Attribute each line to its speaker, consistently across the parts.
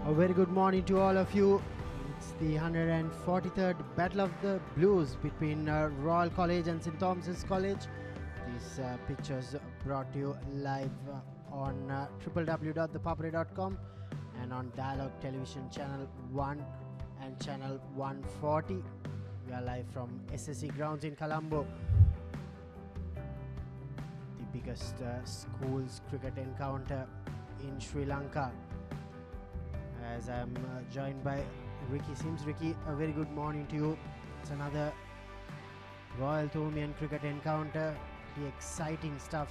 Speaker 1: A very good morning to all of you. It's the 143rd Battle of the Blues between Royal College and St. Thomas's College. These pictures brought to you live on www.thepapare.com and on Dialogue Television Channel 1 and Channel 140. We are live from SSC grounds in Colombo. The biggest schools cricket encounter in Sri Lanka. As I'm joined by Ricky Sims. Ricky, a very good morning to you. It's another Royal Thomian cricket encounter. The exciting stuff.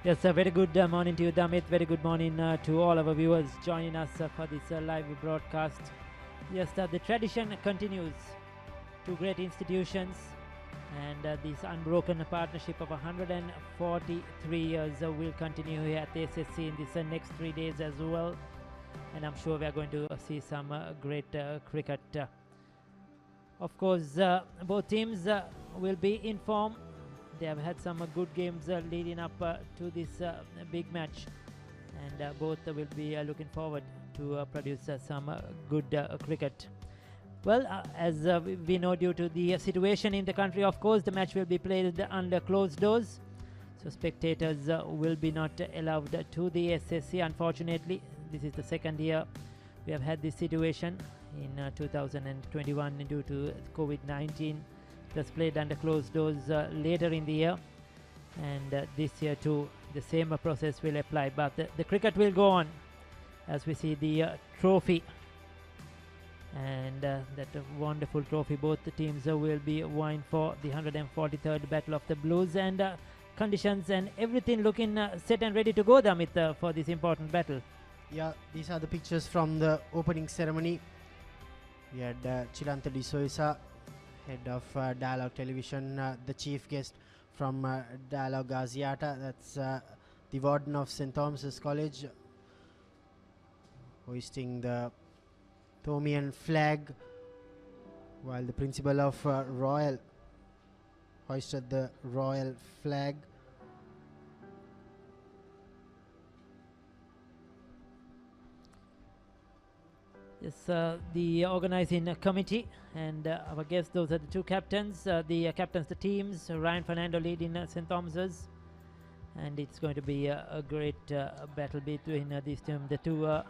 Speaker 2: Yes, a very good morning to you, Damit. Very good morning to all our viewers joining us for this live broadcast. Yes, the tradition continues. Two great institutions and this unbroken partnership of 143 years will continue here at the SSC in this next 3 days as well. And I'm sure we are going to see some great cricket. Of course, both teams will be in form. They have had some good games leading up to this big match, and both will be looking forward to produce some good cricket. Well, as we know, due to the situation in the country, of course, the match will be played under closed doors, so spectators will be not allowed to the SSC, unfortunately. This is the second year we have had this situation. In 2021, due to COVID-19, it was played under closed doors later in the year, and this year too the same process will apply, but the cricket will go on as we see the trophy, and that wonderful trophy. Both the teams will be vying for the 143rd Battle of the Blues, and conditions and everything looking set and ready to go, Damit, for this important battle.
Speaker 1: Yeah, these are the pictures from the opening ceremony. We had Chilanta Di Soisa, head of Dialogue Television, the chief guest from Dialogue Gaziata, that's the warden of St. Thomas's College, hoisting the Thomian flag, while the principal of Royal hoisted the Royal flag.
Speaker 2: Yes, the organizing committee and our guests, those are the two captains. The captains, the teams, Ryan Fernando leading St. Thomas's, and it's going to be a great battle between these two. The two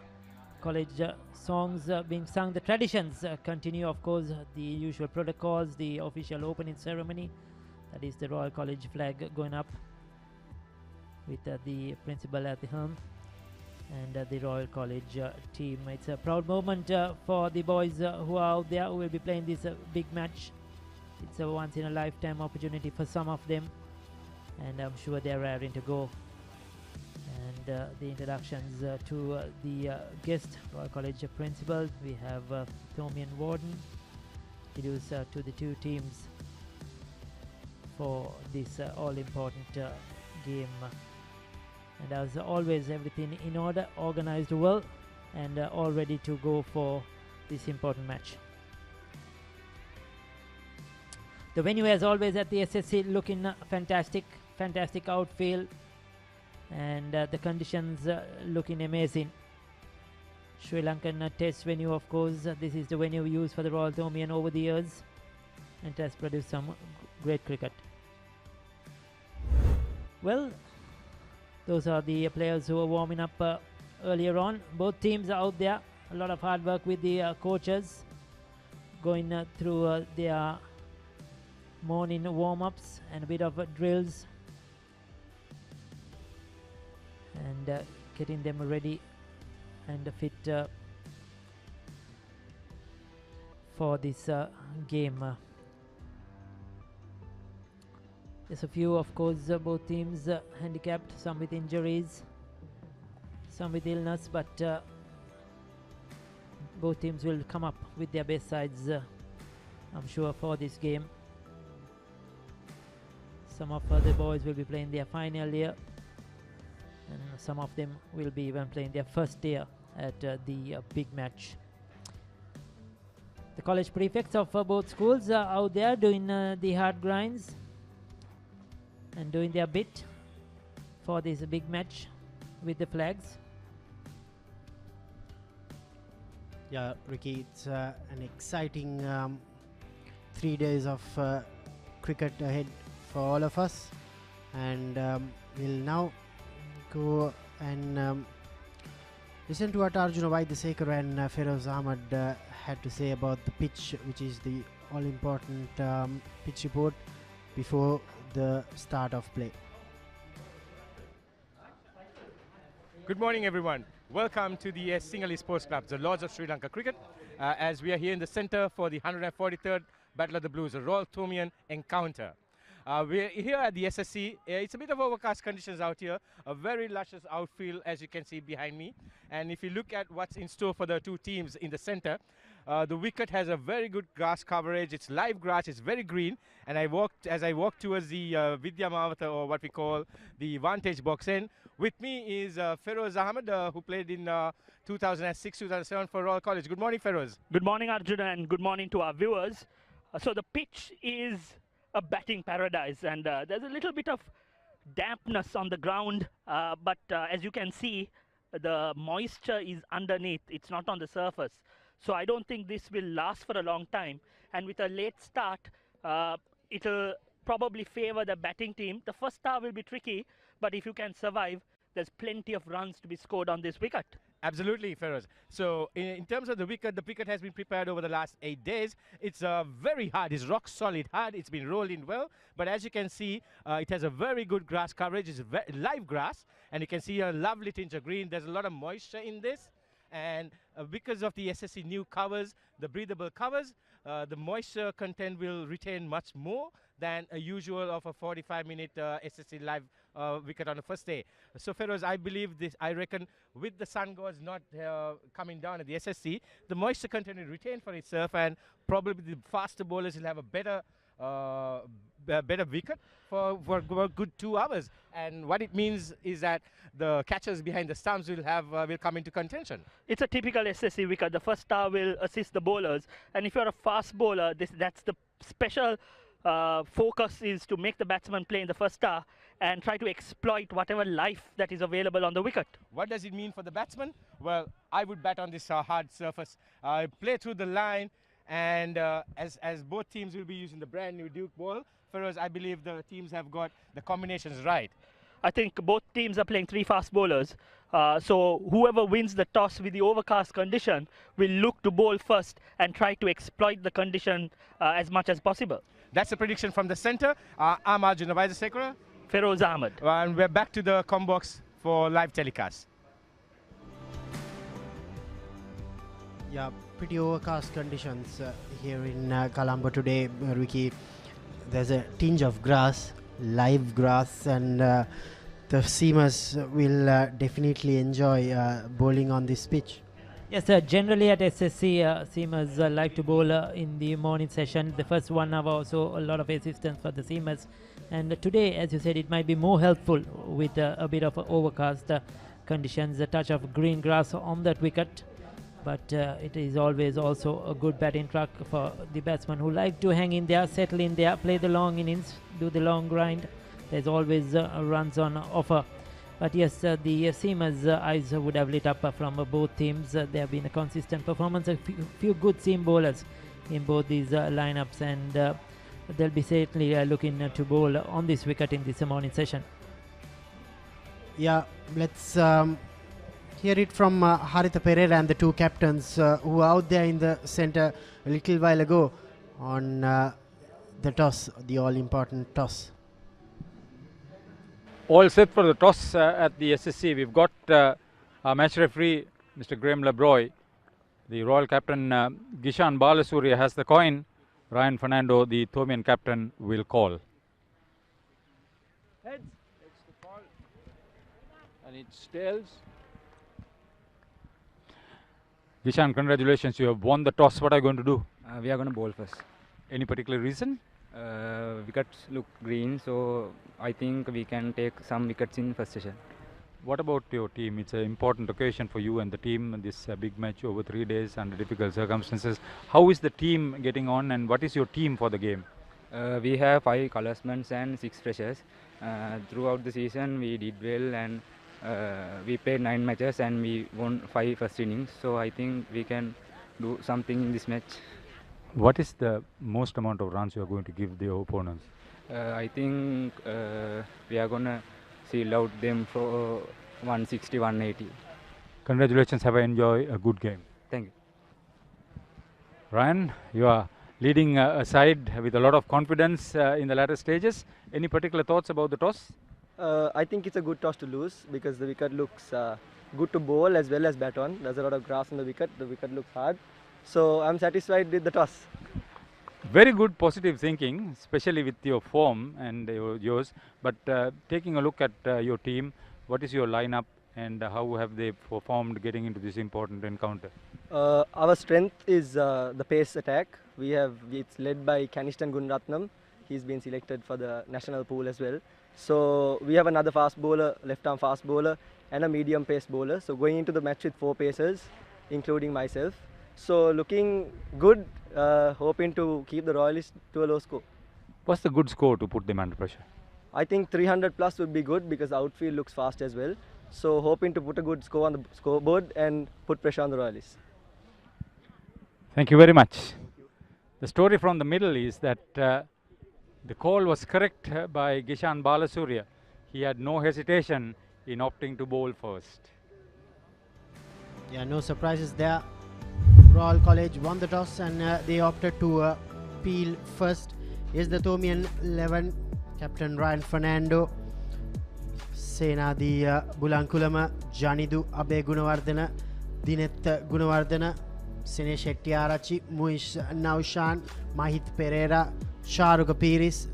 Speaker 2: college songs being sung. The traditions continue, of course, the usual protocols, the official opening ceremony, that is the Royal College flag going up with the principal at the helm, and the Royal College team. It's a proud moment for the boys who are out there, who will be playing this big match. It's a once in a lifetime opportunity for some of them, and I'm sure they're raring to go. And the introductions to the guest Royal College principal. We have Thomian Warden introduced to the two teams for this all important game. And as always, everything in order, organized well, and all ready to go for this important match. The venue, as always, at the SSC looking fantastic outfield, and the conditions looking amazing. Sri Lankan test venue, of course. This is the venue used for the Royal Thomian over the years, and it has produced some great cricket. Well, those are the players who are warming up earlier on. Both teams are out there. A lot of hard work with the coaches, going through their morning warm-ups and a bit of drills, and getting them ready and fit for this game. There's a few, of course, both teams handicapped, some with injuries, some with illness, but both teams will come up with their best sides, I'm sure, for this game. Some of the boys will be playing their final year, and some of them will be even playing their first year at the big match. The college prefects of both schools are out there doing the hard grinds and doing their bit for this big match with the flags.
Speaker 1: Yeah, Ricky, it's an exciting 3 days of cricket ahead for all of us, and we'll now go and listen to what Arjuna Vaidyasekhar and Feroz Ahmad had to say about the pitch, which is the all-important pitch report before the start of play.
Speaker 3: Good morning, everyone. Welcome to the Sinhalese Sports Club, the Lords of Sri Lanka Cricket, as we are here in the centre for the 143rd Battle of the Blues, a Royal Thomaian encounter. We're here at the SSC. It's a bit of overcast conditions out here, a very luscious outfield as you can see behind me. And if you look at what's in store for the two teams in the centre, the wicket has a very good grass coverage. It's live grass, it's very green. And as I walked towards the Vidya Mavata, or what we call the vantage box end, with me is Feroz Ahmed, who played in 2006-2007 for Royal College. Good morning, Feroz.
Speaker 4: Good morning, Arjuna, and good morning to our viewers. So the pitch is a batting paradise, and there's a little bit of dampness on the ground, but as you can see, the moisture is underneath. It's not on the surface. So I don't think this will last for a long time. And with a late start, it'll probably favor the batting team. The first star will be tricky, but if you can survive, there's plenty of runs to be scored on this wicket.
Speaker 3: Absolutely, Feroz. So in terms of the wicket has been prepared over the last 8 days. It's very hard. It's rock solid hard. It's been rolled in well. But as you can see, it has a very good grass coverage. It's live grass. And you can see a lovely tinge of green. There's a lot of moisture in this. And because of the SSC new covers, the breathable covers, the moisture content will retain much more than a usual of a 45-minute SSC live wicket on the first day. So, Feroz, I reckon with the sun gods not coming down at the SSC, the moisture content will retain for itself, and probably the faster bowlers will have a better wicket for a good 2 hours. And what it means is that the catchers behind the stumps will come into contention.
Speaker 4: It's a typical SSC wicket. The first star will assist the bowlers, and if you're a fast bowler, that's the special focus is to make the batsman play in the first star and try to exploit whatever life that is available on the wicket.
Speaker 3: What does it mean for the batsman? Well, I would bat on this hard surface, play through the line, and as both teams will be using the brand new Duke ball, Feroz, I believe the teams have got the combinations right.
Speaker 4: I think both teams are playing 3 fast bowlers. So whoever wins the toss with the overcast condition will look to bowl first and try to exploit the condition as much as possible.
Speaker 3: That's a prediction from the centre. I'm Arjuna Vaidyasekhar.
Speaker 4: Feroz Ahmed.
Speaker 3: And we're back to the combox for live telecast.
Speaker 1: Yeah, pretty overcast conditions here in Colombo today, Ricky. There's a tinge of grass, live grass, and the seamers will definitely enjoy bowling on this pitch.
Speaker 2: Yes, generally at SSC, seamers like to bowl in the morning session. The first 1 hour or so, a lot of assistance for the seamers. And today, as you said, it might be more helpful with a bit of overcast conditions, a touch of green grass on that wicket. But it is always also a good batting track for the batsmen who like to hang in there, settle in there, play the long innings, do the long grind. There's always runs on offer. But yes, the seamers' eyes would have lit up from both teams. There have been a consistent performance, a few good seam bowlers in both these lineups, and they'll be certainly looking to bowl on this wicket in this morning session.
Speaker 1: Yeah, let's hear it from Haritha Pereira and the 2 captains who were out there in the centre a little while ago on the toss, the all-important toss.
Speaker 5: All set for the toss at the SSC. We've got our match referee, Mr. Graham Lebroy. The Royal captain, Gishan Balasuriya, has the coin. Ryan Fernando, the Thomaian captain, will call.
Speaker 6: Heads. It's the call. And it's tails.
Speaker 5: Gishan, congratulations. You have won the toss. What are you going to do?
Speaker 7: We are going to bowl first.
Speaker 5: Any particular reason?
Speaker 7: Wickets look green, so I think we can take some wickets in first session.
Speaker 5: What about your team? It's an important occasion for you and the team. This big match over 3 days under difficult circumstances. How is the team getting on, and what is your team for the game?
Speaker 7: We have 5 colorsmen and 6 freshers. Throughout the season, we did well, and we played 9 matches and we won 5 first innings. So I think we can do something in this match.
Speaker 5: What is the most amount of runs you are going to give the opponents?
Speaker 7: I think we are gonna seal out them for 160, 180.
Speaker 5: Congratulations, have enjoyed a good game.
Speaker 7: Thank you.
Speaker 5: Ryan, you are leading a side with a lot of confidence in the latter stages. Any particular thoughts about the toss?
Speaker 8: I think it's a good toss to lose because the wicket looks good to bowl as well as bat on. There's a lot of grass on the wicket. The wicket looks hard. So I'm satisfied with the toss.
Speaker 5: Very good positive thinking, especially with your form and yours. But taking a look at your team, what is your lineup and how have they performed getting into this important encounter?
Speaker 8: Our strength is the pace attack. It's led by Kanistan Gunaratnam. He's been selected for the national pool as well. So we have another fast bowler, left-arm fast bowler, and a medium pace bowler. So going into the match with 4 pacers, including myself. So looking good, hoping to keep the Royalists to a low score.
Speaker 5: What's the good score to put them under pressure?
Speaker 8: I think 300 plus would be good because the outfield looks fast as well. So hoping to put a good score on the scoreboard and put pressure on the Royalists.
Speaker 5: Thank you very much. The story from the middle is that the call was correct by Gishan Balasurya. He had no hesitation in opting to bowl first.
Speaker 1: Yeah, no surprises there. Royal College won the toss and they opted to peel first. Here's the Thomian 11, Captain Ryan Fernando, Senadi Bulankulama, Janidu Abe Gunawardena, Dineth Gunawardena, Sene Shettiarachi, Muish Naushan, Mahit Pereira, Sharuka Piris,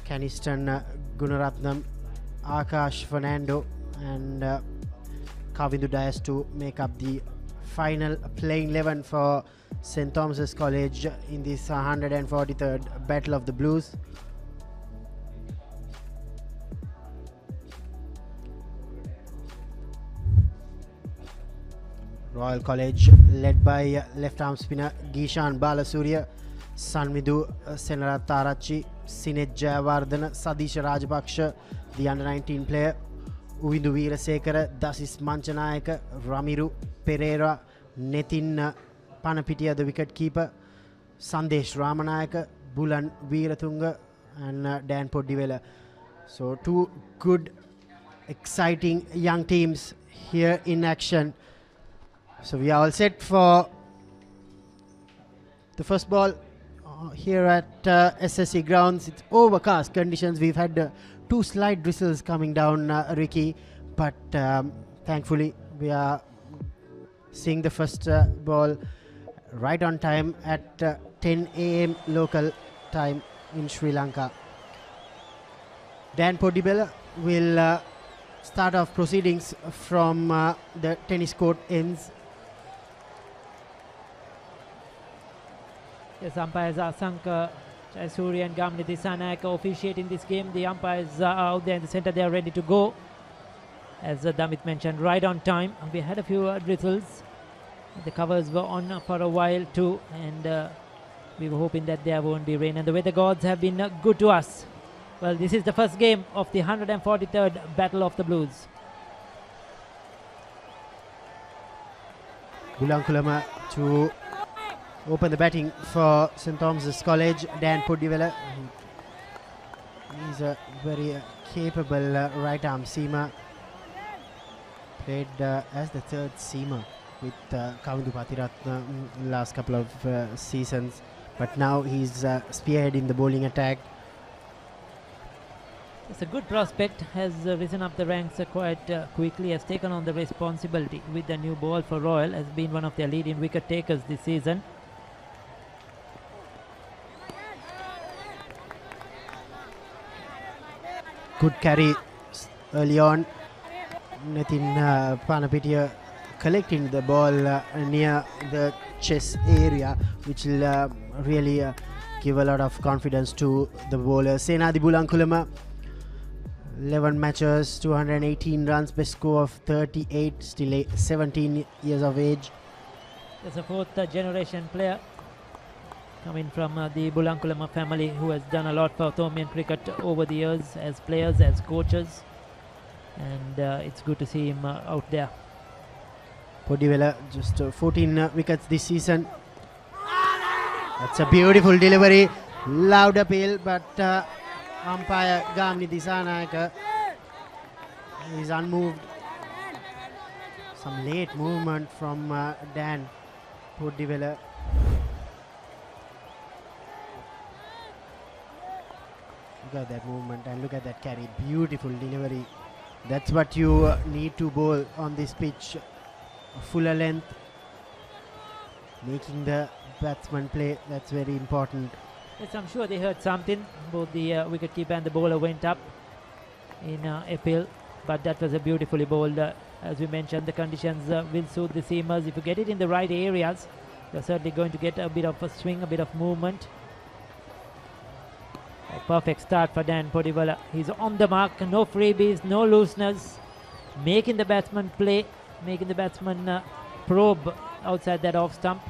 Speaker 1: Kanistan Gunaratnam, Akash Fernando and Kavindu Dias to make up the final playing 11 for St. Thomas's College in this 143rd Battle of the Blues. Royal College led by left-arm spinner Gishan Balasurya, Sanvidu Senaratarachi, Sinet Jayawardena, Sadish Rajpaksha, the under-19 player, Uvindu Veerasekara, Dasis Manchanayaka, Ramiru Pereira, Netin Panapitiya, the wicket keeper, Sandesh Ramanayaka, Bulan Veeratunga and Dan Podivela. So 2 good, exciting young teams here in action. So we are all set for the first ball here at SSC grounds. It's overcast conditions. We've had 2 slight drizzles coming down, Ricky, but thankfully we are seeing the first ball right on time at 10 a.m. local time in Sri Lanka. Dan Podibella will start off proceedings from the tennis court ends.
Speaker 2: Yes, umpires Asanka Jayasuri and Gamni Disanayaka officiating this game. The umpires are out there in the center. They are ready to go. As Damit mentioned, right on time. We had a few drizzles. The covers were on for a while too, and we were hoping that there won't be rain. And the weather gods have been good to us. Well, this is the first game of the 143rd Battle of the Blues.
Speaker 1: Bulankulama to open the batting for St. Thomas's College. Dan Podivella, he's a very capable right arm seamer, played as the 3rd seamer with Kavindu Pathiratna last couple of seasons, but now he's spearheading the bowling attack.
Speaker 2: It's a good prospect, has risen up the ranks quite quickly, has taken on the responsibility with the new ball for Royal, has been one of their leading wicket takers this season.
Speaker 1: Good carry early on. Nitin Panapitiya collecting the ball near the chest area, which will really give a lot of confidence to the bowler. Senadi Bulankulama, 11 matches, 218 runs, best score of 38, still 17 years of age.
Speaker 2: There's a 4th generation player coming from the Bulankulama family, who has done a lot for Thomian cricket over the years as players, as coaches, and it's good to see him out there.
Speaker 1: Podivela just 14 wickets this season. That's a beautiful delivery. Loud appeal, but umpire Gamni Disanayaka is unmoved. Some late movement from Dan Podivela. Look at that movement and look at that carry. Beautiful delivery. That's what you need to bowl on this pitch. Fuller length, making the batsman play. That's very important.
Speaker 2: Yes, I'm sure they heard something. Both the wicketkeeper and the bowler went up in appeal, but that was a beautifully bowled. As we mentioned, the conditions will suit the seamers. If you get it in the right areas, you're certainly going to get a bit of a swing, a bit of movement. A perfect start for Dan Podivela. He's on the mark, no freebies, no looseness, making the batsman play, making the batsman probe outside that off stump.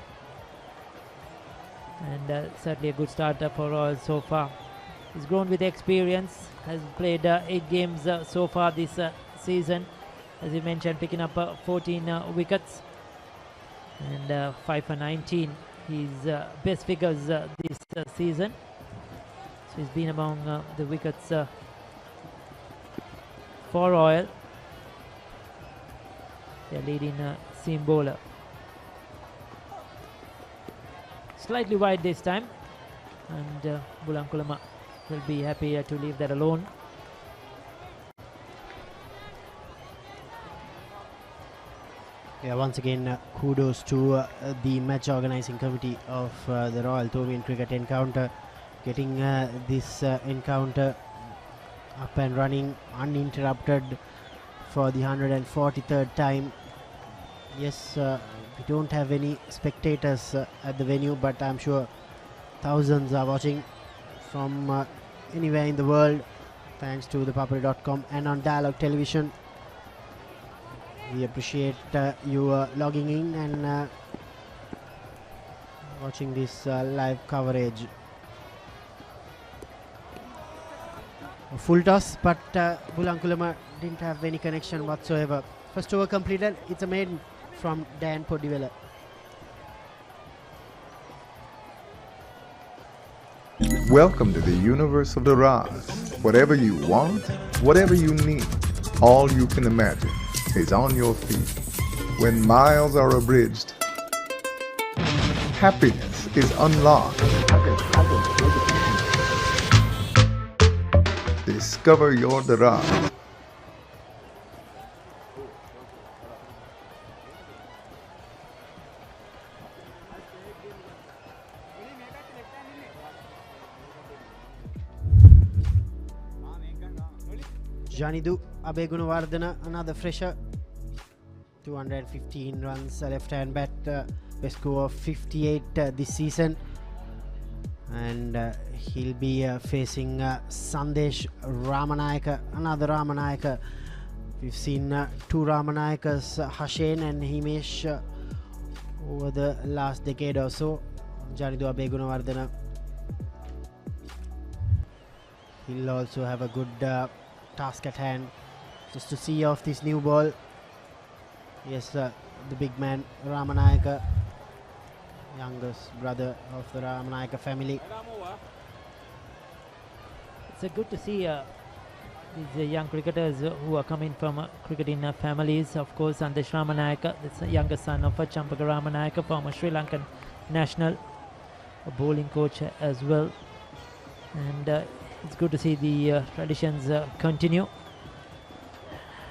Speaker 2: And certainly a good starter for Royal so far. He's grown with experience, has played 8 games so far this season. As you mentioned, picking up 14 wickets and 5 for 19. His best figures this season. So he's been among the wickets for Royal. They're leading seam bowler. Slightly wide this time, and Bulankulama will be happy to leave that alone.
Speaker 1: Yeah, once again, kudos to the match organising committee of the Royal Thovian Cricket Encounter, getting this encounter up and running uninterrupted for the 143rd time. Yes, we don't have any spectators at the venue, but I'm sure thousands are watching from anywhere in the world, thanks to the Papare.com and on Dialogue Television. We appreciate you logging in and watching this live coverage. A full toss, but Bulankulama didn't have any connection whatsoever. First over completed. It's a maiden from Dan Podivela.
Speaker 9: Welcome to the universe of the Raj. Whatever you want, whatever you need, all you can imagine is on your feet. When miles are abridged, happiness is unlocked. Discover your Daraj.
Speaker 1: Janidu Abegunawardena, another fresher. 215 runs, left-hand bat, best score of 58 this season. And he'll be facing Sandesh Ramanayaka, another Ramanayaka. We've seen 2 Ramanayakas, Hashen and Himesh, over the last decade or so. Janidu Abegunawardena. He'll also have a good task at hand, just to see off this new ball. Yes, the big man Ramanayaka, youngest brother of the Ramanayaka family.
Speaker 2: It's good to see these young cricketers who are coming from cricketing families. Of course, Sandesh Ramanayaka, the youngest son of Champaka Ramanayaka, former Sri Lankan national, a bowling coach as well. And it's good to see the traditions continue.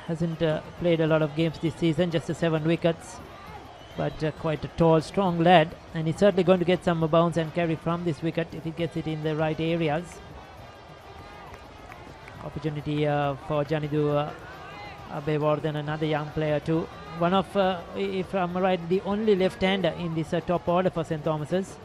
Speaker 2: Hasn't played a lot of games this season, just 7 wickets, but quite a tall, strong lad, and he's certainly going to get some bounce and carry from this wicket if he gets it in the right areas. Opportunity for Janidu Abewardhan, another young player too. One of, if I'm right, the only left-hander in this top order for St. Thomas's.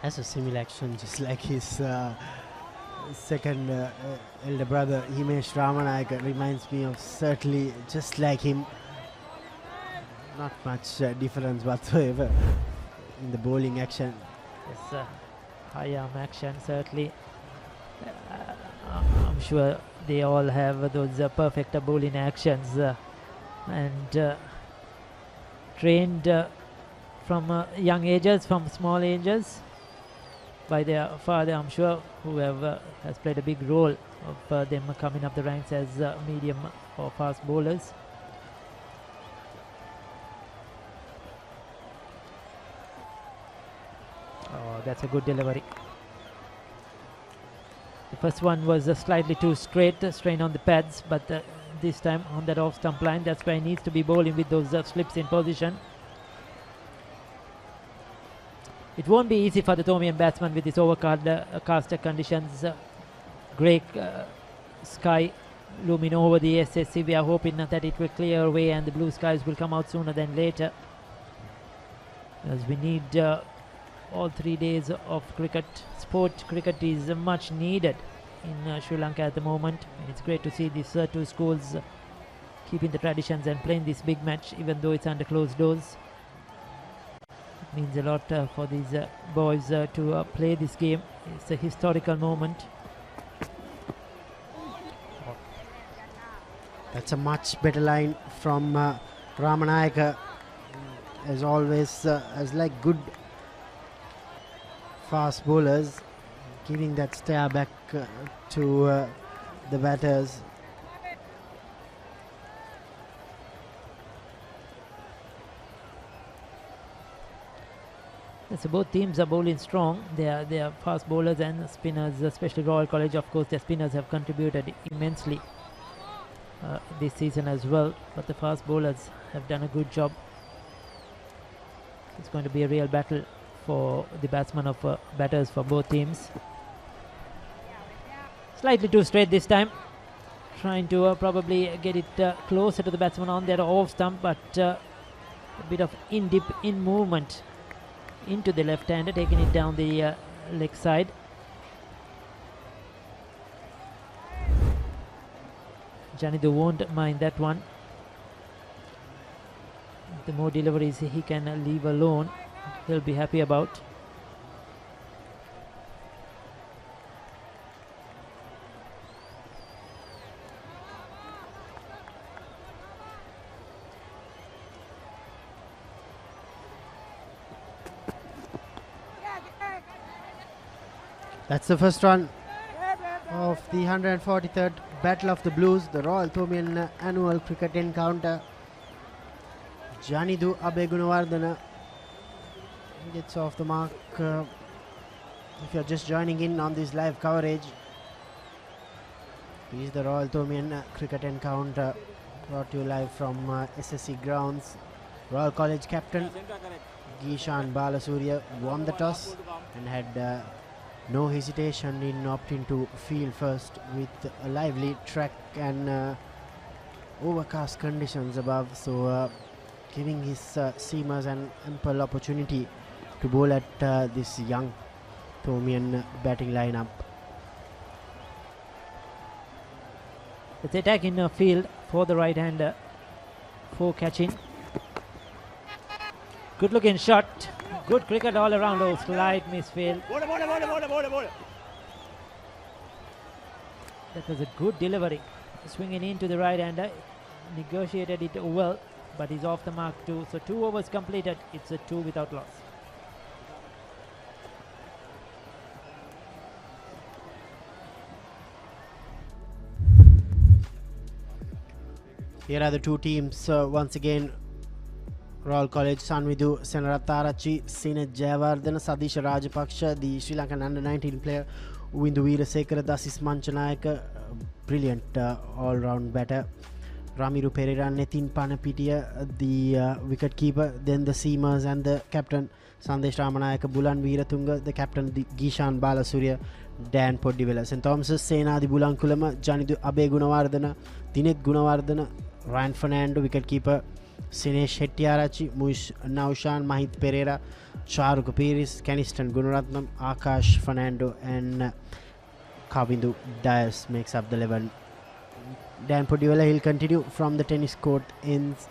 Speaker 1: Has a similar action, just like his second elder brother Himesh Ramanayaka reminds me of certainly just like him. Not much difference whatsoever in the bowling action.
Speaker 2: Yes, high arm action certainly. I'm sure they all have those perfect bowling actions and trained from young ages, from small ages by their father, I'm sure, who has played a big role of them coming up the ranks as medium or fast bowlers. Oh, that's a good delivery. The first one was slightly too straight, strain on the pads, but this time on that off stump line, that's where he needs to be bowling with those slips in position. It won't be easy for the Tomian batsman with this overcast conditions, grey sky looming over the SSC. We are hoping that it will clear away and the blue skies will come out sooner than later, as we need all 3 days of cricket. Sport cricket is much needed in Sri Lanka at the moment. It's great to see these two schools keeping the traditions and playing this big match, even though it's under closed doors. It means a lot for these boys to play this game. It's a historical moment.
Speaker 1: That's a much better line from Ramanayaka, as always, as like good fast bowlers, giving that stare back to the batters.
Speaker 2: So both teams are bowling strong. They are fast bowlers and spinners, especially Royal College. Of course, their spinners have contributed immensely this season as well. But the fast bowlers have done a good job. It's going to be a real battle for the batsmen of batters for both teams. Slightly too straight this time. Trying to probably get it closer to the batsman on their off stump, but a bit of in-dip in movement into the left hander, taking it down the leg side. Janidu won't mind that one. The more deliveries he can leave alone, he'll be happy about.
Speaker 1: That's the first run of the 143rd Battle of the Blues, the Royal Tomian annual cricket encounter. Janidu Abegunawardena gets off the mark. If you're just joining in on this live coverage, this is the Royal Tomian cricket encounter, brought to you live from SSC grounds. Royal College captain Gishan Balasurya won the toss and had no hesitation in opting to field first with a lively track and overcast conditions above, so giving his seamers an ample opportunity to bowl at this young Tomian batting lineup.
Speaker 2: It's attack in field for the right hander for catching. Good looking shot. Good cricket all around. Oh, slight misfield. That was a good delivery. Swinging into the right hander. Negotiated it well, but he's off the mark too. So 2 overs completed. It's a 2 without loss.
Speaker 1: Here are the two teams once again. Royal College Sanwidu Senaratharachi, Sinet Jayawardena, Sadisha Rajapaksha, the Sri Lankan under-19 player, Uwindu Weerasekara, Dasis Manchanayaka, brilliant all-round batter. Ramiru Pereira, Nitin Panapitiya, the wicket keeper, then the seamers and the captain Sandesh Ramanayaka, Bulan Veeratunga, the captain Gishan Balasurya, Dan Poddivela. St. Thomas's Senadi Bulankulama, Janidu Abegunawardena, Dinet Gunawardena, Ryan Fernando, wicket keeper, Sinesh Hettiarachi, Muish Naushan, Mahit Pereira, Charuk Piris, Caniston Gunaratnam, Akash Fernando and Kavindu Dias makes up the 11. Dan Podivela, he'll continue from the tennis court ends.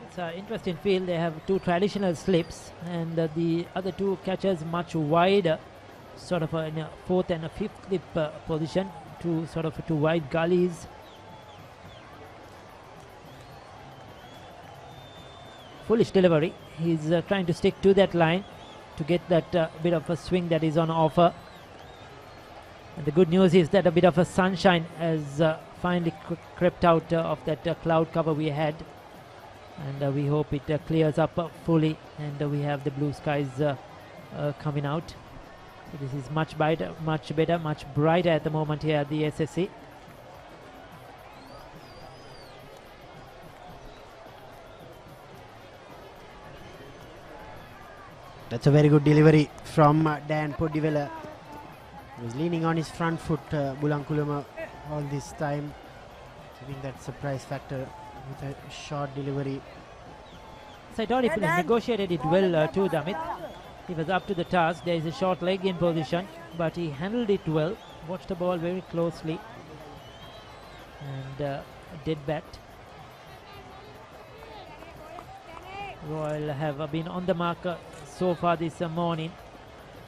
Speaker 2: It's an interesting field. They have two traditional slips, and the other two catchers much wider, sort of in a fourth and a fifth slip position, two wide gullies. Foolish delivery. He's trying to stick to that line to get that bit of a swing that is on offer. And the good news is that a bit of a sunshine has finally crept out of that cloud cover we had, and we hope it clears up fully, and we have the blue skies coming out. So this is much better, much brighter at the moment here at the SSC.
Speaker 1: That's a very good delivery from Dan Podivela. He was leaning on his front foot, Bulankulama, all this time, giving that surprise factor with a short delivery.
Speaker 2: Saidori negotiated it well too, Damit. He was up to the task. There is a short leg in position, but he handled it well, watched the ball very closely, and did bat. Royal have been on the mark so far this morning.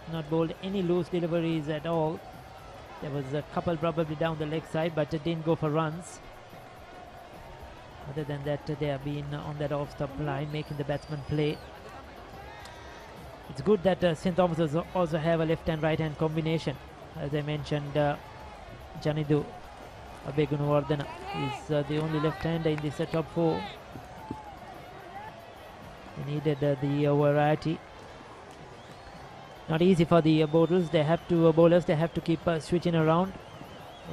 Speaker 2: Not bowled any loose deliveries at all. There was a couple probably down the leg side, but didn't go for runs. Other than that, they have been on that off-stump line, making the batsman play. It's good that St. Thomas also have a left and right hand combination. As I mentioned, Janidu Abegunawardena is the only left-hander in this top four. They needed the variety. Not easy for the bowlers. They have to keep switching around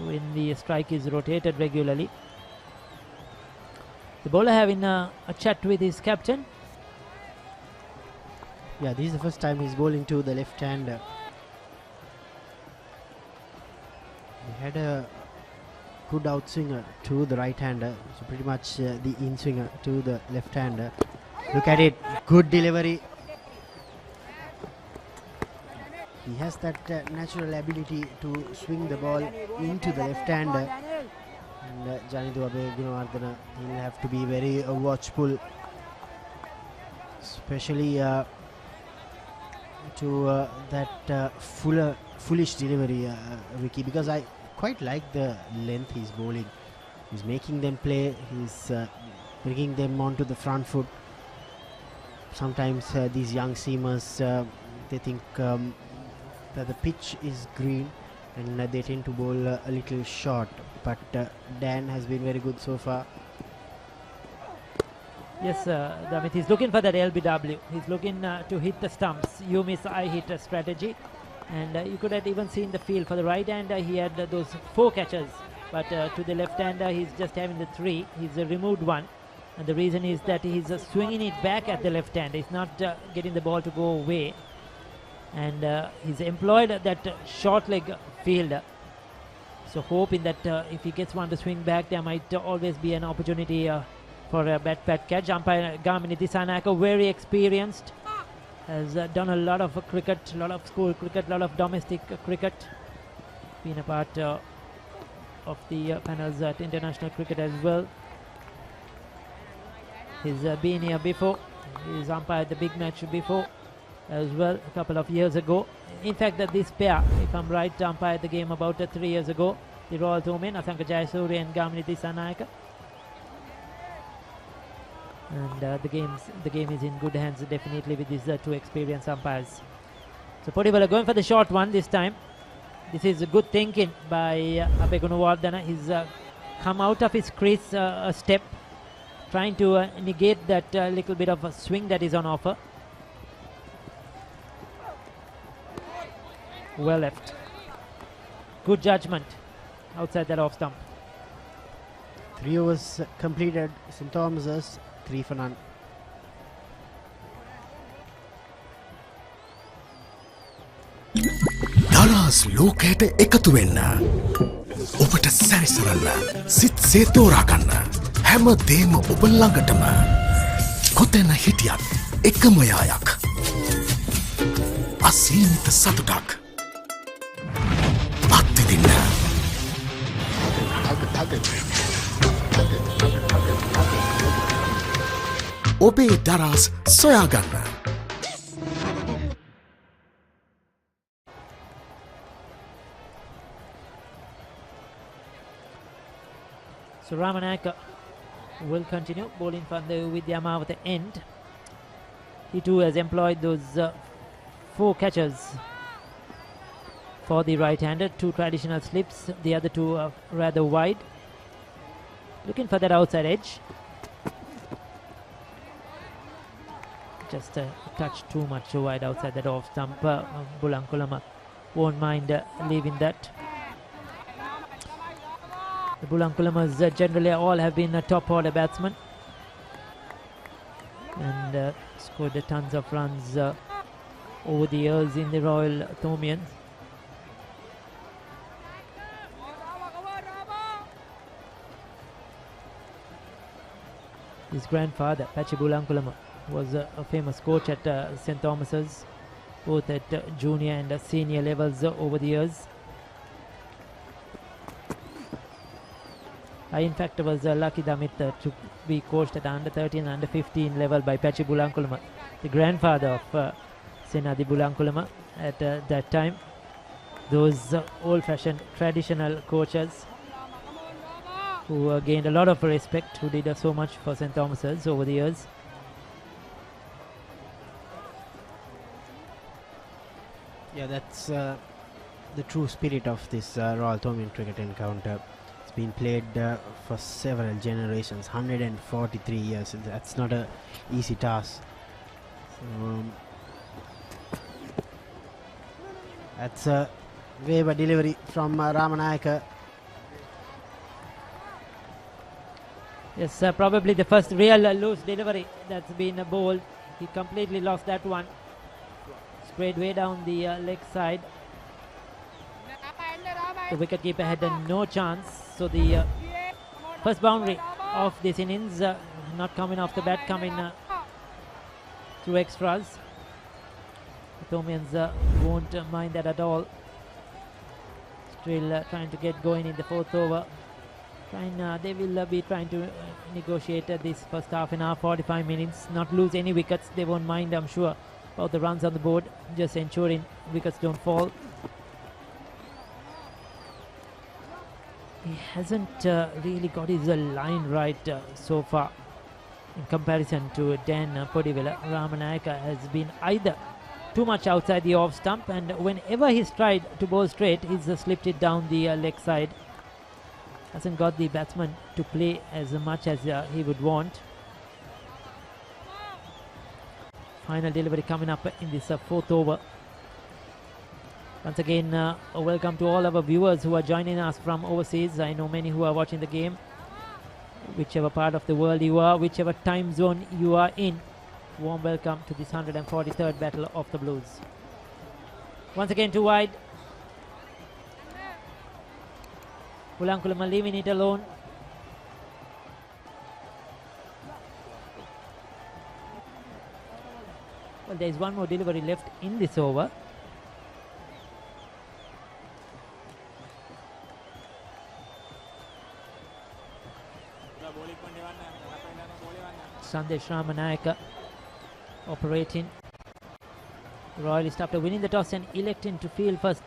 Speaker 2: when the strike is rotated regularly. The bowler having a chat with his captain.
Speaker 1: Yeah, this is the first time he's bowling to the left-hander. He had a good outswinger to the right-hander, so pretty much the in-swinger to the left-hander. Look at it, good delivery. He has that natural ability to swing the ball into the left-hander. And Janidu Abegunawardena, he'll have to be very watchful, especially to that foolish delivery, Vicky, because I quite like the length he's bowling. He's making them play, he's bringing them onto the front foot. Sometimes these young seamers, they think that the pitch is green, and they tend to bowl a little short, but Dan has been very good so far.
Speaker 2: Yes, Damit, he's looking for that LBW. He's looking to hit the stumps. You miss, I hit strategy. And you could have even seen the field. For the right hander, he had those 4 catches. But to the left hander, he's just having the 3. He's removed 1. And the reason is that he's swinging it back at the left hand. He's not getting the ball to go away. And he's employed that short leg fielder. So hoping that if he gets one to swing back, there might always be an opportunity for a bat catch. Umpire Gamini Disanaka, very experienced, has done a lot of cricket, a lot of school cricket, a lot of domestic cricket, been a part of the panels at international cricket as well. He's been here before, he's umpired the big match before as well, a couple of years ago. In fact, that this pair, if I'm right, umpired the game about 3 years ago, the Royal Women, Asanka Jayasuriya and Gamini Disanaka. And the game is in good hands definitely with these 2 experienced umpires. So Podivela going for the short one this time. This is good thinking by Abegunawardena. He's come out of his crease a step, trying to negate that little bit of a swing that is on offer. Well left. Good judgment outside that off stump.
Speaker 1: 3 overs completed. St. Thomas's 3 for none.
Speaker 10: දරස් ලෝකයට එකතු වෙන්න ඔබට සැරිසරන්න සිත් සේතෝරා ගන්න හැම දේම ඔබ ළඟටම කොතැන හිටියත් එකම යායක් අසීමිත සතුටක් අත්විඳින්න. ඔබේ දරස් සොයාගන්න.
Speaker 2: So Ramanaka will continue bowling from the Vidyama at the end. He too has employed those 4 catches for the right-hander, 2 traditional slips, the other 2 are rather wide. Looking for that outside edge. Just a touch too much wide outside that off stump. Bulankulama won't mind leaving that. The Bulankulamas generally all have been top order batsmen and scored tons of runs over the years in the Royal Thomaians. His grandfather, Pachi Bulankulama, was a famous coach at St. Thomas's, both at junior and senior levels over the years. I in fact was lucky Damit to be coached at under 13 and under 15 level by Pachi Bulankulama, the grandfather of Senadi Bulankulama at that time. Those old-fashioned traditional coaches who gained a lot of respect, who did so much for St. Thomas's over the years.
Speaker 1: Yeah, that's the true spirit of this Royal Thomaian cricket encounter. It's been played for several generations, 143 years. That's not an easy task. So, that's a wave delivery from Ramanayaka.
Speaker 2: Yes, probably the first real loose delivery that's been bowled. He completely lost that one. Sprayed way down the leg side. The wicketkeeper had no chance. So the first boundary of this innings, not coming off the bat, coming through extras. The Thomaians won't mind that at all. Still trying to get going in the 4th over. They will be trying to negotiate this first half an hour, 45 minutes, not lose any wickets. They won't mind, I'm sure, about the runs on the board, just ensuring wickets don't fall. He hasn't really got his line right so far in comparison to Dan Podivilla. Ramanayaka has been either too much outside the off stump, and whenever he's tried to bowl straight, he's slipped it down the leg side. Hasn't got the batsman to play as much as he would want. Final delivery coming up in this 4th over. Once again, welcome to all our viewers who are joining us from overseas. I know many who are watching the game. Whichever part of the world you are, whichever time zone you are in, warm welcome to this 143rd Battle of the Blues. Once again, too wide. Bulankulama leaving it alone. Well, there is one more delivery left in this over. Sandesh Ramanayaka operating. Royalist, after winning the toss and electing to field first,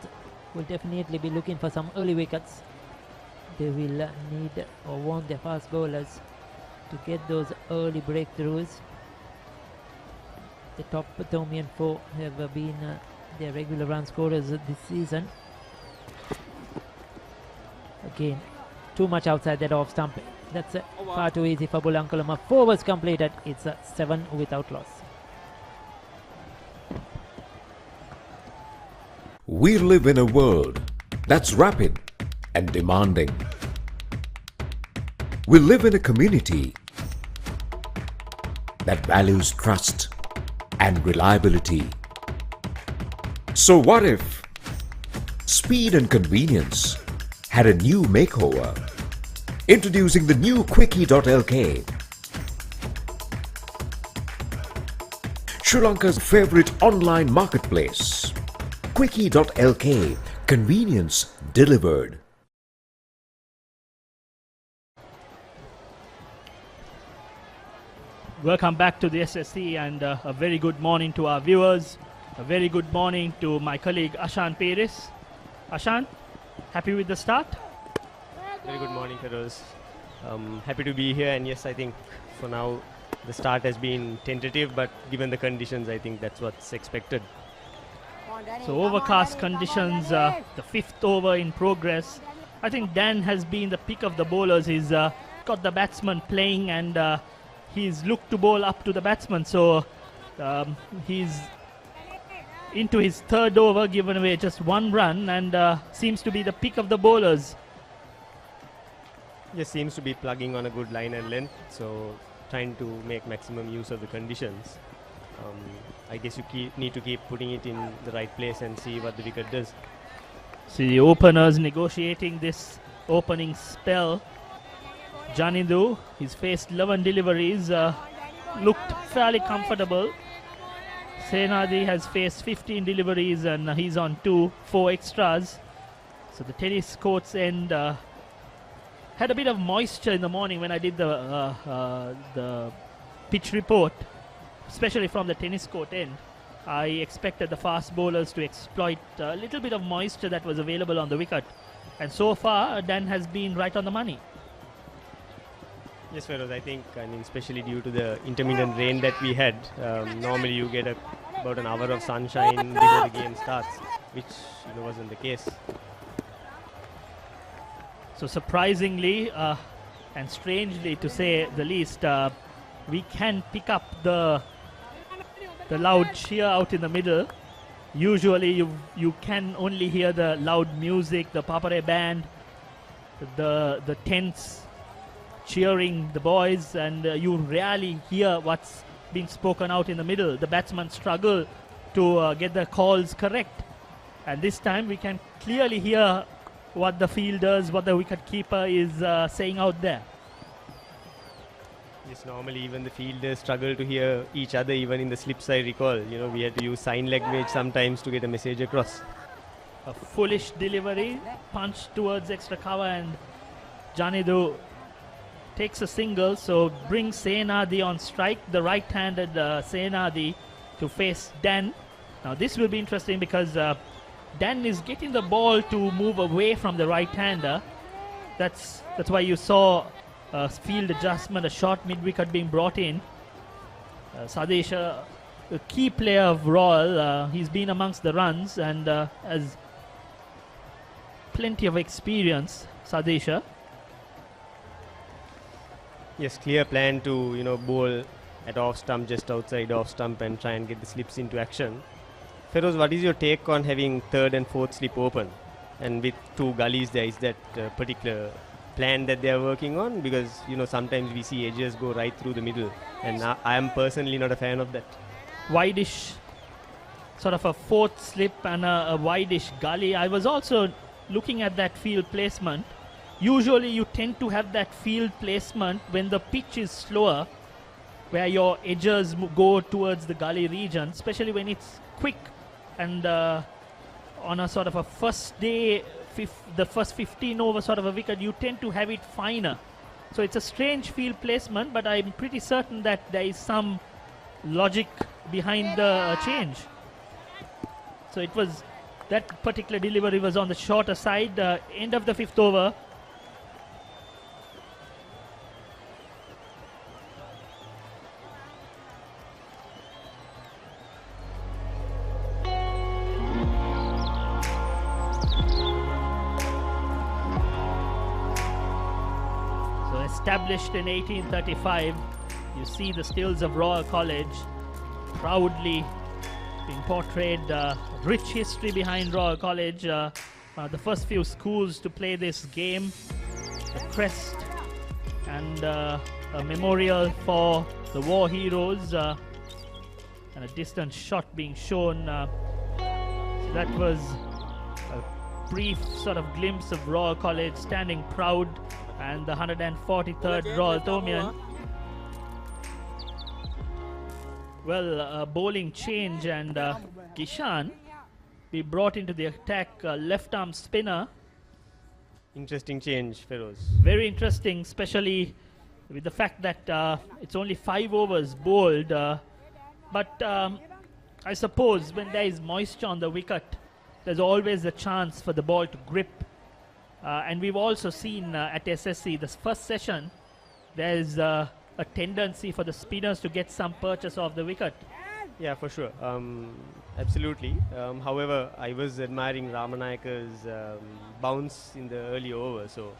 Speaker 2: will definitely be looking for some early wickets. They will need or want their fast bowlers to get those early breakthroughs. The top Thomaian 4 have been their regular run scorers this season. Again, too much outside that off stump. That's far too easy for Bulankulama. 4 was completed. It's 7 without loss.
Speaker 10: We live in a world that's rapid and demanding. We live in a community that values trust and reliability. So what if speed and convenience had a new makeover? Introducing the new Quickie.lk. Sri Lanka's favorite online marketplace. Quickie.lk, convenience delivered.
Speaker 4: Welcome back to the SSC, and a very good morning to our viewers. A very good morning to my colleague Ashan Paris. Ashan, happy with the start?
Speaker 11: Very good morning, Feroz. Happy to be here, and yes, I think for now the start has been tentative, but given the conditions, I think that's what's expected.
Speaker 4: So overcast conditions, the fifth over in progress. I think Dan has been the pick of the bowlers. He's got the batsman playing, and he's looked to bowl up to the batsman. So he's into his third over, given away just one run, and seems to be the pick of the bowlers.
Speaker 11: Yes, seems to be plugging on a good line and length, so trying to make maximum use of the conditions. I guess you need to keep putting it in the right place and see what the wicket does.
Speaker 4: See the openers negotiating this opening spell. Janidu, he's faced 11 deliveries, looked fairly comfortable. Senadi has faced 15 deliveries and he's on 4 extras. So the tennis court's end had a bit of moisture in the morning when I did the pitch report, especially from the tennis court end. I expected the fast bowlers to exploit a little bit of moisture that was available on the wicket, and so far Dan has been right on the money.
Speaker 11: Yes, Feroz, I think, especially due to the intermittent rain that we had, normally you get about an hour of sunshine before the game starts, which wasn't the case.
Speaker 4: So surprisingly and strangely, to say the least, we can pick up the loud cheer out in the middle. Usually you can only hear the loud music, the Papare band, the tents cheering the boys, and you rarely hear what's being spoken out in the middle. The batsmen struggle to get the calls correct, and this time we can clearly hear what the fielders, what the wicket keeper is saying out there.
Speaker 11: Yes, normally even the fielders struggle to hear each other, even in the slips. I recall, we had to use sign language sometimes to get a message across.
Speaker 4: A foolish delivery, punch towards extra cover, and Janidu takes a single, so brings Senadi on strike, the right-handed Senadi, to face Dan. Now this will be interesting because Dan is getting the ball to move away from the right-hander. That's why you saw a field adjustment, a short mid-wicket being brought in. Sadesh, a key player of Royal, he's been amongst the runs and has plenty of experience, Sadesha.
Speaker 11: Yes, clear plan to bowl at off stump, just outside off stump, and try and get the slips into action. Feroz, what is your take on having third and fourth slip open, and with 2 gullies there? Is that particular plan that they are working on? Because sometimes we see edges go right through the middle, and I am personally not a fan of that.
Speaker 4: Wideish, sort of a fourth slip and a wideish gully. I was also looking at that field placement. Usually you tend to have that field placement when the pitch is slower, where your edges go towards the gully region, especially when it's quick and on a sort of a first day, the first 15 over sort of a wicket, you tend to have it finer. So it's a strange field placement, but I'm pretty certain that there is some logic behind the change. So it was, that particular delivery was on the shorter side. End of the 5th over. Established in 1835, you see the stills of Royal College proudly being portrayed. Rich history behind Royal College. One of the first few schools to play this game. The crest and a memorial for the war heroes, and a distant shot being shown. So that was a brief sort of glimpse of Royal College standing proud, and the 143rd Royal Tomian. Well, bowling change, and Kishan be brought into the attack, left arm spinner.
Speaker 11: Interesting change, Feroz.
Speaker 4: Very interesting, especially with the fact that it's only 5 overs bowled. But I suppose when there is moisture on the wicket, there's always a chance for the ball to grip. And we've also seen at SSC, this first session, there's a tendency for the spinners to get some purchase off the wicket.
Speaker 11: Yeah, for sure. Absolutely. However, I was admiring Ramanayaka's bounce in the early over. So,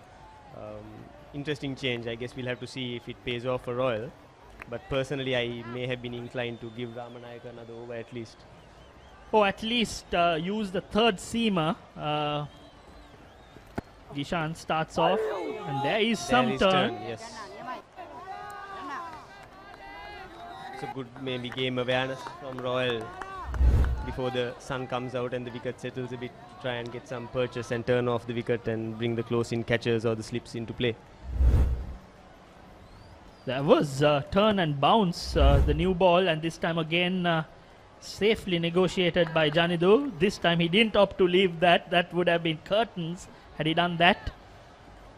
Speaker 11: interesting change. I guess we'll have to see if it pays off for Royal. But personally, I may have been inclined to give Ramanayaka another over at least.
Speaker 4: Oh, at least use the third seamer. Gishan starts off, and there is some turn.
Speaker 11: Yes. It's a good maybe game awareness from Royal before the sun comes out and the wicket settles a bit to try and get some purchase and turn off the wicket and bring the close-in catchers or the slips into play.
Speaker 4: There was turn and bounce, the new ball, and this time again safely negotiated by Janidu. This time he didn't opt to leave that. That would have been curtains had he done that.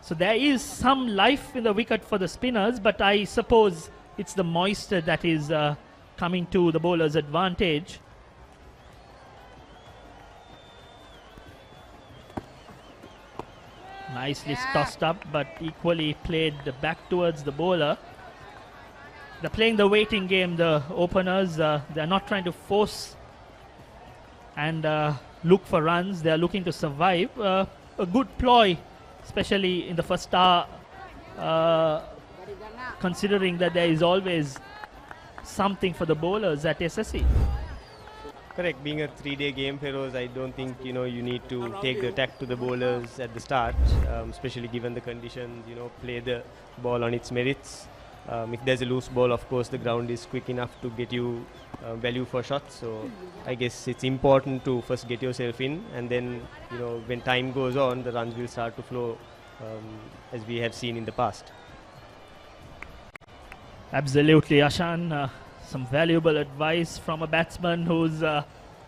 Speaker 4: So there is some life in the wicket for the spinners, but I suppose it's the moisture that is coming to the bowler's advantage. Nicely tossed up, but equally played back towards the bowler. They're playing the waiting game, the openers. They're not trying to force and look for runs. They're looking to survive. A good ploy, especially in the first hour, considering that there is always something for the bowlers at SSC.
Speaker 11: Correct. Being a 3-day game, Feroz, I don't think you need to take the attack to the bowlers at the start, especially given the conditions. Play the ball on its merits. If there's a loose ball, of course, the ground is quick enough to get you value for shots. So I guess it's important to first get yourself in, and then when time goes on, the runs will start to flow, as we have seen in the past.
Speaker 4: Absolutely, Ashan. Some valuable advice from a batsman who's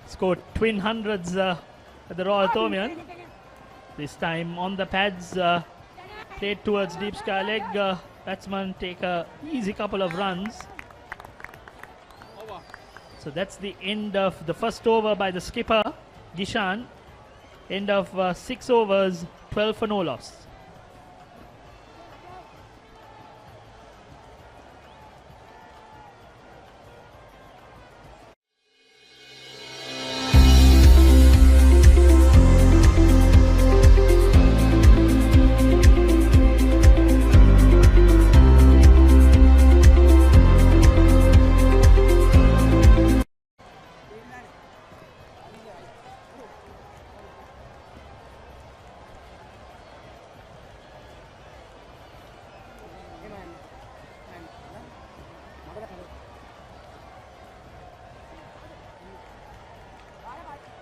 Speaker 4: scored twin hundreds at the Royal Thomaian. This time on the pads, played towards deep sky leg. Batsman take a easy couple of runs. So that's the end of the first over by the skipper, Gishan. End of 6 overs, 12 for no loss.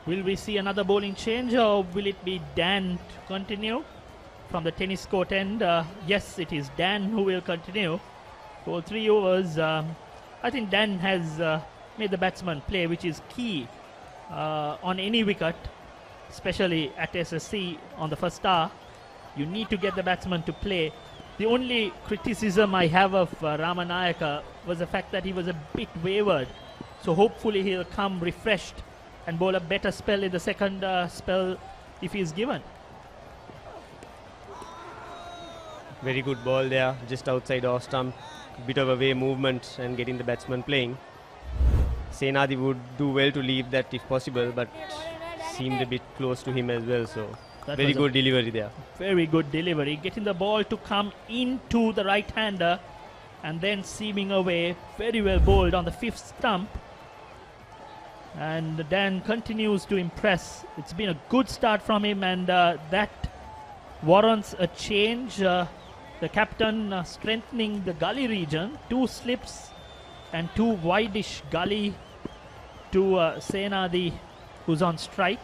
Speaker 4: Will we see another bowling change, or will it be Dan to continue from the tennis court end? Yes, it is Dan who will continue for 3 overs. I think Dan has made the batsman play, which is key on any wicket, especially at SSC on the first hour. You need to get the batsman to play. The only criticism I have of Ramanayaka was the fact that he was a bit wayward. So hopefully he'll come refreshed and bowl a better spell in the second spell if he is given.
Speaker 11: Very good ball there, just outside off stump. Bit of away movement and getting the batsman playing. Senadi would do well to leave that if possible, but seemed a bit close to him as well. So that very good delivery there.
Speaker 4: Very good delivery, getting the ball to come into the right-hander and then seaming away. Very well bowled on the 5th stump. And Dan continues to impress. It's been a good start from him, and that warrants a change. The captain strengthening the gully region. 2 slips and 2 wideish gully to Senadi, who's on strike.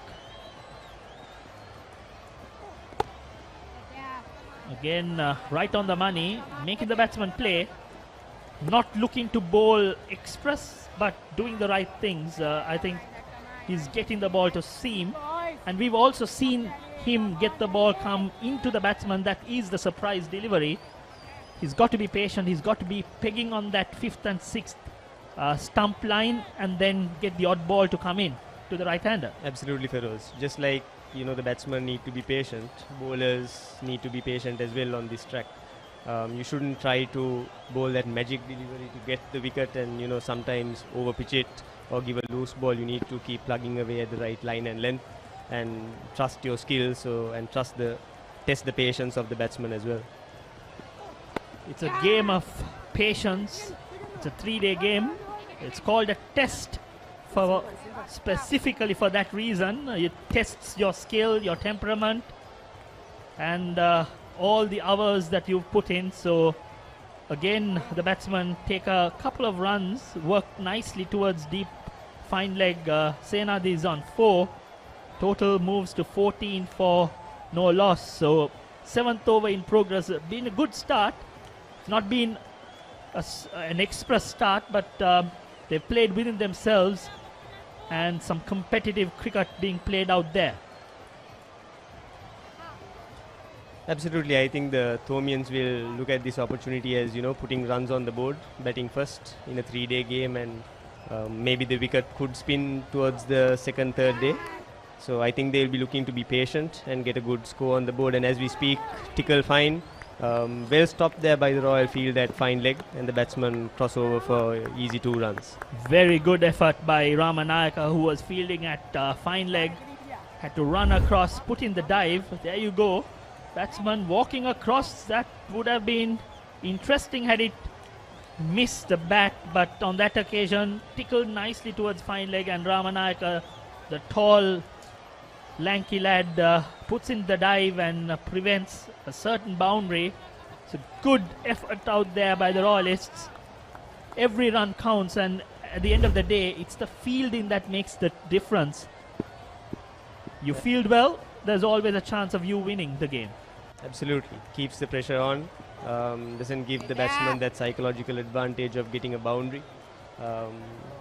Speaker 4: Again, right on the money, making the batsman play. not looking to bowl express, but doing the right things. I think he's getting the ball to seam, and we've also seen him get the ball come into the batsman. That is the surprise delivery. He's got to be patient. He's got to be pegging on that 5th and 6th stump line, and then get the odd ball to come in to the right-hander.
Speaker 11: Absolutely, Feroz. Just like, the batsmen need to be patient, bowlers need to be patient as well on this track. You shouldn't try to bowl that magic delivery to get the wicket and, sometimes overpitch it or give a loose ball. You need to keep plugging away at the right line and length and trust your skills and test the patience of the batsman as well.
Speaker 4: It's a game of patience. It's a 3-day game. It's called a test specifically for that reason. It tests your skill, your temperament, and all the hours that you've put in. So again, the batsmen take a couple of runs, work nicely towards deep fine leg. Senadi is on 4. Total moves to 14 for no loss. So 7th over in progress. Been a good start. It's not been an express start, but they've played within themselves, and some competitive cricket being played out there.
Speaker 11: Absolutely, I think the Thomians will look at this opportunity as, putting runs on the board, batting first in a 3-day game, and maybe the wicket could spin towards the 2nd, 3rd day. So I think they'll be looking to be patient and get a good score on the board. And as we speak, Tickle fine. Well stopped there by the Royal field at fine leg, and the batsman cross over for easy 2 runs.
Speaker 4: Very good effort by Ramanayaka, who was fielding at fine leg. Had to run across, put in the dive. There you go. Batsman walking across. That would have been interesting had it missed the bat, but on that occasion tickled nicely towards fine leg, and Ramanayaka, the tall lanky lad, puts in the dive and prevents a certain boundary. It's a good effort out there by the Royalists. Every run counts, and at the end of the day, it's the fielding that makes the difference. You field well, there's always a chance of you winning the game.
Speaker 11: Absolutely. Keeps the pressure on. Doesn't give the batsman that psychological advantage of getting a boundary.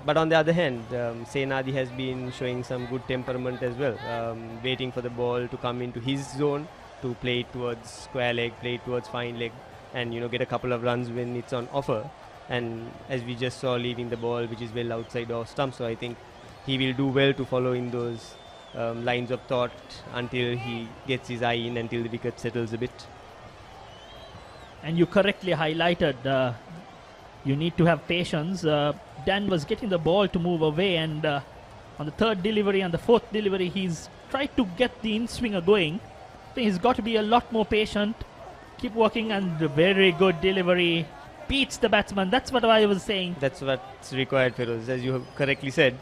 Speaker 11: But on the other hand, Senadi has been showing some good temperament as well, waiting for the ball to come into his zone to play it towards square leg, play it towards fine leg, and get a couple of runs when it's on offer. And as we just saw, leaving the ball which is well outside off stump, so I think he will do well to follow in those lines of thought until he gets his eye in, until the wicket settles a bit.
Speaker 4: And you correctly highlighted you need to have patience. Dan was getting the ball to move away, and on the 3rd delivery and the 4th delivery, he's tried to get the in-swinger going. I think he's got to be a lot more patient, keep working, and a very good delivery. Beats the batsman. That's what I was saying.
Speaker 11: That's what's required, Feroz. As you have correctly said,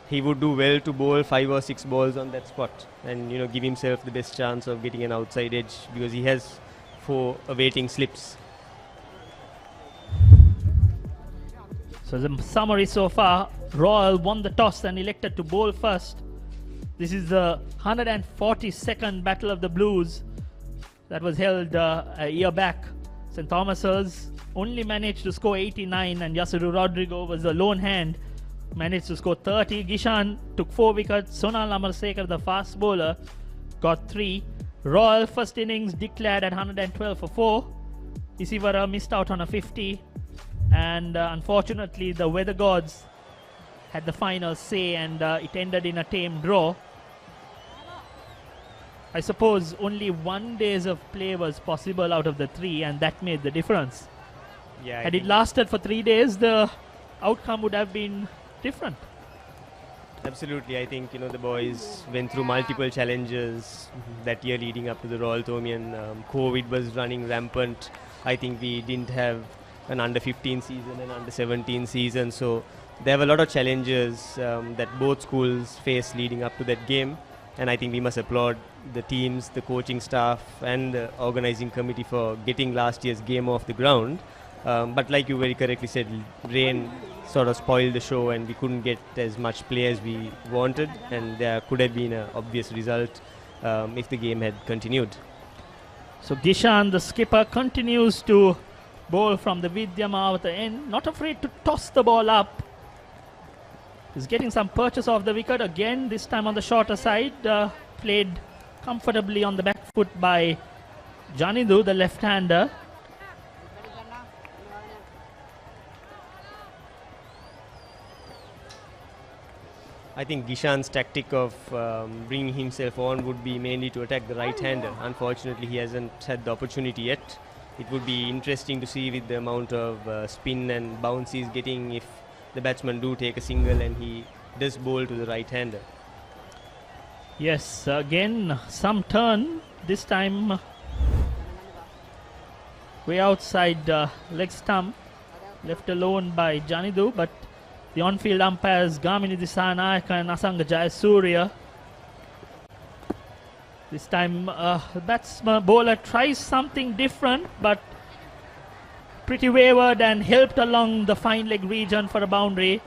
Speaker 11: he would do well to bowl 5 or 6 balls on that spot and give himself the best chance of getting an outside edge, because he has 4 awaiting slips.
Speaker 4: So the summary so far, Royal won the toss and elected to bowl first. This is the 142nd Battle of the Blues that was held a year back. St. Thomas's only managed to score 89, and Yasuru Rodrigo was a lone hand, managed to score 30. Gishan took 4 wickets. Sonal Amarsekar, the fast bowler, got 3. Royal first innings declared at 112 for 4. Isivara missed out on a 50. And unfortunately, the weather gods had the final say, and it ended in a tame draw. I suppose only 1 day of play was possible out of the 3, and that made the difference.
Speaker 11: Yeah,
Speaker 4: had it lasted for 3 days, the outcome would have been different.
Speaker 11: Absolutely. I think, the boys went through multiple challenges that year leading up to the Royal Thomian. COVID was running rampant. I think we didn't have an under-15 season and under-17 season. So there were a lot of challenges that both schools faced leading up to that game. And I think we must applaud the teams, the coaching staff, and the organizing committee for getting last year's game off the ground. But like you very correctly said, rain sort of spoiled the show, and we couldn't get as much play as we wanted. And there could have been an obvious result if the game had continued.
Speaker 4: So Gishan, the skipper, continues to ball from the Vidyama at the end. Not afraid to toss the ball up. He's getting some purchase off the wicket again, this time on the shorter side. Played comfortably on the back foot by Janidu, the left-hander.
Speaker 11: I think Gishan's tactic of bringing himself on would be mainly to attack the right-hander. Unfortunately, he hasn't had the opportunity yet. It would be interesting to see with the amount of spin and bounce he's getting if the batsman do take a single and he does bowl to the right-hander.
Speaker 4: Yes, again some turn, this time way outside leg stump, left alone by Janidu, but the on-field umpires Gamini Disanayaka and Asanga Jayasuriya. This time the batsman bowler tries something different, but pretty wayward and helped along the fine leg region for a boundary.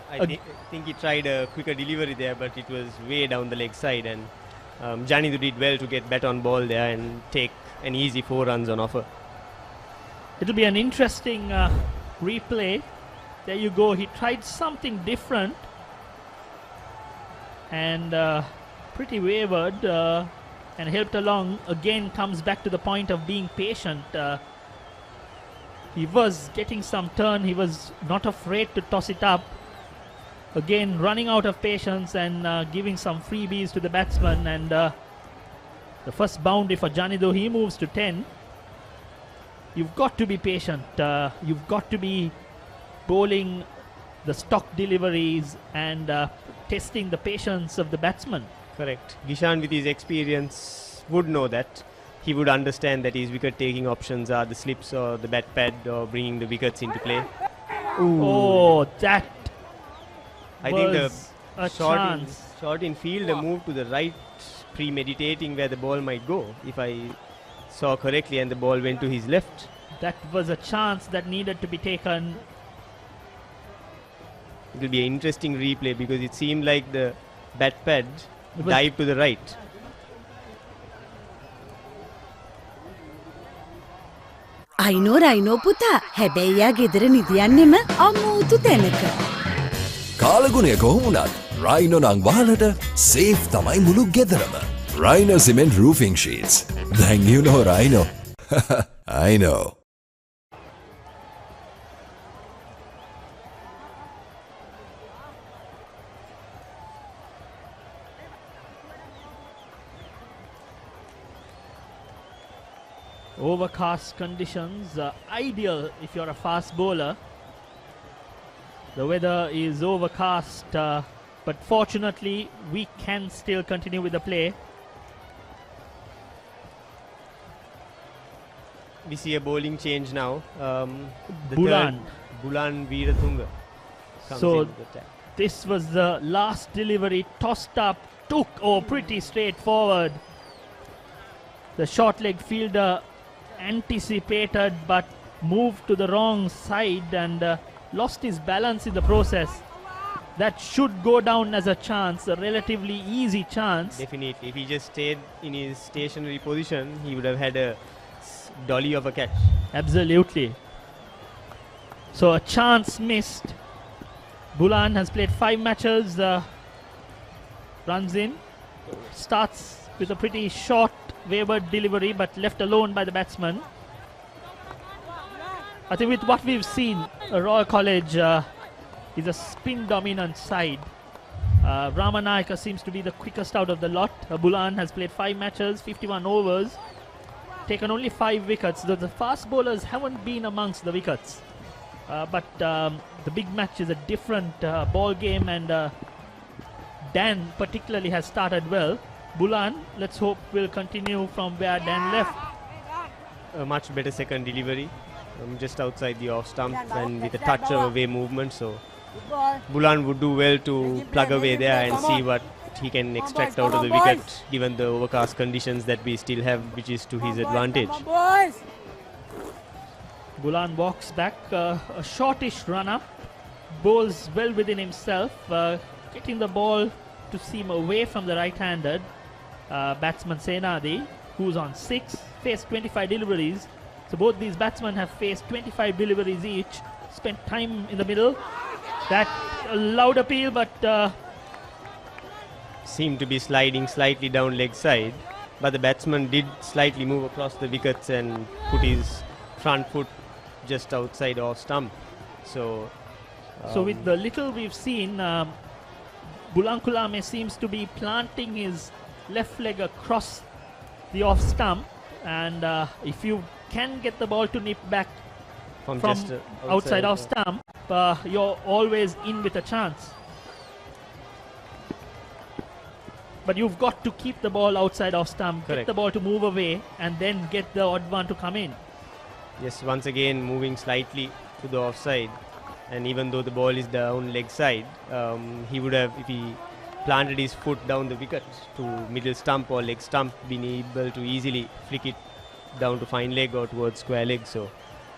Speaker 11: I think he tried a quicker delivery there, but it was way down the leg side, and Janidu did well to get bat on ball there and take an easy 4 runs on offer.
Speaker 4: It'll be an interesting replay. There you go, he tried something different and pretty wayward and helped along. Again comes back to the point of being patient. He was getting some turn, he was not afraid to toss it up. Again running out of patience and giving some freebies to the batsman, and the first boundary for Janidu, he moves to 10. You've got to be patient, you've got to be bowling the stock deliveries and testing the patience of the batsman.
Speaker 11: Correct. Gishan with his experience would know that. He would understand that his wicket taking options are the slips or the bat pad or bringing the wickets into play.
Speaker 4: Ooh. Oh, that
Speaker 11: I think
Speaker 4: a
Speaker 11: the short in field, a move to the right, premeditating where the ball might go, if I saw correctly, and the ball went to his left.
Speaker 4: That was a chance that needed to be taken.
Speaker 11: It will be an interesting replay because it seemed like the bat pad dived to the right.
Speaker 12: අයිනෝ පුතා හැබැයි යා ගෙදර නිදියන්නෙම අමෝතු තැනක.
Speaker 10: කාලගුණය කොහොමුණත් Rhino නං වහලට safe තමයි මුළු ගෙදරම. Rhino Cement Roofing Sheets. Then you know Rhino. I know.
Speaker 4: Overcast conditions, ideal if you're a fast bowler. The weather is overcast, but fortunately we can still continue with the play.
Speaker 11: We see a bowling change now.
Speaker 4: Bulan
Speaker 11: Veeratunga comes
Speaker 4: so
Speaker 11: in with the attack.
Speaker 4: This was the last delivery, tossed up, took pretty straightforward. The short leg fielder anticipated but moved to the wrong side and lost his balance in the process. That should go down as a chance, a relatively easy chance.
Speaker 11: Definitely, if he just stayed in his stationary position, he would have had a dolly of a catch.
Speaker 4: Absolutely. So a chance missed. Bulan has played 5 matches, runs in, starts with a pretty short wayward delivery but left alone by the batsman. I think with what we've seen, Royal College is a spin dominant side. Ramanayaka seems to be the quickest out of the lot. Bulan has played 5 matches, 51 overs, taken only 5 wickets. The fast bowlers haven't been amongst the wickets. But the big match is a different ball game, and Dan particularly has started well. Bulan, let's hope, will continue from where Dan left.
Speaker 11: A much better second delivery, just outside the off stump and with a touch of away movement. So Bulan would do well to plug away there and see what he can extract out of the wicket, given the overcast conditions that we still have, which is to his advantage.
Speaker 4: Bulan walks back, a shortish run-up, bowls well within himself, getting the ball to seam away from the right-handed batsman Senadi, who's on 6, faced 25 deliveries, So both these batsmen have faced 25 deliveries each, spent time in the middle. That loud appeal, but
Speaker 11: seemed to be sliding slightly down leg side, but the batsman did slightly move across the wickets and put his front foot just outside off stump. So
Speaker 4: with the little we've seen, Bulankulame seems to be planting his left leg across the off stump, and if you can get the ball to nip back from
Speaker 11: just
Speaker 4: outside off stump, you're always in with a chance. But you've got to keep the ball outside off stump,
Speaker 11: Correct.
Speaker 4: get the ball to move away, and then get the odd one to come in.
Speaker 11: Yes, once again moving slightly to the offside, and even though the ball is down leg side, he would have, if he planted his foot down the wicket to middle stump or leg stump, been able to easily flick it down to fine leg or towards square leg. So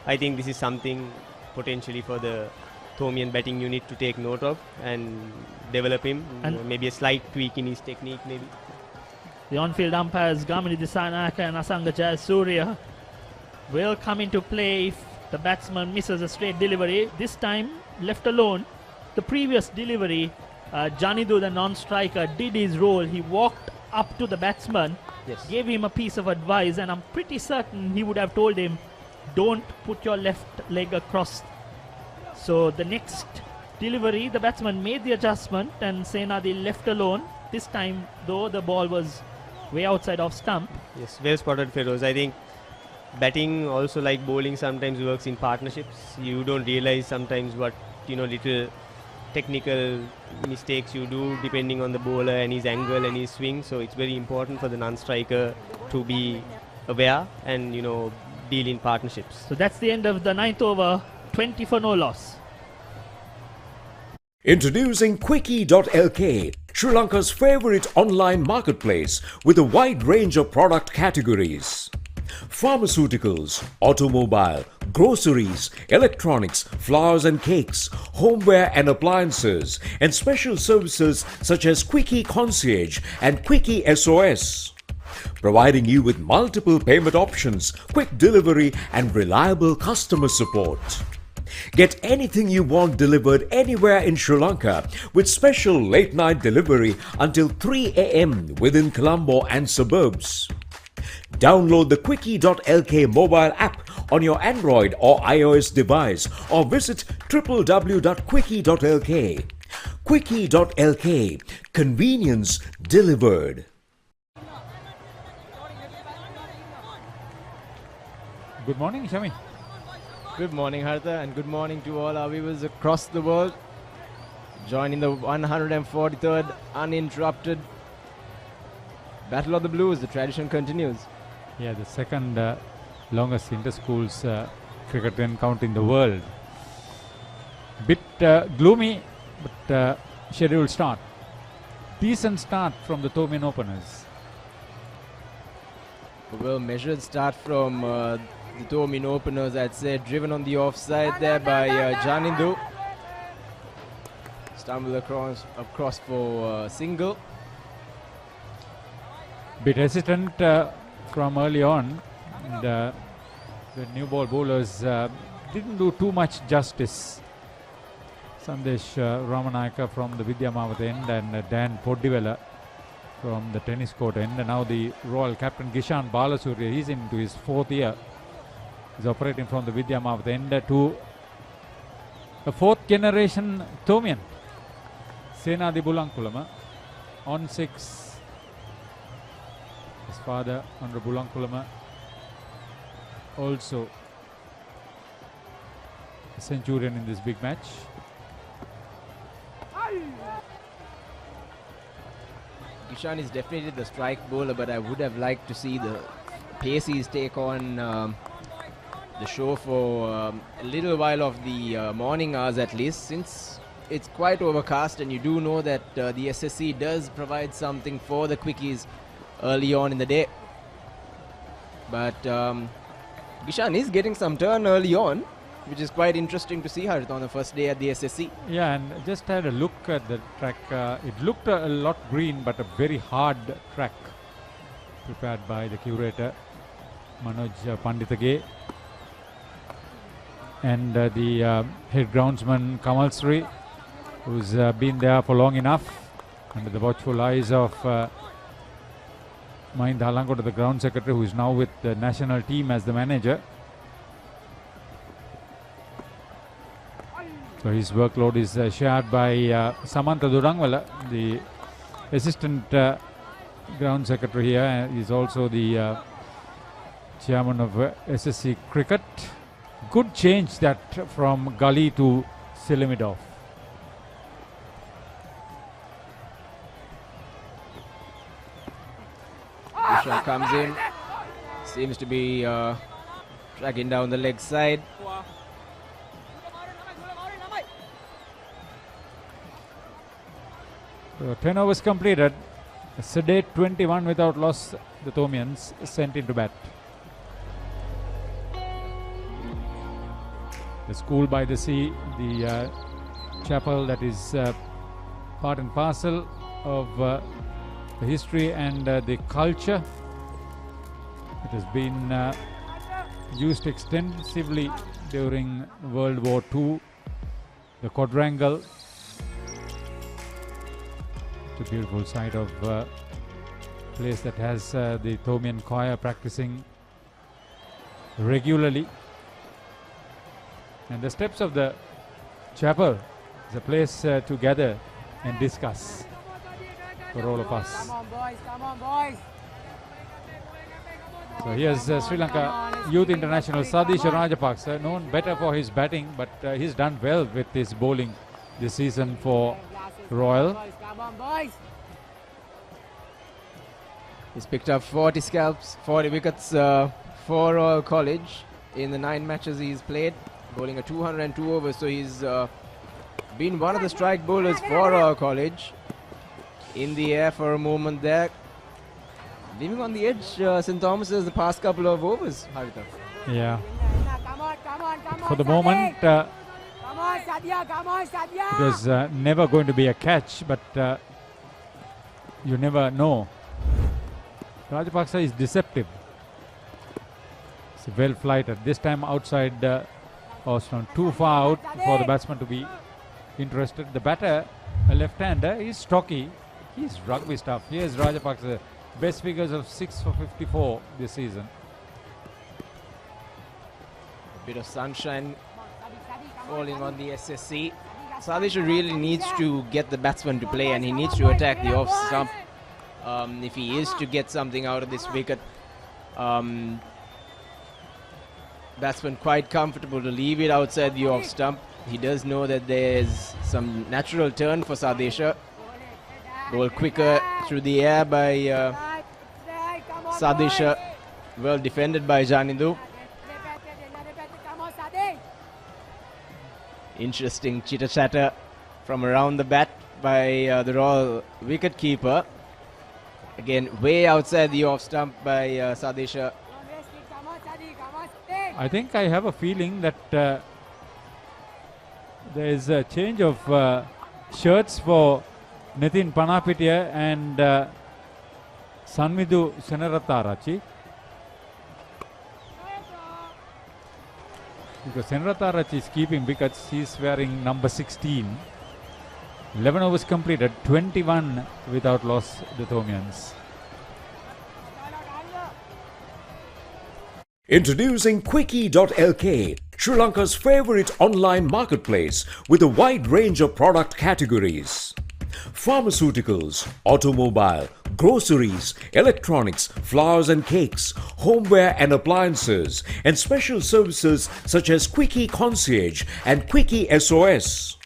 Speaker 11: I think this is something potentially for the Thomian batting unit to take note of and develop him.
Speaker 4: And
Speaker 11: Maybe a slight tweak in his technique maybe.
Speaker 4: The on-field umpires Gamini Disanaka and Asanga Jayasuriya will come into play if the batsman misses a straight delivery. This time left alone. The previous delivery, Janidu, the non-striker, did his role. He walked up to the batsman,
Speaker 11: Yes.
Speaker 4: gave him a piece of advice, and I'm pretty certain he would have told him, don't put your left leg across. So the next delivery, the batsman made the adjustment and Senadi left alone. This time though, the ball was way outside off stump.
Speaker 11: Yes, well spotted, Feroz. I think batting also, like bowling, sometimes works in partnerships. You don't realize sometimes what, little technical mistakes you do depending on the bowler and his angle and his swing. So it's very important for the non-striker to be aware and, deal in partnerships.
Speaker 4: So that's the end of the 9th over, 20 for no loss.
Speaker 13: Introducing Quickie.lk, Sri Lanka's favorite online marketplace with a wide range of product categories. Pharmaceuticals, automobile, groceries, electronics, flowers and cakes, homeware and appliances, and special services such as Quickie Concierge and Quickie SOS. Providing you with multiple payment options, quick delivery, and reliable customer support. Get anything you want delivered anywhere in Sri Lanka with special late night delivery until 3 a.m. within Colombo and suburbs. Download the Quickie.lk mobile app on your Android or iOS device or visit www.quickie.lk. Quickie.lk, convenience delivered.
Speaker 5: Good morning, Shami.
Speaker 6: Good morning, Hartha, and good morning to all our viewers across the world. Joining the 143rd uninterrupted Battle of the Blues. The tradition continues.
Speaker 5: Yeah, the second longest inter-schools cricket encounter in the world. Bit gloomy, but scheduled start. Decent start from the Thomian openers.
Speaker 6: A well measured start from the Thomian openers, I'd say, driven on the offside there by Janindu. Stumbled across for single.
Speaker 5: Bit hesitant from early on, and the new ball bowlers didn't do too much justice. Sandesh Ramanayaka from the Vidyamavat end and Dan Poddivela from the tennis court end. And now the Royal captain Gishan Balasuriya, he's into his 4th year. He's operating from the Vidyamavat end to a 4th generation Thomian. Senadi Bulankulama on 6. His father, Andra Bulankulama, also a centurion in this big match.
Speaker 6: Kishan is definitely the strike bowler, but I would have liked to see the Paceys take on the show for a little while of the morning hours at least, since it's quite overcast and you do know that the SSC does provide something for the quickies early on in the day. But Gishan is getting some turn early on, which is quite interesting to see her on the first day at the SSC.
Speaker 5: Yeah, and just had a look at the track. It looked a lot green, but a very hard track prepared by the curator Manoj Panditage. and the head groundsman Kamal Sri, who's been there for long enough, under the watchful eyes of Mahinda Halangoda, the ground secretary, who is now with the national team as the manager. So his workload is shared by Samantha Durangwala, the assistant ground secretary here. He's also the chairman of SSC Cricket. Good change that from Gully to Selimidov.
Speaker 6: Kishan comes in, seems to be tracking down the leg side.
Speaker 5: So 10 overs completed. A sedate 21 without loss. The Thomians sent into bat. The school by the sea, the chapel that is part and parcel of the history and the culture. It has been used extensively during World War II. The quadrangle. It's a beautiful site of place that has the Thomian choir practicing regularly. And the steps of the chapel is a place to gather and discuss for all of us.
Speaker 14: Come on, boys, come on, boys.
Speaker 5: So here's Sri Lanka Youth International Sadish Rajapaksa, known better for his batting, but he's done well with his bowling this season for Royal.
Speaker 14: Come on, boys.
Speaker 6: He's picked up 40 scalps, 40 wickets for Royal College in the 9 matches he's played, bowling a 202 overs. So he's been one of the strike bowlers for Royal College. In the air for a moment there, leaving on the edge St. Thomas's the past couple of overs, Harita.
Speaker 5: Yeah.
Speaker 14: Come on, come on, come on.
Speaker 5: For the moment,
Speaker 14: come on, Sadia, come on, Sadia.
Speaker 5: it was never going to be a catch, but you never know. Rajapaksa is deceptive. It's well flighted. This time outside Austin, too far out for the batsman to be interested. The batter, a left-hander, is stocky. He's rugby stuff. Here's Rajapaksa. Best figures of 6 for 54 this season.
Speaker 6: A bit of sunshine falling on the SSC. Sadish really needs to get the batsman to play, and he needs to attack the off stump if he is to get something out of this wicket. Batsman quite comfortable to leave it outside the off stump. He does know that there's some natural turn for Sadesha. Ball quicker through the air by Sadesha. Well defended by Janindu. Interesting chitter chatter from around the bat by the Royal wicket keeper. Again, way outside the off stump by Sadesha.
Speaker 5: I think I have a feeling that there is a change of shirts for Nitin Panapitia and Sanmidu Senaratarachi. Because Senaratarachi is keeping wickets, he is wearing number 16. 11 overs completed, 21 without loss, the Thomians.
Speaker 13: Introducing Quickie.lk, Sri Lanka's favorite online marketplace with a wide range of product categories. Pharmaceuticals, automobile, groceries, electronics, flowers and cakes, homeware and appliances, and special services such as Quickie Concierge and Quickie SOS.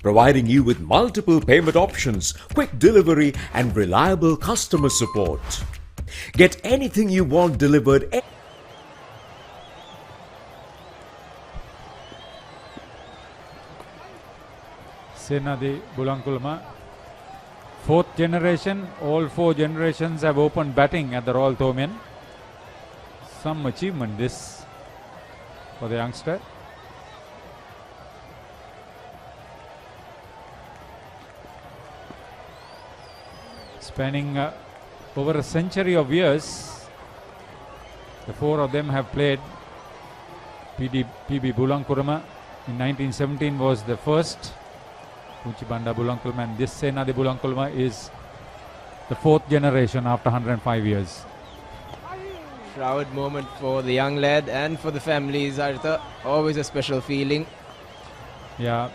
Speaker 13: Providing you with multiple payment options, quick delivery, and reliable customer support. Get anything you want delivered.
Speaker 5: Senadi Bulankulma. 4th generation, all 4 generations have opened batting at the Royal Thomian. Some achievement this for the youngster. Spanning over a century of years, the 4 of them have played PB Bulankurama in 1917 was the first Punchibanda Bulankulma, and this Senadi Bulankulma is the 4th generation after 105 years.
Speaker 6: Proud moment for the young lad and for the families, Artha. Always a special feeling.
Speaker 5: Yeah.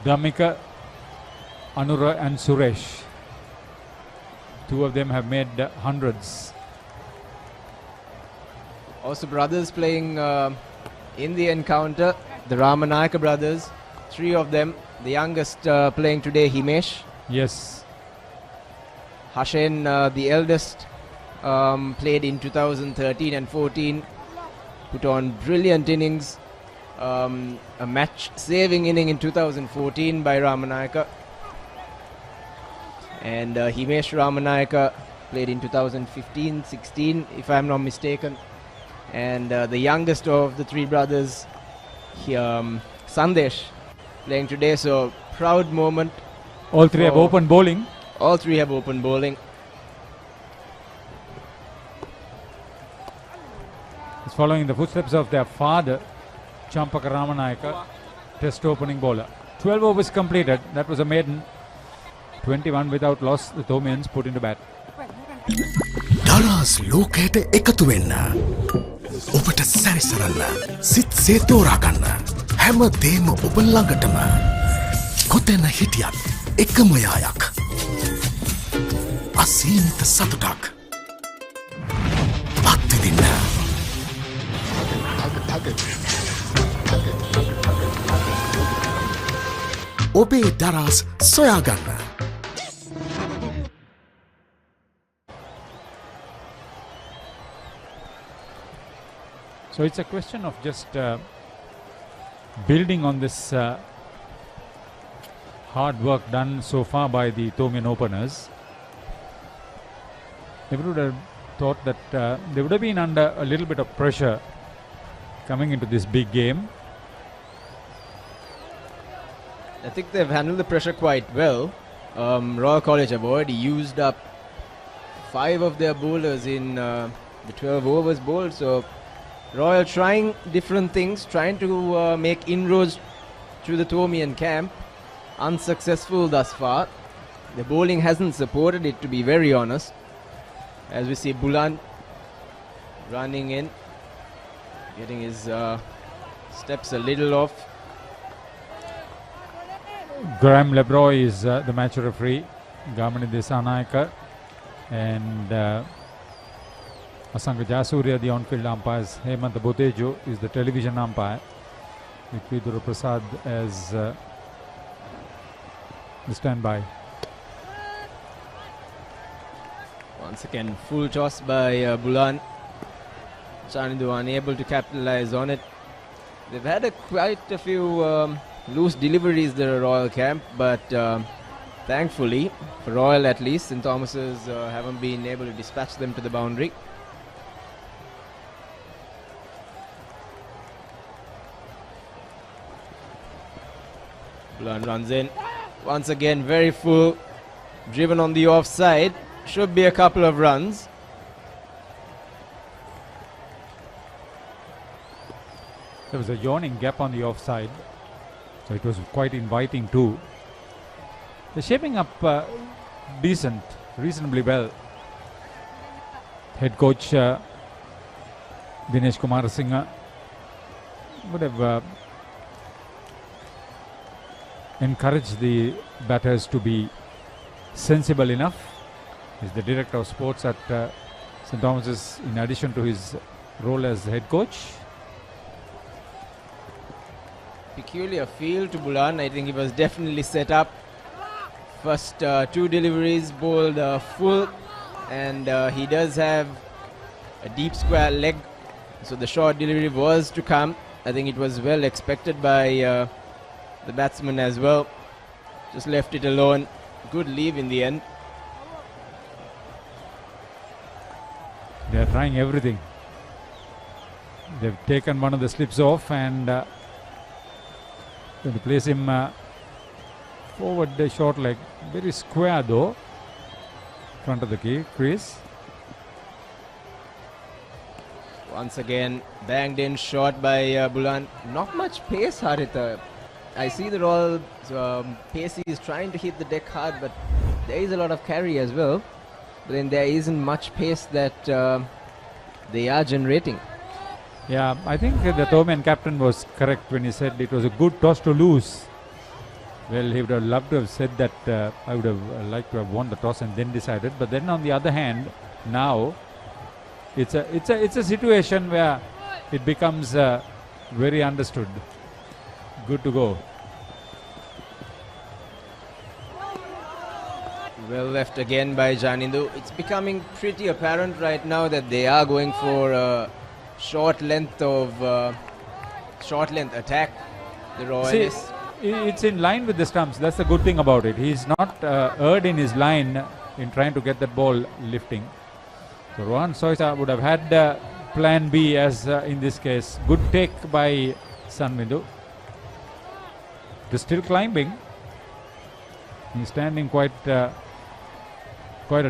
Speaker 5: Dhammika, Anura and Suresh. 2 of them have made hundreds.
Speaker 6: Also brothers playing in the encounter. The Ramanayaka brothers. 3 of them. The youngest playing today, Himesh.
Speaker 5: Yes.
Speaker 6: Hashen, the eldest, played in 2013 and 14. Put on brilliant innings. A match-saving inning in 2014 by Ramanayaka. And Himesh Ramanayaka played in 2015-16, if I'm not mistaken. And the youngest of the 3 brothers, Sandesh, playing today. So proud moment.
Speaker 5: All 3 have open bowling.
Speaker 6: All 3 have open bowling.
Speaker 5: It's following in the footsteps of their father, Champaka Ramanayaka, test opening bowler. 12 overs completed. That was a maiden. 21 without loss. The Thomians put into bat.
Speaker 10: Daras lokayata ekatu wenna. Obata sarisaralla. Sit se toraganna. Hama dema oba langatama. Kotena hitiyat ekama yayak. Asinita satutak. Attidinna. Obe daras soyaganna.
Speaker 5: So it's a question of just building on this hard work done so far by the Thomian openers. They would have thought that they would have been under a little bit of pressure coming into this big game.
Speaker 6: I think they've handled the pressure quite well. Royal College have already used up 5 of their bowlers in the 12 overs bowled. So Royal trying different things, trying to make inroads through the Thomian camp. Unsuccessful thus far. The bowling hasn't supported it, to be very honest. As we see Bulan running in, getting his steps a little off.
Speaker 5: Graham Lebroy is the match referee. Gamani Desanayaka and Asanga Jasuria, the on-field umpires. Hemant Botejo is the television umpire. With Vidura Prasad as the standby.
Speaker 6: Once again, full toss by Bulan. Chanindu unable to capitalize on it. They've had quite a few loose deliveries, the Royal camp, but thankfully, for Royal at least, St. Thomas's haven't been able to dispatch them to the boundary. Bulan runs in. Once again, very full. Driven on the offside. Should be a couple of runs.
Speaker 5: There was a yawning gap on the offside, so it was quite inviting too. They're shaping up decent, reasonably well. Head coach Dinesh Kumar Singh would have encouraged the batters to be sensible enough. He's the director of sports at St. Thomas's in addition to his role as head coach.
Speaker 6: Peculiar feel to Bulan. I think he was definitely set up. First 2 deliveries bowled full, and he does have a deep square leg, so the short delivery was to come. I think it was well expected by the batsman as well. Just left it alone. Good leave in the end.
Speaker 5: They are trying everything. They've taken one of the slips off and going to place him forward the short leg. Very square though. Front of the key, crease.
Speaker 6: Once again, banged in shot by Bulan. Not much pace, Haritha. I see the Royal Pacey is trying to hit the deck hard, but there is a lot of carry as well. But then there isn't much pace that they are generating.
Speaker 5: Yeah, I think the Tomian captain was correct when he said it was a good toss to lose. Well, he would have loved to have said that I would have liked to have won the toss and then decided. But then on the other hand, now it's a situation where it becomes very understood. Good to go.
Speaker 6: Well left again by Janindu. It's becoming pretty apparent right now that they are going for a short length attack. The Royalists.
Speaker 5: It's in line with the stumps. That's the good thing about it. He's not erred in his line in trying to get that ball lifting. So Rohan Soisa would have had plan B as in this case. Good take by Sanmindu. They're still climbing. He's standing quite a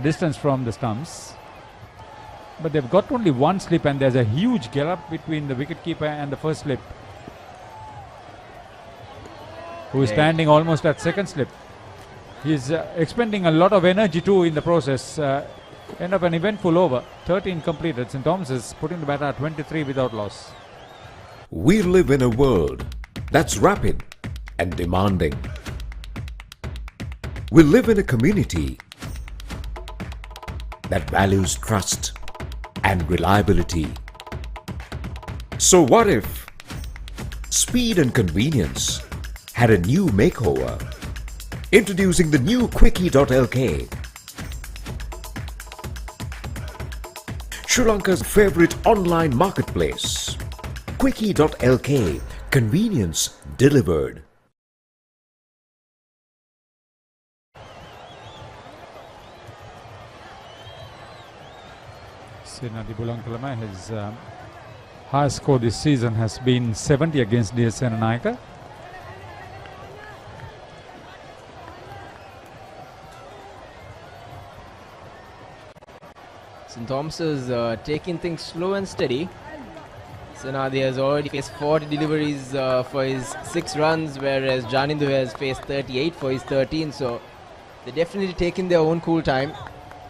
Speaker 5: distance from the stumps. But they've got only one slip and there's a huge gallop between the wicketkeeper and the first slip, who is standing almost at second slip. He's expending a lot of energy too in the process. End up an eventful over. 13 completed. St. Thomas's putting the batter at 23 without loss.
Speaker 13: We live in a world that's rapid and demanding. We live in a community that values trust and reliability. So what if speed and convenience had a new makeover? Introducing the new Quickie.lk, Sri Lanka's favorite online marketplace. Quickie.lk, convenience delivered.
Speaker 5: Senadi Bulankalama, his highest score this season has been 70 against DS Senanayaka.
Speaker 6: St. Thomas's taking things slow and steady. Senadi has already faced 40 deliveries for his 6 runs, whereas Janindu has faced 38 for his 13. So they're definitely taking their own cool time.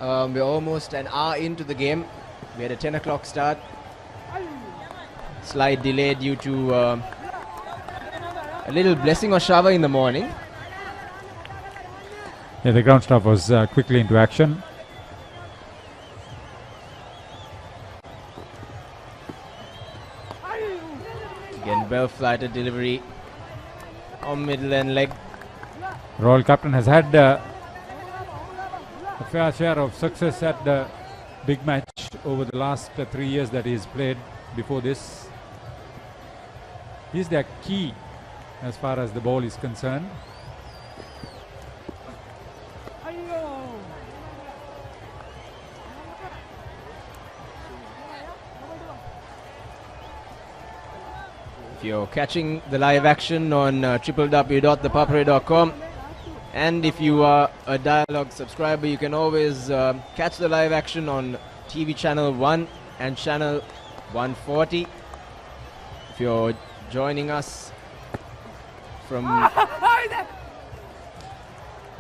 Speaker 6: We're almost an hour into the game. We had a 10 o'clock start. Slight delay due to a little blessing or shower in the morning.
Speaker 5: Yeah, the ground staff was quickly into action.
Speaker 6: Again, well-flighted delivery on middle and leg.
Speaker 5: Royal captain has had a fair share of success at the big match over the last 3 years that he's played before this. He's their key as far as the ball is concerned.
Speaker 6: If you're catching the live action on www.thepapare.com, and if you are a Dialogue subscriber, you can always catch the live action on TV channel 1 and channel 140. If you're joining us from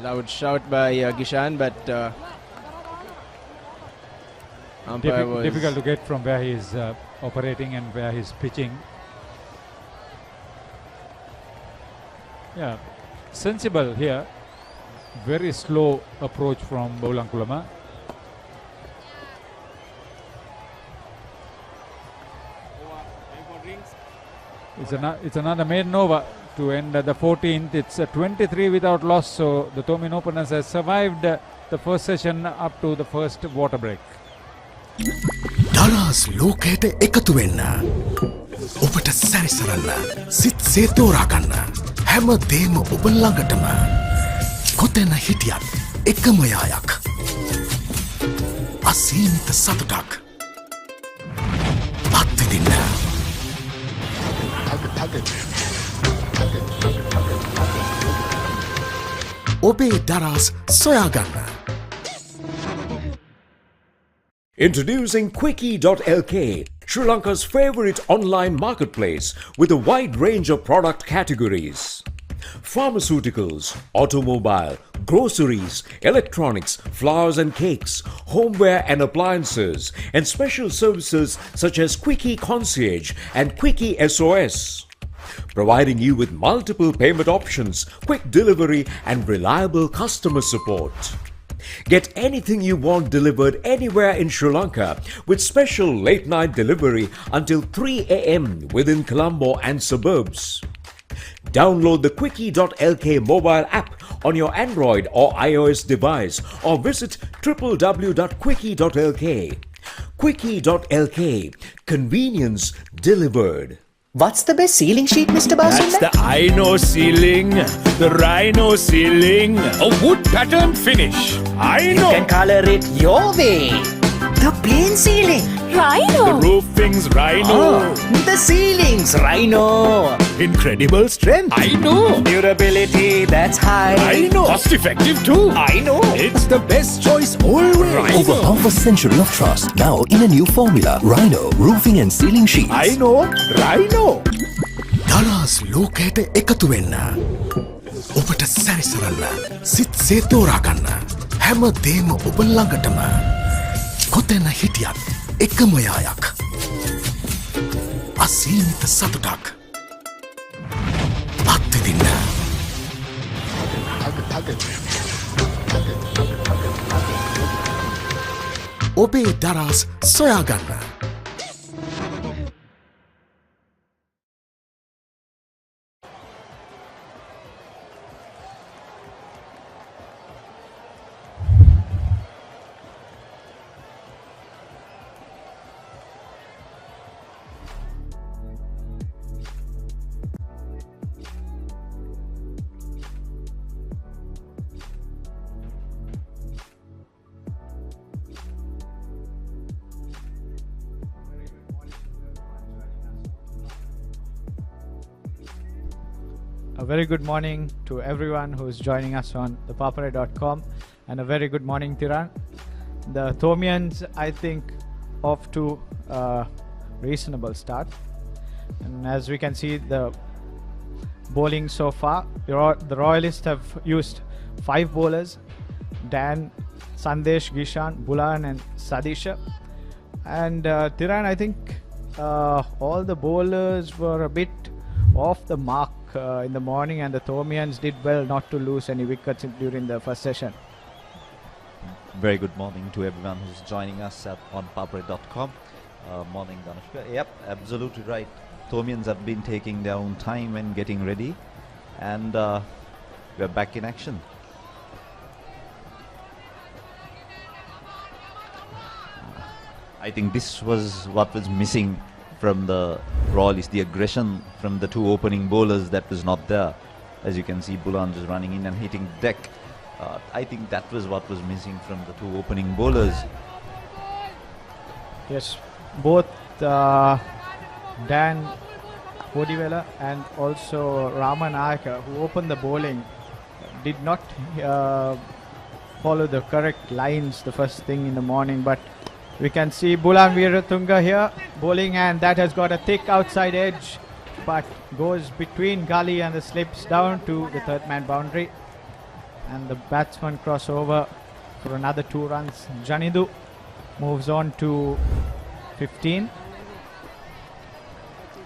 Speaker 6: loud shout by Gishan, but umpire was
Speaker 5: difficult to get from where he's operating and where he's pitching. Yeah, sensible here. Very slow approach from Bulankulama. It's another maiden over to end the 14th. It's 23 without loss, so the Tomin openers has survived the first session up to the first water break.
Speaker 15: Daras lokayata ekatu wenna. Opata sarisarana. Sit setora ganna. Hama dema oba langatama. Kotena hitiyat ekama yayak. Asimita satutak. Pattidinna. Obe daras soyaganna.
Speaker 13: Introducing Quickie.lk, Sri Lanka's favorite online marketplace with a wide range of product categories. Pharmaceuticals, automobile, groceries, electronics, flowers and cakes, homeware and appliances, and special services such as Quickie Concierge and Quickie SOS. Providing you with multiple payment options, quick delivery, and reliable customer support. Get anything you want delivered anywhere in Sri Lanka with special late night delivery until 3 a.m. within Colombo and suburbs. Download the Quickie.lk mobile app on your Android or iOS device or visit www.quickie.lk. Quickie.lk. Convenience delivered.
Speaker 16: What's the best ceiling sheet, Mr. Basunda?
Speaker 17: That's the Rhino ceiling. The Rhino ceiling. A wood pattern finish. I know.
Speaker 16: You can color it your way. The plain ceiling. Rhino.
Speaker 17: The roofing's Rhino.
Speaker 16: The ceiling's Rhino.
Speaker 17: Incredible strength. I know.
Speaker 16: Durability that's high.
Speaker 17: I know. Cost effective too.
Speaker 16: I know.
Speaker 17: It's the best choice always.
Speaker 10: Rhino. Over half a century of trust now in a new formula. Rhino roofing and ceiling sheets.
Speaker 17: I know. Rhino.
Speaker 15: දලාස් ලෝකයට එකතු වෙන්න. ඔබට සැරිසරන්න. සිත් සේතෝරා ගන්න. හැම දේම ඔබ ළඟටම. කොතැන හිටියත් එකම යායක්. අසීමිත සතුටක්. අත්විඳින්න. ඔබේ Daraz සොයාගන්න.
Speaker 18: A very good morning to everyone who's joining us on the Papare.com, and a very good morning, Tiran. The Thomians, I think, off to a reasonable start. And as we can see, the bowling so far, the Royalists have used 5 bowlers: Dan, Sandesh, Gishan, Bulan and Sadisha. And Tiran, I think all the bowlers were a bit off the mark in the morning, and the Thomians did well not to lose any wickets during the first session.
Speaker 19: Very good morning to everyone who's joining us on Papare.com. Morning, Dhanushka. Yep, absolutely right. Thomians have been taking their own time and getting ready, and we're back in action. I think this was what was missing from the Royalists, the aggression from the 2 opening bowlers that was not there. As you can see, Bulan just running in and hitting deck. I think that was what was missing from the 2 opening bowlers.
Speaker 18: Yes, both Dan Kodivela and also Ramanayaka, who opened the bowling, did not follow the correct lines the first thing in the morning, but we can see Bulan Veeratunga here bowling, and that has got a thick outside edge, but goes between gully and the slips down to the 3rd man boundary, and the batsman cross over for another 2 runs. Janidu moves on to 15.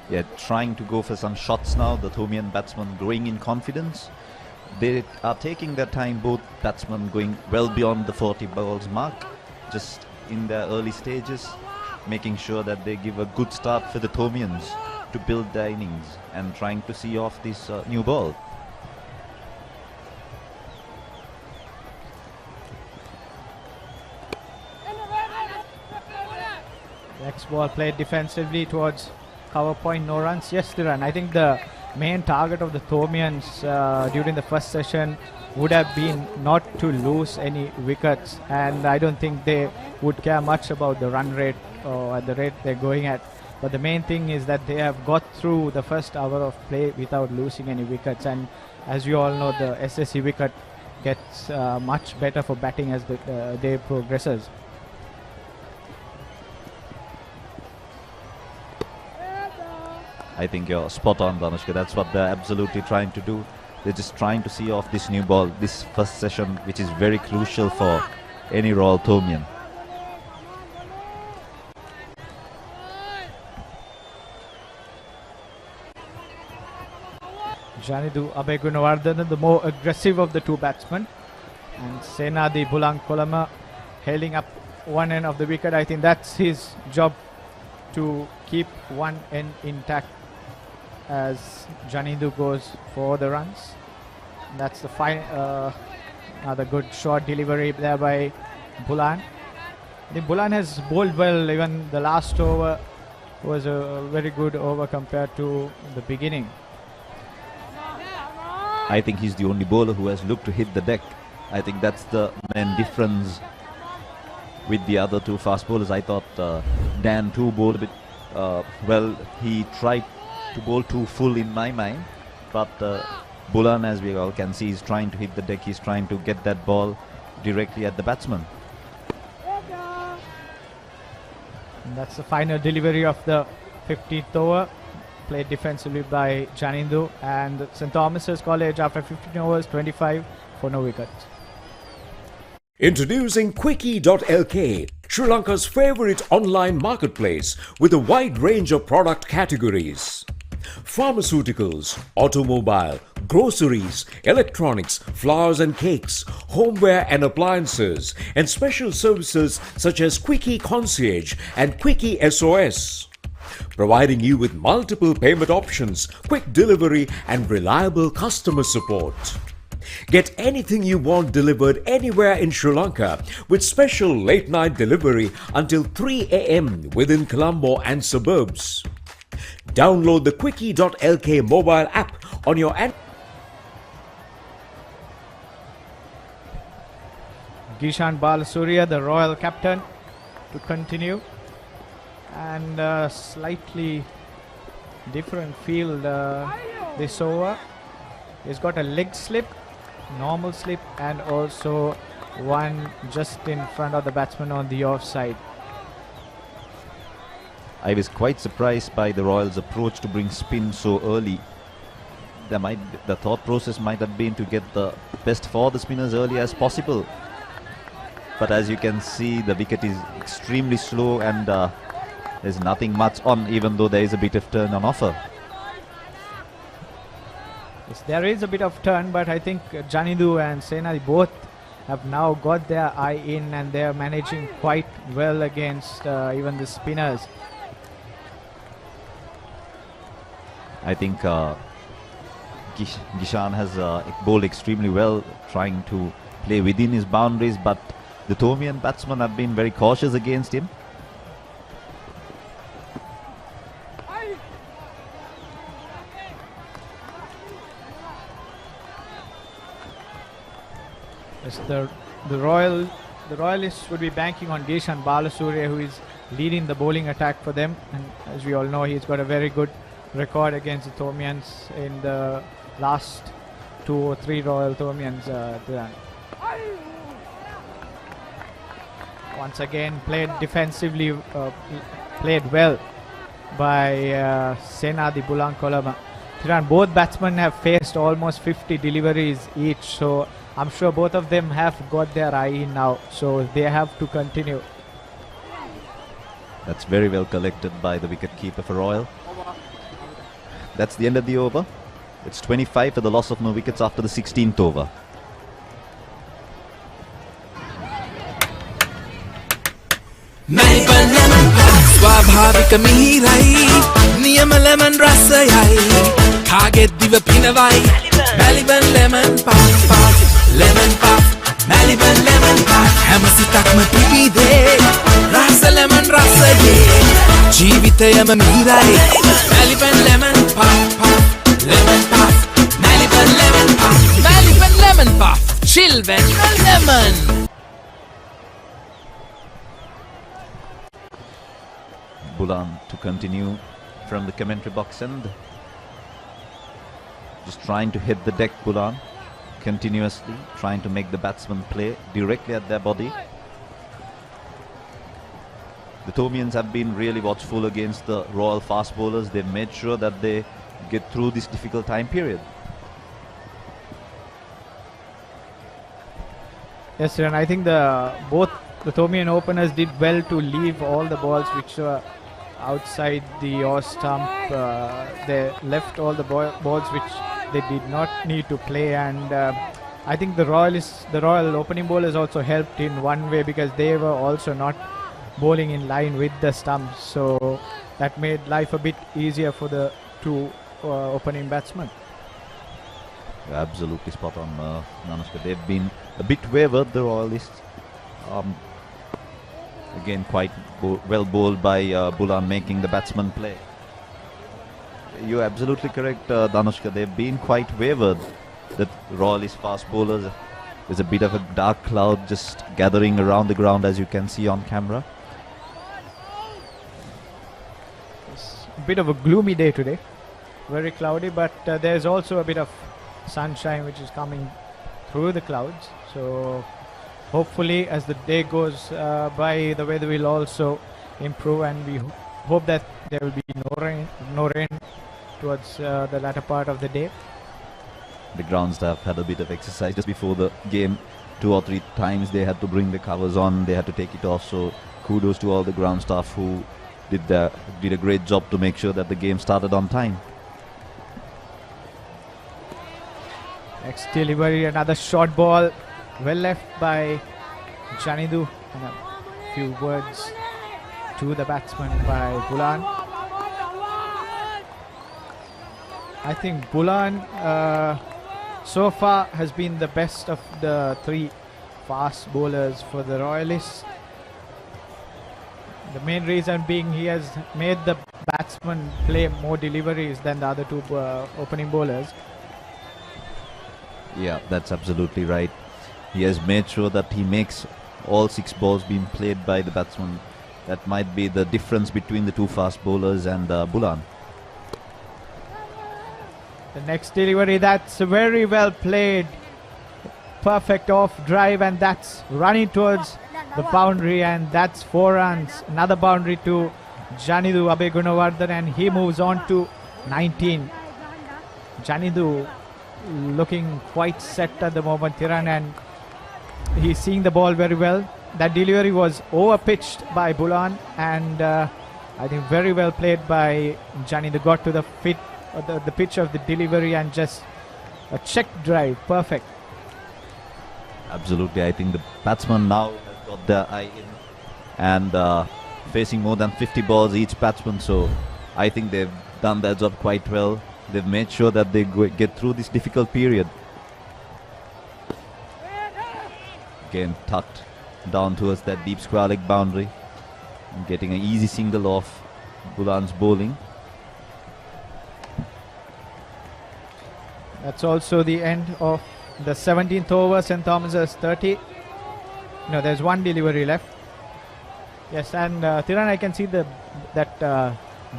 Speaker 19: Yeah, trying to go for some shots now. The Thomian batsmen growing in confidence. They are taking their time, both batsmen going well beyond the 40 balls mark, just in their early stages, making sure that they give a good start for the Thomians to build their innings and trying to see off this new ball.
Speaker 18: Next ball played defensively towards cover point, no runs. Yes, Tiran, I think the main target of the Thomians during the first session would have been not to lose any wickets, and I don't think they would care much about the run rate or at the rate they're going at. But the main thing is that they have got through the first hour of play without losing any wickets, and as you all know, the SSC wicket gets much better for batting as the day progresses.
Speaker 19: I think you're spot on, Danushka. That's what they're absolutely trying to do. They're just trying to see off this new ball, this first session, which is very crucial for any Royal Thomian.
Speaker 18: Janidu Abegunawardana, the more aggressive of the two batsmen. And Sena the Bulang Kolama hailing up one end of the wicket. I think that's his job, to keep one end intact as Janidu goes for the runs. And that's the another good short delivery there by Bulan. I think Bulan has bowled well. Even the last over was a very good over compared to the beginning.
Speaker 19: I think he's the only bowler who has looked to hit the deck. I think that's the main difference with the other two fast bowlers. I thought Dan too bowled a bit well. He tried to bowl too full in my mind, but Bulan, as we all can see, is trying to hit the deck. He's trying to get that ball directly at the batsman.
Speaker 18: And that's the final delivery of the 15th over, played defensively by Janindu, and St. Thomas's College after 15 overs, 25 for no wickets.
Speaker 13: Introducing Quickie.lk, Sri Lanka's favorite online marketplace with a wide range of product categories. Pharmaceuticals, automobile, groceries, electronics, flowers and cakes, homeware and appliances, and special services such as Quickie Concierge and Quickie SOS. Providing you with multiple payment options, quick delivery and reliable customer support. Get anything you want delivered anywhere in Sri Lanka with special late night delivery until 3 a.m. within Colombo and suburbs. Download the Quickie.lk mobile app on your
Speaker 18: Gishan Balasuriya, the Royal captain, to continue. And slightly different field this over. He's got a leg slip, normal slip, and also one just in front of the batsman on the offside.
Speaker 19: I was quite surprised by the Royals' approach to bring spin so early. The thought process might have been to get the best for the spinners early as possible. But as you can see, the wicket is extremely slow and there's nothing much on, even though there is a bit of turn on offer.
Speaker 18: Yes, there is a bit of turn, but I think Janidu and Sena both have now got their eye in, and they are managing quite well against even the spinners.
Speaker 19: I think Gishan has bowled extremely well, trying to play within his boundaries, but the Thomian batsmen have been very cautious against him.
Speaker 18: Yes, the Royalists would be banking on Gishan Balasuriya, who is leading the bowling attack for them, and as we all know, he's got a very good record against the Thomians in the last 2 or 3 Royal Thomians. Once again played defensively, played well by Sena the Bulankolama. Both batsmen have faced almost 50 deliveries each, so I'm sure both of them have got their eye in now, so they have to continue.
Speaker 19: That's very well collected by the wicket-keeper for Royal. That's the end of the over. It's 25 for the loss of no wickets after the 16th over.
Speaker 15: ස්වාභාවික මිහිරයි නියම lemon රසයයි කාගෙත් දිව පිනවයි Maliban lemon puff lemon puff Maliban lemon puff හැම සිතක්ම පිපිදේ රස lemon රසයේ ජීවිතයම මිහිරයි Maliban lemon puff lemon puff Maliban lemon puff Maliban lemon puff chill when lemon.
Speaker 19: Bulan to continue from the commentary box end. Just trying to hit the deck, Bulan. Continuously trying to make the batsman play directly at their body. the Thomians have been really watchful against the Royal fast bowlers. They've made sure that they get through this difficult time period.
Speaker 18: Yes, and I think both the Thomian openers did well to leave all the balls which were outside the off stump. They left all the balls which they did not need to play, and I think the Royal opening bowlers also helped in one way, because they were also not bowling in line with the stumps, so that made life a bit easier for the two opening batsmen.
Speaker 19: Absolutely spot on, Nanushka. They've been a bit wavered, the Royalists. Again, quite well bowled by Bulan, making the batsman play. You're absolutely correct, Danushka. They've been quite wavered. The Royalist fast bowlers. There's a bit of a dark cloud just gathering around the ground, as you can see on camera.
Speaker 18: It's a bit of a gloomy day today. Very cloudy, but there's also a bit of sunshine which is coming through the clouds. So hopefully, as the day goes by, the weather will also improve, and we hope that there will be no rain towards the latter part of the day.
Speaker 19: The ground staff had a bit of exercise just before the game. 2 or 3 times they had to bring the covers on, they had to take it off, so kudos to all the ground staff who did a great job to make sure that the game started on time.
Speaker 18: Next delivery, another short ball, well left by Janidu, and a few words to the batsman by Bulan. I think Bulan so far has been the best of the 3 fast bowlers for the Royalists. The main reason being he has made the batsman play more deliveries than the other 2 opening bowlers.
Speaker 19: Yeah, that's absolutely right. He has made sure that he makes all 6 balls being played by the batsman. That might be the difference between the 2 fast bowlers and Bulan.
Speaker 18: The next delivery, that's very well played. Perfect off drive, and that's running towards the boundary, and that's 4 runs. Another boundary to Janidu Abe Gunawardhan, and he moves on to 19. Janidu looking quite set at the moment, Tiran, and he's seeing the ball very well. That delivery was over-pitched by Bulan, and I think very well played by Janidu. Got to the pitch of the delivery, and just a check drive, perfect.
Speaker 19: Absolutely, I think the batsman now has got their eye in, and facing more than 50 balls each batsman, so I think they've done their job quite well. They've made sure that they get through this difficult period. Again, tucked down towards that deep square leg boundary, and getting an easy single off Bulan's bowling.
Speaker 18: That's also the end of the 17th over. St. Thomas's 30. No, there's 1 delivery left. Yes, and Tiran, I can see that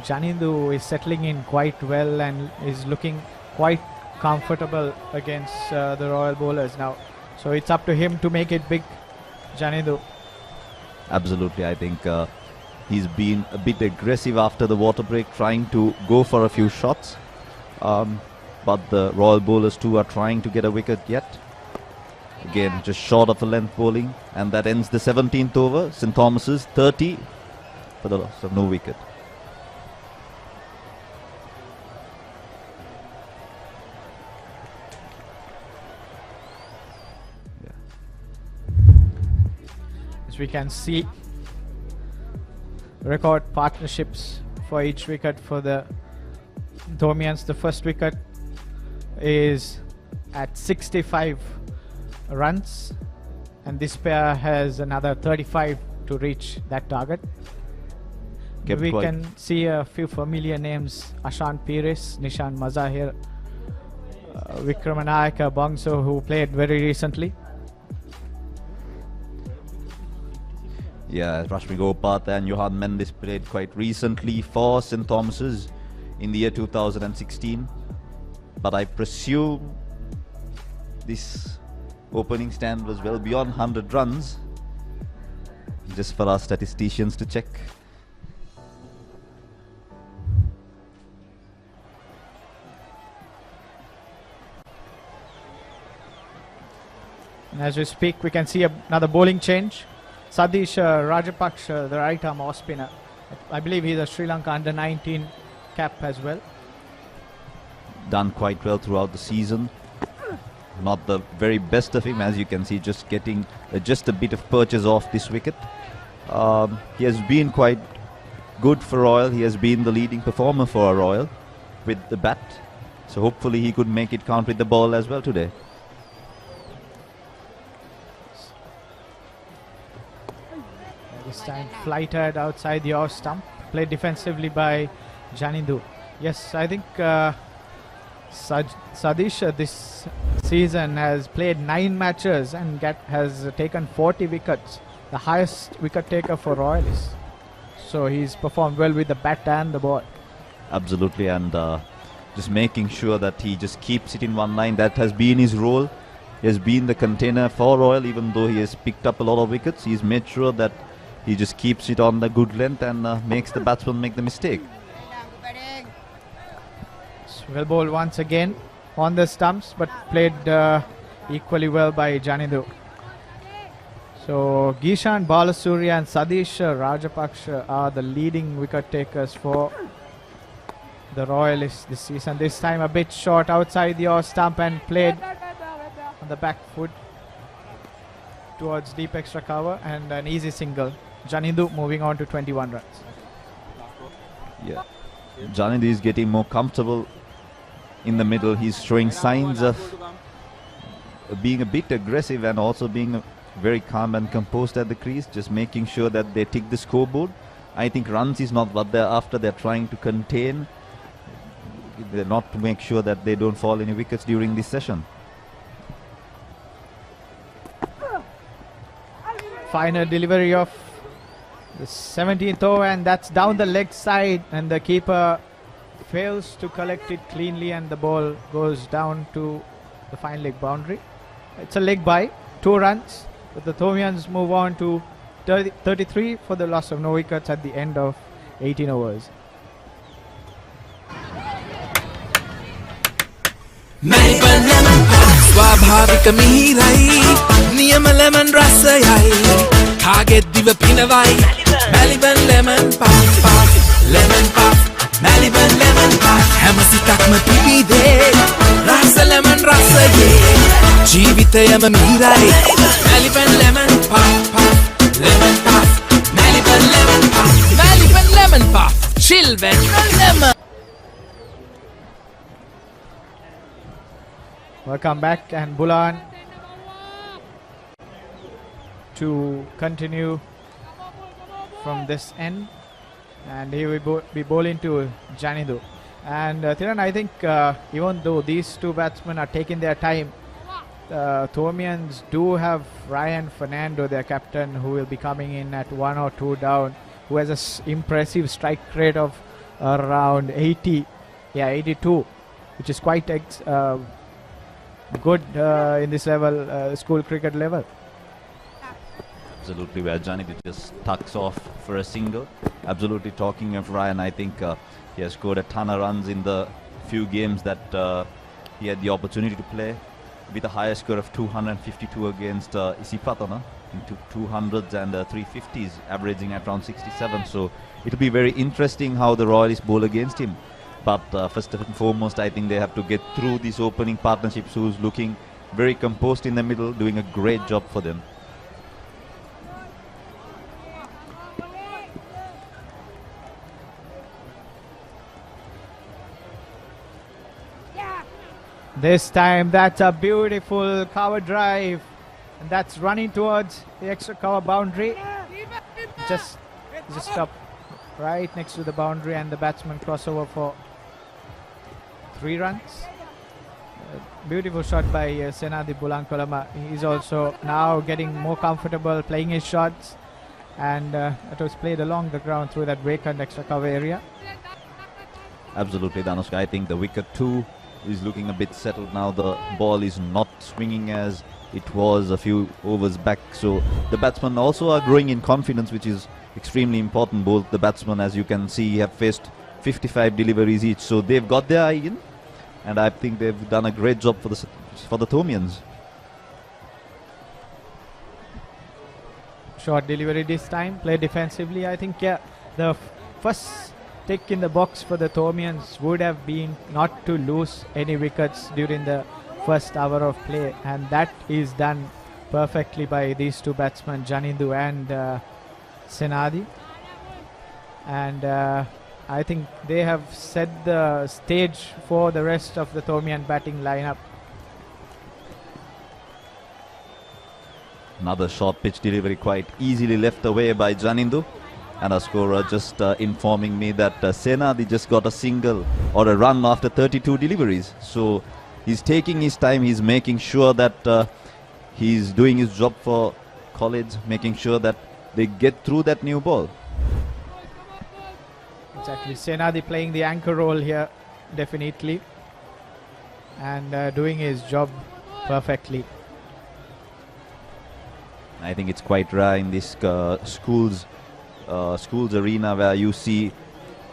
Speaker 18: Janidu is settling in quite well and is looking quite comfortable against the Royal bowlers now. So it's up to him to make it big, Janidu.
Speaker 19: Absolutely, I think he's been a bit aggressive after the water break, trying to go for a few shots. But the Royal bowlers too are trying to get a wicket yet. Again, just short of a length bowling, and that ends the 17th over. St. Thomas's 30 for the loss of no wicket.
Speaker 18: As we can see, record partnerships for each wicket for the Thomians. The first wicket is at 65 runs, and this pair has another 35 to reach that target. We can see a few familiar names: Ashan Pires, Nishan Mazahir, Vikramanayaka Bangso, who played very recently.
Speaker 19: Yeah, Rashmi Gopath and Johan Mendes played quite recently for St. Thomas's in the year 2016. But I presume this opening stand was well beyond 100 runs. Just for our statisticians to check.
Speaker 18: As we speak, we can see another bowling change. Sadish Rajapaksa, the right arm off spinner. I believe he's a Sri Lanka under-19 cap as well.
Speaker 19: Done quite well throughout the season. Not the very best of him, as you can see, just getting just a bit of purchase off this wicket. He has been quite good for Royal. He has been the leading performer for Royal with the bat. So hopefully he could make it count with the ball as well today.
Speaker 18: This time flighted outside the off stump, played defensively by Janindu. Yes, I think Sadish this season has played 9 matches and has taken 40 wickets, the highest wicket taker for Royalists. So he's performed well with the bat and the ball.
Speaker 19: Absolutely, and just making sure that he just keeps it in one line. That has been his role. He has been the container for Royal, even though he has picked up a lot of wickets. He's made sure that he just keeps it on the good length and makes the batsman make the mistake.
Speaker 18: Well bowled once again on the stumps, but played equally well by Janindu. So Gishan Balasuriya and Sadish Rajapaksa are the leading wicket takers for the Royalists this season. This time a bit short outside the off stump and played on the back foot towards deep extra cover, and an easy single. Janindu moving on to 21 runs.
Speaker 19: Yeah, Janindu is getting more comfortable in the middle. He's showing signs of being a bit aggressive and also being very calm and composed at the crease, just making sure that they tick the scoreboard. I think runs is not what they're after. They're trying to contain. They're not to make sure that they don't fall any wickets during this session.
Speaker 18: Final delivery of the 17th over, and that's down the leg side, and the keeper fails to collect it cleanly, and the ball goes down to the fine leg boundary. It's a leg by 2 runs, but the Thomians move on to 33 for the loss of no wickets at the end of 18 overs.
Speaker 15: ස්වාභාවික මිහිරයි නියම lemon රසයයි කාගෙත් දිව පිනවයි Maliban lemon puff lemon puff Maliban lemon puff හැම සිතක්ම පිබිදේ රස lemon රසයේ ජීවිතයම මිහිරයි Maliban lemon puff lemon puff Maliban lemon puff Maliban lemon puff chill when lemon.
Speaker 18: Welcome back, and Bulan to continue from this end, and he will be bowling to Janindu. And Thiran, I think even though these two batsmen are taking their time, the Thomians do have Ryan Fernando, their captain, who will be coming in at 1 or 2 down, who has an impressive strike rate of around 82, which is quite good in this level, school cricket level.
Speaker 19: Absolutely, where Janindu just tucks off for a single. Absolutely, talking of Ryan, I think he has scored a ton of runs in the few games that he had the opportunity to play, with a higher score of 252 against Isipatana, into 200s and 350s, averaging at around 67. So it'll be very interesting how the Royalists bowl against him. But first and foremost, I think they have to get through these opening partnerships, who's looking very composed in the middle, doing a great job for them.
Speaker 18: This time, that's a beautiful cover drive, and that's running towards the extra cover boundary. Just up right next to the boundary, and the batsman crossover for 3 runs. Beautiful shot by Senadi Bulankolama. He's also now getting more comfortable playing his shots, and it was played along the ground through that vacant extra cover area.
Speaker 19: Absolutely, Danushka. I think the wicket 2 is looking a bit settled now. The ball is not swinging as it was a few overs back. So the batsmen also are growing in confidence, which is extremely important. Both the batsmen, as you can see, have faced 55 deliveries each. So they've got their eye in, and I think they've done a great job for the Thomians.
Speaker 18: short delivery this time. Play defensively. I think the first tick in the box for the Thomians would have been not to lose any wickets during the first hour of play, and that is done perfectly by these two batsmen, Janindu and Senadi. And I think they have set the stage for the rest of the Thomian batting lineup.
Speaker 19: Another short pitch delivery quite easily left away by Janindu. And our scorer just informing me that Senadi just got a single or a run after 32 deliveries. So he's taking his time, he's making sure that he's doing his job for college, making sure that they get through that new ball.
Speaker 18: Exactly, Senadi playing the anchor role here, definitely, and doing his job perfectly.
Speaker 19: I think it's quite rare in this schools arena where you see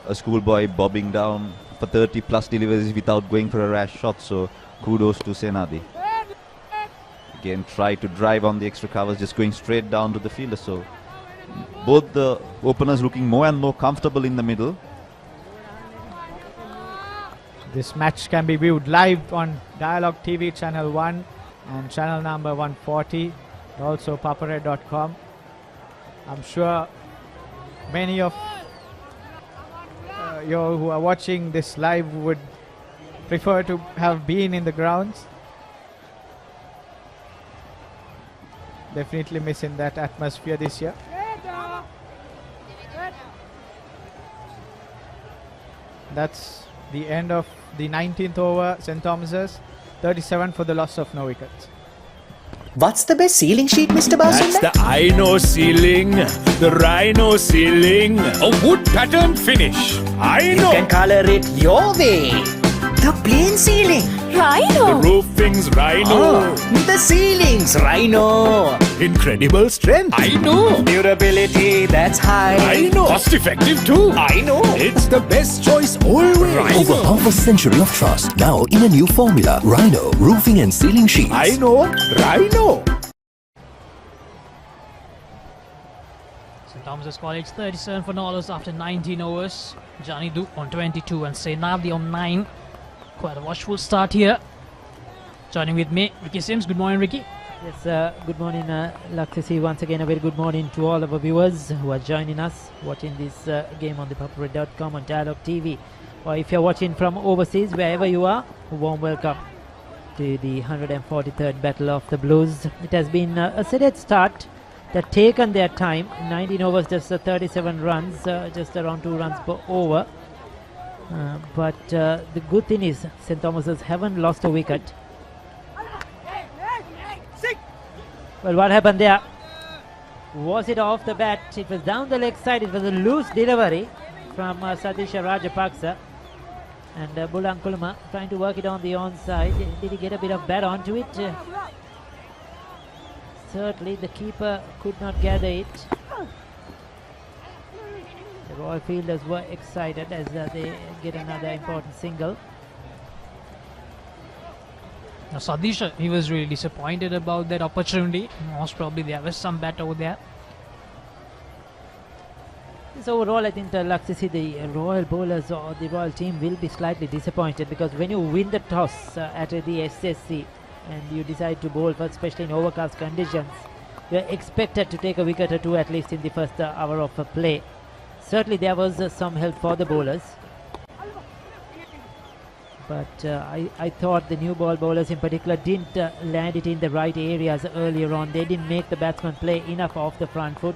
Speaker 19: a schoolboy bobbing down for 30 plus deliveries without going for a rash shot. So kudos to Senadi. Again, try to drive on the extra covers, just going straight down to the fielder. So both the openers looking more and more comfortable in the middle.
Speaker 18: This match can be viewed live on Dialogue TV channel 1 and channel number 140, also papare.com. I'm sure many of you who are watching this live would prefer to have been in the grounds. Definitely missing that atmosphere this year. That's the end of the 19th over. St. Thomas's 37 for the loss of no wickets.
Speaker 16: What's the best ceiling sheet, Mr. Bausunda?
Speaker 17: That's the Rhino ceiling. The Rhino ceiling. A wood pattern finish. I know.
Speaker 16: You can color it your way. The plain ceiling. Rhino.
Speaker 17: The roofing's Rhino.
Speaker 16: The ceiling's Rhino.
Speaker 17: Incredible strength. I know.
Speaker 16: Durability, that's high.
Speaker 17: I know. Cost effective too.
Speaker 16: I know.
Speaker 17: It's the best choice always. Rhino.
Speaker 10: Over half a century of trust, now in a new formula. Rhino Roofing and Ceiling Sheets.
Speaker 17: I know. Rhino.
Speaker 20: St. Thomas's College 37 for Nolos after 19 overs. Janindu on 22 and Senadi on 9. Quite a watchful start here. Joining with me, Ricky Sims. Good morning, Ricky.
Speaker 2: Yes, good morning, Laksasi. Once again, a very good morning to all of our viewers who are joining us, watching this game on the Papare.com on Dialogue TV. Or if you're watching from overseas, wherever you are, a warm welcome to the 143rd Battle of the Blues. It has been a sedate start. They've taken their time. 19 overs, just 37 runs, just around 2 runs per over. But the good thing is St. Thomas's haven't lost a wicket. Well, what happened there? Was it off the bat? It was down the leg side. It was a loose delivery from Sadisha Rajapaksa. And Bulankulma trying to work it on the onside. Did he get a bit of bat onto it? Certainly the keeper could not gather it. The Royal fielders were excited as they get another important single.
Speaker 20: Now Sadisha, he was really disappointed about that opportunity. Most probably there was some bat over there.
Speaker 2: So overall, I think Laksisi, the Royal bowlers or the Royal team will be slightly disappointed, because when you win the toss at the SSC and you decide to bowl first, especially in overcast conditions, you are expected to take a wicket or two at least in the first hour of play. Certainly there was some help for the bowlers. But I thought the new ball bowlers in particular didn't land it in the right areas earlier on. They didn't make the batsman play enough off the front foot.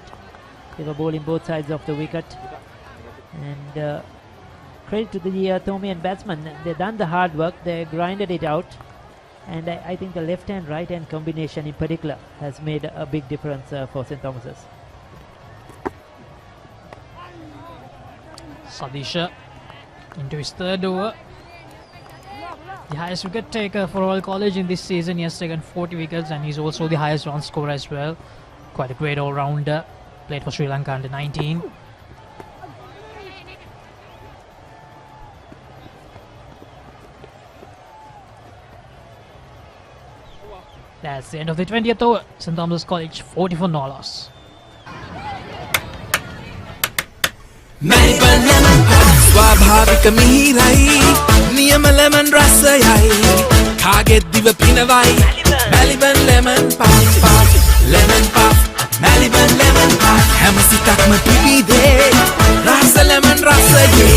Speaker 2: They were bowling both sides of the wicket. And credit to the Thomian batsmen. They've done the hard work. They grinded it out. And I think the left hand right hand combination in particular has made a big difference for St. Thomas's.
Speaker 20: Sadisha into his third over. The highest wicket taker for Royal College in this season. He has taken 40 wickets and he's also the highest run scorer as well. Quite a great all-rounder. Played for Sri Lanka under 19. That's the end of the 20th over. St. Thomas's College 40 for no loss.
Speaker 15: Melbourne lemon pie ස්වාභාවික මිහිරයි නියම lemon රසයයි කාගෙත් දිව පිනවයි Melbourne lemon pie lemon pie Melbourne lemon pie හැම සිතක්ම පිබිදේ රස lemon රසයේ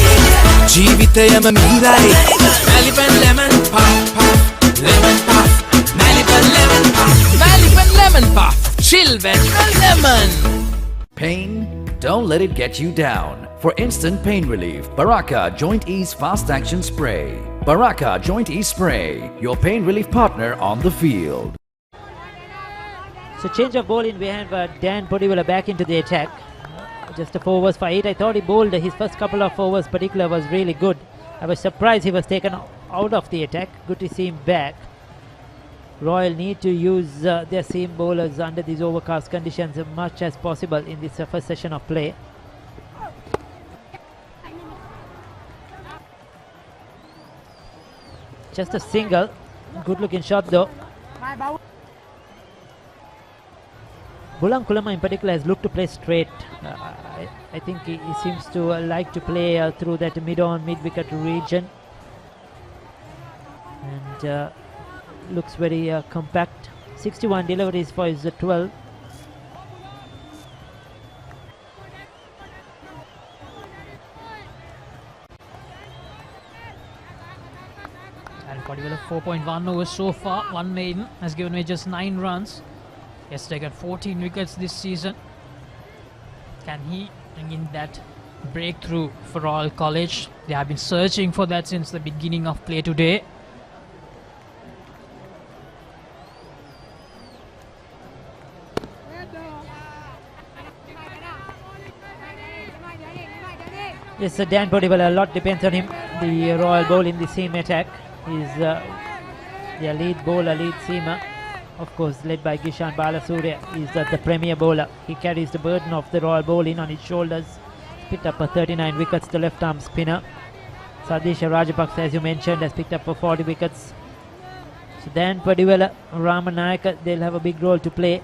Speaker 15: ජීවිතයම මිහිරයි Melbourne lemon pie lemon pie Melbourne lemon pie Melbourne lemon pie chill when lemon.
Speaker 21: Pain? Don't let it get you down. For instant pain relief, Baraka Joint Ease Fast Action Spray. Baraka Joint Ease Spray, your pain relief partner on the field.
Speaker 2: So change of ball in behind Dan Podiwala back into the attack. Just a 4 overs for 8. I thought he bowled his first couple of overs particular was really good. I was surprised he was taken out of the attack. Good to see him back. Royal need to use their seam bowlers under these overcast conditions as much as possible in this first session of play. Just a single. Good looking shot though. Bulang Kulama in particular has looked to play straight. I think he seems to like to play through that mid-on, mid-wicket region. And looks very compact. 61 deliveries for his 12.
Speaker 20: And Podiwala 4.1 overs so far. One maiden has given away just 9 runs. He has taken 14 wickets this season. Can he bring in that breakthrough for Royal College? They have been searching for that since the beginning of play today.
Speaker 2: Yes, Dan Podiwala, a lot depends on him. The Royal bowl in the seam attack is their lead bowler, lead seamer. Of course, led by Gishan Balasurya, is the premier bowler. He carries the burden of the Royal bowling on his shoulders. Picked up 39 wickets, the left arm spinner. Sadisha Rajapaksa, as you mentioned, has picked up 40 wickets. So Dan Podiwala, Ramanayaka, they'll have a big role to play.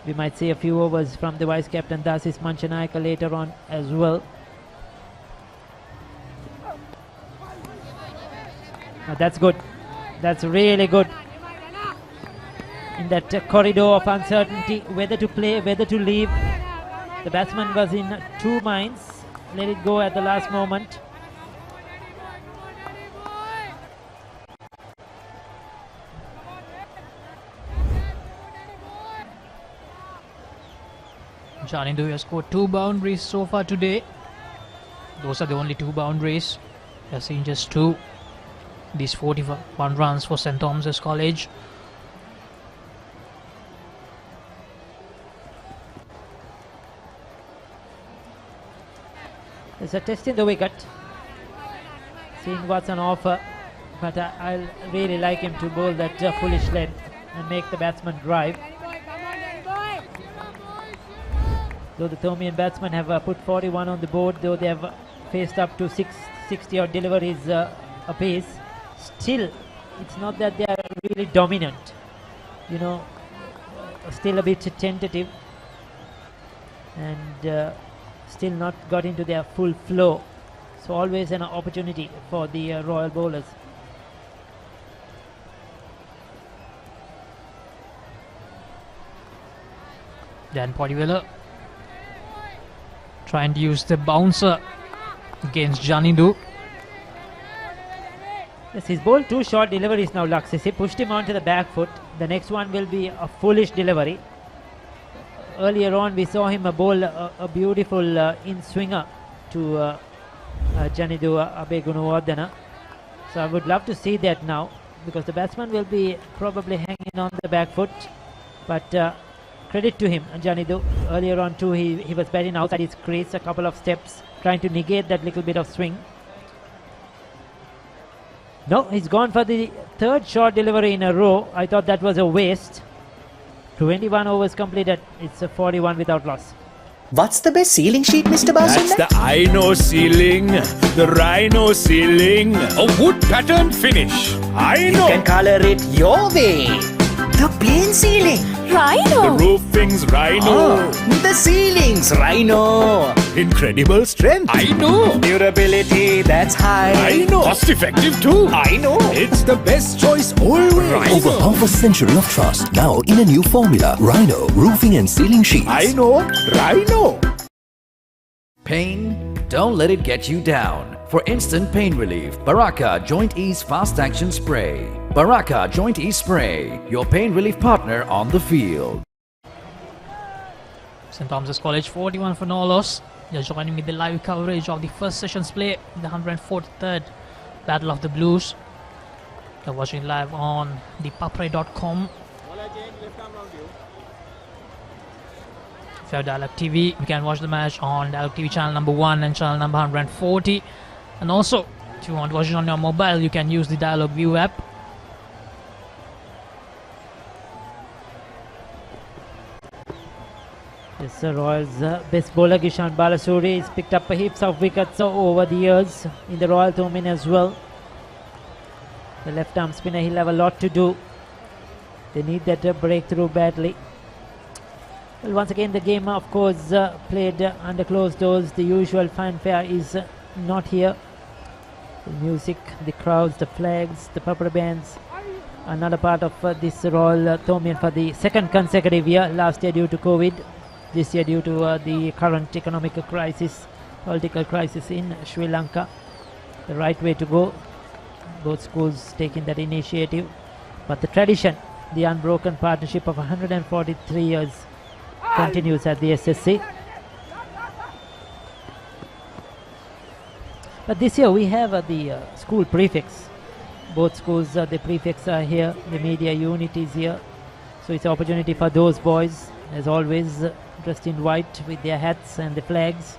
Speaker 2: We might see a few overs from the vice captain Dasis Manchanayaka later on as well. Now that's good. That's really good. In that corridor of uncertainty, whether to play, whether to leave, the batsman was in 2 minds. Let it go at the last moment.
Speaker 20: Janindu has scored 2 boundaries so far today. Those are the only 2 boundaries. We have seen just 2. These 41 runs for St. Thomas's College.
Speaker 2: There's a test in the wicket. Seeing what's on offer. But I'll really like him to bowl that foolish length and make the batsman drive. Though the Thomian batsmen have put 41 on the board, though they have faced up to 60 odd deliveries apiece, still it's not that they are really dominant. You know, still a bit tentative and still not got into their full flow. So always an opportunity for the Royal bowlers.
Speaker 20: Dan Podiwala trying to use the bouncer against Janindu.
Speaker 2: Yes, he's bowled 2 short deliveries now, Luxis. He pushed him onto the back foot. The next one will be a foolish delivery. Earlier on, we saw him bowl a beautiful in-swinger to Janindu Abegunawardena. So I would love to see that now, because the batsman will be probably hanging on the back foot. But credit to him, Janindu. Earlier on too, he was batting outside his crease a couple of steps, trying to negate that little bit of swing. No, he's gone for the 3rd short delivery in a row. I thought that was a waste. 21 overs completed. It's a 41 without loss.
Speaker 16: What's the best ceiling sheet, Mr. Basunda?
Speaker 17: That's the Aino ceiling, the Rhino ceiling, a wood pattern finish.
Speaker 16: You can color it your way. The plane ceiling. Rhino.
Speaker 17: The roofing's Rhino.
Speaker 16: The ceilings. Rhino.
Speaker 17: Incredible strength.
Speaker 16: I know. Durability, that's high.
Speaker 17: I know. Cost effective too.
Speaker 16: I know.
Speaker 17: It's the best choice always.
Speaker 10: Over half a century of trust, now in a new formula. Rhino Roofing and Ceiling Sheets.
Speaker 17: I know. Rhino.
Speaker 21: Pain? Don't let it get you down. For instant pain relief, Baraka Joint Ease Fast Action Spray. Baraka Joint Ease Spray, your pain relief partner on the field.
Speaker 20: St. Thomas's College 41 for no loss. You're joining me the live coverage of the first session's play, the 143rd Battle of the Blues. You're watching live on the Papare.com. If you have Dialog TV, you can watch the match on Dialog TV channel number 1 and channel number 140. And also, if you want to watch it on your mobile, you can use the Dialog View app.
Speaker 2: Yes, the Royals' best bowler Gishan Balasuri has picked up heaps of wickets over the years in the Royal Thomin as well. The left arm spinner, he'll have a lot to do. They need that breakthrough badly. Well, once again, the game, of course, played under closed doors. The usual fanfare is not here. The music, the crowds, the flags, the Papare bands, another part of this Royal Thomin for the second consecutive year. Last year due to COVID, this year due to the current economic crisis, political crisis in Sri Lanka. The right way to go. Both schools taking that initiative. But the tradition, the unbroken partnership of 143 years continues at the SSC. But this year we have the school prefix. Both schools, the prefix are here, the media unit is here. So it's an opportunity for those boys, as always, dressed in white with their hats and the flags,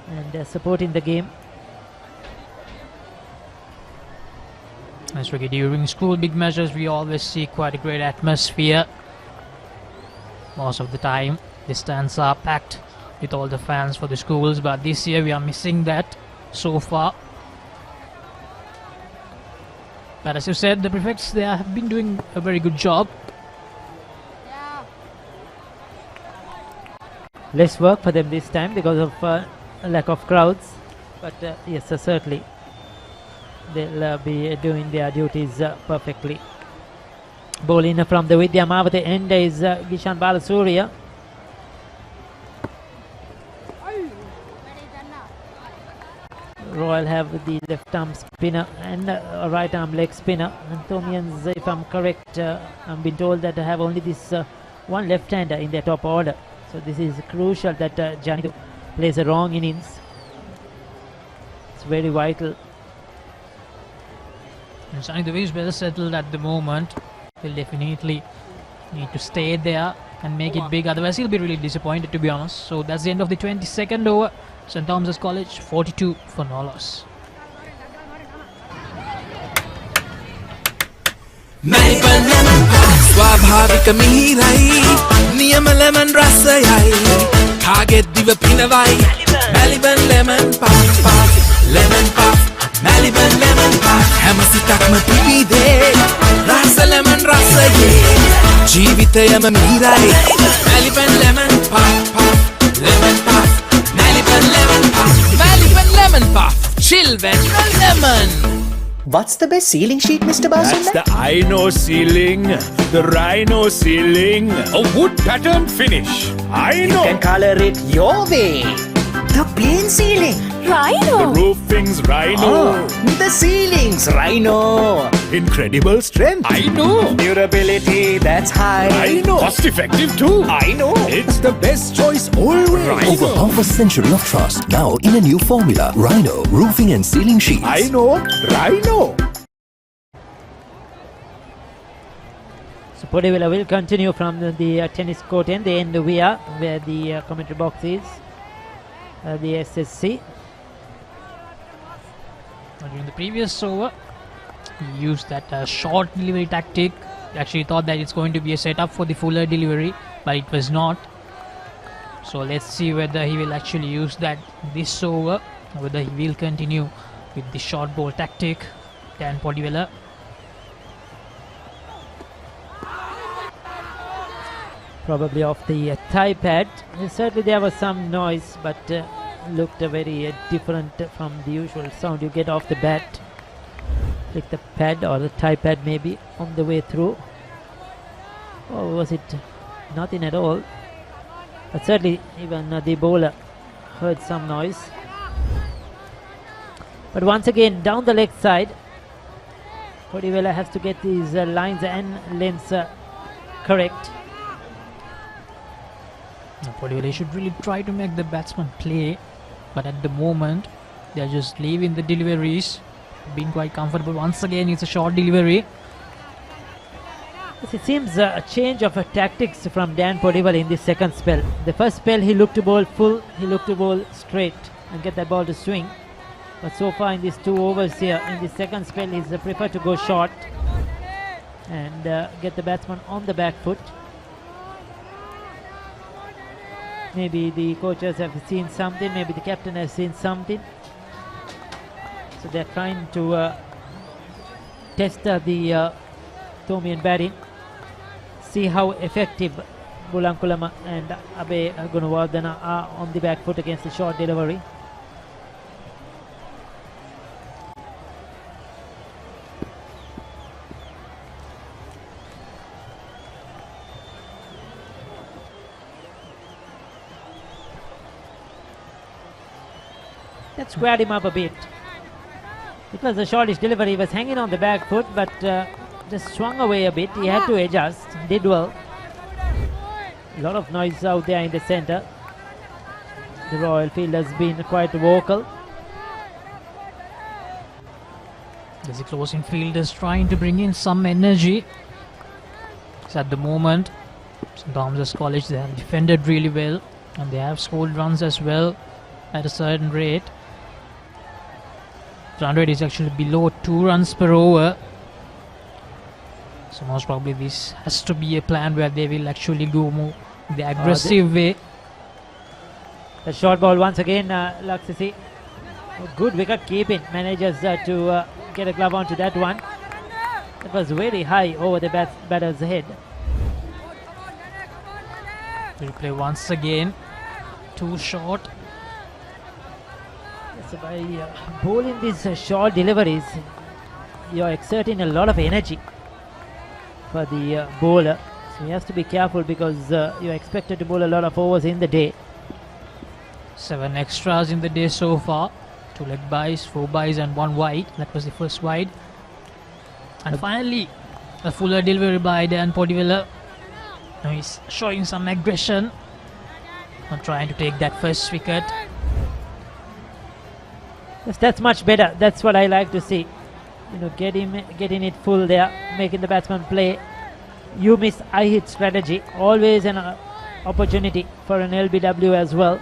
Speaker 2: and supporting the game.
Speaker 20: As during school big matches, we always see quite a great atmosphere. Most of the time, the stands are packed with all the fans for the schools, but this year we are missing that so far. But as you said, the prefects, they have been doing a very good job.
Speaker 2: Less work for them this time because of lack of crowds, but yes, certainly they'll be doing their duties perfectly. Bowling from the Vidya Mavate end is Gishan Balasuriya. Royal have the left arm spinner and right arm leg spinner. And Thomians, if I'm correct, I've been told that they have only this one left-hander in their top order. So this is crucial that Jani plays a wrong innings. It's very vital.
Speaker 20: And Jani Devi is better settled at the moment. He'll definitely need to stay there and make it big, otherwise he'll be really disappointed, to be honest. So that's the end of the 22nd over. St. Thomas's College 42 for no loss.
Speaker 15: ස්වාභාවික මිහිරයි නියම lemon රසයයි කාගෙත් දිව පිනවයි Maliban lemon puff lemon puff Maliban lemon puff හැම සිතක්ම පිබිදේ රස lemon රසයේ ජීවිතයම මිහිරයි Maliban lemon puff lemon puff Maliban lemon puff Maliban lemon puff chill when lemon.
Speaker 16: What's the best ceiling sheet, Mr. Basu?
Speaker 17: That's the Rhino ceiling. The Rhino ceiling. A wood pattern finish. I know.
Speaker 16: You can color it your way. The plain ceiling. Rhino.
Speaker 17: The roofing's Rhino.
Speaker 16: The ceilings. Rhino.
Speaker 17: Incredible strength.
Speaker 16: I know. Durability, that's high.
Speaker 17: I know. Cost effective too.
Speaker 16: I know.
Speaker 17: It's the best choice always.
Speaker 10: Over half a century of trust, now in a new formula. Rhino Roofing and Ceiling Sheets.
Speaker 17: I know. Rhino.
Speaker 2: So Podevilla will continue from the tennis court end, the end we are, where the commentary box is, the SSC.
Speaker 20: During the previous over, he used that short delivery tactic. He actually thought that it's going to be a setup for the fuller delivery, but it was not. So let's see whether he will actually use that this over, or whether he will continue with the short ball tactic. Dan Podevilla.
Speaker 2: Probably off the thigh pad. Certainly there was some noise, but looked very different from the usual sound you get off the bat. Like the pad or the thigh pad maybe on the way through. Or was it nothing at all? But certainly even the bowler heard some noise. But once again down the leg side, Podivela has to get these lines and lengths correct.
Speaker 20: Podivela should really try to make the batsman play, but at the moment they're just leaving the deliveries, being quite comfortable. Once again it's a short delivery.
Speaker 2: It seems a change of tactics from Dan Podivela in this second spell. The first spell he looked to bowl full, he looked to bowl straight and get that ball to swing. But so far in these 2 overs here, in the second spell, he's preferred to go short and get the batsman on the back foot. Maybe the coaches have seen something, maybe the captain has seen something. So they're trying to test the Thomian batting, see how effective Bulankulama and Abe Gunawardena are on the back foot against the short delivery. That squared him up a bit. It was a shortish delivery. He was hanging on the back foot, but just swung away a bit. He had to adjust. Did well. A lot of noise out there in the centre. The Royal field has been quite vocal.
Speaker 20: There's a closing fielders trying to bring in some energy. So at the moment, St. Thomas's College, they have defended really well and they have scored runs as well at a certain rate. Run rate is actually below 2 runs per over. So most probably this has to be a plan where they will actually go more the aggressive way.
Speaker 2: The short ball once again, Laksisi. Good wicket keeping. Manages to get a glove onto that one. It was very high over the batter's head.
Speaker 20: Replay once again. Too short.
Speaker 2: So by bowling these short deliveries, you're exerting a lot of energy for the bowler. So he has to be careful because you're expected to bowl a lot of overs in the day.
Speaker 20: 7 extras in the day so far. 2 leg byes, 4 byes and 1 wide. That was the first wide. And finally, a fuller delivery by Dan Podivela. Now he's showing some aggression. Not trying to take that first wicket.
Speaker 2: Yes, that's much better. That's what I like to see. You know, getting it full there, making the batsman play. You miss, I hit strategy. Always an opportunity for an LBW as well.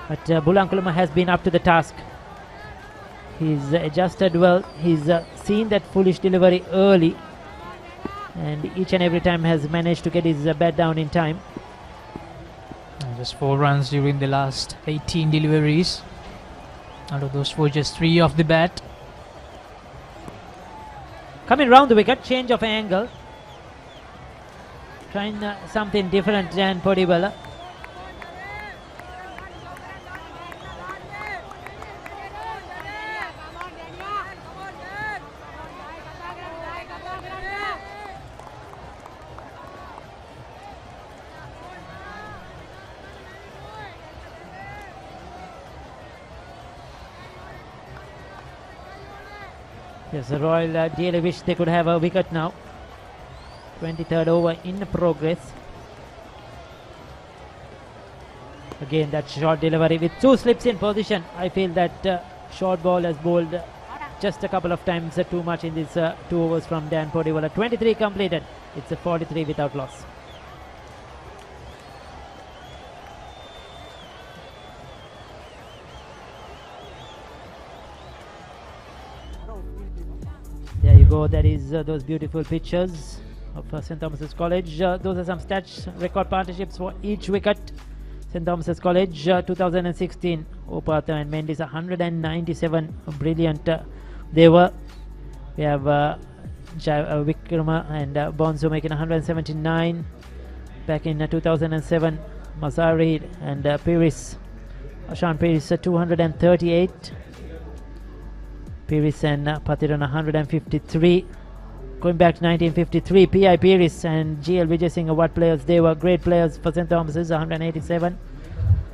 Speaker 2: But Bulankulama has been up to the task. He's adjusted well. He's seen that foolish delivery early. And each and every time has managed to get his bat down in time.
Speaker 20: Just 4 runs during the last 18 deliveries. Out of those 4, just 3 off the bat.
Speaker 2: Coming round the wicket, change of angle. Trying something different than Podivela. Yes, the Royal dearly wish they could have a wicket now. 23rd over in progress. Again, that short delivery with 2 slips in position. I feel that short ball has bowled just a couple of times too much in these 2 overs from Dan Podivela. 23 completed. It's a 43 without loss. There you go. That is those beautiful pictures of St. Thomas's College. Those are some stats, record partnerships for each wicket. St. Thomas's College 2016. Opatha and Mendes 197. Brilliant they were. We have Vikrama and Bonzo making 179. back in 2007. Mazari and Piris, Ashan Piris 238. Piris and Patiran 153. Going back to 1953, P.I. Piris and G.L. Vijay Singh, what players they were, great players for St. Thomas's, 187.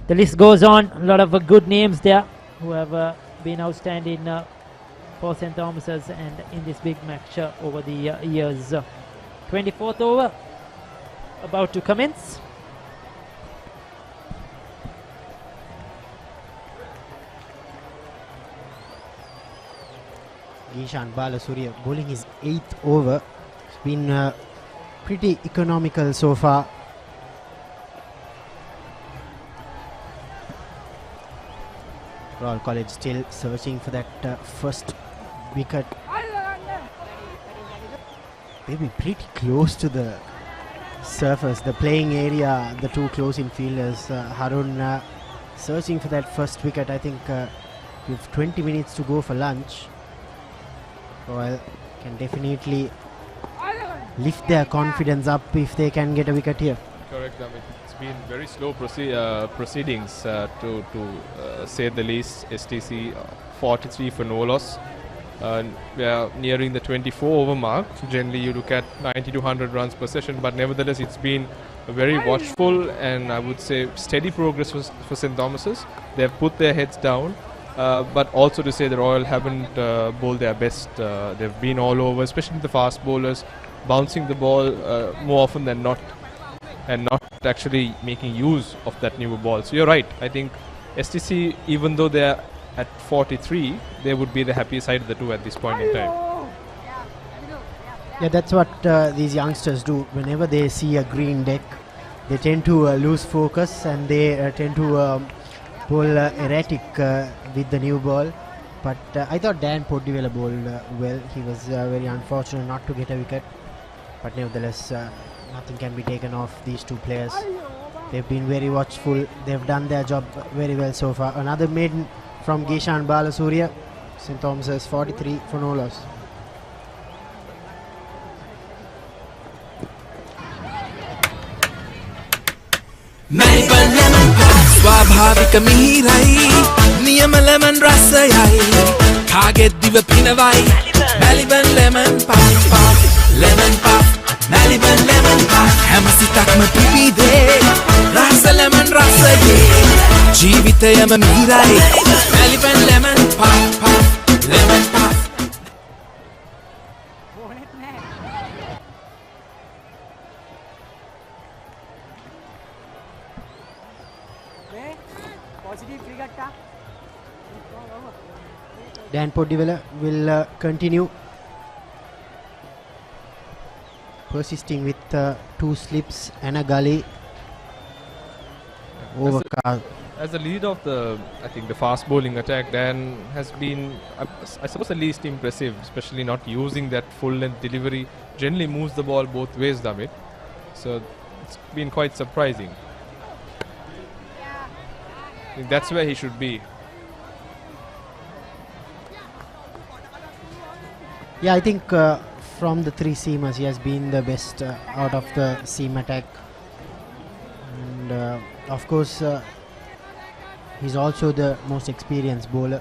Speaker 2: The list goes on, a lot of good names there who have been outstanding for St. Thomas's and in this big match over the years. 24th over, about to commence.
Speaker 1: Gishan Balasuriya bowling his 8th over. It's been pretty economical so far. Royal College still searching for that first wicket. Maybe pretty close to the surface, the playing area, the two close infielders. Harun searching for that first wicket. I think we have 20 minutes to go for lunch. Royal can definitely lift their confidence up if they can get a wicket here.
Speaker 3: Correct. I mean, it's been very slow proceedings to say the least. STC 43 for no loss. We are nearing the 24 over mark. Generally you look at 90 to 100 runs per session, but nevertheless it's been a very watchful and I would say steady progress for St. Thomas's. They have put their heads down. But also to say the Royal haven't bowled their best. They've been all over, especially the fast bowlers, bouncing the ball more often than not and not actually making use of that newer ball. So you're right. I think STC, even though they're at 43, they would be the happy side of the two at this point in time.
Speaker 1: Yeah, that's what these youngsters do. Whenever they see a green deck, they tend to lose focus and they tend to bowl erratic with the new ball. But I thought Dan Podivela bowled well. He was very unfortunate not to get a wicket. But nevertheless, nothing can be taken off these two players. They've been very watchful. They've done their job very well so far. Another maiden from Gishan Balasuriya. St. Thomas's 43 for no loss.
Speaker 15: ස්වාභාවික මිහිරයි නියම lemon රසයයි කාගෙත් දිව පිනවයි Maliban lemon puff lemon puff Maliban lemon puff හැම සිතක්ම පිබිදේ රස lemon රසයේ ජීවිතයම මිහිරයි Maliban lemon puff lemon puff
Speaker 1: Dan Podivela will continue persisting with 2 slips and a gully.
Speaker 3: As the lead of the, I think, the fast bowling attack, Dan has been, I suppose, the least impressive, especially not using that full length delivery. Generally moves the ball both ways, Damit. So it's been quite surprising. I think that's where he should be.
Speaker 1: Yeah, I think from the 3 seamers, he has been the best out of the seam attack. And of course, he's also the most experienced bowler.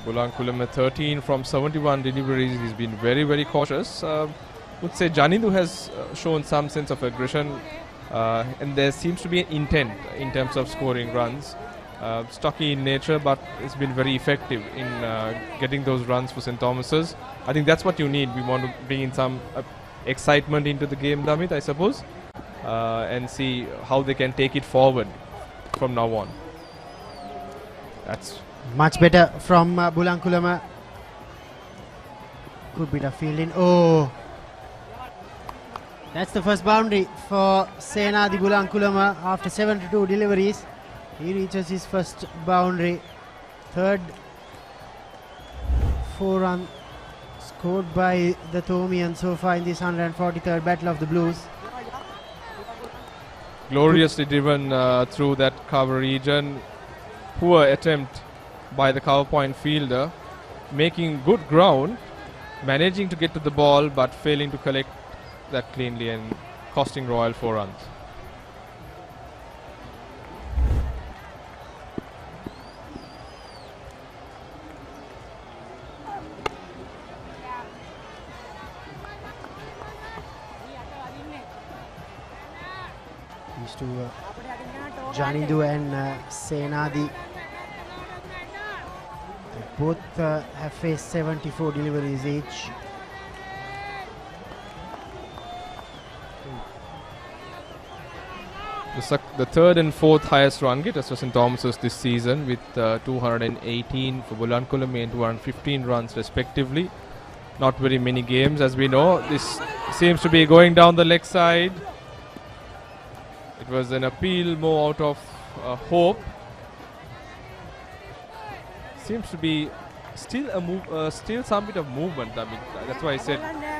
Speaker 3: Bulankulama 13 from 71 deliveries. He's been very, very cautious. Would say Janindu has shown some sense of aggression and there seems to be an intent in terms of scoring runs. Stocky in nature, but it's been very effective in getting those runs for St. Thomas's. I think that's what you need. We want to bring in some excitement into the game, Damit, I suppose, and see how they can take it forward from now on. That's
Speaker 1: much better from Bulankulama. Good bit of fielding. Oh, that's the first boundary for Senadi Bulankulama after 72 deliveries. He reaches his first boundary. Third 4-run scored by the Thomian so far in this 143rd Battle of the Blues.
Speaker 3: gloriously driven through that cover region. Poor attempt by the cover point fielder, making good ground, managing to get to the ball but failing to collect that cleanly and costing Royal 4 runs.
Speaker 1: These two, Janidu and Senadi, both have faced 74 deliveries each.
Speaker 3: The third and fourth highest run getters for St. Thomas's this season, with 218 for Bulankulame and 215 runs respectively. Not very many games, as we know. This seems to be going down the leg side. It was an appeal more out of hope. Seems to be still still some bit of movement. I mean, that's why I said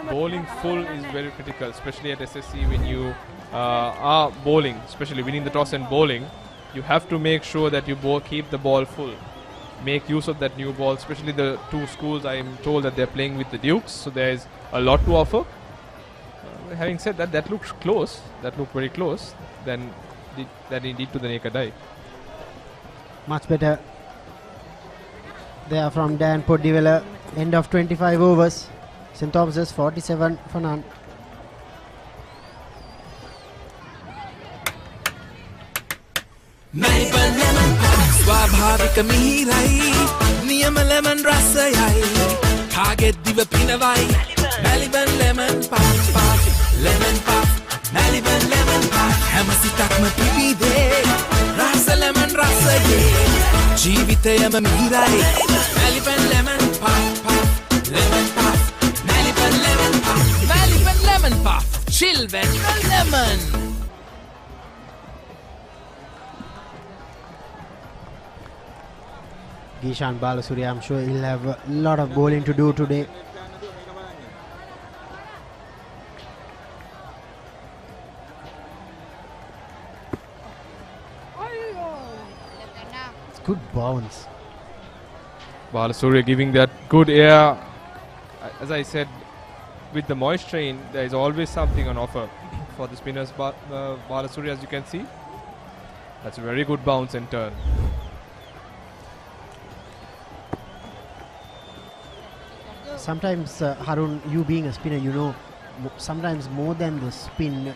Speaker 3: bowling full is very critical, especially at SSC when you are bowling, especially winning the toss and bowling. You have to make sure that you keep the ball full. Make use of that new ball, especially the two schools. I am told that they're playing with the Dukes, so there is a lot to offer. Having said that, that looks close. That looked very close than indeed to the naked eye.
Speaker 1: Much better. They are from Dan Podivela. End of 25 overs. St. Thomas's 47 for none.
Speaker 15: ස්වාභාවික මිහිරයි නියම lemon රසයයි කාගෙත් දිව පිනවයි Maliban lemon puff lemon puff Maliban lemon puff හැම සිතක්ම පිබිදේ රස lemon රසයේ ජීවිතයම මිහිරයි Maliban lemon puff lemon puff Maliban lemon puff Maliban lemon puff chill when lemon.
Speaker 1: Gishan Balasuriya, I'm sure he'll have a lot of bowling to do today. It's good bounce.
Speaker 3: Balasuriya giving that good air. As I said, with the moisture in, there is always something on offer for the spinners. Balasuriya, as you can see, that's a very good bounce and turn.
Speaker 1: Sometimes, Harun, you being a spinner, you know, sometimes more than the spin,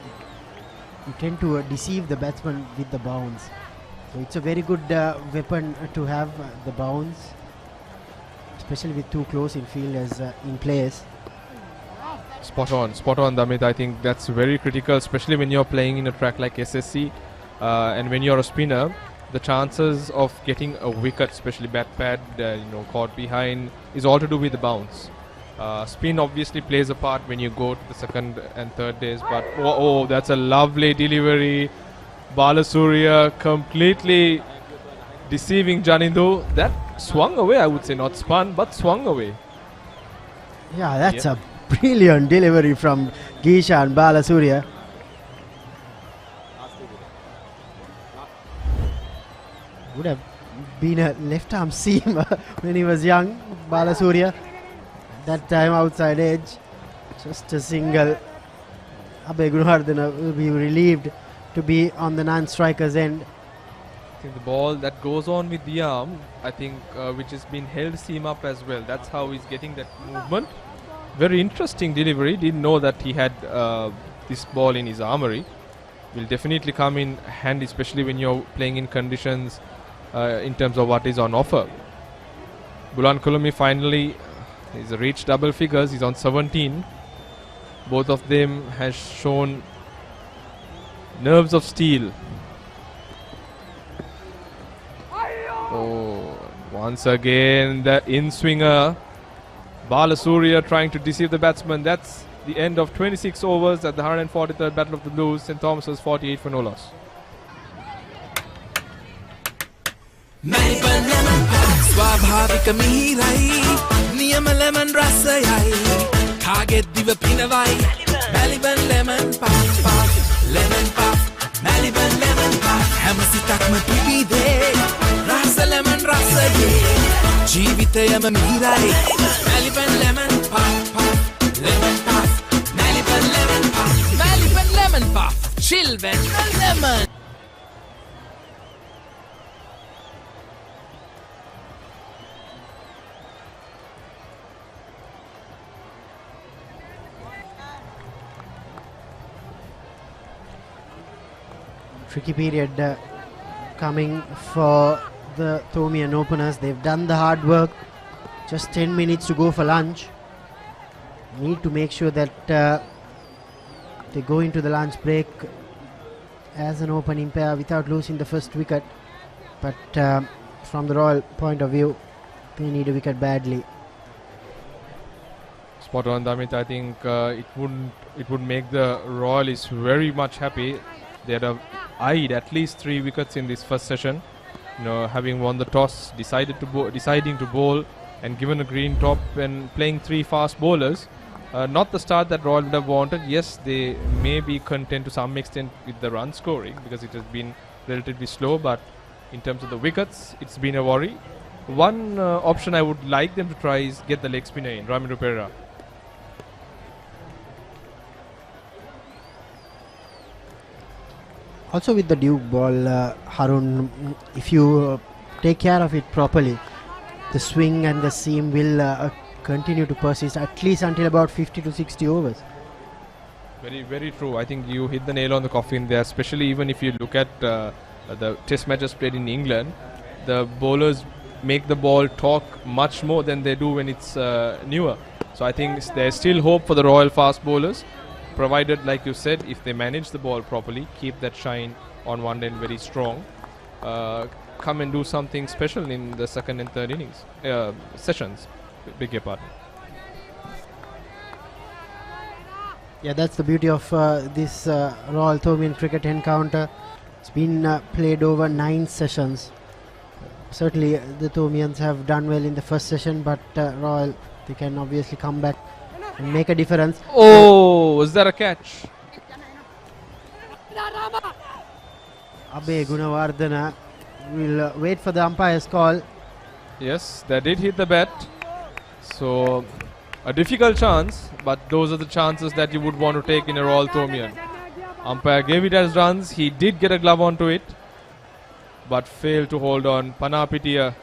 Speaker 1: you tend to deceive the batsman with the bounce. So it's a very good weapon to have, the bounce, especially with too close in field as in place.
Speaker 3: Spot on, Damit. I think that's very critical, especially when you're playing in a track like SSC, and when you're a spinner. The chances of getting a wicket, especially bat pad, caught behind, is all to do with the bounce. Spin obviously plays a part when you go to the second and third days, but oh, that's a lovely delivery. Balasuriya completely deceiving Janindu. That swung away, I would say, not spun, but swung away.
Speaker 1: Yeah, that's a brilliant delivery from Gishan Balasuriya. Would have been a left arm seamer when he was young, Balasuriya. That time outside edge, just a single. Abhay Gunawardena will be relieved to be on the non-striker's end.
Speaker 3: I think the ball that goes on with the arm, I think, which has been held seam up as well. That's how he's getting that movement. Very interesting delivery. Didn't know that he had this ball in his armory. Will definitely come in handy, especially when you're playing in conditions in terms of what is on offer. Bulankulame finally he's reached double figures. He's on 17. Both of them has shown nerves of steel. Oh, once again the in-swinger. Balasuriya trying to deceive the batsman. That's the end of 26 overs at the 143rd Battle of the Blues. St. Thomas's 48 for no loss.
Speaker 15: ස්වාභාවික මිහිරයි නියම lemon රසයයි කාගෙත් දිව පිනවයි Maliban lemon puff lemon puff Maliban ජීවිතයම මිහිරයි Maliban lemon puff puff lemon puff Maliban lemon puff Maliban lemon puff chill with the lemon
Speaker 1: Tricky period coming for the Thomian openers. They've done the hard work. Just 10 minutes to go for lunch. Need to make sure that they go into the lunch break as an opening pair without losing the first wicket. But from the Royal point of view, they need a wicket badly.
Speaker 3: Spot on, Damit. I think it would make the Royalists very much happy. They'd have eyed at least 3 wickets in this first session. You know, having won the toss, deciding to bowl, and given a green top and playing 3 fast bowlers. Not the start that Royal would have wanted. Yes, they may be content to some extent with the run scoring because it has been relatively slow, but in terms of the wickets, it's been a worry. One option I would like them to try is get the leg spinner in, Ramiro Pereira.
Speaker 1: Also with the Duke ball, Harun, if you take care of it properly, the swing and the seam will continue to persist at least until about 50 to 60 overs.
Speaker 3: Very, very true. I think you hit the nail on the coffin there, especially even if you look at the test matches played in England. The bowlers make the ball talk much more than they do when it's newer. So I think there's still hope for the Royal fast bowlers, provided, like you said, if they manage the ball properly, keep that shine on one end very strong, come and do something special in the second and third innings sessions. Beg your pardon.
Speaker 1: Yeah, that's the beauty of this Royal Thomian cricket encounter. It's been played over 9 sessions. Certainly the Thomians have done well in the first session, but Royal, they can obviously come back and make a difference.
Speaker 3: Oh, was that a catch?
Speaker 1: Abe Gunawardena will wait for the umpire's call.
Speaker 3: Yes, that did hit the bat. So a difficult chance, but those are the chances that you would want to take in a Royal Thomian. Umpire gave it as runs. He did get a glove onto it, but failed to hold on. Panapitia.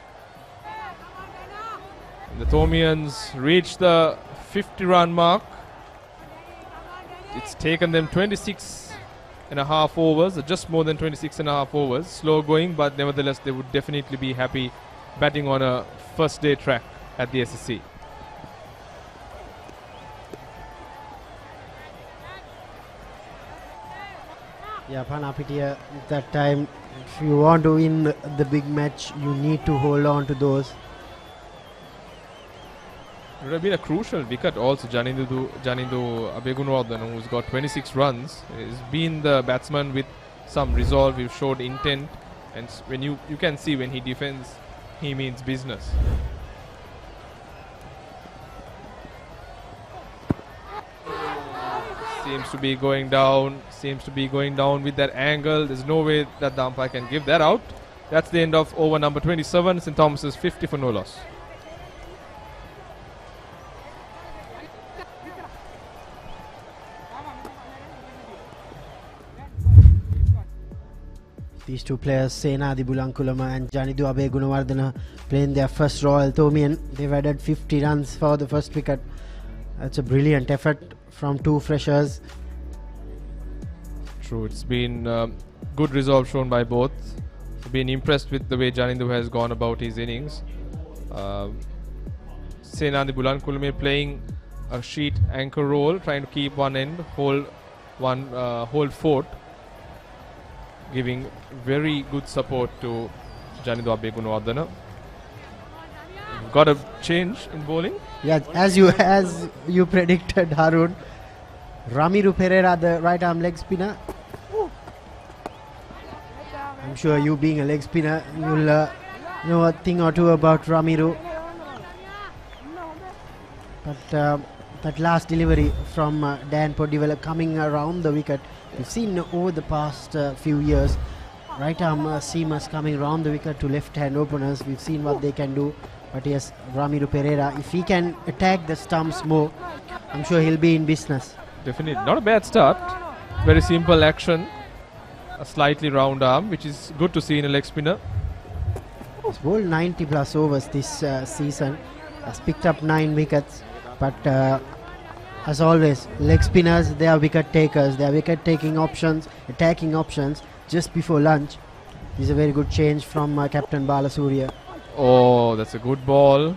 Speaker 3: The Thomians reached the 50-run mark. It's taken them 26 and a half overs, just more than 26 and a half overs. Slow going, but nevertheless they would definitely be happy batting on a first day track at the SSC.
Speaker 1: Yeah, Panapitia, that time, if you want to win the big match, you need to hold on to those.
Speaker 3: It would have been a crucial wicket also. Janindu Abegunwardene, who's got 26 runs, has been the batsman with some resolve. He showed intent, and when you can see when he defends, he means business. Seems to be going down with that angle. There's no way that the umpire can give that out. That's the end of over number 27. St. Thomas's 50 for no loss.
Speaker 1: These two players, Sena Adibulankulama and Janidu Abe Gunawardena, playing their first Royal Thomian. They've added 50 runs for the first wicket. That's a brilliant effort from two freshers.
Speaker 3: True, it's been good resolve shown by both. Been impressed with the way Janindu has gone about his innings. Sena Adibulankulama playing a sheet anchor role, trying to keep one end, hold fort, giving very good support to Janidu Abe Gunawardene. Got a change in bowling.
Speaker 1: Yeah, as you predicted, Harun. Ramiro Pereira, the right arm leg spinner. I'm sure you being a leg spinner, you'll know a thing or two about Ramiro. But that last delivery from Dan Podivela coming around the wicket, we've seen over the past few years, right arm seamers coming around the wicket to left hand openers. We've seen what they can do. But yes, Ramiro Pereira, if he can attack the stumps more, I'm sure he'll be in business.
Speaker 3: Definitely not a bad start. Very simple action. A slightly round arm, which is good to see in a leg spinner.
Speaker 1: He's bowled 90 plus overs this season. Has picked up 9 wickets. But as always, leg spinners, they are wicket takers. They are wicket taking options, attacking options just before lunch. This is a very good change from Captain Balasuriya.
Speaker 3: Oh, that's a good ball.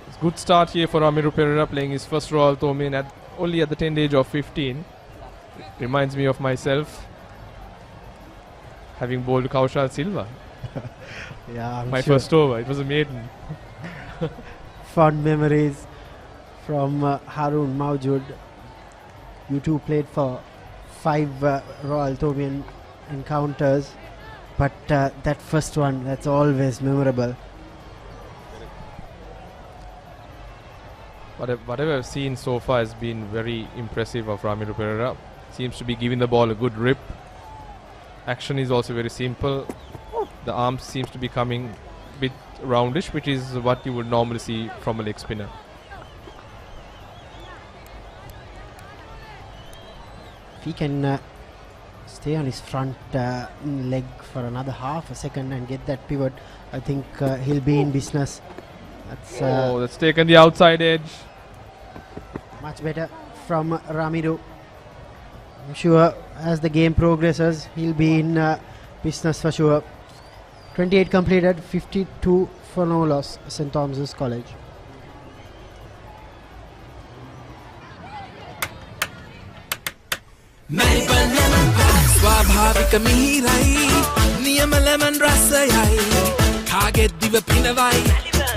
Speaker 3: It's good start here for Ramiro Pereira, playing his first Royal Thomaian only at the tender age of 15. Reminds me of myself having bowled Kaushal Silva.
Speaker 1: Yeah,
Speaker 3: my first over. It was a maiden.
Speaker 1: Fond memories from Harun Mawjood. You two played for 5 Royal Thomaian encounters, but that first one, that's always memorable.
Speaker 3: Whatever I've seen so far has been very impressive of Ramiro Pereira. Seems to be giving the ball a good rip. Action is also very simple. The arm seems to be coming a bit roundish, which is what you would normally see from a leg spinner.
Speaker 1: If he can stay on his front leg for another half a second and get that pivot, I think he'll be in business.
Speaker 3: That's taken the outside edge.
Speaker 1: Much better from Ramiro. I'm sure as the game progresses, he'll be in business for sure. 28 completed, 52 for no loss, St. Thomas's College.
Speaker 15: ස්වාභාවික මිහිරයි නියම lemon රසයයි කාගෙත් දිව පිනවයි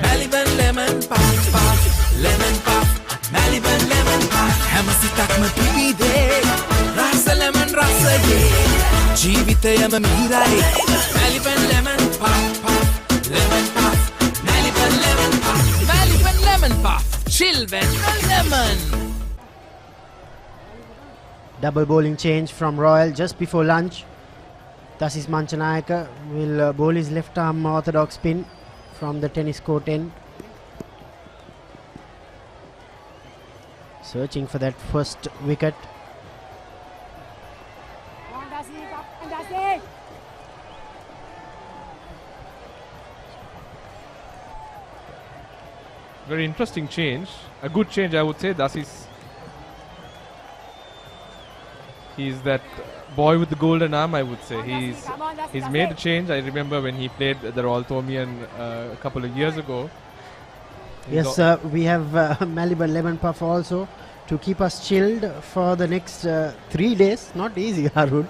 Speaker 15: Maliban lemon puff lemon puff Maliban lemon puff හැම සිතක්ම පිබිදේ රස lemon රසයේ ජීවිතයම මිහිරයි Maliban lemon puff lemon puff Maliban lemon puff Maliban lemon puff chill when lemon.
Speaker 1: Double bowling change from Royal just before lunch. Dasis Manchanayaka will bowl his left arm orthodox spin from the tennis court end. Searching for that first wicket.
Speaker 3: Very interesting change. A good change, I would say. He's that boy with the golden arm, I would say. He's made a change. I remember when he played the Royal Thomaian a couple of years ago.
Speaker 1: Yes, we have Maliban Lemon Puff also to keep us chilled for the next 3 days. Not easy, Harun,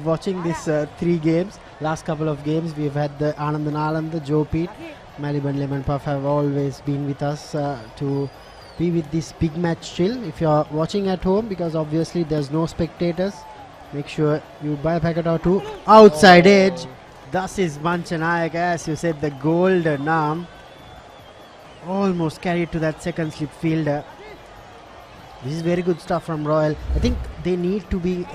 Speaker 1: watching these 3 games. Last couple of games, we've had the Anand and the Joe Pete. Maliban Lemon Puff have always been with us to be with this big match chill. If you're watching at home, because obviously there's no spectators, make sure you buy a packet or 2. Outside edge, thus is Manchanayaka, as you said, the golden arm. Almost carried to that second slip fielder. This is very good stuff from Royal. I think they need to be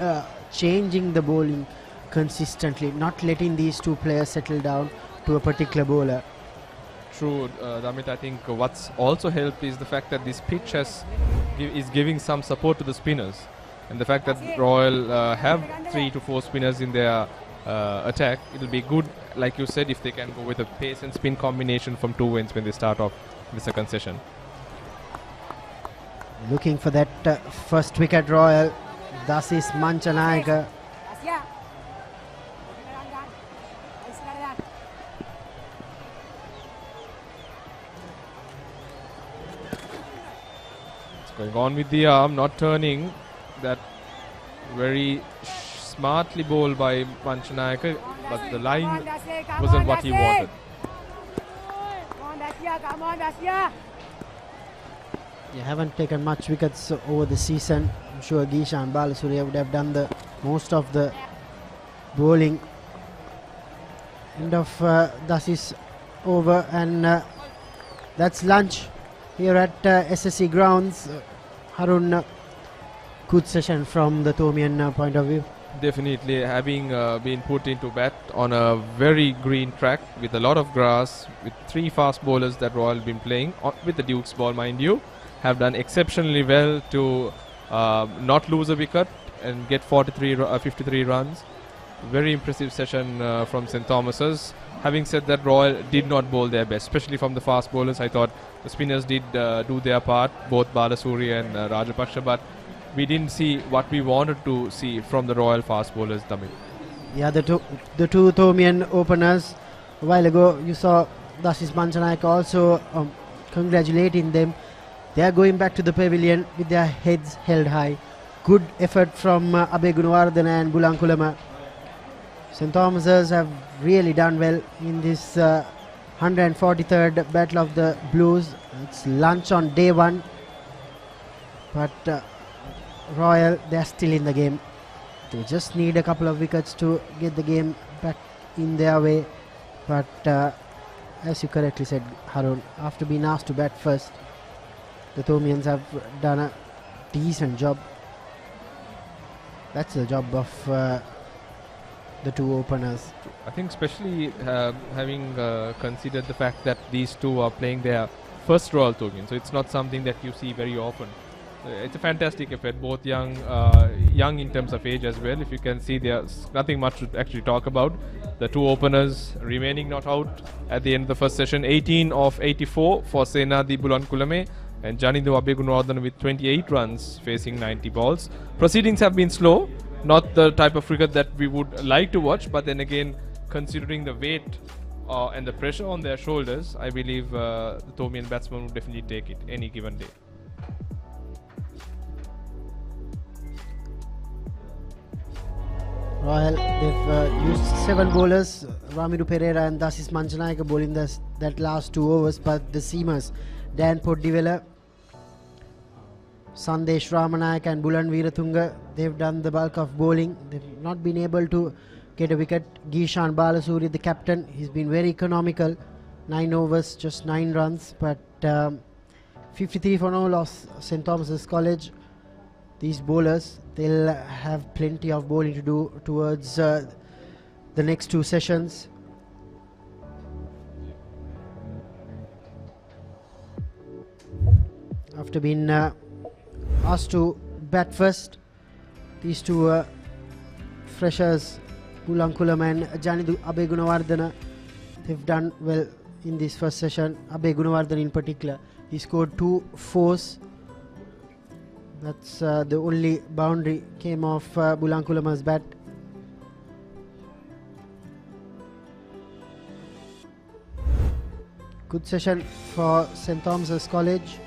Speaker 1: changing the bowling consistently, not letting these 2 players settle down to a particular bowler.
Speaker 3: True, Damit. I think what's also helped is the fact that this pitch is giving some support to the spinners, and the fact that Royal have 3 to 4 spinners in their attack. It'll be good, like you said, if they can go with a pace and spin combination from 2 ends when they start off the second session.
Speaker 1: Looking for that first wicket, Royal. Thus is Manchanayaka.
Speaker 3: Going on with the arm, not turning. That very smartly bowled by Manchanayaka, but the line wasn't what he wanted.
Speaker 1: You haven't taken much wickets over the season. I'm sure Gishan Balasuriya would have done the most of the bowling. End of Dasis over, and that's lunch here at SSC grounds. Harun, good session from the Thomaian point of view.
Speaker 3: Definitely, having been put into bat on a very green track with a lot of grass, with 3 fast bowlers that Royal been playing with the Duke's ball, mind you, have done exceptionally well to not lose a wicket and get 53 runs. Very impressive session from St. Thomas's. Having said that, Royal did not bowl their best, especially from the fast bowlers. I thought the spinners did do their part, both Balasuri and Rajapaksha, but we didn't see what we wanted to see from the Royal fast bowlers, Damit.
Speaker 1: Yeah, the two Thomian openers. A while ago, you saw Dasis Manchanaik also congratulating them. They are going back to the pavilion with their heads held high. Good effort from Abe Gunawardena and Bulankulama. St. Thomas's have really done well in this 143rd Battle of the Blues. It's lunch on day 1. But Royal, they are still in the game. They just need a couple of wickets to get the game back in their way. But as you correctly said, Harun, after being asked to bat first, the Thomians have done a decent job. That's the job of the two openers.
Speaker 3: I think especially having considered the fact that these two are playing their first Royal Thomian, so it's not something that you see very often. It's a fantastic effort, both young in terms of age as well. If you can see, there's nothing much to actually talk about. The two openers remaining not out at the end of the first session. 18 of 84 for Senadi Bulankulame and Janindu Abegunawardena with 28 runs facing 90 balls. Proceedings have been slow, not the type of cricket that we would like to watch, but then again, considering the weight and the pressure on their shoulders, I believe the Thomian batsman would definitely take it any given day.
Speaker 1: Royal, they've used 7 bowlers, Ramidu Pereira and Dasis Manchanaika bowling that last 2 overs, but the seamers, Dan Poddivela, Sandesh Ramanayaka and Bulan Veeratunga, they've done the bulk of bowling. They've not been able to get a wicket. Gishan Balasuri, the captain, he's been very economical. 9 overs, just 9 runs, but 53 for no loss, St. Thomas's College. These bowlers, they'll have plenty of bowling to do towards the next 2 sessions. After being asked to bat first, these two freshers, Bulankulam and Janidu Abe Gunawardena, they've done well in this first session. Abe Gunawardena in particular, he scored 2 fours. That's the only boundary came off Bulankulama's bat. Good session for St. Thomas's College.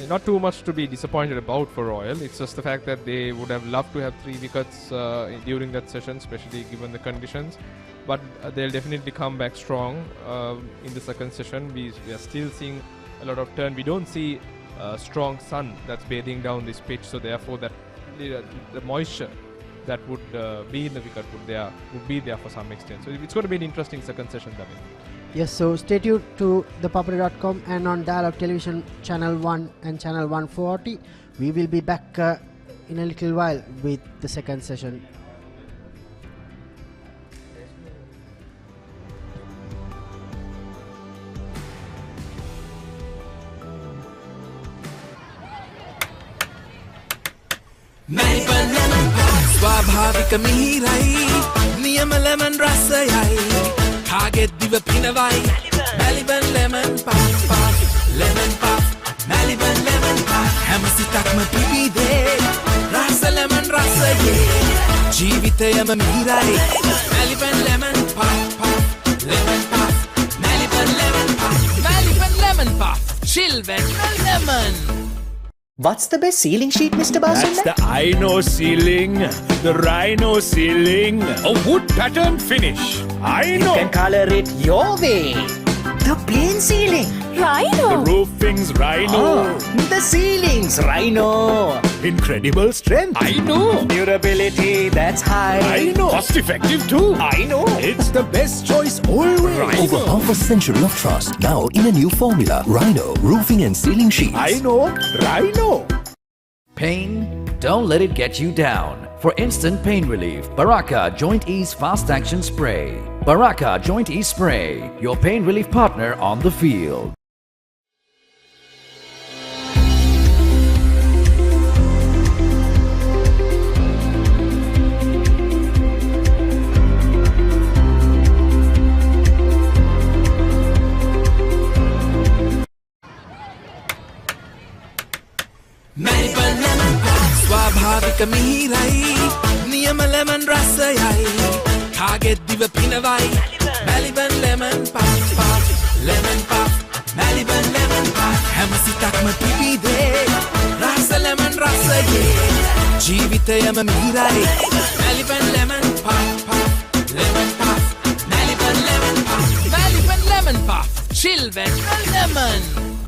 Speaker 3: Not too much to be disappointed about for Royal. It's just the fact that they would have loved to have 3 wickets during that session, especially given the conditions. But they'll definitely come back strong in the second session. We are still seeing a lot of turn. We don't see strong sun that's bathing down this pitch, so therefore that the moisture that would be in the wicket would be there for some extent. So it's going to be an interesting second session, David.
Speaker 1: Yes, so stay tuned to thepapare.com and on Dialogue Television Channel 1 and Channel 140. We will be back in a little while with the second session.
Speaker 15: ස්වාභාවික මිහිරයි නියම lemon රසයයි කාගෙත් දිව පිනවයි Maliban lemon puff lemon puff Maliban lemon puff හැම සිතක්ම පිබිදේ රස lemon රසයේ ජීවිතයම මිහිරයි Maliban lemon puff lemon puff Maliban lemon puff Maliban lemon puff chill when lemon.
Speaker 16: What's the best ceiling sheet, Mr. Basunda?
Speaker 17: That's the Aino ceiling, the Rhino ceiling, a wood pattern finish.
Speaker 16: You can color it your way. The plain ceiling, Rhino.
Speaker 17: The roofing's Rhino.
Speaker 16: The ceiling's Rhino.
Speaker 17: Incredible strength.
Speaker 16: I know. Durability, that's high.
Speaker 17: I know. Cost effective too.
Speaker 16: I know.
Speaker 17: It's the best choice always.
Speaker 10: Rhino. Over half a century of trust, now in a new formula. Rhino, roofing and ceiling sheets.
Speaker 17: I know. Rhino.
Speaker 21: Pain? don't let it get you down. For instant pain relief, Baraka Joint Ease Fast Action Spray. Baraka Joint Ease Spray, your pain relief partner on the field.
Speaker 15: ස්වාභාවික මිහිරයි නියම lemon රසයයි කාගෙත් දිව පිනවයි Maliban lemon puff lemon puff Maliban lemon puff හැම සිතක්ම පිබිදේ රස ලෙමන් රසයේ ජීවිතයම මිහිරයි Maliban lemon puff lemon puff Maliban lemon puff Maliban lemon puff chill when lemon.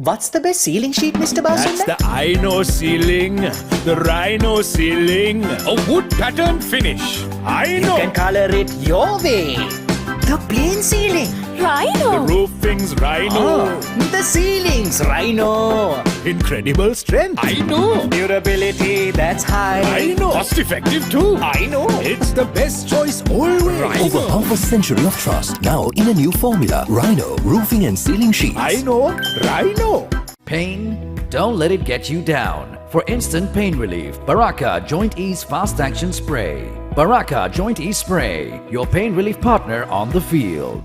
Speaker 16: What's the best ceiling sheet, Mr. Basunda?
Speaker 17: That's the Rhino ceiling. The Rhino ceiling. A wood pattern finish. I know.
Speaker 16: You can color it your way. The plain ceiling. Rhino.
Speaker 17: The roofing's Rhino.
Speaker 16: The ceiling's Rhino.
Speaker 17: Incredible strength. I know.
Speaker 16: Durability, that's high.
Speaker 17: I know. Cost effective too.
Speaker 16: I know.
Speaker 17: It's the best choice always.
Speaker 10: Rhino. Over half a century of trust. Now in a new formula. Rhino. Roofing and ceiling sheets.
Speaker 17: I know. Rhino.
Speaker 21: Pain? Don't let it get you down. For instant pain relief, Baraka Joint Ease Fast Action Spray. Baraka Joint Ease Spray, your pain relief partner on the field.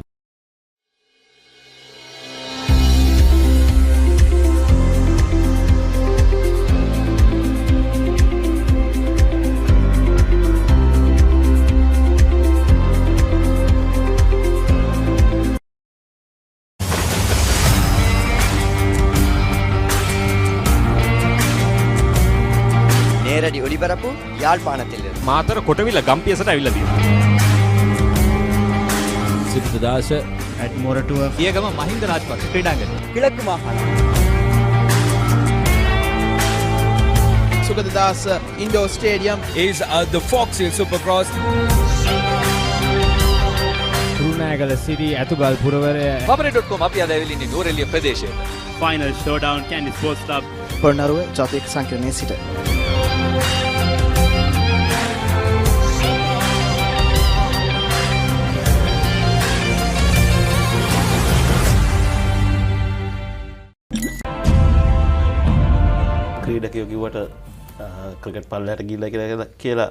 Speaker 7: நேரடி ஒளிபரப்பு யாழ்ப்பாணத்தில்
Speaker 22: මාතර කොටවිල ගම්පියසට ඇවිල්ලා තියෙනවා.
Speaker 1: සිද්ධාස at Moratua
Speaker 22: කියගම Mahinda Rajapaksa ක්‍රීඩාංගණය.
Speaker 7: கிழக்கு மாகாணம்
Speaker 23: Sugadadasa Indoor Stadium
Speaker 22: is the Fox Hill Supercross.
Speaker 1: Kurunagala City Atugal Puravare
Speaker 22: Papare.com අපි අද ඇවිල්ලා ඉන්නේ නෝරෙලිය ප්‍රදේශයට.
Speaker 24: Final showdown Candy Sports Club
Speaker 7: පොරණරුව ජාතික සංකීර්ණයේ සිට
Speaker 25: ක්‍රීඩකයෝ කිව්වට ක්‍රිකට් පල්ලයට ගිහිල්ලා කියලා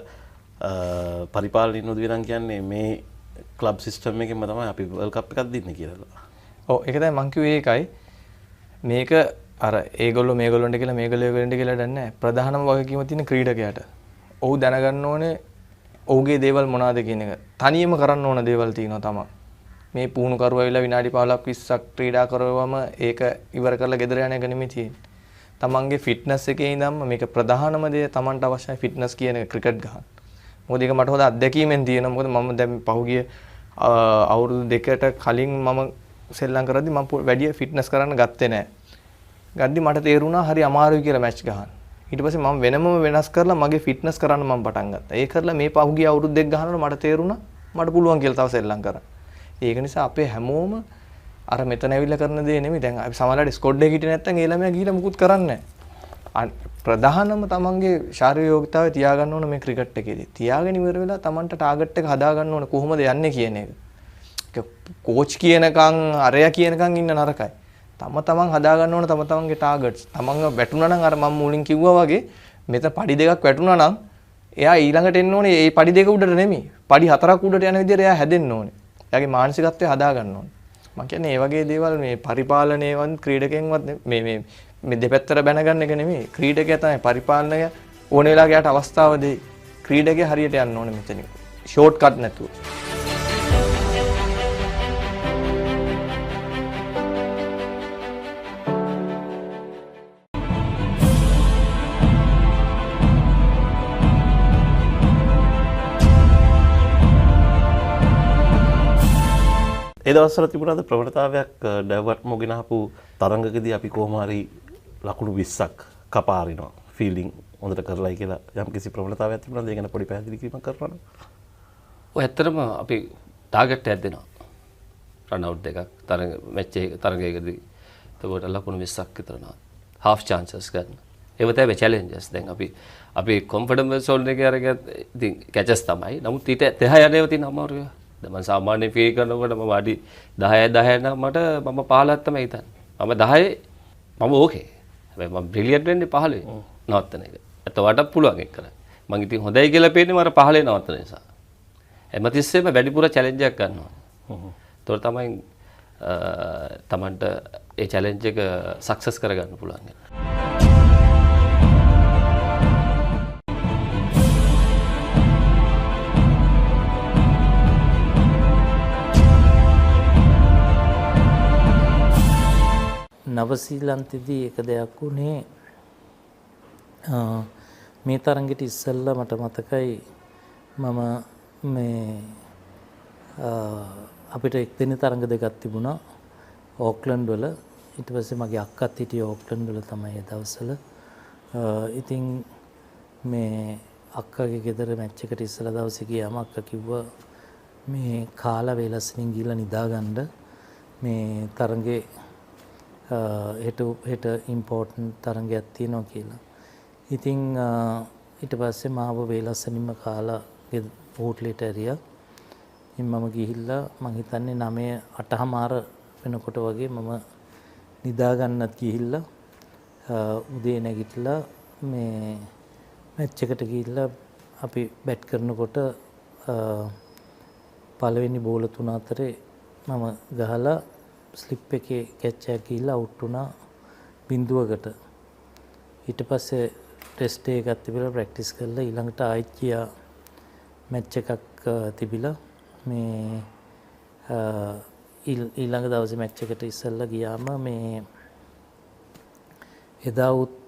Speaker 25: පරිපාලන ඉන්නෝදවිරන් කියන්නේ මේ ක්ලබ් සිස්ටම් එකෙන්ම තමයි අපි වර්ල්ඩ් කප් එකක් දෙන්නේ කියලා.
Speaker 26: ඔව් ඒක තමයි මං කිව්වේ ඒකයි. මේක අර ඒගොල්ලෝ මේගොල්ලොන්ට කියලා මේගොල්ලෝ ඒගොල්ලන්ට කියලා දන්නේ නැහැ. ප්‍රධානම වගකීම තියෙන ක්‍රීඩකයාට. ඔහු දැනගන්න ඕනේ ඔහුගේ දේවල් මොනවද කියන එක. තනියම කරන්න ඕන දේවල් තියෙනවා තමයි. මේ පුහුණු කරුව ඇවිල්ලා විනාඩි 15ක් 20ක් ක්‍රීඩා කරුවම ඒක ඉවර කරලා ගෙදර යන එක නෙමෙයි තියෙන්නේ. තමන්ගේ ෆිට්නස් එකේ ඉඳන්ම මේක ප්‍රධානම දේ තමන්ට අවශ්‍යයි ෆිට්නස් කියන එක ක්‍රිකට් ගහන්න. මොකද ඒක මට හොඳ අත්දැකීමෙන් තියෙනවා. මොකද මම දැන් පහුගිය අවුරුදු දෙකකට කලින් මම සෙල්ලම් කරද්දි මම වැඩි ෆිට්නස් කරන්න ගත්තේ නැහැ. ගද්දි මට තේරුණා හරි අමාරුයි කියලා මැච් ගහන්න. ඊට පස්සේ මම වෙනම වෙනස් කරලා මගේ ෆිට්නස් කරන්න මම පටන් ගත්තා. ඒ කරලා මේ පහුගිය අවුරුදු දෙක ගහනකොට මට තේරුණා මට පුළුවන් කියලා තව සෙල්ලම් කරන්න. ඒක නිසා අපේ හැමෝම අර මෙතන ඇවිල්ලා කරන දේ නෙමෙයි. දැන් අපි සමහරවිට ස්කොඩ් එකේ හිටියේ නැත්නම් ඒ ළමයා ගිහිල්ලා මුකුත් කරන්නේ නැහැ. ප්‍රධානම තමන්ගේ ශාරීරික යෝග්‍යතාවය තියාගන්න ඕන මේ ක්‍රිකට් එකේදී. තියාගෙන ඉවර වෙලා තමන්ට ටාගට් එක හදාගන්න ඕන කොහොමද යන්නේ කියන එක. ඒක කෝච් කියනකම් අරයා කියනකම් ඉන්න නරකයි. තමන් හදාගන්න ඕන තමන්ගේ ටාගට්ස්. තමන්ව වැටුණා නම් අර මම මුලින් කිව්වා වගේ මෙතන පඩි දෙකක් වැටුණා නම් එයා ඊළඟට එන්න ඕනේ මේ පඩි දෙක උඩට නෙමෙයි. පඩි හතරක් උඩට යන විදිහට එයා හැදෙන්න ඕනේ. එයාගේ මානසිකත්වය හදාගන්න ඕනේ. මම කියන්නේ මේ වගේ දේවල් මේ පරිපාලනයේවත් ක්‍රීඩකෙන්වත් මේ දෙපැත්තට බැනගන්න එක නෙමෙයි. ක්‍රීඩකයා තමයි පරිපාලනය ඕන වෙලාවක යට අවස්ථාව දෙයි. ක්‍රීඩකයා හරියට යන්න ඕනේ මෙතනින්. ෂෝට් කට් නැතුව.
Speaker 25: ඒ දවස්වල තිබුණාද ප්‍රවණතාවයක් ඩැවර්ට් මොගෙනහපු තරඟකදී අපි කොහොම හරි ලකුණු 20ක් කපාරිනවා ෆීල්ඩින් හොඳට කරලායි කියලා යම් කිසි ප්‍රවණතාවයක් තිබුණාද? ඒ ගැන පොඩි පැහැදිලි කිරීමක් කරන්න.
Speaker 27: ඔය ඇත්තටම අපි ටාගට් එකක් දෙනවා. රන් අවුට් දෙකක් තරඟ මැච් එක තරඟයකදී. එතකොට ලකුණු 20ක් විතර නවා. half chances ගන්න. ඒව තමයි challenges. දැන් අපි comfortable zone එකේ අරගෙන ඉතින් catches තමයි. නමුත් ඊට තෙහ යන්නේව තියෙන අමාරුය. දැන් මම සාමාන්‍ය ෆීල් කරනකොට මම අඩි 10 නම් මට මම 15ක් තමයි හිතන්නේ. මම 10 මම ඕකේ. හැබැයි මම බ්‍රිලියන්ට් වෙන්නේ 15 නවත්තන එක. ඒතවට පුළුවන් එක කරන්න. මම ඉතින් හොඳයි කියලා පේන්නේ මර 15 නවත්තන නිසා. හැමතිස්සෙම වැඩිපුර challenge එකක් ගන්නවා. ඒතකොට තමයි තමන්ට ඒ challenge එක success කරගන්න පුළුවන්.
Speaker 4: නවසීලන්තෙදී එක දෙයක් වුණේ මේ තරඟෙට ඉස්සෙල්ලා මට මතකයි මම මේ අපිට එක්දෙනෙ තරඟ දෙකක් තිබුණා ඕක්ලන්ඩ් වල. ඊට පස්සේ මගේ අක්කත් හිටියේ ඕක්ලන්ඩ් වල තමයි ඒ දවස්වල. ඉතින් මේ අක්කගේ ගෙදර මැච් එකට ඉස්සෙල්ලා දවසේ ගියාම අක්කා කිව්වා මේ කාලා වේලස්සනින් ගිහලා නිදාගන්න මේ තරඟේ හෙට ඉම්පෝර්ටන්ට් තරඟයක් තියෙනවා කියලා. ඉතින් ඊට පස්සේ මාව වේලස්සනින්ම කාලා හෝටලෙට ඇරියා. ඉතින් මම ගිහිල්ලා මං හිතන්නේ 9:08 වෙනකොට වගේ මම නිදා ගන්නත් ගිහිල්ලා උදේ නැගිටලා මේ මැච් එකට ගිහිල්ලා අපි බැට් කරනකොට පළවෙනි බෝල 3 අතරේ මම ගහලා ස්ලිප් එකේ කැච් එකක් ගිහිල්ලා අවුට් වුණා 0කට. ඊට පස්සේ ටෙස්ට් ඩේ එකක් තිබිලා ප්‍රැක්ටිස් කරලා ඊළඟට ආයෙත් ගියා මැච් එකක් තිබිලා මේ ඊළඟ දවසේ මැච් එකට ඉස්සෙල්ලා ගියාම මේ එදා උත්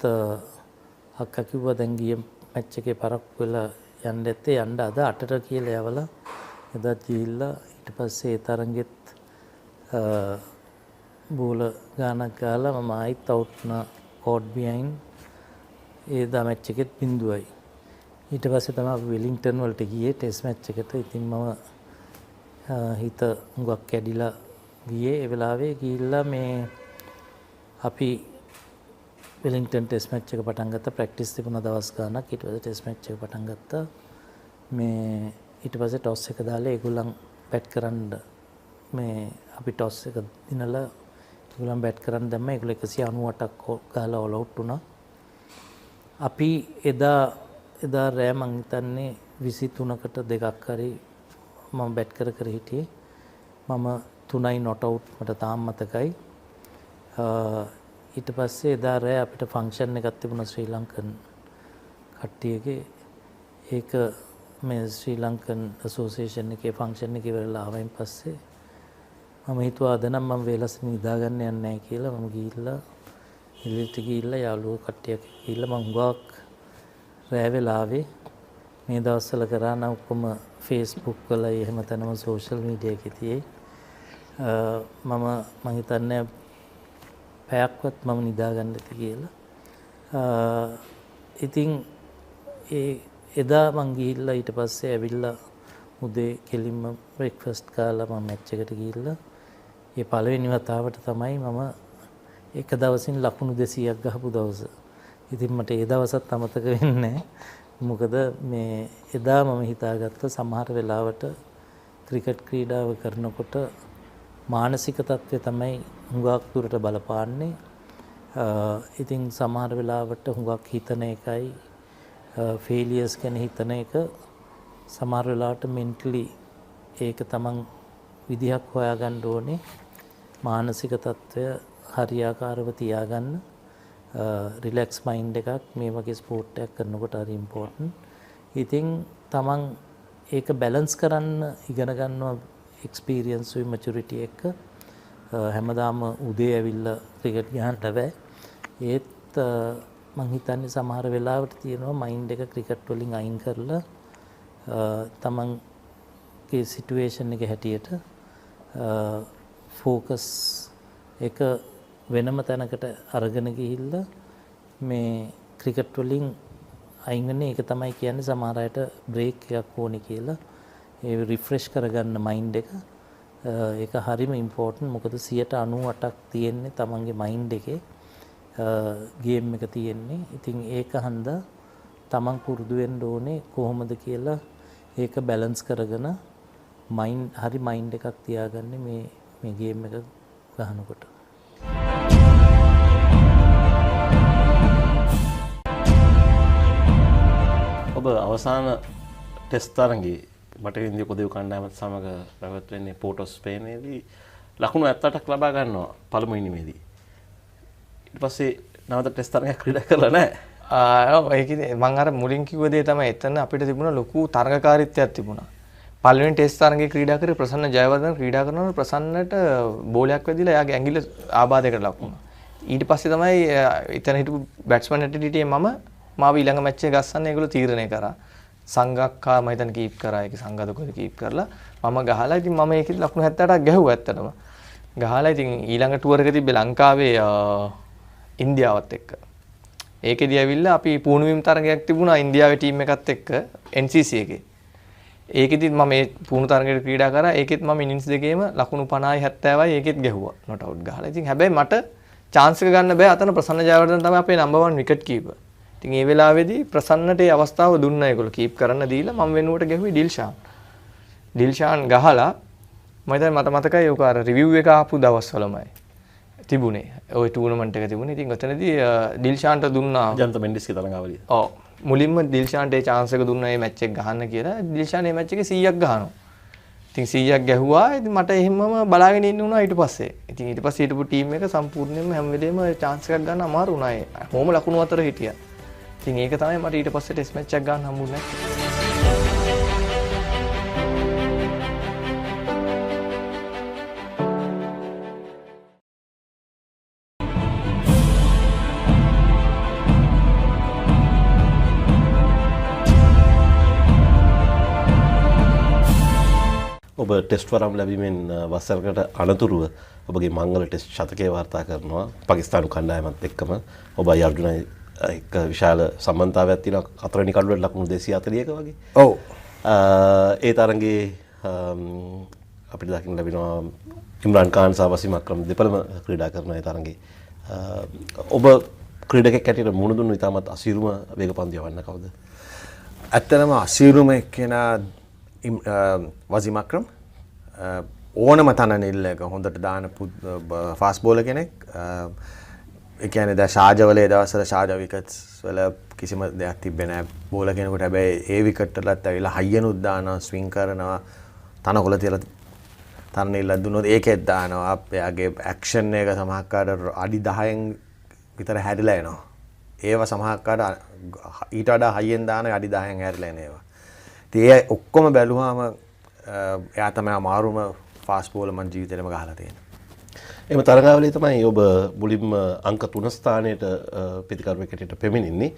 Speaker 4: අක්කා කිව්වා දැන් ගිය මැච් එකේ පරක්කු වෙලා යන්න ඇත්තේ යන්න අද 8ට කියලා යවලා එදාත් ගිහිල්ලා ඊට පස්සේ ඒ තරඟෙත් බෝල ගානක් ගාලා මම ආයිත් අවුට් වුණා කෝඩ් බිහයින්ඩ්. ඒ දා මැච් එකෙත් 0යි. ඊට පස්සේ තමයි අපි වෙලින්ටන් වලට ගියේ ටෙස්ට් මැච් එකට. ඉතින් මම හිත හුඟක් කැඩිලා ගියේ. ඒ වෙලාවේ ගිහිල්ලා මේ අපි වෙලින්ටන් ටෙස්ට් මැච් එක පටන් ගත්තා. ප්‍රැක්ටිස් තිබුණා දවස් ගාණක්. ඊට පස්සේ ටෙස්ට් මැච් එක පටන් ගත්තා. මේ ඊට පස්සේ ටොස් එක දාලා ඒගොල්ලන් බැට් කරන්න මේ අපි ටොස් එක දිනලා ඒගොල්ලන් බැට් කරන්න දැම්ම. ඒගොල්ලෝ 198ක් ගහලා ඕල් අවුට් වුණා. අපි එදා රෑ මං හිතන්නේ 23කට දෙකක් හරි මම බැට් කර හිටියේ. මම 3යි නොට් අවුට් මට තාම මතකයි. ඊට පස්සේ එදා රෑ අපිට ෆන්ක්ෂන් එකක් තිබුණා ශ්‍රී ලංකන් කට්ටියගේ. ඒක මේ ශ්‍රී ලංකන් ඇසෝසියේෂන් එකේ ෆන්ක්ෂන් එක ඉවරලා ආවයින් පස්සේ මම හිතුවා අද නම් මම වේලස්සන නිදාගන්න යන්නේ නැහැ කියලා. මම ගිහිල්ලා එළියට ගිහිල්ලා යාළුවෝ කට්ටියක් ගිහිල්ලා මම හුඟක් රෑ වෙලා ආවේ. මේ දවස්වල කරා නම් ඔක්කොම Facebook වල එහෙම තැනම සෝෂල් මීඩියා එකේ තියෙයි. මම හිතන්නේ පැයක්වත් මම නිදාගන්න ඇති කියලා. ඉතින් එදා මං ගිහිල්ලා ඊට පස්සේ ඇවිල්ලා උදේ කෙලින්ම බ්‍රෙක්ෆාස්ට් කාලා මම මැච් එකට ගිහිල්ලා ඒ පළවෙනි වතාවට තමයි මම එක දවසින් ලකුණු 200ක් ගහපු දවස. ඉතින් මට ඒ දවසත් අමතක වෙන්නේ නැහැ. මොකද මේ එදා මම හිතාගත්ත සමහර වෙලාවට ක්‍රිකට් ක්‍රීඩාව කරනකොට මානසික තත්ත්වය තමයි හුඟක් දුරට බලපාන්නේ. ඉතින් සමහර වෙලාවට හුඟක් හිතන එකයි ෆේලියර්ස් ගැන හිතන එක සමහර වෙලාවට මෙන්ටලි ඒක තමන් විදිහක් හොයාගන්න ඕනේ. මානසික තත්ත්වය හරියාකාරව තියාගන්න රිලැක්ස් මයින්ඩ් එකක් මේ වගේ ස්පෝර්ට් එකක් කරනකොට හරි ඉම්පෝටන්ට්. ඉතින් තමන් ඒක බැලන්ස් කරන්න ඉගෙන ගන්නවා එක්ස්පීරියන්ස් උයි මැචුරිටි එක. හැමදාම උදේ ඇවිල්ලා ක්‍රිකට් ගහන්න බෑ. ඒත් මං හිතන්නේ සමහර වෙලාවට තියෙනවා මයින්ඩ් එක ක්‍රිකට් වලින් අයින් කරලා තමන්ගේ සිටුේෂන් එක හැටියට ෆෝකස් එක වෙනම තැනකට අරගෙන ගිහිල්ලා මේ ක්‍රිකට් වලින් අයින් වෙන්නේ. ඒක තමයි කියන්නේ සමහර අයට බ්‍රේක් එකක් ඕනේ කියලා. ඒ රිෆ්‍රෙෂ් කරගන්න මයින්ඩ් එක. ඒක හරිම ඉම්පෝටන්ට්. මොකද 98%ක් තියෙන්නේ තමන්ගේ මයින්ඩ් එකේ. ගේම් එක තියෙන්නේ. ඉතින් ඒක හන්දා තමන් පුරුදු වෙන්න ඕනේ කොහොමද කියලා ඒක බැලන්ස් කරගෙන හරි මයින්ඩ් එකක් තියාගන්න මේ ගේම් එක ගහනකොට.
Speaker 25: ඔබ අවසාන ටෙස්ට් තරඟේ බටහිර ඉන්දිය පොදු කණ්ඩායමත් සමග පැවැත්වෙන්නේ පෝර්ට් ඔෆ් ස්පේනේදී ලකුණු 78ක් ලබා ගන්නවා පළමු ඉනිමේදී. ඊට පස්සේ නැවත ටෙස්ට් තරඟයක් ක්‍රීඩා කරලා නැහැ.
Speaker 26: ඔව් ඒකේ මම අර මුලින් කිව්ව දේ තමයි එතන අපිට තිබුණ ලොකු තරඟකාරීත්වයක් තිබුණා. පළවෙනි ටෙස්ට් තරඟේ ක්‍රීඩා කරේ ප්‍රසන්න ජයවර්ධන ක්‍රීඩා කරනකොට ප්‍රසන්නට බෝලයක් වැදිලා එයාගේ ඇඟිල්ල ආබාධයකට ලක් වුණා. ඊට පස්සේ තමයි එතන හිටපු බැට්ස්මන් හැටියට මාව ඊළඟ මැච් එක ගස්සන්න ඒගොල්ලෝ තීරණය කරා. සංගක්කා මම හිතන්නේ කීප් කරා ඒක සංගතකෝද කීප් කරලා මම ගහලා ඉතින් මම ඒකේ ලකුණු 78ක් ගැහුවා ඇත්තටම. ගහලා ඉතින් ඊළඟ ටුවර් එක තිබ්බේ ලංකාවේ ඉන්දියාවත් එක්ක. ඒකෙදී ඇවිල්ලා අපි පුහුණුවීම් තරගයක් තිබුණා ඉන්දියාවේ ටීම් එකත් එක්ක NCC එකේ. ඒකෙදිත් මම මේ පුහුණු තරගයට ක්‍රීඩා කරා. ඒකෙත් මම ඉනින්ස් දෙකේම ලකුණු 50යි 70යි ඒකෙත් ගැහුවා නොට් අවුට් ගහලා. ඉතින් හැබැයි මට chance එක ගන්න බෑ. අතන ප්‍රසන්න ජයවර්ධන තමයි අපේ නම්බර් 1 විකට් කීපර්. ඉතින් ඒ වෙලාවේදී ප්‍රසන්නට ඒ අවස්ථාව දුන්නා ඒගොල්ලෝ කීප් කරන්න දීලා මම වෙනුවට ගැහුවේ ඩිල්ෂාන් ගහලා මම හිතන්නේ මට මතකයි ඔක අර රිවිව් එක ආපු දවස්වලමයි තිබුණේ ওই ටූර්නමන්ට් එක තිබුණේ. ඉතින් ඔතනදී ඩිල්ෂාන්ට දුන්නා
Speaker 25: ජන්ත මෙන්ඩිස්ගේ තරඟාවලිය.
Speaker 26: ඔව් මුලින්ම ඩිල්ෂාන්ට ඒ chance එක දුන්නා මේ මැච් එක ගහන්න කියලා. ඩිල්ෂාන් මේ මැච් එකේ 100ක් ගහනවා. ඉතින් 100ක් ගැහුවා. ඉතින් මට එහෙමම බලාගෙන ඉන්න උනා ඊට පස්සේ. ඉතින් ඊට පස්සේ හිටපු ටීම් එක සම්පූර්ණයෙන්ම හැම වෙලේම chance එකක් ගන්න අමාරු වුණා. කොහොම ලකුණු අතර හිටියා. ඉතින් ඒක තමයි මට ඊට පස්සේ ටෙස්ට් මැච් එකක් ගන්න හම්බුනේ.
Speaker 25: ඔබ ටෙස්ට් වරම් ලැබීමෙන් වසරකට අනතුරුව ඔබගේ මංගල ටෙස්ට් ශතකය වාර්තා කරනවා පාකිස්තානු කණ්ඩායමත් එක්කම. ඔබයි අර්ජුනයි එක්ක විශාල සම්බන්ධතාවයක් තියෙනවා. හතරවෙනි කඩුවට ලකුණු 240ක වගේ.
Speaker 26: ඔව්.
Speaker 25: ඒ තරඟේ අපිට දකින්න ලැබෙනවා ඉම්රාන් ખાન සහ වසීම් අක්‍රම දෙපළම ක්‍රීඩා කරන ඒ තරඟේ. ඔබ ක්‍රීඩකෙක් හැටියට මුහුණ දුන්නු ඉතාමත් අසීරුම වේගපන්දු යවන්න කවුද?
Speaker 5: ඇත්තටම අසීරුම එක්කෙනා වසීම් අක්‍රම ඕනම තන නිල් එක හොඳට දාන ෆාස්ට් බෝලර් කෙනෙක්. ඒ කියන්නේ දැන් ශාජවල ඒ දවස්වල ශාජ විකට්ස් වල කිසිම දෙයක් තිබ්බේ නැහැ බෝලර් කෙනෙකුට. හැබැයි ඒ විකට් වලත් ඇවිල්ලා හයියනුත් දානවා, ස්විං කරනවා, තනකොළ තියලා තන නිල්ලක් දුන්නොත් ඒකෙත් දානවා. එයාගේ ඇක්ෂන් එක සමහරකට අඩි 10න් විතර හැරිලා එනවා. ඒව සමහරකට ඊට වඩා හයියෙන් දාන අඩි 10න් හැරිලා එන ඒවා. ඉතින් ඒ ඔක්කොම බැලුවාම එයා තමයි අමාරුම ෆාස්ට් බෝලර් මං ජීවිතේටම ගහලා තියෙන්නේ.
Speaker 25: එම තරගාවලියේ තමයි ඔබ මුලින්ම අංක 3 ස්ථානයට ප්‍රතිකර්මයකට පැමිණෙන්නේ.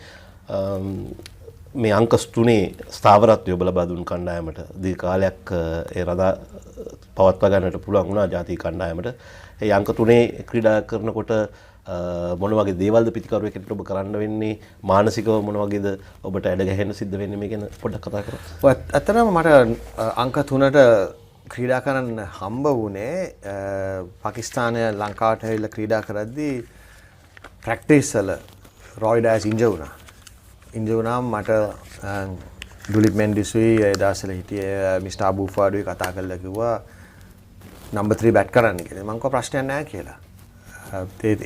Speaker 25: මේ අංක 3 ස්ථාවරත්වය ඔබ ලබා දුන් කණ්ඩායමට දීර්ඝ කාලයක් ඒ රඳා පවත්වා ගන්නට පුළුවන් වුණා ජාතික කණ්ඩායමට. ඒ අංක 3 ක්‍රීඩා කරනකොට මොන වගේ දේවල්ද පිටිකරුවෙකුට ඔබ කරන්න වෙන්නේ? මානසිකව මොන වගේද ඔබට ඇඩ ගැහෙන්න සිද්ධ වෙන්නේ? මේ ගැන පොඩ්ඩක් කතා කරමු.
Speaker 5: ඇත්තටම මට අංක 3ට ක්‍රීඩා කරන්න හම්බ වුණේ පාකිස්තානය ලංකාවට ඇවිල්ලා ක්‍රීඩා කරද්දී ප්‍රැක්ටිස් වල රොයි ඩයස් ඉන්ජර් වුණා. ඉන්ජර් වුණාම මට ඩුලිප් මෙන්ඩිස්ුයි ඒ දවස්වල හිටියේ මිස්ටර් අබූෆාඩුයි කතා කරලා කිව්වා නම්බර් 3 බැට් කරන්න කියලා. මම කිව්වා ප්‍රශ්නයක් නැහැ කියලා.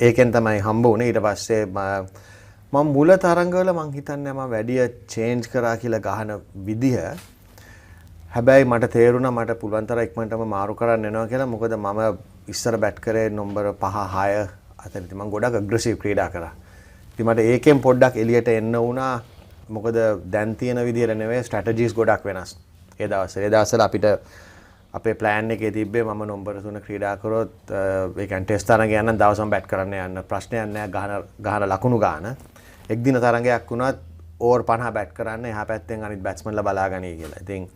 Speaker 5: ඒකෙන් තමයි හම්බ වුණේ. ඊට පස්සේ මම මුල තරඟවල මං හිතන්නේ මම වැඩිය චේන්ජ් කරා කියලා ගහන විදිහ. හැබැයි මට තේරුණා මට පුළුවන් තරම් ඉක්මනටම මාරු කරන්න වෙනවා කියලා. මොකද මම ඉස්සර බැට් කරේ නම්බර 5 6 අතරදී මම ගොඩක් ඇග්‍රෙසිව් ක්‍රීඩා කරා. ඉතින් මට ඒකෙන් පොඩ්ඩක් එළියට එන්න වුණා. මොකද දැන් තියෙන විදිහට නෙවෙයි ස්ට්‍රැටජිස් ගොඩක් වෙනස්. ඒ දවස්වල අපිට අපේ ප්ලෑන් එකේ තිබ්බේ මම නම්බර 3 ක්‍රීඩා කරොත් ඒ කියන්නේ ටෙස්ට් තරඟ යන දවසම බැට් කරන්න යන්න ප්‍රශ්නයක් නැහැ. ගහන ලකුණු ගන්න. එක් දින තරඟයක් වුණත් ඕවර් 50 බැට් කරන්න එහා පැත්තෙන් අනිත් බැට්ස්මන්ලා බලාගනී කියලා. ඉතින්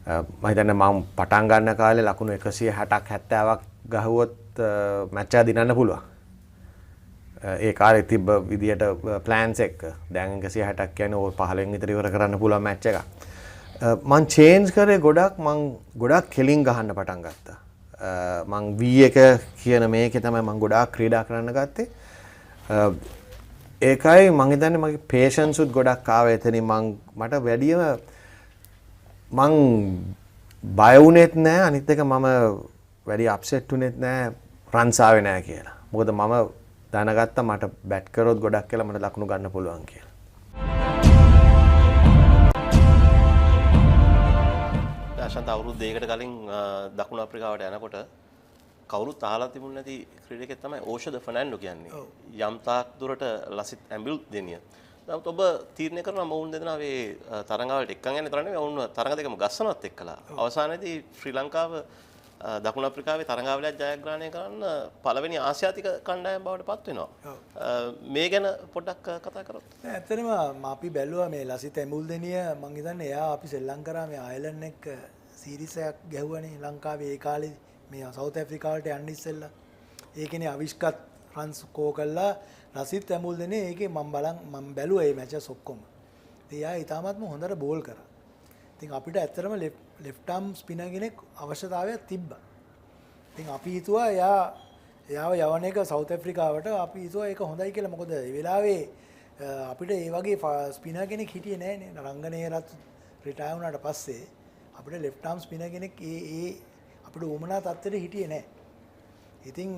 Speaker 5: මම හිතන්නේ මම පටන් ගන්න කාලේ ලකුණු 160ක් 70ක් ගහුවොත් මැච් එක දිනන්න පුළුවන්. ඒ කාලේ තිබ්බ විදියට ප්ලෑන්ස් එක්ක දැන් 160ක් කියන්නේ ඕවර් 15න් විතර ඉවර කරන්න පුළුවන් මැච් එකක්. මං චේන්ජ් කරේ ගොඩක් කෙලින් ගහන්න පටන් ගත්තා. මං V1 කියන මේකේ තමයි මං ගොඩාක් ක්‍රීඩා කරන්න ගත්තේ. ඒකයි මං හිතන්නේ මගේ patience උත් ගොඩක් ආවා එතනින් මට වැඩියම මං බය වුණෙත් නෑ අනිත් එක මම වැඩි අප්සෙට් වුණෙත් නෑ රන්ස් ආවේ නෑ කියලා. මොකද මම දැනගත්තා මට බැට් කරොත් ගොඩක් කියලා මට ලකුණු ගන්න පුළුවන් කියලා.
Speaker 25: ශාන්ත අවුරුදු දෙකකට කලින් දකුණු අප්‍රිකාවට යනකොට කවුරුත් අහලා තිබුණ නැති ක්‍රීඩකයෙක් තමයි ඕෂද ෆර්නැන්ඩෝ කියන්නේ. යම් තාක් දුරට ලසිත් ඇම්බිල් දෙනිය. නමුත් ඔබ තීරණය කරනවා මොවුන් දෙදෙනා මේ තරඟාවලට එක්කන් යන්නේ තරන්නේ ඔවුන් තරඟ දෙකම ගස්සනවත් එක්කලා. අවසානයේදී ශ්‍රී ලංකාව දකුණු අප්‍රිකාවේ තරඟාවලට ජයග්‍රහණය කරන්න පළවෙනි ආසියාතික කණ්ඩායම බවට පත් වෙනවා. මේ ගැන පොඩ්ඩක් කතා කරොත්.
Speaker 6: ඇත්තටම අපි බැලුවා මේ ලසිත් ඇම්බිල් දෙනිය මං හිතන්නේ එයා අපි ශ්‍රී ලංකාවේ මේ අයර්ලන්ඩ් එක්ක සීරීස් එකක් ගැහුවනේ ලංකාවේ ඒ කාලේ මේ සවුත් ඇෆ්‍රිකාවට යන්න ඉස්සෙල්ලා ඒකනේ අවිෂ්කත් රන්ස් කෝ කළා ලසිත් ඇම්බුල් දෙනේ ඒකේ මම බැලුවා මේ මැචස් ඔක්කොම. ඉතින් එයා ඊටාමත්ම හොඳට බෝල් කරා. ඉතින් අපිට ඇත්තටම ලෙෆ්ට් ආම් ස්පිනර් කෙනෙක් අවශ්‍යතාවයක් තිබ්බා. ඉතින් අපි හිතුවා එයාව යවන එක සවුත් ඇෆ්‍රිකාවට අපි හිතුවා ඒක හොඳයි කියලා. මොකද ඒ වෙලාවේ අපිට ඒ වගේ ස්පිනර් කෙනෙක් හිටියේ නැහැ නේ. රංගනේරත් රිටයර් වුණාට පස්සේ අපිට ලෙෆ්ට් ආම් ස්පිනර් කෙනෙක් ඒ අපිට උමනා තත්ත්වෙට හිටියේ නැහැ. ඉතින්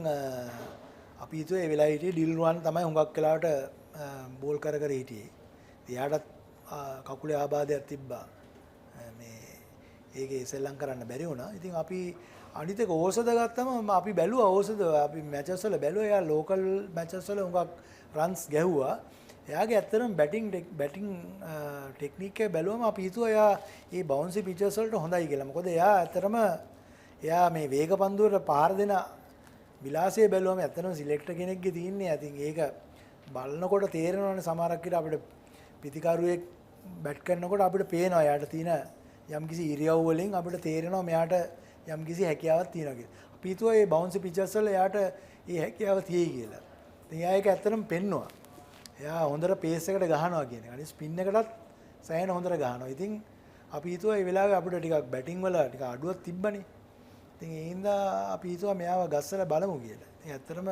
Speaker 6: අපි හිතුවේ ඒ වෙලාවේ හිටියේ ඩිල්රුවන් තමයි හුඟක් වෙලාවට බෝල් කර හිටියේ. එයාටත් කකුලේ ආබාධයක් තිබ්බා. මේ ඒකේ සෙල්ලම් කරන්න බැරි වුණා. ඉතින් අපි අනිත් එක ඕසද ගත්තම අපි බැලුවා ඕසද අපි මැචස් වල බැලුවා එයා ලෝකල් මැචස් වල හුඟක් රන්ස් ගැහුවා. එයාගේ ඇත්තටම බැටිං ටෙක්නික් එක බැලුවම අපි හිතුවා එයා මේ බවුන්සි පිචර්ස් වලට හොඳයි කියලා. මොකද එයා ඇත්තටම එයා මේ වේග පන්දුවට පාර දෙන විලාසය බැලුවම ඇත්තටම සිලෙක්ටර් කෙනෙක්ගේ තියෙන්නේ. ඉතින් ඒක බලනකොට තේරෙනවානේ සමහරක් විට අපිට පිතිකරුවෙක් බැට් කරනකොට අපිට පේනවා එයාට තියෙන යම්කිසි ඉරියව් වලින් අපිට තේරෙනවා මෙයාට යම්කිසි හැකියාවක් තියෙනවා කියලා. අපි හිතුවා මේ බවුන්සි පිචර්ස් වල එයාට මේ හැකියාව තියෙයි කියලා. ඉතින් එයා ඒක ඇත්තටම පෙන්නවා. එයා හොඳට පේස් එකට ගහනවා කියන එක. අනිත් ස්පින් එකටත් සෑහෙන හොඳට ගහනවා. ඉතින් අපි හිතුවා මේ වෙලාවේ අපිට ටිකක් බැටිං වල ටික අඩුවක් තිබ්බනේ. ඉතින් ඒ හින්දා අපි හිතුවා මෙයාව ගස්සලා බලමු කියලා. ඉතින් ඇත්තටම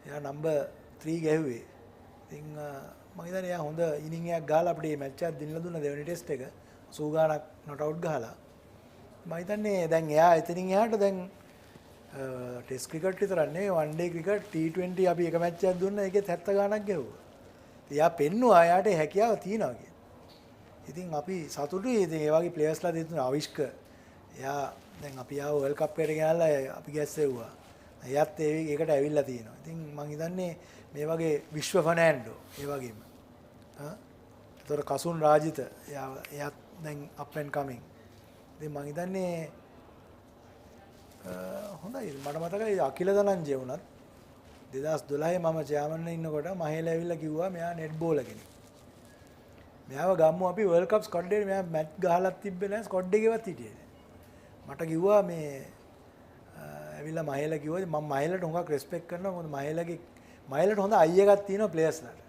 Speaker 6: එයා නම්බර් 3 ගැහුවේ. ඉතින් මම හිතන්නේ එයා හොඳ ඉනිං එකක් ගහලා අපිට මේ මැච් එක දිනලා දුන්න දෙවෙනි ටෙස්ට් එක. සූගානක් නොට් අවුට් ගහලා. මම හිතන්නේ දැන් එයා එතනින් එහාට දැන් ටෙස්ට් ක්‍රිකට් විතරක් නෙවෙයි වන් ඩේ ක්‍රිකට් T20 අපි එක මැච් එකක් දුන්නා ඒකේ 70 ගාණක් ගැහුවා. එයා පෙන්නුවා එයාට හැකියාව තියෙනවා කියලා. ඉතින් අපි සතුටුයි. ඉතින් ඒ වගේ ප්ලේයර්ස්ලා දෙතුන අවිෂ්ක එයා දැන් අපි ආව වර්ල්ඩ් කප් එකට ගෙනල්ලා අපි ගැස්සෙව්වා. එයාත් ඒකට ඇවිල්ලා තියෙනවා. ඉතින් මම හිතන්නේ මේ වගේ විශ්ව ෆර්නැන්ඩෝ ඒ වගේම ඒතර කසුන් රාජිත එයාත් දැන් අප් ඇන්ඩ් කමින්. ඉතින් මම හිතන්නේ හොඳයි. මට මතකයි අකිල දනංජය වුණත් 2012 මම චෙයාමන් ඉන්නකොට මහේල ඇවිල්ලා කිව්වා මෙයා නෙට් බෝලර් කෙනෙක්. මෙයාව ගම්මු අපි වර්ල්ඩ් කප් ස්කොඩ් එකේ මෙයා මැච් ගහලත් තිබ්බේ නැහැ ස්කොඩ් එකේවත් හිටියේ නැහැ. මට කිව්වා මේ ඇවිල්ලා මහේල කිව්වා මම මහේලට හුඟක් රෙස්පෙක්ට් කරනවා. මොකද මහේලට හොඳ අයි එකක් තියෙනවා ප්ලේයර්ස්ලාට.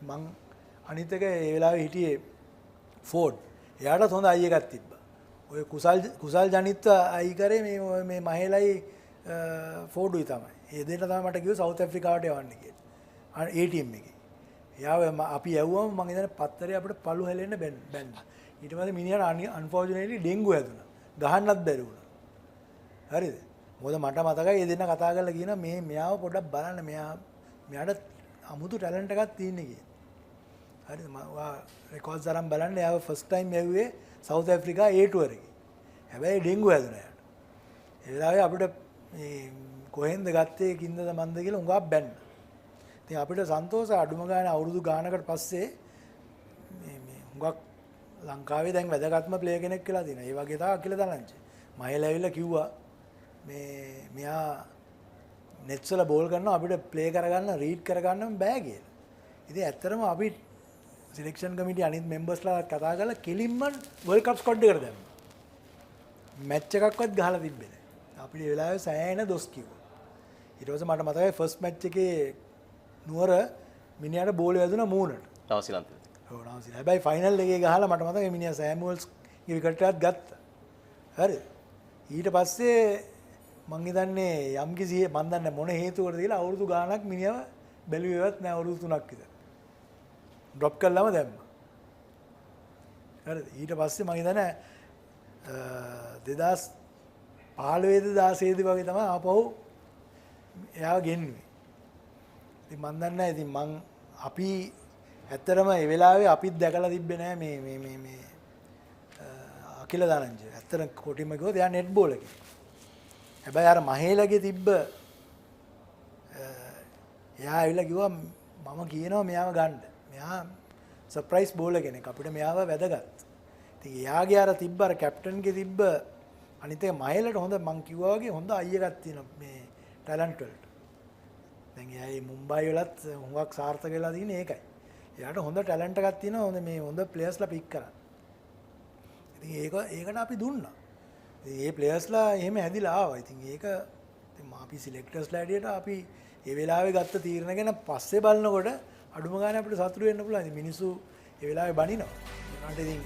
Speaker 6: මං අනිත් එක ඒ වෙලාවේ හිටියේ ෆෝඩ්. එයාටත් හොඳ අයි එකක් තිබ්බා. ඔය කුසල් ජනිත් අයි කරේ මේ මහේලයි ෆෝඩුයි තමයි. ඒ දෙන්න තමයි මට කිව්වේ සවුත් ඇෆ්‍රිකාවට යවන්න කියලා. ඒ ටීම් එකේ. එයාව අපි යවුවම මම හිතන්නේ පත්තරේ අපිට පළු හැලෙන්න බැන්නා. ඊට පස්සේ මිනිහට අන්ෆෝර්චුනේට්ලි ඩෙන්ගු හැදුනා. ගහන්නත් බැරි වුණා. හරිද? මොකද මට මතකයි ඒ දෙන්න කතා කරලා කියනවා මෙයාව පොඩ්ඩක් බලන්න මෙයාට අමුතු ටැලන්ට් එකක් තියෙන්නේ කියලා. හරිද? මම රෙකෝඩ්ස් අරන් බලන්න එයාව ෆස්ට් ටයිම් යවුවේ සවුත් ඇෆ්‍රිකා A ටුවර් එකේ. හැබැයි ඩෙන්ගු හැදුනා එයාට. ඒ වෙලාවේ අපිට මේ කොහෙන්ද ගත්තේ කින්දද මන්ද කියලා උඟක් බැන්න. ඉතින් අපිට සන්තෝෂ අඩුම ගානේ අවුරුදු ගානකට පස්සේ මේ උඟක් ලංකාවේ දැන් වැදගත්ම ප්ලේයර් කෙනෙක් කියලා තියෙනවා. ඒ වගේ තමයි අකිල දලංචි. මහේල ඇවිල්ලා කිව්වා මෙයා නෙට්ස් වල බෝල් කරනවා අපිට ප්ලේ කරගන්න රීඩ් කරගන්න බෑ කියලා. ඉතින් ඇත්තටම අපි සිලෙක්ෂන් කමිටි අනිත් මෙම්බර්ස්ලා කතා කරලා කෙලින්ම වර්ල්ඩ් කප් ස්කොඩ් එකට දැම්මා. මැච් එකක්වත් ගහලා තිබ්බේ නැහැ. අපිට ඒ වෙලාවේ සෑහෙන දොස් කිව්වා. ඊට පස්සේ මට මතකයි ෆස්ට් මැච් එකේ නුවර මිනිහාට බෝල් වැදුනා මූණට.
Speaker 25: නවසීලන්තේ.
Speaker 6: ඔව් නවසීලන්තේ. හැබැයි ෆයිනල් එකේ ගහලා මට මතකයි මිනිහා සෑමුවල්ස් ගේ විකට් එකක් ගත්තා. හරිද? ඊට පස්සේ මං හිතන්නේ යම්කිසි මන් දන්නේ මොන හේතුවකටද කියලා අවුරුදු ගාණක් මිනිහව බැලුවේවත් නෑ අවුරුදු 3ක් විතර. ඩ්‍රොප් කළාම දැම්මා. හරිද? ඊට පස්සේ මම හිතන්නේ 2015 16 වගේ තමයි ආපහු එයාව ගෙන්නුවේ. ඉතින් මම දන්නේ නැහැ ඉතින් අපි ඇත්තටම ඒ වෙලාවේ අපිත් දැකලා තිබ්බේ නැහැ මේ අකිල දානංජය. ඇත්තටම කොටිම කිව්වොත් එයා නෙට් බෝලර් කෙනෙක්. හැබැයි අර මහේලගේ තිබ්බ එයා ඇවිල්ලා කිව්වා මම කියනවා මෙයාව ගන්න. මෙයා සර්ප්‍රයිස් බෝලර් කෙනෙක්. අපිට මෙයාව වැදගත්. ඉතින් එයාගේ අර තිබ්බ අර කැප්ටන්ගේ තිබ්බ අනිත් එක මහේලට හොඳ මං කිව්වා වගේ හොඳ අයියකක් තියෙනවා මේ ටැලන්ට් වලට. දැන් එයා මුම්බයි වලත් හුඟක් සාර්ථක වෙලා තියෙන්නේ ඒකයි. එයාට හොඳ ටැලන්ට් එකක් තියෙනවා. හොඳ ප්ලේයර්ස්ලා පික් කරා. ඉතින් ඒකට අපි දුන්නා. ඉතින් මේ ප්ලේයර්ස්ලා එහෙම හැදිලා ආවා. ඉතින් ඒක ඉතින් අපි සිලෙක්ටර්ස්ලා හැටියට අපි ඒ වෙලාවේ ගත්ත තීරණ ගැන පස්සේ බලනකොට අඩුම ගානේ අපිට සතුටු වෙන්න පුළුවන්. ඉතින් මිනිස්සු ඒ වෙලාවේ බනිනවා. ඒකට ඉතින්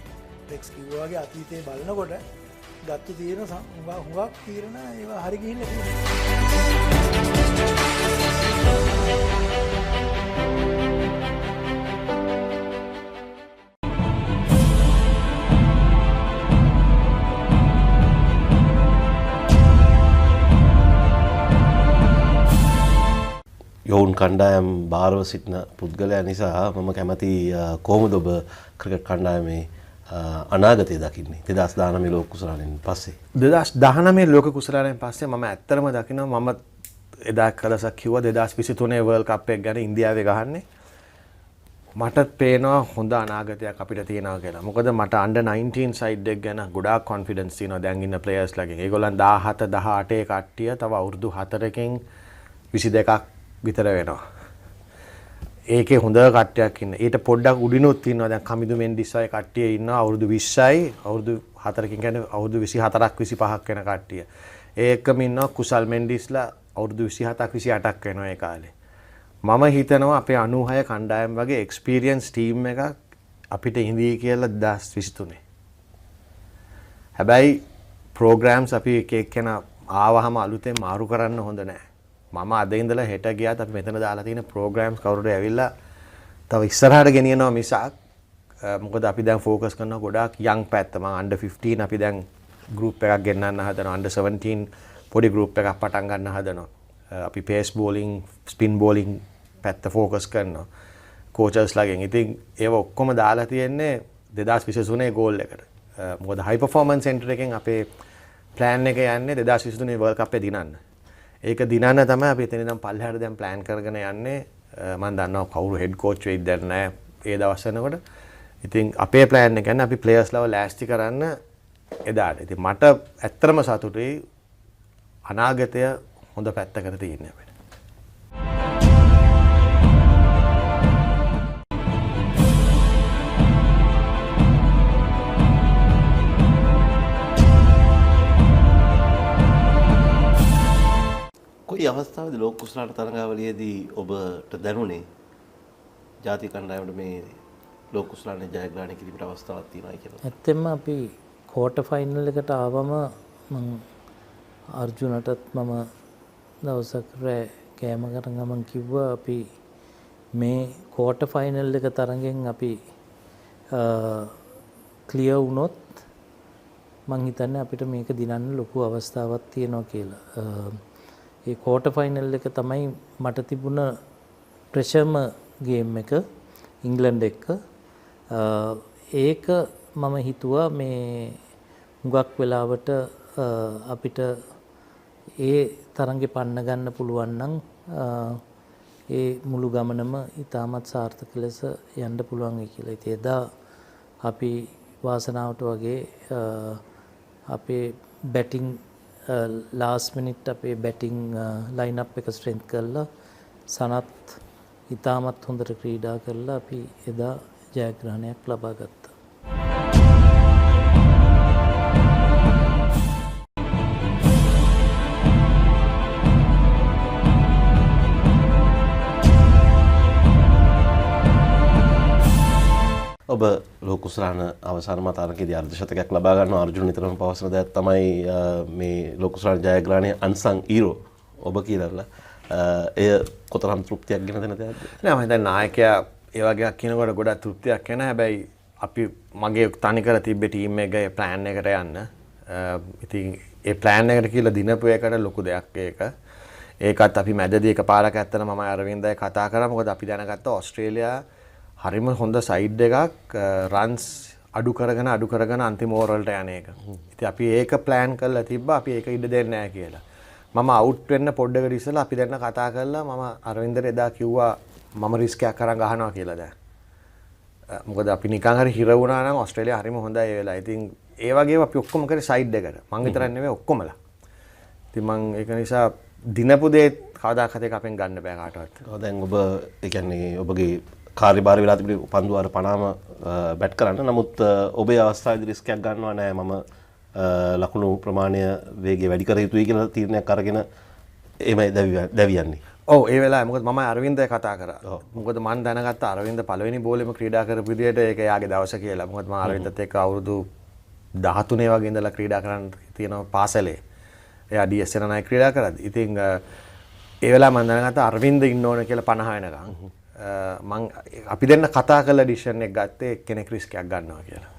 Speaker 6: ටෙක්ස් කිව්වා වගේ අතීතේ බලනකොට ගත්ත තීරණ හුඟක් තීරණ ඒවා හරි ගිහිල්ලා තියෙනවා.
Speaker 25: යොවුන් කණ්ඩායම් භාරව සිටින පුද්ගලයා නිසා මම කැමති කොහොමද ඔබ ක්‍රිකට් කණ්ඩායමේ අනාගතය දකින්නේ 2019 ලෝක කුසලානෙන් පස්සේ?
Speaker 5: 2019 ලෝක කුසලානෙන් පස්සේ මම ඇත්තටම දකිනවා මම එදා කලසක් කිව්වා 2023 වර්ල්ඩ් කප් එක ගැන ඉන්දියාවේ ගහන්නේ. මට පේනවා හොඳ අනාගතයක් අපිට තියෙනවා කියලා. මොකද මට අන්ඩර් 19 සයිඩ් එක ගැන ගොඩාක් කොන්ෆිඩන්ස් තියෙනවා දැන් ඉන්න ප්ලේයර්ස්ලාගෙන්. ඒගොල්ලන් 17 18 කට්ටිය තව අවුරුදු 4කින් 22ක් විතර වෙනවා. ඒකේ හොඳ කට්ටියක් ඉන්න. ඊට පොඩ්ඩක් උඩිනුත් ඉන්නවා. දැන් කමිදු මෙන්ඩිස් වගේ කට්ටිය ඉන්නවා අවුරුදු 20යි අවුරුදු 4කින් කියන්නේ අවුරුදු 24ක් 25ක් වෙන කට්ටිය. ඒකම ඉන්නවා කුසල් මෙන්ඩිස්ලා අවුරුදු 27ක් 28ක් වෙනවා ඒ කාලේ. මම හිතනවා අපේ 96 කණ්ඩායම් වගේ එක්ස්පීරියන්ස් ටීම් එකක් අපිට ඉඳී කියලා 2023. හැබැයි ප්‍රෝග්‍රෑම්ස් අපි එක එකන ආවහම අලුතෙන් මාරු කරන්න හොඳ නැහැ. මම අද ඉඳලා හෙට ගියාත් අපි මෙතන දාලා තියෙන ප්‍රෝග්‍රෑම්ස් කවුරුද ඇවිල්ලා තව ඉස්සරහට ගෙනියනවා මිසක් මොකද අපි දැන් ફોකස් කරනවා ගොඩාක් යං පැත්ත. මම අන්ඩර් 15 අපි දැන් ගෲප් එකක් ගෙන්නන්න හදනවා. අන්ඩර් 17 පොඩි ගෲප් එකක් පටන් ගන්න හදනවා. අපි පේස් බෝලින් ස්පින් බෝලින් පැත්ත ෆෝකස් කරනවා කෝචර්ස්ලාගෙන්. ඉතින් ඒව ඔක්කොම දාලා තියෙන්නේ 2023 ගෝල් එකට. මොකද හයි පර්ෆෝමන්ස් සෙන්ටර් එකෙන් අපේ ප්ලෑන් එක යන්නේ 2023 වර්ල්ඩ් කප් එක දිනන්න. ඒක දිනන්න තමයි අපි එතන ඉඳන් පල්ලෙහාට දැන් ප්ලෑන් කරගෙන යන්නේ. මම දන්නවා කවුරු හෙඩ් කෝච් වෙයිද දැන් නැහැ ඒ දවස් වෙනකොට. ඉතින් අපේ ප්ලෑන් එක කියන්නේ අපි ප්ලේයර්ස්ලව ලෑස්ති කරන්න එදාට. ඉතින් මට ඇත්තටම සතුටුයි අනාගතය හොඳ පැත්තකට තියෙන්නේ අපිට.
Speaker 25: කොයි අවස්ථාවේදී ලෝක කුසලාන තරඟාවලියේදී ඔබට දැනුනේ ජාතික කණ්ඩායමට මේ ලෝක කුසලානේ ජයග්‍රහණය කිරීමට අවස්ථාවක් තියෙනවා කියලා?
Speaker 4: ඇත්තෙන්ම අපි ක්වෝටර් ෆයිනල් එකට ආවම මම අර්ජුනටත් මම දවසක් රෑ කෑම කරන් ගමන් කිව්වා අපි මේ ක්වෝටර් ෆයිනල් එක තරගෙන් අපි ක්ලියර් වුණොත් මං හිතන්නේ අපිට මේක දිනන්න ලොකු අවස්ථාවක් තියෙනවා කියලා. ඒ ක්වෝටර් ෆයිනල් එක තමයි මට තිබුණ ප්‍රෙෂර්ම ගේම් එක ඉංග්ලන්ඩ් එක්ක. ඒක මම හිතුවා මේ හුඟක් වෙලාවට අපිට ඒ තරඟේ පන්න ගන්න පුළුවන් නම් ඒ මුළු ගමනම ඉතාමත් සාර්ථක ලෙස යන්න පුළුවන් වෙයි කියලා. ඉතින් එදා අපි වාසනාවට වගේ අපේ බැටිං ලාස්ට් මිනිට් අපේ බැටිං ලයින් අප් එක ස්ට්‍රෙන්ත් කරලා සනත් ඉතාමත් හොඳට ක්‍රීඩා කරලා අපි එදා ජයග්‍රහණයක් ලබා ගත්තා.
Speaker 25: ඔබ ලෝක කුසලාන අවසාන මතාරකයේදී අර්ධශතකයක් ලබා ගන්නවා. අර්ජුන නිතරම පවසන දෙයක් තමයි මේ ලෝක කුසලාන ජයග්‍රහණයේ අන්සං හීරෝ ඔබ කියලා. එය කොතරම් තෘප්තියක් ගෙන දෙන දෙයක්ද?
Speaker 5: නෑ මම හිතන්නේ නායකයා ඒ වගේ කියනකොට ගොඩක් තෘප්තියක් එන හැබැයි අපි මගේ තනි කර තිබ්බේ ටීම් එකේ ප්ලෑන් එකට යන්න. ඉතින් ඒ ප්ලෑන් එකට කියලා දිනපු එකට ලොකු දෙයක් ඒක. ඒකත් අපි මැදදී එකපාරක් ඇත්තට මම අරවින්දයි කතා කරා. මොකද අපි දැනගත්තා ඕස්ට්‍රේලියා හරිම හොඳ සයිඩ් එකක් රන්ස් අඩු කරගෙන අන්තිම ඕවර් වලට යන එක. ඉතින් අපි ඒක ප්ලෑන් කරලා තිබ්බා අපි ඒක ඉඩ දෙන්නේ නැහැ කියලා. මම අවුට් වෙන්න පොඩ්ඩකට ඉස්සෙල්ලා අපි දෙන්න කතා කරලා මම අරවින්දට එදා කිව්වා මම රිස්ක් එකක් අරන් ගහනවා කියලා දැන්. මොකද අපි නිකන් හරි හිර වුණා නම් ඕස්ට්‍රේලියා හරිම හොඳයි ඒ වෙලාව. ඉතින් ඒ වගේම අපි ඔක්කොම කරේ සයිඩ් එකට. මං විතරක් නෙමෙයි ඔක්කොමලා. ඉතින් මං ඒක නිසා දිනපු දේ කවදාකවත් ඒක අපෙන් ගන්න බෑ කාටවත්.
Speaker 25: දැන් ඔබ ඒ කියන්නේ ඔබගේ කාර්යභාර වෙලා තිබුණේ පන්දු අර 50ම බැට් කරන්න. නමුත් ඔබේ අවස්ථාවේදී රිස්ක් එකක් ගන්නවා නෑ මම ලකුණු ප්‍රමාණය වේගය වැඩි කර යුතුයි කියලා තීරණයක් අරගෙන එමය දැවියන්නේ.
Speaker 5: ඔව් ඒ වෙලාවේ මොකද මම අරවින්දයි කතා කරා. මොකද මම දැනගත්තා අරවින්ද පළවෙනි බෝලෙම ක්‍රීඩා කරපු විදිහට ඒක යාගේ දවස කියලා. මොකද මම අරවින්දත් එක්ක අවුරුදු 13 වගේ ඉඳලා ක්‍රීඩා කරන්න තියෙනවා පාසලේ. එයා DS එක නයි ක්‍රීඩා කරද්දි. ඉතින් ඒ වෙලාව මම දැනගත්තා අරවින්ද ඉන්න ඕන කියලා 50 වෙනකන්. මං අපි දෙන්න කතා කරලා ඩිසිෂන් එක ගත්තේ එක්කෙනෙක් රිස්ක් එකක් ගන්නවා කියලා.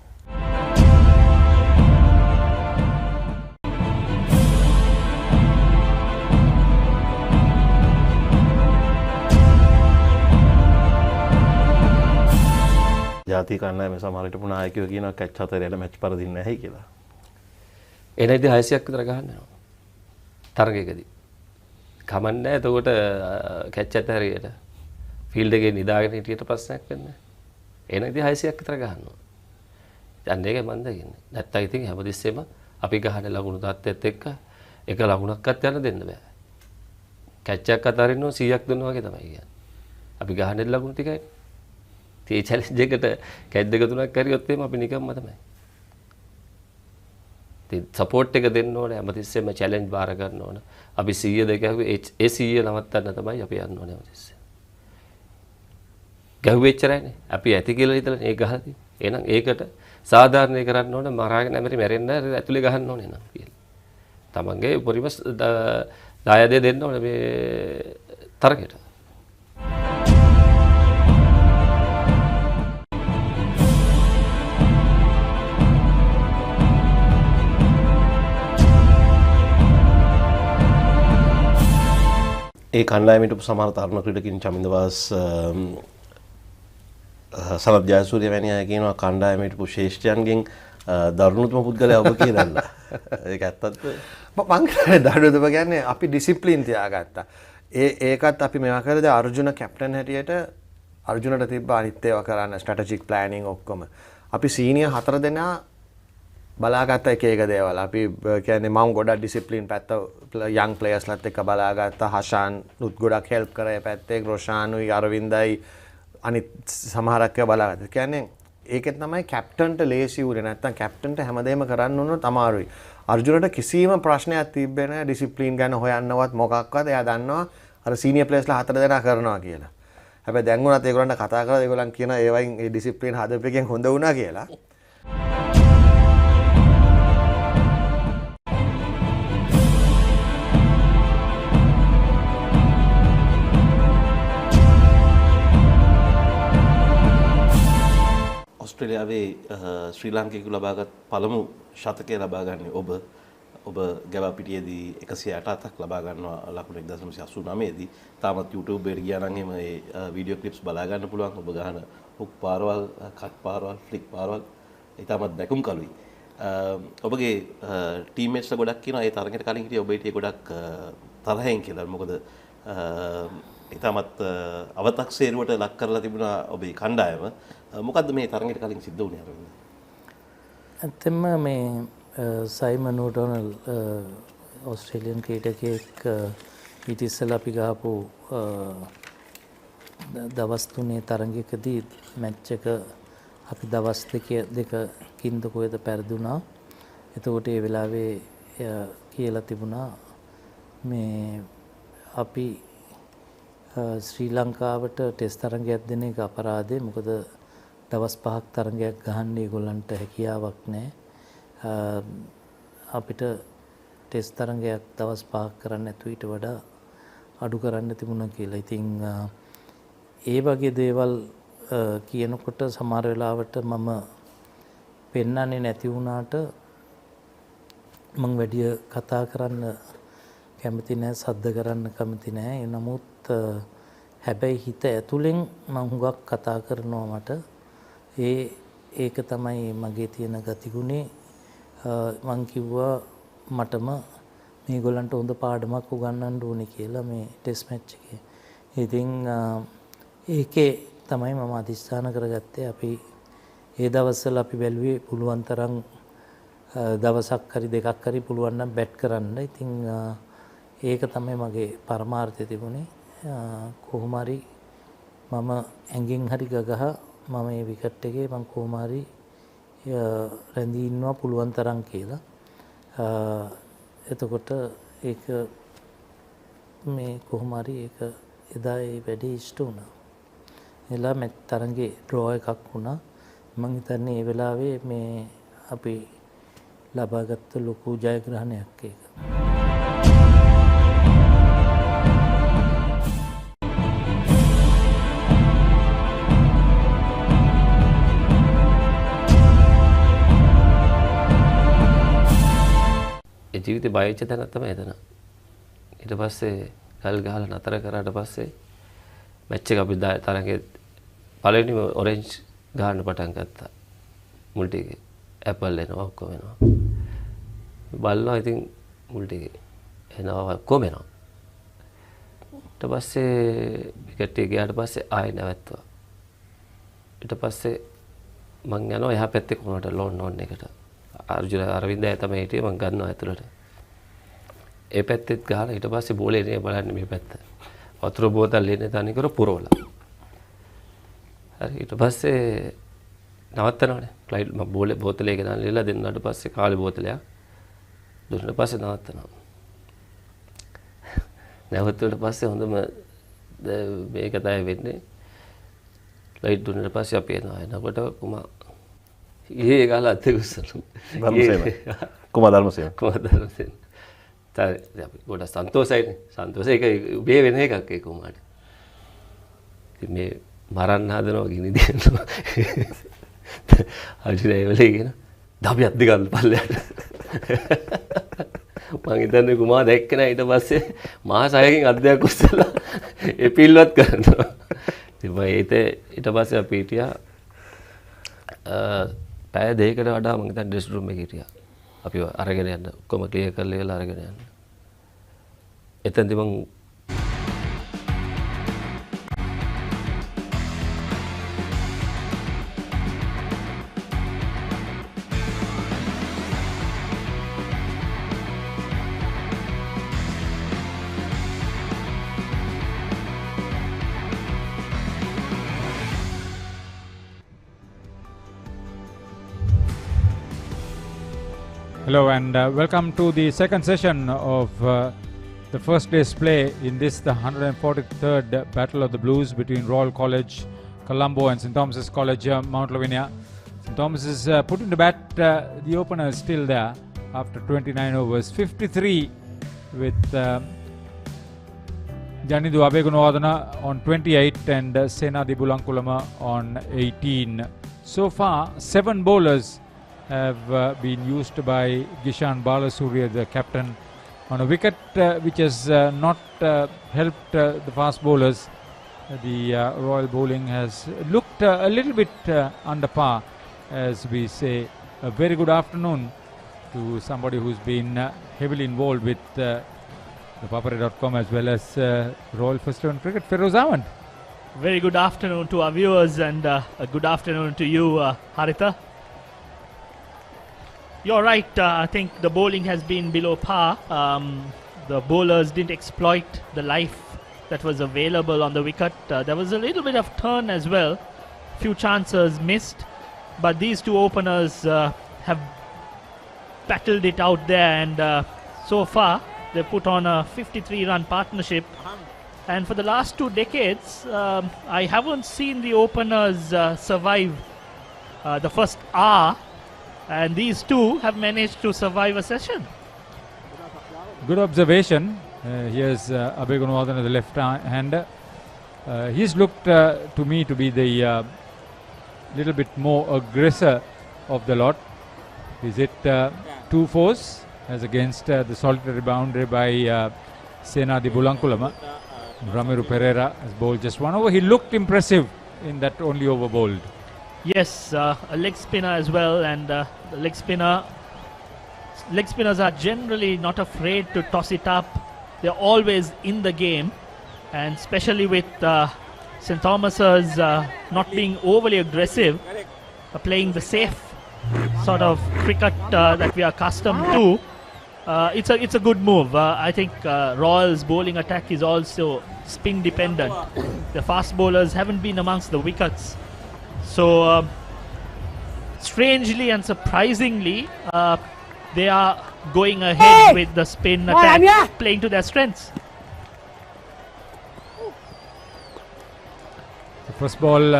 Speaker 25: ජාතික කණ්ඩායමේ සමහර හිටපු නායකයෝ කියනවා කැච් 4 මැච් පරදින්නේ නැහැ කියලා.
Speaker 27: එනයිද 6ක් විතර ගහන්න යනවා. තරගයකදී. කමන්නේ එතකොට කැච් 4 හරියට ෆීල්ඩ් එකේ නිදාගෙන හිටියට ප්‍රශ්නයක් වෙන්නේ නැහැ. එනයිද 6ක් විතර ගහනවා. දැන් ඒක මම දකින්නේ. නැත්තම් ඉතින් හැමතිස්සෙම අපි ගහන ලකුණු තත්ත්වෙත් එක්ක එක ලකුණක්වත් යන්න දෙන්න බෑ. කැච් එකක් අතරින්නවා 100ක් දුන්නා වගේ තමයි කියන්නේ. අපි ගහන්නේ ලකුණු ටිකයි. ඒ චැලෙන්ජ් එකට කැච් දෙක තුනක් කරියොත් එimhe අපි නිකම්ම තමයි. ඉතින් සපෝට් එක දෙන්න ඕනේ හැමතිස්සෙම චැලෙන්ජ් බාර ගන්න ඕනේ. අපි 100 දෙක ඇහුවේ ඒ 100 නවත්තන්න තමයි අපි යන්න ඕනේ හැමතිස්සෙම. ගැහුවෙච්චරයිනේ. අපි ඇති කියලා හිතලා ඒක ගහලා තියෙන්නේ. එහෙනම් ඒකට සාධාරණේ කරන්න ඕනේ මරාගෙන නැමෙරි මැරෙන්න ඇතුලේ ගහන්න ඕනේ නං කියලා. තමන්ගේ උපරිම දායදේ දෙන්න ඕනේ මේ තරගෙට.
Speaker 25: ඒ කණ්ඩායමට සමහර තරුණ ක්‍රීඩකින් චමින්දවාස් සනත් ජයසූරිය වැනි අය කියනවා කණ්ඩායමට ශ්‍රේෂ්ඨයන්ගෙන් දරුණුතම පුද්ගලයා ඔබ කියලා. ඒක ඇත්තද?
Speaker 5: මං කියන්නේ දරුණුතම කියන්නේ අපි ඩිසිප්ලින් තියාගත්තා. ඒකත් අපි මේවා කරලා අර්ජුන කැප්ටන් හැටියට අර්ජුනට තිබ්බ අනිත් ඒවා කරන්න ස්ට්‍රැටජික් ප්ලෑනින් ඔක්කොම. අපි සීනියර් 4 දෙනා බලාගත්ත එක දේවල්. අපි කියන්නේ මම ගොඩක් ඩිසිප්ලින් පැත්ත යං ප්ලේයර්ස්ලත් එක්ක බලාගත්තා. හෂාන් උත් ගොඩක් හෙල්ප් කරා ඒ පැත්තේ. රොෂානුයි අරවින්දයි අනිත් සමහරක් ඒවා බලාගත්තා. කියන්නේ ඒකෙත් තමයි කැප්ටන්ට ලේසි උනේ. නැත්තම් කැප්ටන්ට හැමදේම කරන්න උනොත් අමාරුයි. අර්ජුනට කිසිම ප්‍රශ්නයක් තිබ්බේ නැහැ ඩිසිප්ලින් ගැන හොයන්නවත් මොකක්වත්. එයා දන්නවා අර සීනියර් ප්ලේයර්ස්ලා 4 දෙනා කරනවා කියලා. හැබැයි දැන් උනත් ඒගොල්ලන්ට කතා කරලා ඒගොල්ලන් කියනවා ඒ වයින් ඒ ඩිසිප්ලින් හදපෙකින් හොඳ වුණා කියලා.
Speaker 25: ඔස්ට්‍රේලියාවේ ශ්‍රී ලාංකිකයකු ලබාගත් පළමු ශතකය ලබා ගන්නේ ඔබ ගැවපිටියේදී 108ක් ලබා ගන්නවා ලකුණු 1989 දී. තාමත් YouTube එකට ගියා නම් එහෙම ඒ වීඩියෝ ක්ලිප්ස් බලා ගන්න පුළුවන්. ඔබ ගහන හුක් පාරවල්, කට් පාරවල්, ෆ්ලික් පාරවල් ඊටමත් දැකුම් කලුයි. ඔබගේ ටීම්මේට්ස්ලා ගොඩක් කියනවා ඒ තරගෙට කලින් හිටියේ ඔබ හිටියේ ගොඩක් තරහෙන් කියලා. මොකද ඊටමත් අවතක්සේරුවට ලක් කරලා තිබුණා ඔබේ කණ්ඩායම. මොකද්ද මේ තරගෙට කලින් සිද්ධ වුණේ අරගෙන?
Speaker 4: ඇත්තෙන්ම මේ සයිමන් ඕඩොනල් ඕස්ට්‍රේලියන් ක්‍රීඩකයෙක් ඊට ඉස්සෙල්ලා අපි ගහපු දවස් 3 තරගයකදී මැච් එක අපි දවස් දෙකකින් කොහෙද පෙරදුනා. එතකොට ඒ වෙලාවේ කියලා තිබුණා මේ අපි ශ්‍රී ලංකාවට ටෙස්ට් තරගයක් දෙන එක අපරාධේ. මොකද දවස් 5ක් තරගයක් ගහන්න ඒගොල්ලන්ට හැකියාවක් නැහැ. අපිට ටෙස්ට් තරගයක් දවස් 5ක් කරන්න නැතුව ඊට වඩා අඩු කරන්න තිබුණා කියලා. ඉතින් ඒ වගේ දේවල් කියනකොට සමහර වෙලාවට මම පෙන්වන්නේ නැති වුණාට මම වැඩි කතා කරන්න කැමති නැහැ, සද්ද කරන්න කැමති නැහැ. නමුත් හැබැයි හිත ඇතුලෙන් මම හුඟක් කතා කරනවා මට. ඒක තමයි මගේ තියෙන ගතිගුණේ. මං කිව්වා මටම මේගොල්ලන්ට හොඳ පාඩමක් උගන්වන්න ඕනේ කියලා මේ ටෙස්ට් මැච් එකේ. ඉතින් ඒකේ තමයි මම අදිස්ථාන කරගත්තේ. අපි ඒ දවස්වල අපි බැලුවේ පුළුවන් තරම් දවසක් හරි දෙකක් හරි පුළුවන් නම් බැට් කරන්න. ඉතින් ඒක තමයි මගේ පරමාර්ථය තිබුණේ. කොහොම හරි මම ඇඟෙන් හරි ගගහ මම මේ විකට් එකේ මම කොහොම හරි රැඳී ඉන්නවා පුළුවන් තරම් කියලා. එතකොට ඒක මේ කොහොම හරි ඒක එදා ඒ වැඩේ ඉෂ්ට වුණා. එලා මැච් තරඟේ ඩ්‍රෝ එකක් වුණා. මම හිතන්නේ ඒ වෙලාවේ මේ අපි ලබාගත්ත ලොකු ජයග්‍රහණයක් ඒක.
Speaker 27: ජීවිතේ බය වෙච්ච තැනක් තමයි එතන. ඊට පස්සේ ගල් ගහලා නතර කරාට පස්සේ මැච් එක අපි තරඟේ පළවෙනිම ඔරෙන්ජ් ගහන්න පටන් ගත්තා. මුල් ටිකේ ඇපල් එනවා ඔක්කොම එනවා. බලනවා ඉතින් මුල් ටිකේ එනවා ඔක්කොම එනවා. ඊට පස්සේ විකට් එක ගියාට පස්සේ ආයෙ නැවැත්තුවා. ඊට පස්සේ මං යනවා එහා පැත්තේ කොනට ලෝන් එකට. අර්ජුන අරවින්දය තමයි හිටියේ මං ගන්නවා ඇතුළට. ඒ පැත්තෙත් ගහලා ඊට පස්සේ බෝලේ එන්නේ බලන්න මේ පැත්ත. වතුර බෝතල් එන්නේ තනිකර පුරවලා. හරි ඊට පස්සේ නවත්තනවානේ. ෆ්ලයිට් මම බෝතලේ ගෙනල්ලා ඉල්ලලා දෙන්නාට පස්සේ කාලේ බෝතලයක් දුන්නාට පස්සේ නවත්තනවා. නැවතුනට පස්සේ හොඳම මේක තමයි වෙන්නේ. ෆ්ලයිට් දුන්නාට පස්සේ අපි එනවා. එනකොට කුමා ඒ ගාලා අතේකුස්සලු.
Speaker 25: ධර්මසේන. කුමා ධර්මසේන.
Speaker 27: කුමා ධර්මසේන. අපි ගොඩක් සන්තෝෂයිනේ. සන්තෝෂයි ඒක උබේ වෙන එකක් ඒක උමාට. ඉතින් මේ මරන්න හදනවා ගිනි දෙනවා. අජිරේ වෙලේ කියන දබියක් දෙකක් පල්ලයට. මං හිතන්නේ කුමා දැක්ක නෑ ඊට පස්සේ මාස 6කින් අද්දයක් උස්සලා ඒ පිල්වත් කරනවා. ඉතින් මම ඊට පස්සේ අපි හිටියා පැය දෙකකට වඩා මම හිතන්නේ ඩ්‍රෙස් රූම් එකේ හිටියා. අපි අරගෙන යන්න ඔක්කොම ක්ලියර් කරලා ඉවරලා අරගෙන යන්න. එතෙන්දි මං
Speaker 18: Hello and welcome to the second session of the first day's play in this, the 143rd Battle of the Blues between Royal College, Colombo and St. Thomas's College, Mount Lavinia. St. Thomas is putting the bat, the opener is still there after 29 overs, 53 with Janidu Abegunwadana on 28 and Sena Dibulankulama on 18. So far, 7 bowlers have been used by Gishan Balasurya, the captain, on a wicket which has not helped the fast bowlers. The Royal bowling has looked a little bit under par, as we say. A very good afternoon to somebody who's been heavily involved with the Papare.com as well as Royal First 11 Cricket, Feroz Ahmed.
Speaker 8: Very good afternoon to our viewers and a good afternoon to you, Haritha. You're right, I think the bowling has been below par. The bowlers didn't exploit the life that was available on the wicket. There was a little bit of turn as well. Few chances missed. But these two openers have battled it out there and so far they put on a 53-run partnership. And for the last 2 decades, I haven't seen the openers survive the first hour. And these two have managed to survive a session.
Speaker 18: Good observation. Here's Abhay Gunawardene, the left-hander. He's looked to me to be the little bit more aggressor of the lot. He's hit 2 fours as against the solitary boundary by Senadi Bulankulama. Ramiro Pereira has bowled just 1 over. He looked impressive in that only over bowled.
Speaker 8: Yes, a leg spinner as well, and the leg spinners are generally not afraid to toss it up. They're always in the game, and especially with St. Thomas's not being overly aggressive, playing the safe sort of cricket that we are accustomed to. It's a good move. I think Royal's bowling attack is also spin dependent. The fast bowlers haven't been amongst the wickets. So strangely and surprisingly, they are going ahead with the spin attack, playing to their strengths.
Speaker 18: The first ball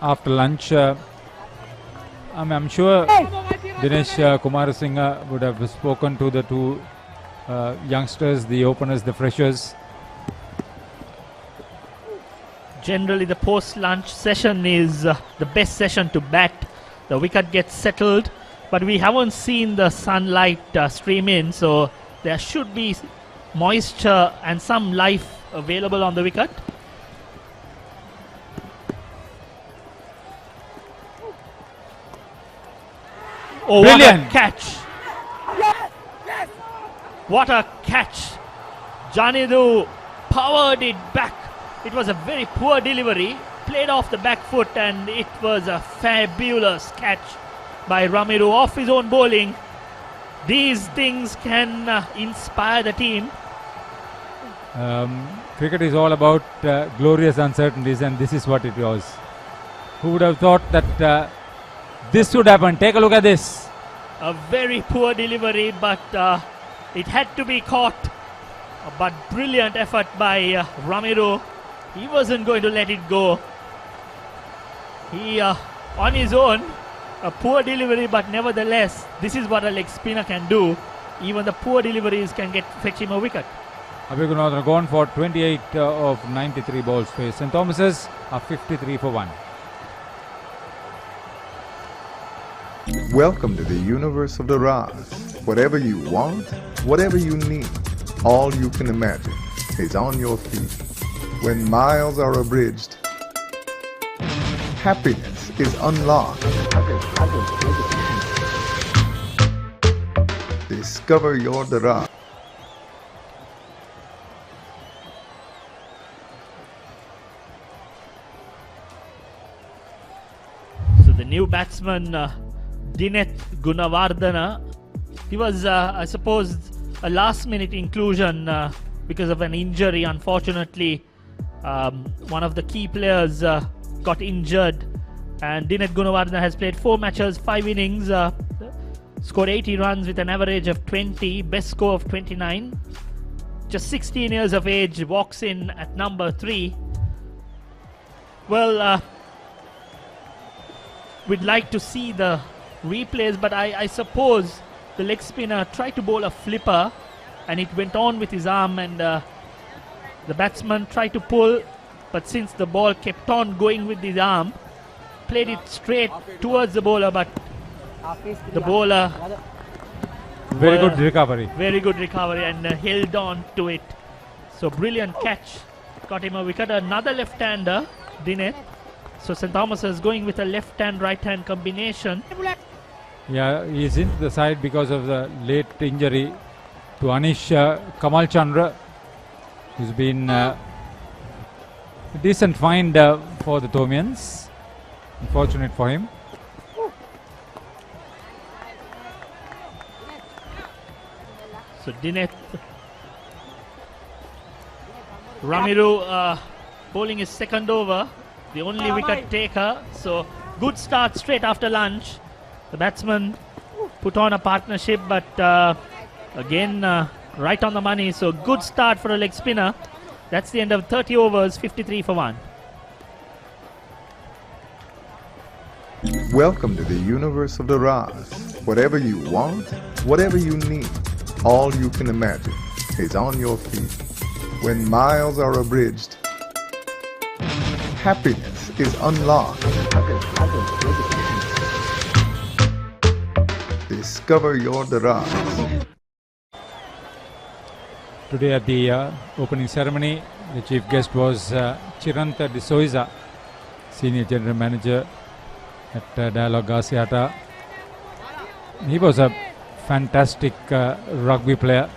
Speaker 18: after lunch, I'm sure Dinesh Kumarasinghe would have spoken to the 2 youngsters, the openers, the freshers.
Speaker 8: Generally, the post-lunch session is the best session to bat. The wicket gets settled, but we haven't seen the sunlight stream in, so there should be moisture and some life available on the wicket. Oh,
Speaker 18: brilliant.
Speaker 8: What a catch! What a catch! Janidu powered it back. It was a very poor delivery, played off the back foot, and it was a fabulous catch by Ramiro off his own bowling. These things can inspire the team.
Speaker 18: Cricket is all about glorious uncertainties, and this is what it was. Who would have thought that this would happen? Take a look at this.
Speaker 8: A very poor delivery, but it had to be caught. But brilliant effort by Ramiro. He wasn't going to let it go. He, on his own, a poor delivery, but nevertheless, this is what a leg spinner can do. Even the poor deliveries can fetch him a wicket.
Speaker 18: Abhay Gunawardene gone for 28 of 93 balls faced. St. Thomas's are 53 for 1.
Speaker 9: Welcome to the universe of the Raz. Whatever you want, whatever you need, all you can imagine is on your feet. When miles are abridged, happiness is unlocked. Discover your Dara.
Speaker 8: So the new batsman, Dinesh Gunawardene, he was, I suppose, a last-minute inclusion because of an injury, unfortunately. One of the key players got injured, and Dinesh Gunawardene has played 4 matches, 5 innings, scored 80 runs with an average of 20, best score of 29. Just 16 years of age, walks in at number 3. Well, we'd like to see the replays, but I suppose the leg spinner tried to bowl a flipper and it went on with his arm, and the batsman tried to pull, but since the ball kept on going with his arm, played it straight towards the bowler, but the bowler
Speaker 18: very good recovery
Speaker 8: and held on to it. So brilliant catch, got him a wicket. Another left-hander, Dinesh. So St. Thomas is going with a left-hand, right-hand combination.
Speaker 18: Yeah, he's into the side because of the late injury to Anish Kamal Chandra, who's been a decent find for the Thomians. Unfortunate for him.
Speaker 8: So Dinesh, Ramiro bowling his second over, the only wicket taker. So good start straight after lunch. The batsman put on a partnership, but again right on the money. So good start for a leg spinner. That's the end of 30 overs, 53 for 1.
Speaker 9: Welcome to the universe of the Raz. Whatever you want, whatever you need, all you can imagine is on your feet. When miles are abridged, happiness is unlocked. Discover your Daraz.
Speaker 2: Today at the opening ceremony, the chief guest was Chiranta De Souza, Senior General Manager at Dialog Garciata. He was a fantastic rugby player.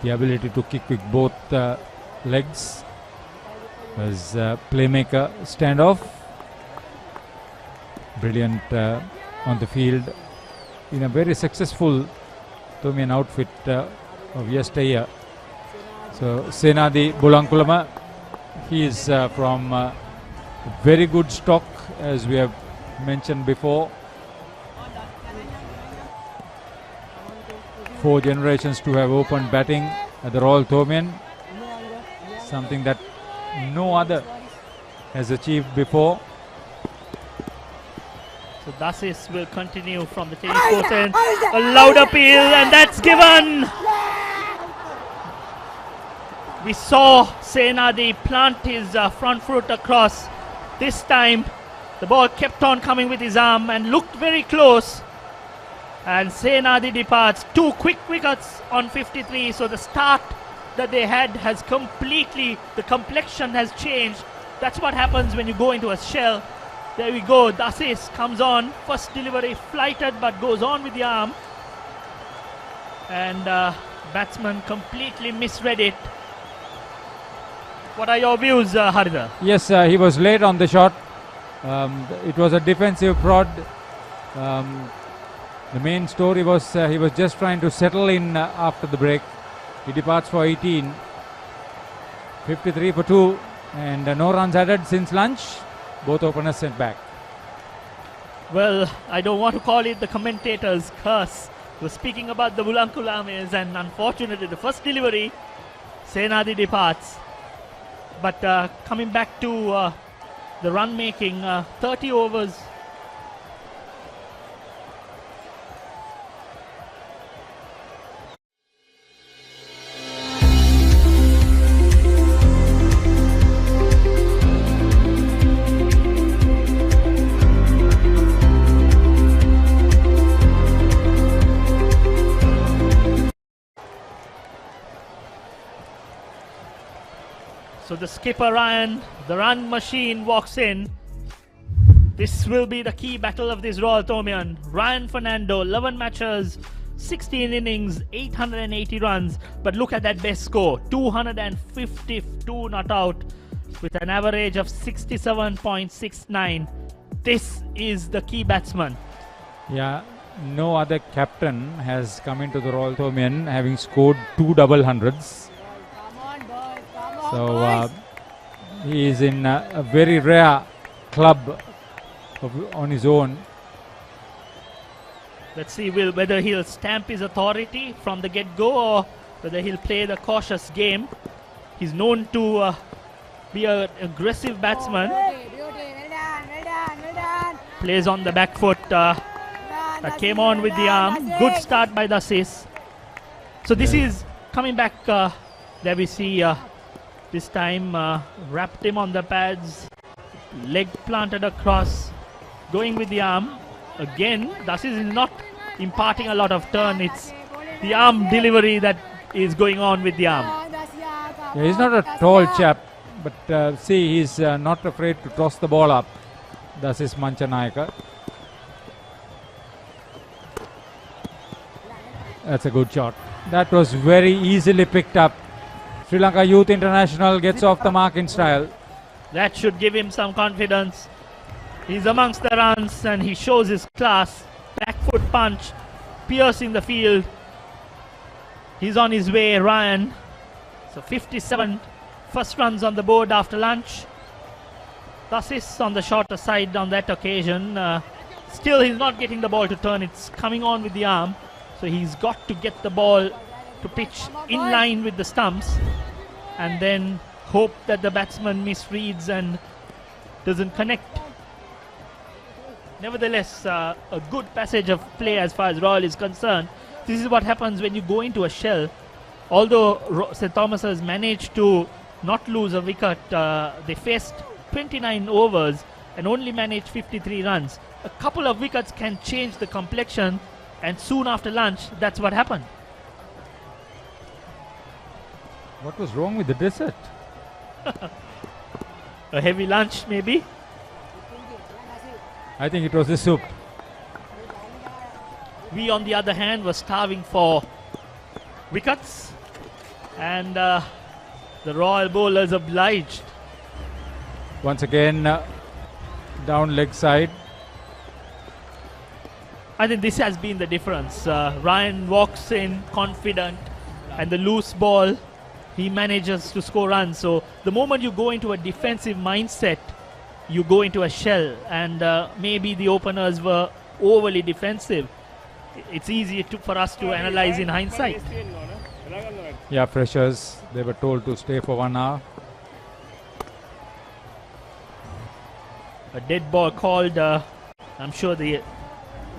Speaker 2: The ability to kick with both legs, as playmaker, standoff, brilliant on the field, in a very successful Thomian outfit of yesteryear. So Senadi Bulankulama, he is from very good stock, as we have mentioned before. 4 generations to have opened batting at the Royal Thomian, something that no other has achieved before.
Speaker 8: So Dasis will continue from the tennis court end. A loud appeal, and that's given. We saw Senadi plant his front foot across. This time the ball kept on coming with his arm and looked very close. And Senadi departs. 2 quick wickets on 53. So the start that they had has completely, the complexion has changed. That's what happens when you go into a shell. There we go. Dasis comes on. First delivery flighted, but goes on with the arm. And batsman completely misread it. What are your views, Haridha?
Speaker 2: Yes, he was late on the shot. It was a defensive prod. The main story was he was just trying to settle in after the break. He departs for 18. 53 for 2, and no runs added since lunch. Both openers sent back.
Speaker 8: Well, I don't want to call it the commentator's curse. We're speaking about the Bulankulames, and unfortunately the first delivery, Senadi departs. But coming back to the run making, 30 overs. So the skipper Ryan, the run machine, walks in. This will be the key battle of this Royal Thomian. Ryan Fernando, 11 matches, 16 innings, 880 runs. But look at that best score, 252 not out, with an average of 67.69. This is the key batsman.
Speaker 2: Yeah, no other captain has come into the Royal Thomian having scored 2 double hundreds. So he is in a very rare club on his own.
Speaker 8: Let's see whether he'll stamp his authority from the get-go, or whether he'll play the cautious game. He's known to be an aggressive batsman. Plays on the back foot. That came on with the arm. Good start by Dasis. So this is coming back. There we see this time wrapped him on the pads. Leg planted across. Going with the arm. Again, Dasis is not imparting a lot of turn. It's the arm delivery that is going on with the arm.
Speaker 2: Yeah, he's not a tall chap, but see, he's not afraid to toss the ball up. Dasis Manchanayaka. That's a good shot. That was very easily picked up. Sri Lanka Youth International gets off the mark in style.
Speaker 8: That should give him some confidence. He's amongst the runs and he shows his class. Back foot punch, piercing the field. He's on his way, Ryan. So 57 first runs on the board after lunch. Dasis on the shorter side on that occasion. Still, he's not getting the ball to turn. It's coming on with the arm. So he's got to get the ball to pitch in line with the stumps, and then hope that the batsman misreads and doesn't connect. Nevertheless, a good passage of play as far as Royal is concerned. This is what happens when you go into a shell. although St. Thomas has managed to not lose a wicket, they faced 29 overs and only managed 53 runs. A couple of wickets can change the complexion, and soon after lunch, that's what happened.
Speaker 2: What was wrong with the dessert?
Speaker 8: A heavy lunch, maybe?
Speaker 2: I think it was the soup.
Speaker 8: We, on the other hand, were starving for wickets, and the Royal bowlers obliged.
Speaker 2: Once again, down leg side.
Speaker 8: I think this has been the difference. Ryan walks in confident, and the loose ball, he manages to score runs. So the moment you go into a defensive mindset, you go into a shell, and maybe the openers were overly defensive. It's easy for us to analyze in hindsight.
Speaker 2: Yeah, freshers, they were told to stay for 1 hour.
Speaker 8: A dead ball called. I'm sure the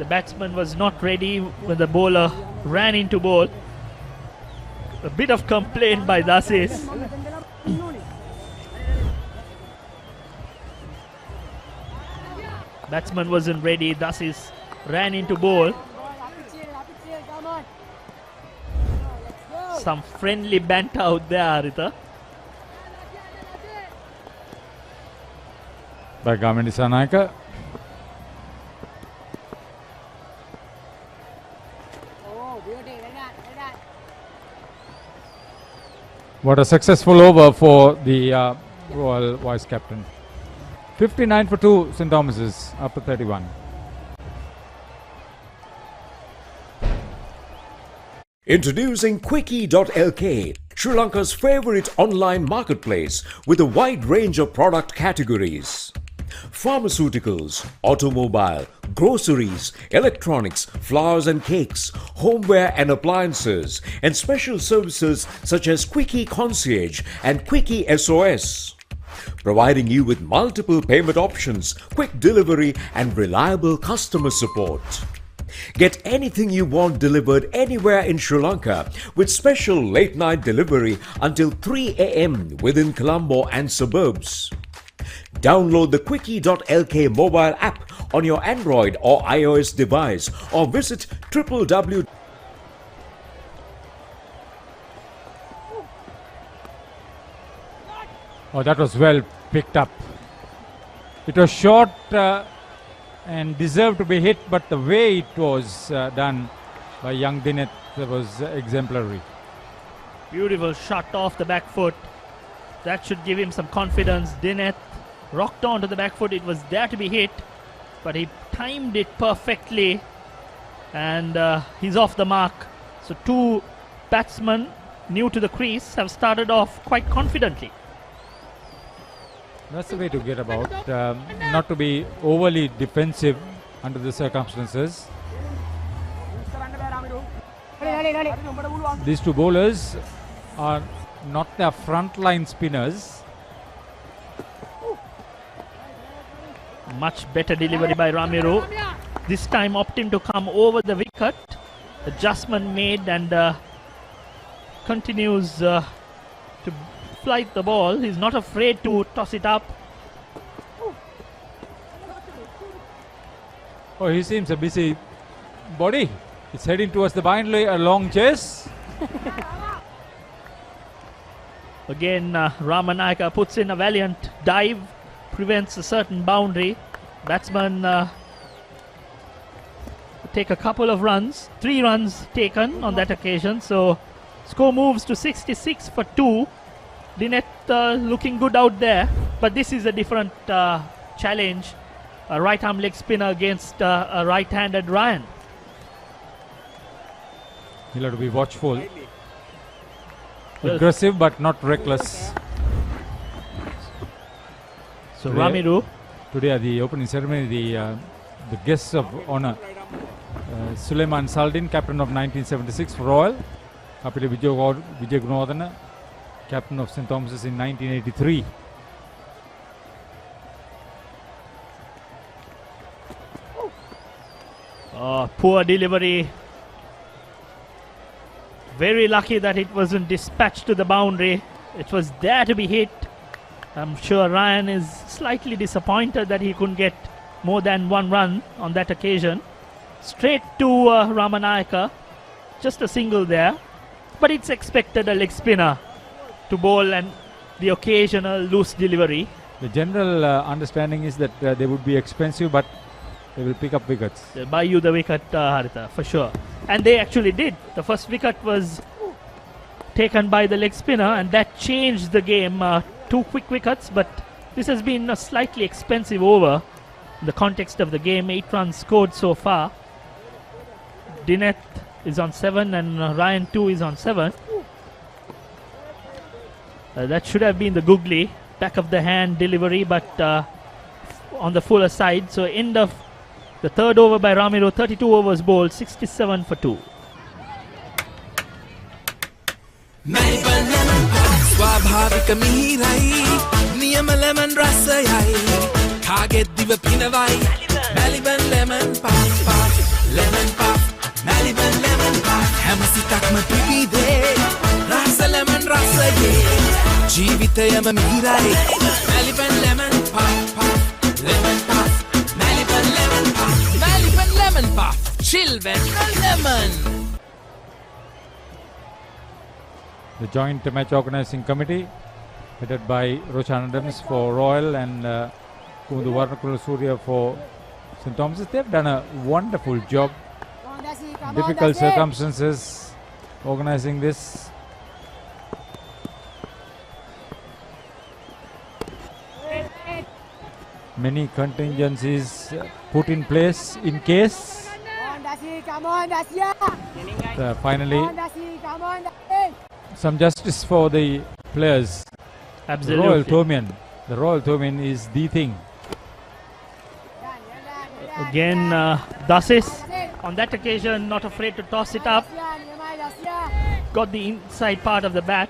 Speaker 8: batsman was not ready when the bowler ran into bowl. A bit of complaint by Dasis. Batsman wasn't ready. Dasis ran into bowl. Some friendly banter out there, Arita.
Speaker 2: By Gamini Sanayaka. What a successful over for the Royal vice captain. 59 for 2 St. Thomas's after 31.
Speaker 3: Introducing Quickie.lk, Sri Lanka's favorite online marketplace with a wide range of product categories. Pharmaceuticals, automobile, groceries, electronics, flowers and cakes, homeware and appliances, and special services such as Quickie Concierge and Quickie SOS. Providing you with multiple payment options, quick delivery and reliable customer support. Get anything you want delivered anywhere in Sri Lanka with special late night delivery until 3 a.m. within Colombo and suburbs. Download the Quickie.lk mobile app on your Android or iOS device or visit www.
Speaker 2: Oh, that was well picked up. It was short and deserved to be hit, but the way it was done by young Dineth was exemplary.
Speaker 8: Beautiful shot off the back foot. That should give him some confidence. Dineth rocked onto the back foot. It was there to be hit, but he timed it perfectly, and he's off the mark. So two batsmen new to the crease have started off quite confidently.
Speaker 2: That's the way to get about, not to be overly defensive under the circumstances. These two bowlers are not their frontline spinners.
Speaker 8: Much better delivery by Ramiro. This time opting to come over the wicket. Adjustment made, and continues to flight the ball. He's not afraid to toss it up.
Speaker 2: Oh, he seems a busy body. It's heading towards the boundary, a long chase.
Speaker 8: Again, Ramanayaka puts in a valiant dive, prevents a certain boundary. Batsman take a couple of runs, 3 runs taken on that occasion. So score moves to 66 for 2. Dineth looking good out there, but this is a different challenge. A right arm leg spinner against a right-handed Ryan.
Speaker 2: He'll have to be watchful. Aggressive but not reckless.
Speaker 8: So Ramiru.
Speaker 2: Today at the opening ceremony, the guests of honor, Suleiman Saldin, captain of 1976 for Royal. Kapila Vijay Gunodana, captain of St. Thomas's in 1983.
Speaker 8: Poor delivery. Very lucky that it wasn't dispatched to the boundary. It was there to be hit. I'm sure Ryan is slightly disappointed that he couldn't get more than one run on that occasion. Straight to Ramanayaka. Just a single there. But it's expected a leg spinner to bowl and the occasional loose delivery.
Speaker 2: The general understanding is that they would be expensive, but they will pick up wickets.
Speaker 8: They'll buy you the wicket, Haritha, for sure. And they actually did. The first wicket was taken by the leg spinner, and that changed the game. 2 quick wickets, but this has been a slightly expensive over in the context of the game. 8 runs scored so far. Dineth is on 7 and Ryan too is on 7. That should have been the googly. Back of the hand delivery, but on the fuller side. So end of the third over by Ramiro. 32 overs bowled, 67 for 2.
Speaker 11: ස්වාභාවික මිහිරයි නියම lemon රසයයි කාගෙත් දිව පිනවයි Maliban lemon puff puff lemon puff Maliban lemon puff හැම සිතක්ම පිබිදේ රස ලෙමන් රසයේ ජීවිතයම මිහිරයි Maliban lemon puff puff lemon puff Maliban lemon puff Maliban lemon puff children lemon.
Speaker 2: The joint match organising committee headed by Roshan Adams for Royal and Kundu Varnakula Surya for St. Thomas's. They've done a wonderful job. Difficult circumstances organising this. Many contingencies put in place in case. Finally, some justice for the players.
Speaker 8: Absolutely.
Speaker 2: The Royal Tomian is the thing.
Speaker 8: Again, Dasis on that occasion not afraid to toss it up. Got the inside part of the bat.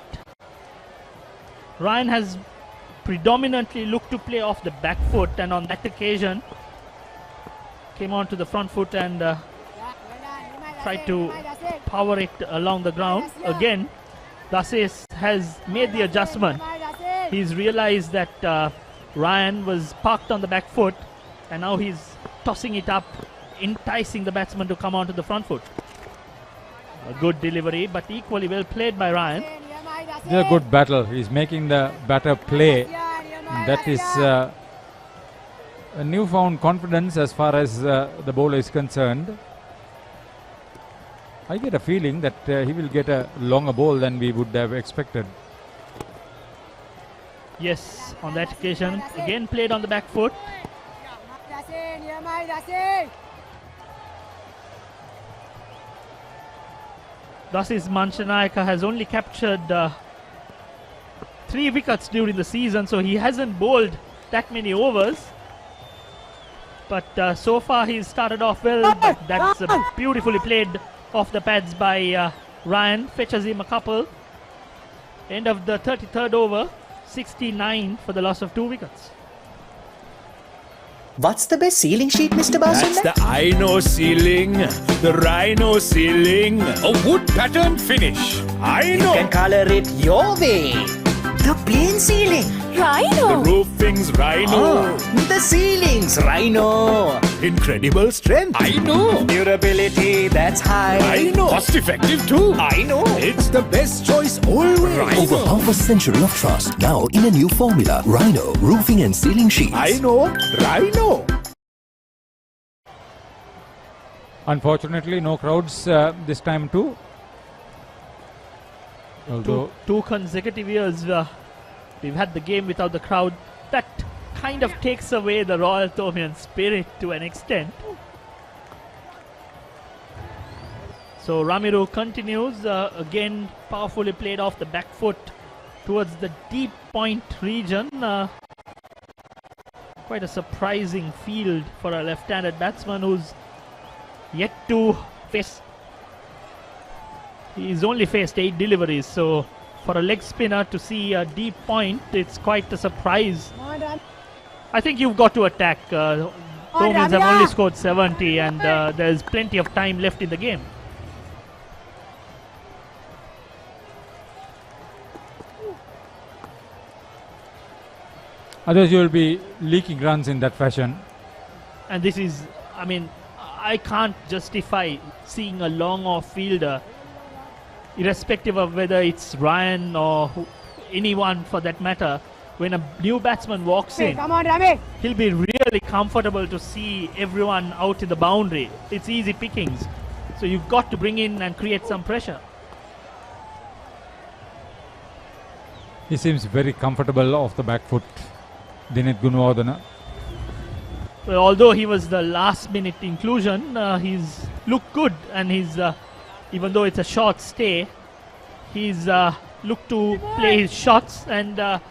Speaker 8: Ryan has predominantly looked to play off the back foot, and on that occasion came on to the front foot and tried to power it along the ground. Again, Dasis has made the adjustment. He's realized that Ryan was parked on the back foot, and now he's tossing it up, enticing the batsman to come onto the front foot. A good delivery, but equally well played by Ryan.
Speaker 2: It's a good battle. He's making the batter play. That is a newfound confidence as far as the bowler is concerned. I get a feeling that he will get a longer ball than we would have expected.
Speaker 8: Yes, on that occasion, again played on the back foot. Dasis Manchanayaka has only captured 3 wickets during the season, so he hasn't bowled that many overs. But so far he's started off well. But that's beautifully played off the pads by Ryan. Fetches him a couple. End of the 33rd over, 69 for the loss of 2 wickets.
Speaker 16: What's the best ceiling sheet, Mr. Basundan?
Speaker 17: That's the Rhino ceiling. The Rhino ceiling. A wood pattern finish. I know.
Speaker 16: You can color it your way. The plain ceiling. Rhino.
Speaker 17: The roofing's Rhino.
Speaker 16: The ceiling's Rhino.
Speaker 17: Incredible strength. I know.
Speaker 16: Durability, that's high.
Speaker 17: I know. Cost effective too.
Speaker 16: I know.
Speaker 17: It's the best choice always.
Speaker 10: Rhino. Over half a century of trust. Now in a new formula. Rhino. Roofing and ceiling sheets.
Speaker 17: I know. Rhino.
Speaker 2: Unfortunately, no crowds this time too. Although
Speaker 8: two consecutive years we've had the game without the crowd. That kind of takes away the Royal Tomian spirit to an extent. So Ramiro continues, again powerfully played off the back foot towards the deep point region. Quite a surprising field for a left-handed batsman who's yet to face. He's only faced 8 deliveries, so for a leg spinner to see a deep point, it's quite a surprise. I think you've got to attack. Tomians have only scored 70 and there's plenty of time left in the game.
Speaker 2: Otherwise, you will be leaking runs in that fashion.
Speaker 8: And this is, I mean, I can't justify seeing a long off fielder, irrespective of whether it's Ryan or anyone for that matter. When a new batsman walks in, he'll be really comfortable to see everyone out in the boundary. It's easy pickings. So you've got to bring in and create some pressure.
Speaker 2: He seems very comfortable off the back foot, Dinit Gunawardena.
Speaker 8: Well, although he was the last minute inclusion, he's looked good, and he's even though it's a short stay, he's looked to play his shots, and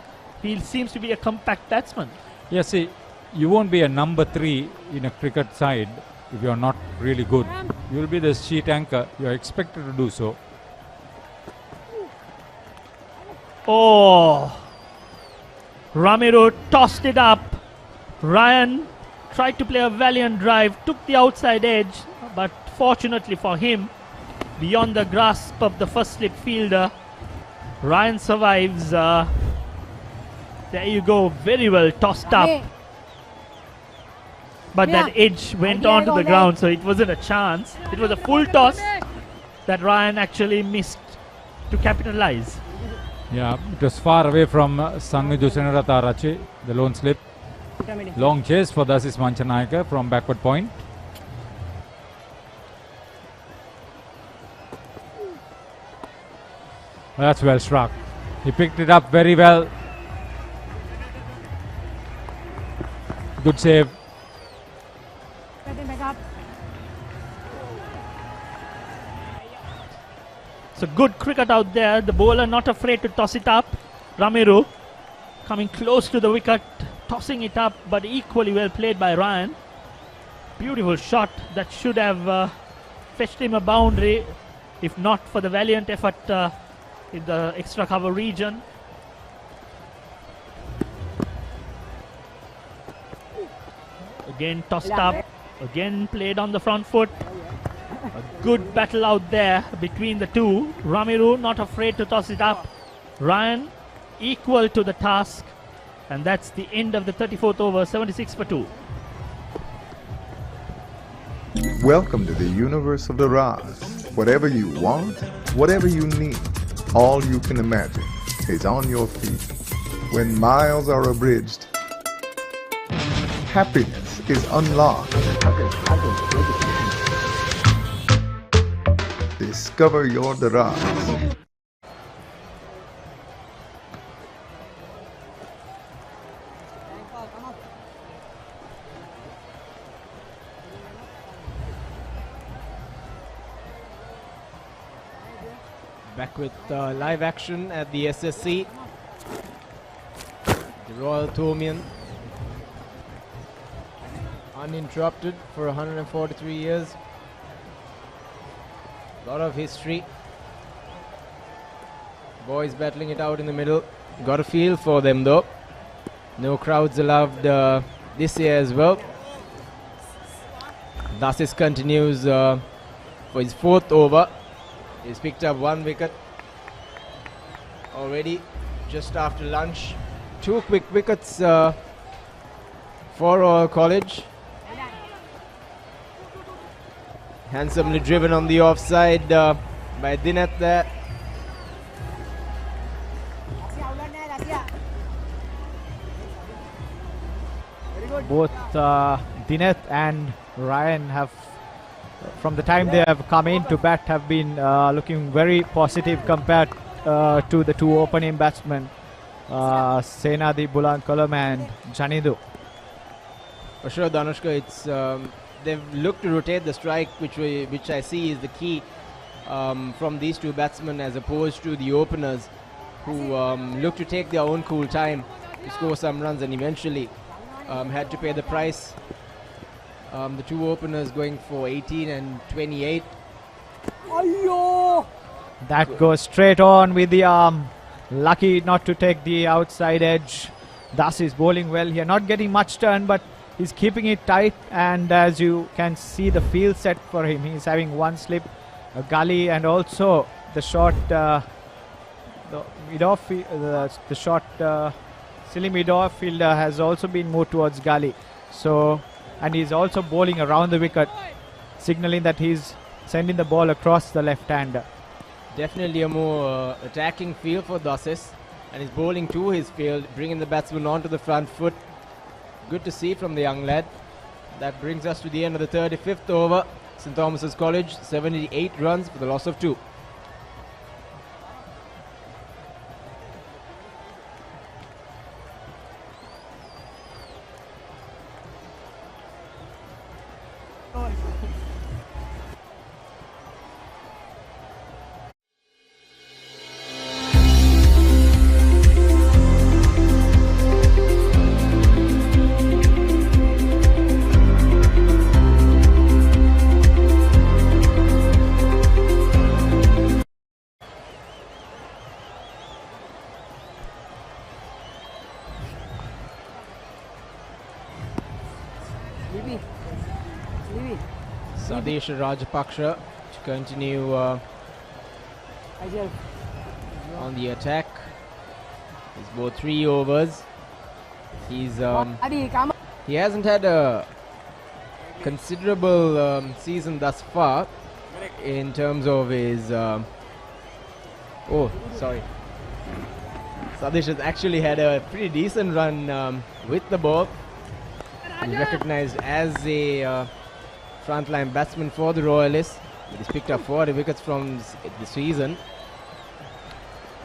Speaker 8: he seems to be a compact batsman.
Speaker 2: Yeah, see, you won't be a number 3 in a cricket side if you're not really good. You'll be the sheet anchor. You're expected to do so.
Speaker 8: Oh, Ramiro tossed it up. Ryan tried to play a valiant drive, took the outside edge, but fortunately for him, beyond the grasp of the first slip fielder, Ryan survives. There you go, very well tossed up. But that edge went onto the ground, so it wasn't a chance. It was a full toss that Ryan actually missed to capitalize.
Speaker 2: Yeah, it was far away from Sanju Senaratharachi, the lone slip. Long chase for Dasis Manchanayaka from backward point. That's well struck. He picked it up very well. Good save.
Speaker 8: So good cricket out there. The bowler not afraid to toss it up. Ramiro coming close to the wicket, tossing it up, but equally well played by Ryan. Beautiful shot that should have fetched him a boundary, if not for the valiant effort in the extra cover region. Again tossed up, again played on the front foot. A good battle out there between the two. Ramiro not afraid to toss it up. Ryan equal to the task. And that's the end of the 34th over, 76 for 2.
Speaker 9: Welcome to the universe of the Raz. Whatever you want, whatever you need, all you can imagine is on your feet. When miles are abridged, happiness is unlocked. Discover your Daraz.
Speaker 18: Back with live action at the SSC. The Royal Thomaian, uninterrupted for 143 years. Lot of history. Boys battling it out in the middle. Got a feel for them though. No crowds allowed this year as well. Dasis continues for his 4th over. He's picked up 1 wicket already just after lunch. 2 quick wickets for Royal College. Handsomely driven on the offside by Dinat there. Both Dinat and Ryan have, from the time they have come in to bat, have been looking very positive compared to the 2 opening batsmen, Senadi Bulankalam and Janidu. For sure, Danushka, it's they've looked to rotate the strike, which I see is the key from these 2 batsmen, as opposed to the openers, who look to take their own cool time to score some runs and eventually had to pay the price. The 2 openers going for 18 and 28. That goes straight on with the arm. Lucky not to take the outside edge. Das is bowling well here, not getting much turn, but he's keeping it tight, and as you can see, the field set for him. He's having 1 slip, a gully, and also the short, the short silly midfielder has also been moved towards Gali. So, and he's also bowling around the wicket, signaling that he's sending the ball across the left-hander.
Speaker 12: Definitely a more attacking field for Dusses, and he's bowling to his field, bringing the batsman onto the front foot. Good to see from the young lad. That brings us to the end of the 35th over. St Thomas's College 78 runs for the loss of 2. Sadesh Rajapaksha to continue on the attack. He's bowled 3 overs. He hasn't had a considerable season thus far in terms of his. Sadesh has actually had a pretty decent run with the ball. He's recognised as a frontline batsman for the Royalists. He's picked up 40 wickets from the season.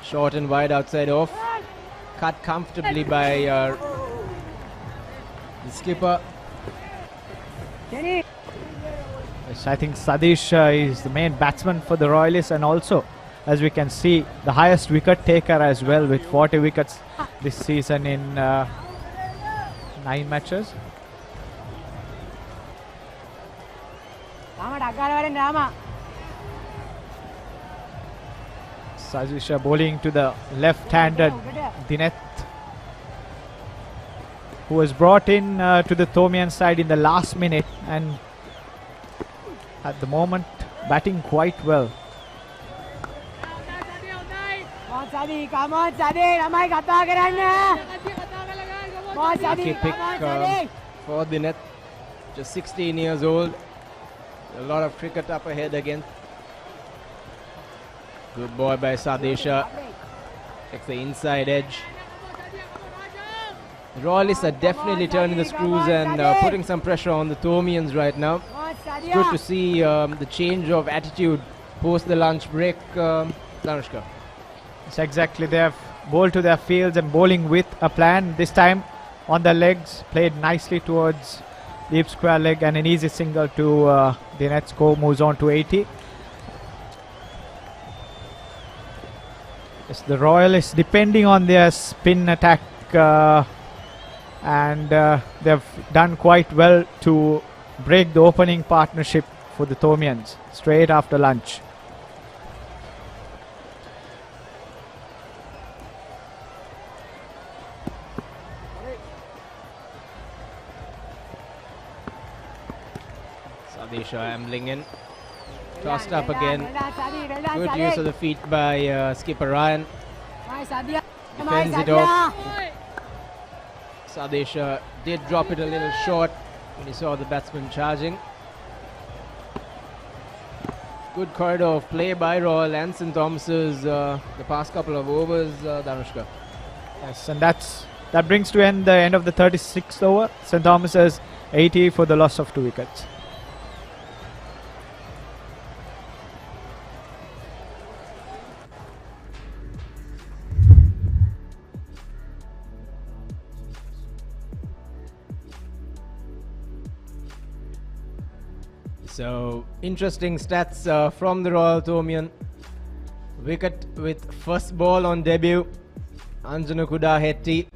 Speaker 12: Short and wide outside off. Cut comfortably by the skipper.
Speaker 18: Yes, I think Sadesh is the main batsman for the Royalists, and also, as we can see, the highest wicket taker as well, with 40 wickets this season in 9 matches. Sadesh bowling to the left-handed Dineth, who was brought in to the Thomian side in the last minute, and at the moment batting quite well.
Speaker 12: Lucky pick for Dineth, just 16 years old. A lot of cricket up ahead again. Good boy by Sadesha. Takes the inside edge. The Royalists are definitely turning the screws and putting some pressure on the Thomians right now. It's good to see the change of attitude post the lunch break, Danushka.
Speaker 18: It's exactly, they have bowled to their fields and bowling with a plan. This time on the legs, played nicely towards deep square leg, and an easy single to the net score moves on to 80. It's the Royalists depending on their spin attack, and they've done quite well to break the opening partnership for the Thomians straight after lunch.
Speaker 12: Sadesha ambling in. Tossed up again. Good use of the feet by skipper Ryan. Defends it off. Sadesha did drop it a little short when he saw the batsman charging. Good corridor of play by Royal and St Thomas's the past couple of overs, Danushka.
Speaker 18: Yes, and that brings to end the end of the 36th over. St Thomas's 80 for the loss of 2 wickets.
Speaker 12: So, interesting stats from the Royal Thomian. Wicket with first ball on debut, Anjana Kuda Hetty,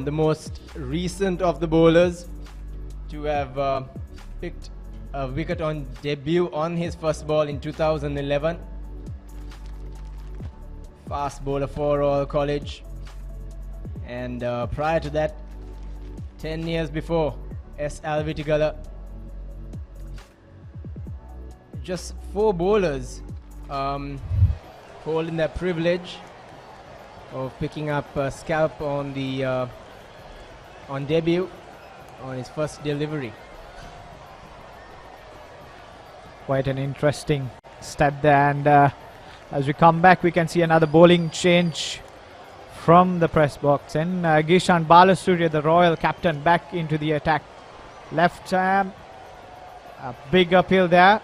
Speaker 12: the most recent of the bowlers to have picked a wicket on debut on his first ball in 2011. Fast bowler for Royal College. And prior to that, 10 years before, S. Alvitigala. Just 4 bowlers holding their privilege of picking up a scalp on the on debut on his first delivery.
Speaker 18: Quite an interesting stat there, and as we come back we can see another bowling change from the press box, and Gishan Balasurya, the Royal captain, back into the attack. Left arm, a big appeal there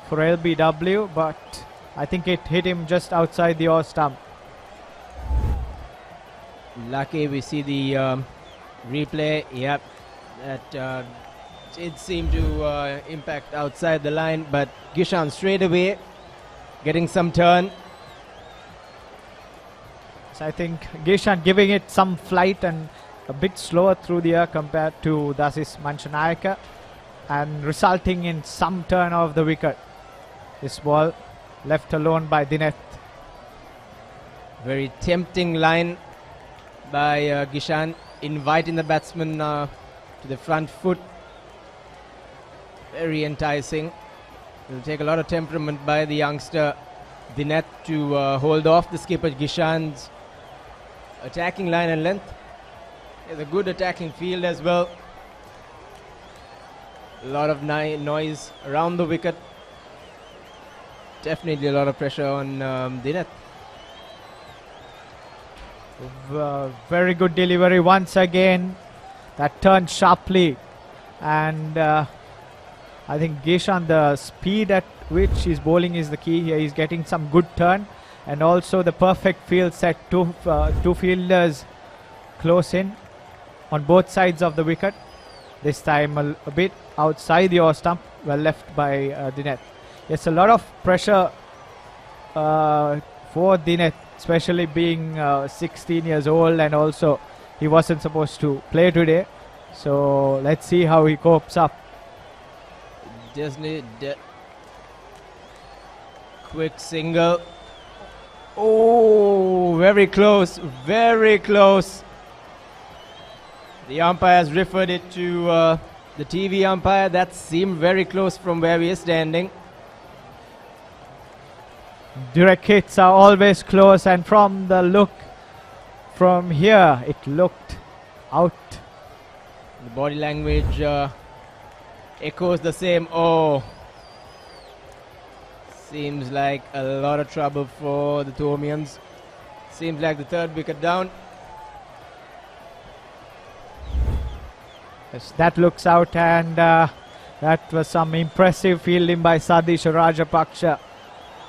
Speaker 18: for LBW, but I think it hit him just outside the off stump.
Speaker 12: Lucky we see the replay. Yep, that it seemed to impact outside the line, but Gishan straight away getting some turn.
Speaker 18: So I think Gishan giving it some flight and a bit slower through the air compared to Dasis Manchanayaka, and resulting in some turn of the wicket. This ball left alone by Dineth.
Speaker 12: Very tempting line by Gishan, inviting the batsman to the front foot. Very enticing. It will take a lot of temperament by the youngster Dineth to hold off the skipper Gishan's attacking line and length. There's a good attacking field as well. A lot of noise around the wicket. Definitely a lot of pressure on Dineth.
Speaker 18: Very good delivery once again. That turned sharply, and I think Gishan, the speed at which he's bowling is the key here. He's getting some good turn, and also the perfect field set. Two fielders close in on both sides of the wicket. This time a bit outside the off stump, well left by Dineth. Yes, a lot of pressure for Dineth, especially being 16 years old, and also he wasn't supposed to play today. So let's see how he copes up.
Speaker 12: Just need quick single. Oh, very close, very close. The umpire has referred it to the TV umpire. That seemed very close from where we are standing.
Speaker 18: Direct hits are always close, and from the look from here, it looked out.
Speaker 12: The body language echoes the same. Oh, seems like a lot of trouble for the Tomians. Seems like the third wicket down.
Speaker 18: Yes, that looks out, and that was some impressive fielding by Sadish Rajapaksha.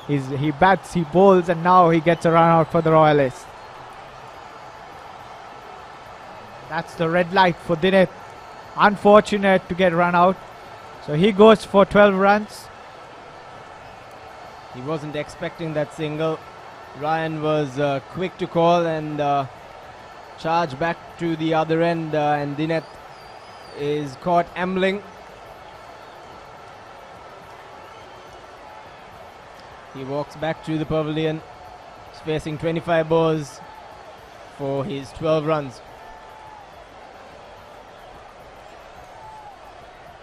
Speaker 18: He bats, he bowls, and now he gets a run out for the Royalists. That's the red light for Dineth. Unfortunate to get run out. So he goes for 12 runs.
Speaker 12: He wasn't expecting that single. Ryan was quick to call and charge back to the other end, and Dineth is caught ambling. He walks back to the pavilion. He's facing 25 balls for his 12 runs.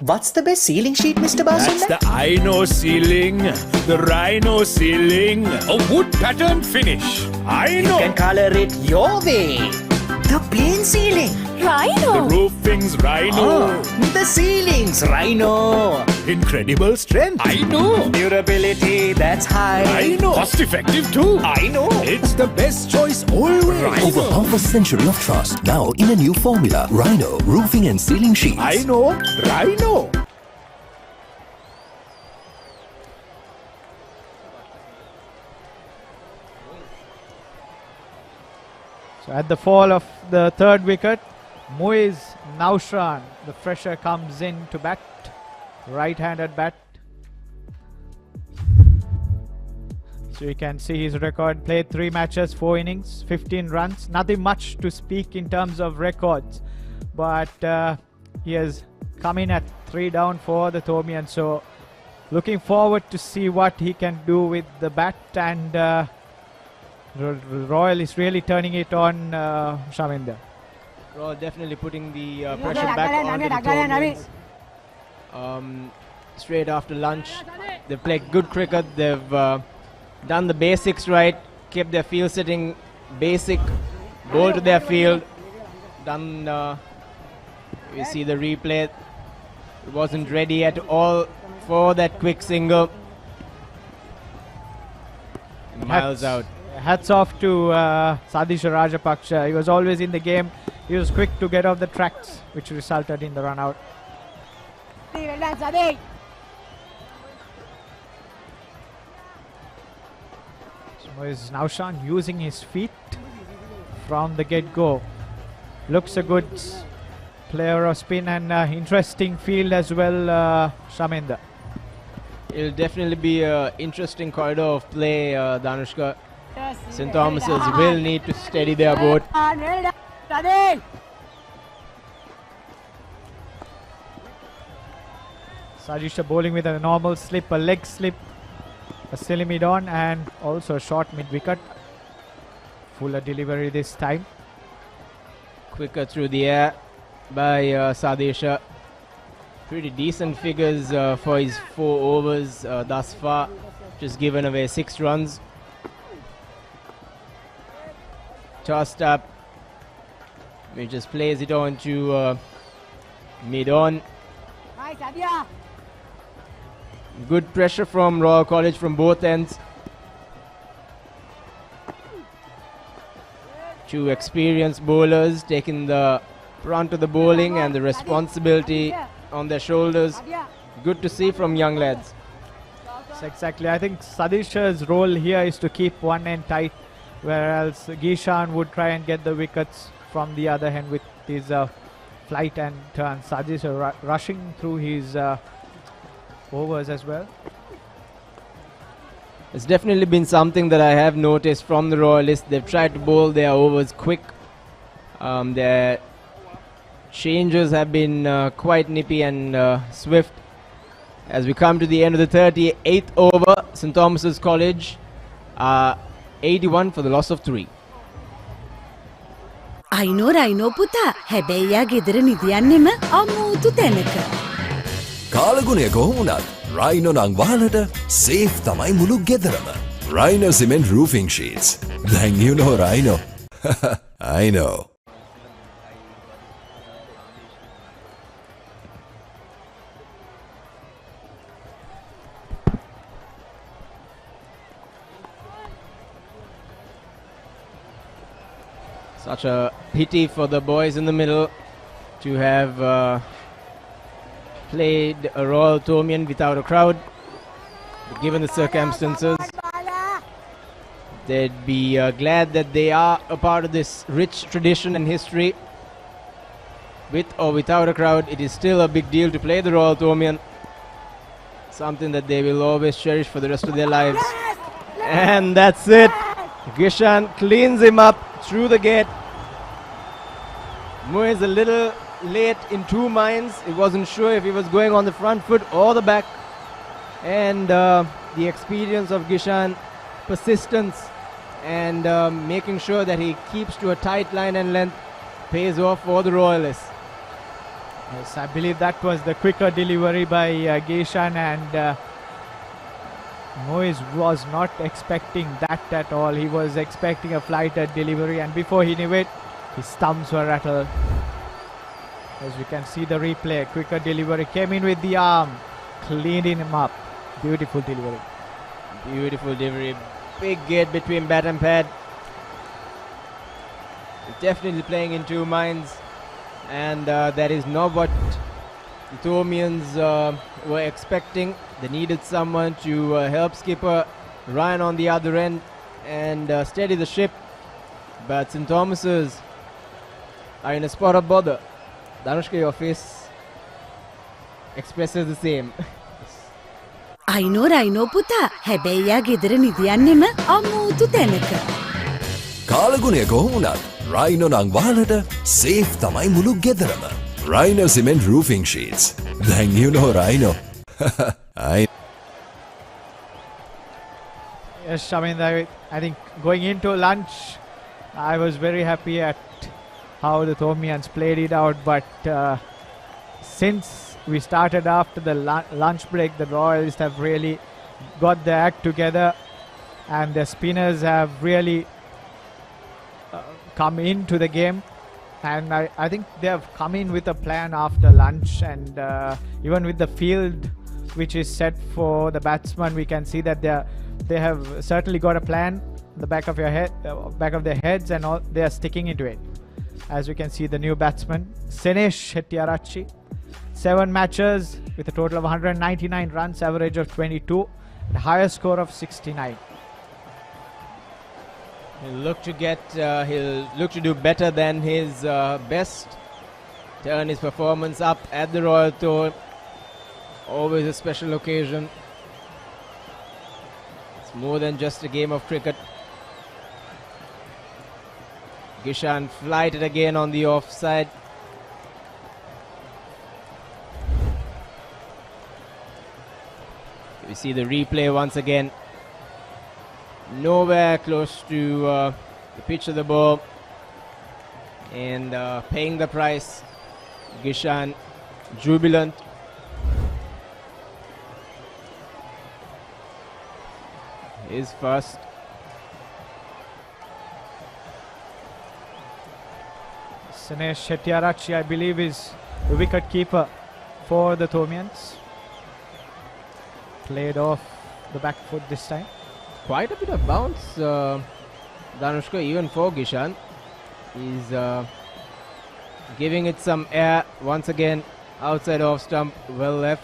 Speaker 16: What's the best ceiling sheet, Mr. Basunda?
Speaker 17: That's the Aino ceiling, the Rhino ceiling, a wood pattern finish. Aino.
Speaker 16: You can color it your way. The plain ceiling. Rhino.
Speaker 17: The roofing's Rhino.
Speaker 16: The ceiling's Rhino.
Speaker 17: Incredible strength. I know.
Speaker 16: Durability that's high.
Speaker 17: I know. Cost effective too.
Speaker 16: I know.
Speaker 17: It's the best choice always.
Speaker 10: Rhino. Over half a century of trust, now in a new formula. Rhino Roofing and Ceiling Sheets.
Speaker 17: I know. Rhino.
Speaker 18: So at the fall of the third wicket, Muiz Naushran, the fresher, comes in to bat. Right-handed bat. So you can see his record: played 3 matches, 4 innings, 15 runs. Nothing much to speak in terms of records, but he has come in at 3 down for the Tomians. So looking forward to see what he can do with the bat, and Royal is really turning it on Shaminder.
Speaker 12: Royal definitely putting the pressure back on the Tomians. Straight after lunch, they've played good cricket. They've done the basics right, kept their field setting basic ball to their field. Done. We see the replay. It wasn't ready at all for that quick single. Miles out.
Speaker 18: Hats off to Sadisha Rajapaksha. He was always in the game. He was quick to get off the tracks, which resulted in the run out. So is Naushan using his feet from the get-go. Looks a good player of spin and interesting field as well, Shaminder.
Speaker 12: It'll definitely be an interesting corridor of play, Danushka. St. Thomas's will need to steady their boat.
Speaker 18: Sajisha bowling with a normal slip, a leg slip, a silly mid-on and also a short mid-wicket. Fuller delivery this time.
Speaker 12: Quicker through the air by Sadisha. Pretty decent figures for his 4 overs thus far. Just given away 6 runs. Tossed up. He just plays it on to mid-on. Good pressure from Royal College from both ends. 2 experienced bowlers taking the brunt of the bowling and the responsibility on their shoulders. Good to see from young lads.
Speaker 18: Yes, exactly. I think Sadisha's role here is to keep one end tight, whereas Gishan would try and get the wickets from the other hand with his flight and turn. Sadisha rushing through his overs as well.
Speaker 12: It's definitely been something that I have noticed from the Royalists. They've tried to bowl their overs quick. Their changes have been quite nippy and swift. As we come to the end of the 38th over, St. Thomas's College 81 for the loss of 3.
Speaker 16: අයිනෝ පුතා හැබැයි යා ගෙදර නිදියන්නෙම අමුතු තැනක.
Speaker 10: කාලගුණය කොහොමුණත් Rhino නං වහලට safe තමයි මුළු ගෙදරම. Rhino cement roofing sheets. Then you know Rhino. I know.
Speaker 12: Such a pity for the boys in the middle to have played a Royal Tomian without a crowd. But given the circumstances, they'd be glad that they are a part of this rich tradition and history. With or without a crowd, it is still a big deal to play the Royal Tomian. Something that they will always cherish for the rest of their lives. And that's it. Gishan cleans him up through the gate. Mo is a little late in 2 minds. He wasn't sure if he was going on the front foot or the back. And the experience of Gishan, persistence and making sure that he keeps to a tight line and length pays off for the Royalists.
Speaker 18: Yes, I believe that was the quicker delivery by Gishan, and Moise was not expecting that at all. He was expecting a flighted delivery, and before he knew it, his thumbs were rattled. As we can see the replay, quicker delivery came in with the arm, cleaning him up. Beautiful delivery.
Speaker 12: Beautiful delivery. Big gate between bat and pad. Definitely playing in 2 minds, and that is not what the Tomians were expecting. They needed someone to help skipper Ryan on the other end and steady the ship. But St. Thomas's are in a spot of bother. Danushka, your face expresses the same.
Speaker 16: අයිනෝ පුතා හැබැයි යා ගෙදර නිදියන්නෙම අමුතු තැනක.
Speaker 10: කාලගුණය කොහොමුණත් Rhino නං වහලට safe තමයි මුළු ගෙදරම. Rhino cement roofing sheets. Then you know Rhino. I
Speaker 18: Yes, I mean, I think going into lunch, I was very happy at how the Thomians played it out, but since we started after the lunch break, the Royals have really got their act together, and the spinners have really come into the game, and I think they have come in with a plan after lunch, and even with the field which is set for the batsman, we can see that they have certainly got a plan in the back of their heads, and all, they are sticking into it. As we can see, the new batsman Senesh Hettiarachchi, 7 matches with a total of 199 runs, average of 22, and highest score of 69.
Speaker 12: He'll look to do better than his best. Turn his performance up at the Royal Tour. Always a special occasion. It's more than just a game of cricket. Gishan flighted again on the offside. We see the replay once again. Nowhere close to the pitch of the ball, and paying the price. Gishan jubilant. His first.
Speaker 18: Senesh Hettiarachchi, I believe, is the wicket keeper for the Thomians. Played off the back foot this time.
Speaker 12: Quite a bit of bounce, Danushka, even for Gishan. He's giving it some air once again. Outside off stump, well left.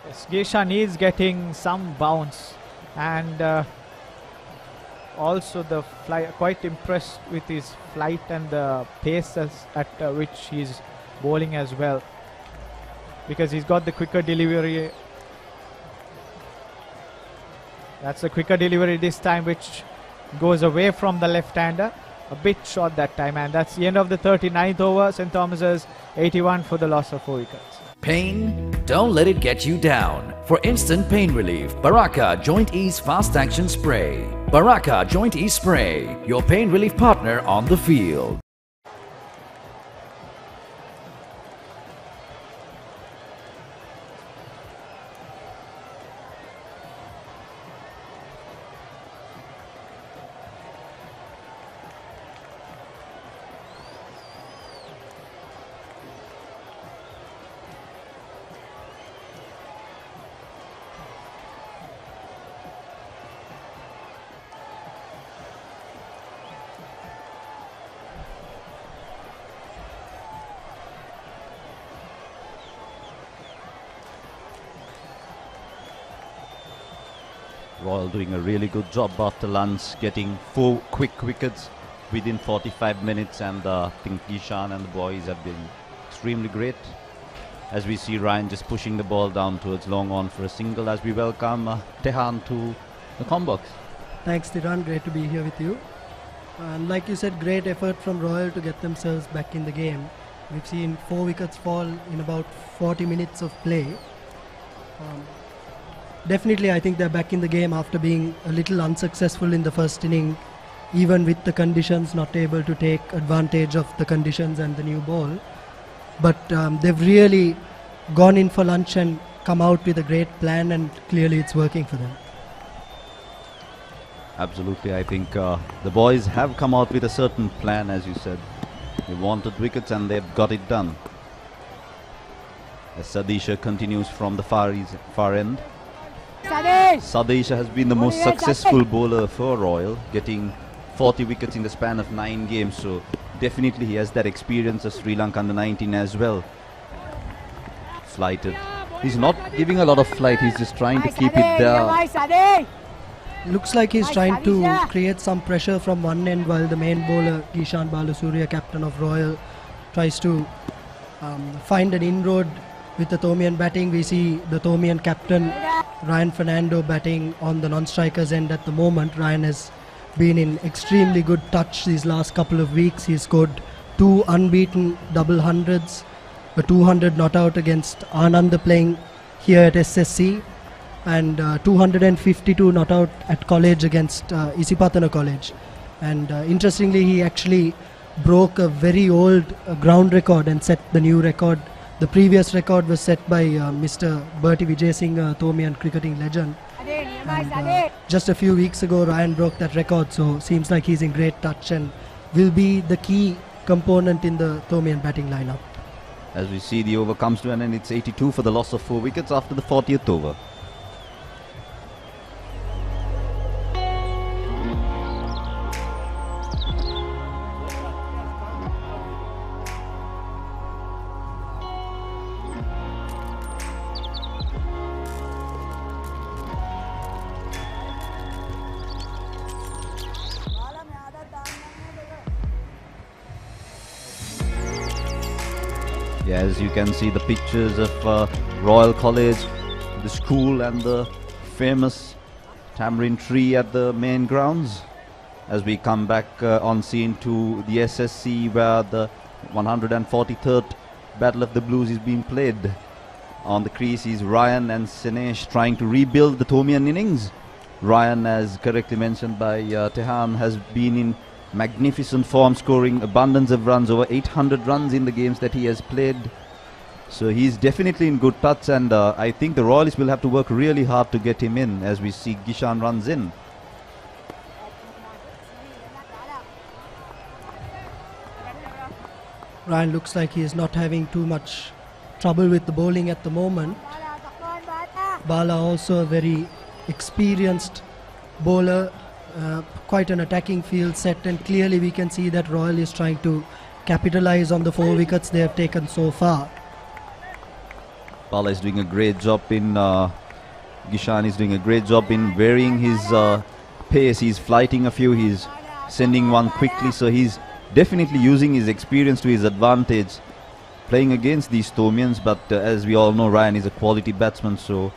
Speaker 18: Yes, Gishan is getting some bounce, and also the quite impressed with his flight and the pace at which he's bowling as well, because he's got the quicker delivery. That's a quicker delivery this time, which goes away from the left-hander. A bit short that time, and that's the end of the 39th over. St. Thomas's 81 for the loss of 4 wickets.
Speaker 13: Pain? Don't let it get you down. For instant pain relief, Baraka Joint Ease Fast Action Spray. Baraka Joint Ease Spray, your pain relief partner on the field.
Speaker 14: Royal doing a really good job after lunch, getting 4 quick wickets within 45 minutes, and I think Gishan and the boys have been extremely great. As we see Ryan just pushing the ball down towards long on for a single, as we welcome Tehan to the combox.
Speaker 15: Thanks, Tiran. Great to be here with you. And like you said, great effort from Royal to get themselves back in the game. We've seen 4 wickets fall in about 40 minutes of play. Definitely, I think they're back in the game after being a little unsuccessful in the first inning, even with the conditions, not able to take advantage of the conditions and the new ball. But they've really gone in for lunch and come out with a great plan, and clearly it's working for them.
Speaker 14: Absolutely, I think the boys have come out with a certain plan, as you said. They wanted wickets and they've got it done. As Sadisha continues from the far end. Sadisha has been the most successful bowler for Royal, getting 40 wickets in the span of 9 games, so definitely he has that experience of Sri Lanka under 19 as well. Flighted. He's not giving a lot of flight, he's just trying to keep it there.
Speaker 15: Looks like he's trying to create some pressure from one end, while the main bowler, Kishan Balasuriya, captain of Royal, tries to find an inroad with the Thomian batting. We see the Thomian captain, Ryan Fernando, batting on the non-strikers end at the moment. Ryan has been in extremely good touch these last couple of weeks. He scored 2 unbeaten double hundreds, a 200 not out against Ananda playing here at SSC, and 252 not out at college against Isipatana College. And interestingly, he actually broke a very old ground record and set the new record. The previous record was set by Mr. Bertie Vijay Singh, Thomian cricketing legend, And, just a few weeks ago, Ryan broke that record, so seems like he's in great touch and will be the key component in the Thomian batting lineup.
Speaker 14: As we see, the over comes to an end. It's 82 for the loss of 4 wickets after the 40th over. Yeah, as you can see the pictures of Royal College, the school and the famous tamarind tree at the main grounds. As we come back on scene to the SSC where the 143rd Battle of the Blues is being played. On the crease is Ryan and Sinesh trying to rebuild the Thomian innings. Ryan, as correctly mentioned by Tehan, has been in magnificent form, scoring abundance of runs, over 800 runs in the games that he has played. So he's definitely in good touch, and I think the Royalists will have to work really hard to get him in as we see Gishan runs in.
Speaker 15: Ryan looks like he is not having too much trouble with the bowling at the moment. Bala also a very experienced bowler. Quite an attacking field set, and clearly we can see that Royal is trying to capitalize on the 4 wickets they have taken so far.
Speaker 14: Bala is doing a great job in Gishan is doing a great job in varying his pace. He's flighting a few, he's sending one quickly, so he's definitely using his experience to his advantage playing against these Thomians. But as we all know, Ryan is a quality batsman, so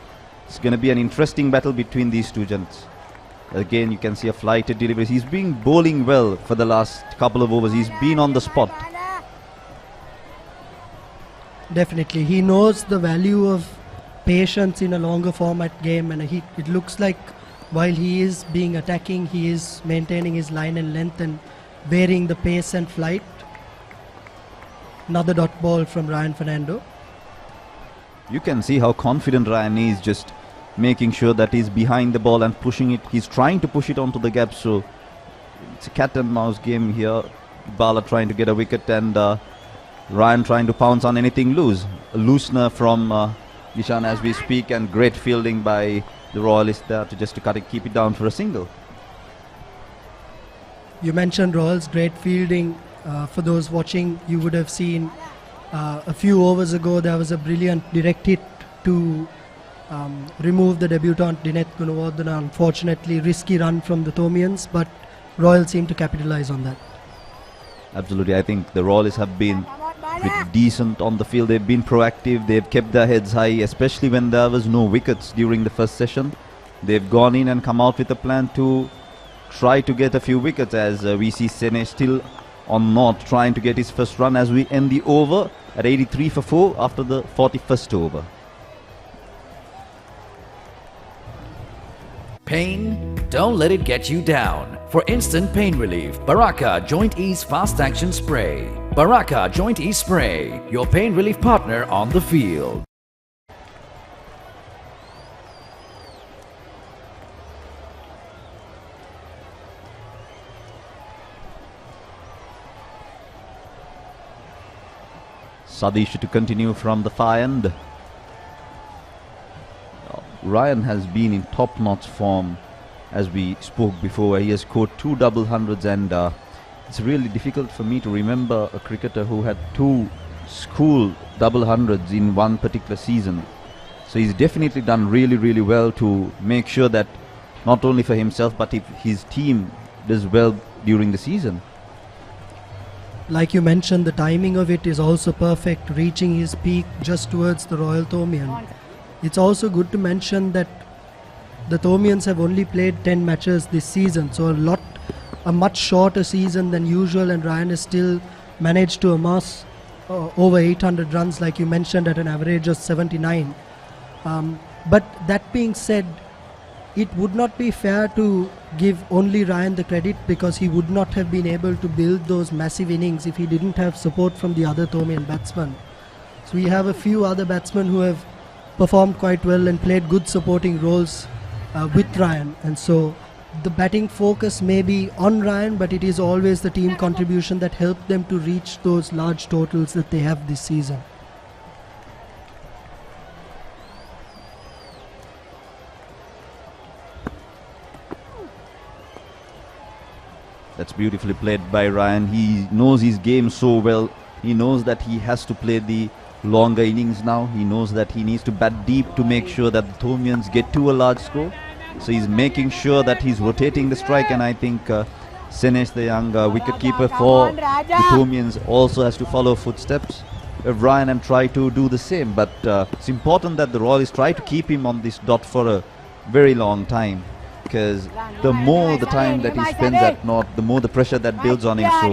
Speaker 14: it's going to be an interesting battle between these two gents. Again, you can see a flighted delivery. He's been bowling well for the last couple of overs. He's been on the spot.
Speaker 15: Definitely. He knows the value of patience in a longer format game, and it looks like while he is being attacking, he is maintaining his line and length and varying the pace and flight. Another dot ball from Ryan Fernando.
Speaker 14: You can see how confident Ryan is, just making sure that he's behind the ball and pushing it. He's trying to push it onto the gap, so it's a cat and mouse game here. Bala trying to get a wicket and Ryan trying to pounce on anything loose. A loosener from Gishan as we speak, and great fielding by the Royalists there to cut it, keep it down for a single.
Speaker 15: You mentioned Royals' great fielding. For those watching, you would have seen a few overs ago there was a brilliant direct hit to remove the debutant Dineth Gunawardena. Unfortunately, risky run from the Thomians, but Royal seem to capitalize on that.
Speaker 14: Absolutely, I think the Royalists have been pretty decent on the field. They've been proactive, they've kept their heads high, especially when there was no wickets during the first session. They've gone in and come out with a plan to try to get a few wickets, as we see Sene still on North trying to get his first run as we end the over at 83 for 4 after the 41st over.
Speaker 13: Pain? Don't let it get you down. For instant pain relief, Baraka Joint Ease Fast Action Spray. Baraka Joint Ease Spray, your pain relief partner on the field.
Speaker 14: Sadish to continue from the far end. Ryan has been in top-notch form, as we spoke before. He has scored 2 double hundreds, and it's really difficult for me to remember a cricketer who had 2 school double hundreds in one particular season. So he's definitely done really well to make sure that not only for himself but if his team does well during the season.
Speaker 15: Like you mentioned, the timing of it is also perfect, reaching his peak just towards the Royal Thomian. It's also good to mention that the Thomians have only played 10 matches this season, so a much shorter season than usual, and Ryan has still managed to amass over 800 runs, like you mentioned, at an average of 79. But that being said, it would not be fair to give only Ryan the credit, because he would not have been able to build those massive innings if he didn't have support from the other Thomian batsmen. So we have a few other batsmen who have performed quite well and played good supporting roles with Ryan, and so the batting focus may be on Ryan, but it is always the team contribution that helped them to reach those large totals that they have this season.
Speaker 14: That's beautifully played by Ryan. He knows his game so well. He knows that he has to play the longer innings now. He knows that he needs to bat deep to make sure that the Thomians get to a large score. So he's making sure that he's rotating the strike, and I think Senesh, the young wicketkeeper for the Thomians, also has to follow footsteps of Ryan and try to do the same. But it's important that the Royals try to keep him on this dot for a very long time, because the more the time that he spends at North, the more the pressure that builds on him. So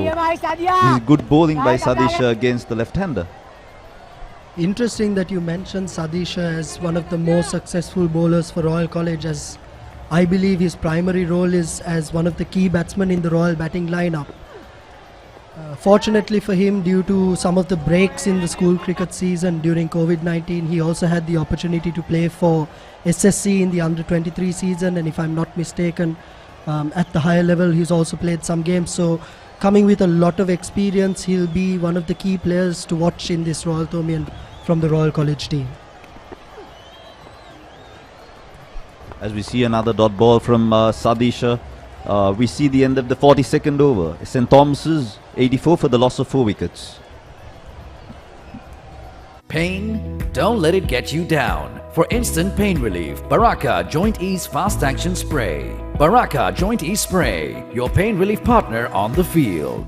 Speaker 14: this is good bowling by Sadisha against the left-hander.
Speaker 15: Interesting that you mentioned Sadisha as one of the most successful bowlers for Royal College, as I believe his primary role is as one of the key batsmen in the Royal batting lineup. Fortunately for him, due to some of the breaks in the school cricket season during COVID-19, he also had the opportunity to play for SSC in the under-23 season, and if I'm not mistaken, at the higher level he's also played some games. So coming with a lot of experience, he'll be one of the key players to watch in this Royal Thomian from the Royal College team.
Speaker 14: As we see another dot ball from Sadisha, we see the end of the 42nd over. St. Thomas's 84 for the loss of 4 wickets.
Speaker 13: Pain? Don't let it get you down. For instant pain relief, Baraka Joint Ease Fast Action Spray. Baraka Joint Ease Spray, your pain relief partner on the field.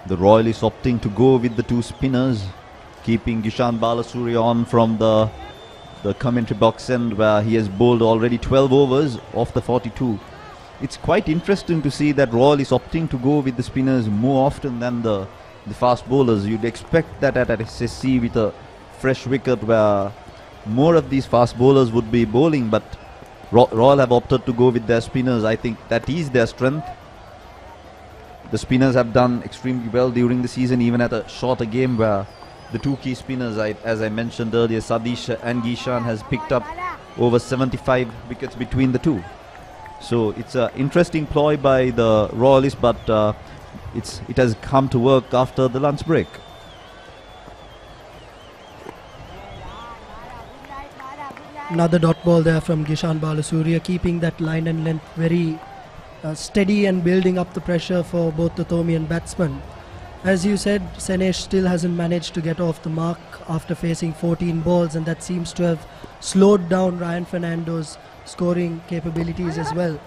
Speaker 14: The Royalists opting to go with the 2 spinners, keeping Gishan Balasuri on from the commentary box end, where he has bowled already 12 overs of the 42. It's quite interesting to see that Royal is opting to go with the spinners more often than the fast bowlers. You'd expect that at SSC with a fresh wicket where more of these fast bowlers would be bowling, but Royal have opted to go with their spinners. I think that is their strength. The spinners have done extremely well during the season, even at a shorter game where the 2 key spinners, as I mentioned earlier, Sadisha and Gishan, has picked up over 75 wickets between the 2. So it's an interesting ploy by the Royalists, but it has come to work after the lunch break.
Speaker 15: Another dot ball there from Gishan Balasuriya, keeping that line and length very steady and building up the pressure for both the Thomian batsmen. As you said, Senesh still hasn't managed to get off the mark after facing 14 balls, and that seems to have slowed down Ryan Fernando's scoring capabilities as well.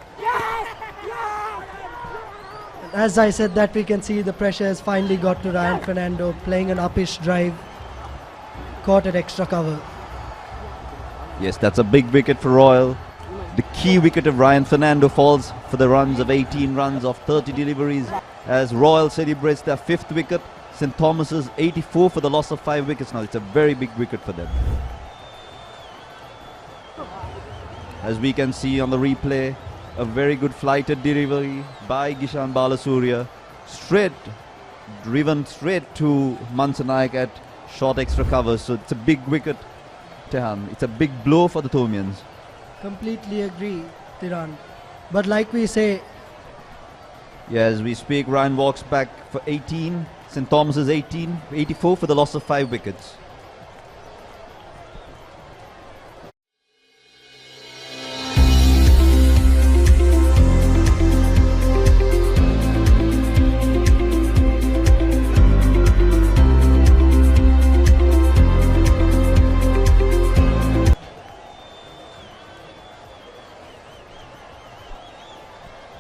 Speaker 15: As I said that, we can see the pressure has finally got to Ryan Fernando, playing an uppish drive, caught at extra cover.
Speaker 14: Yes, that's a big wicket for Royal. The key wicket of Ryan Fernando falls for the runs of 18 runs of 30 deliveries as Royal celebrates their 5th wicket. St. Thomas's 84 for the loss of 5 wickets. Now it's a very big wicket for them. As we can see on the replay, a very good flighted delivery by Gishan Balasuriya, driven straight to Mansanaik at short extra cover. So it's a big wicket, Tehan. It's a big blow for the Thomians.
Speaker 15: Completely agree, Tiran. But like we say,
Speaker 14: yeah, as we speak, Ryan walks back for 18. St. Thomas's 18, 84 for the loss of 5 wickets.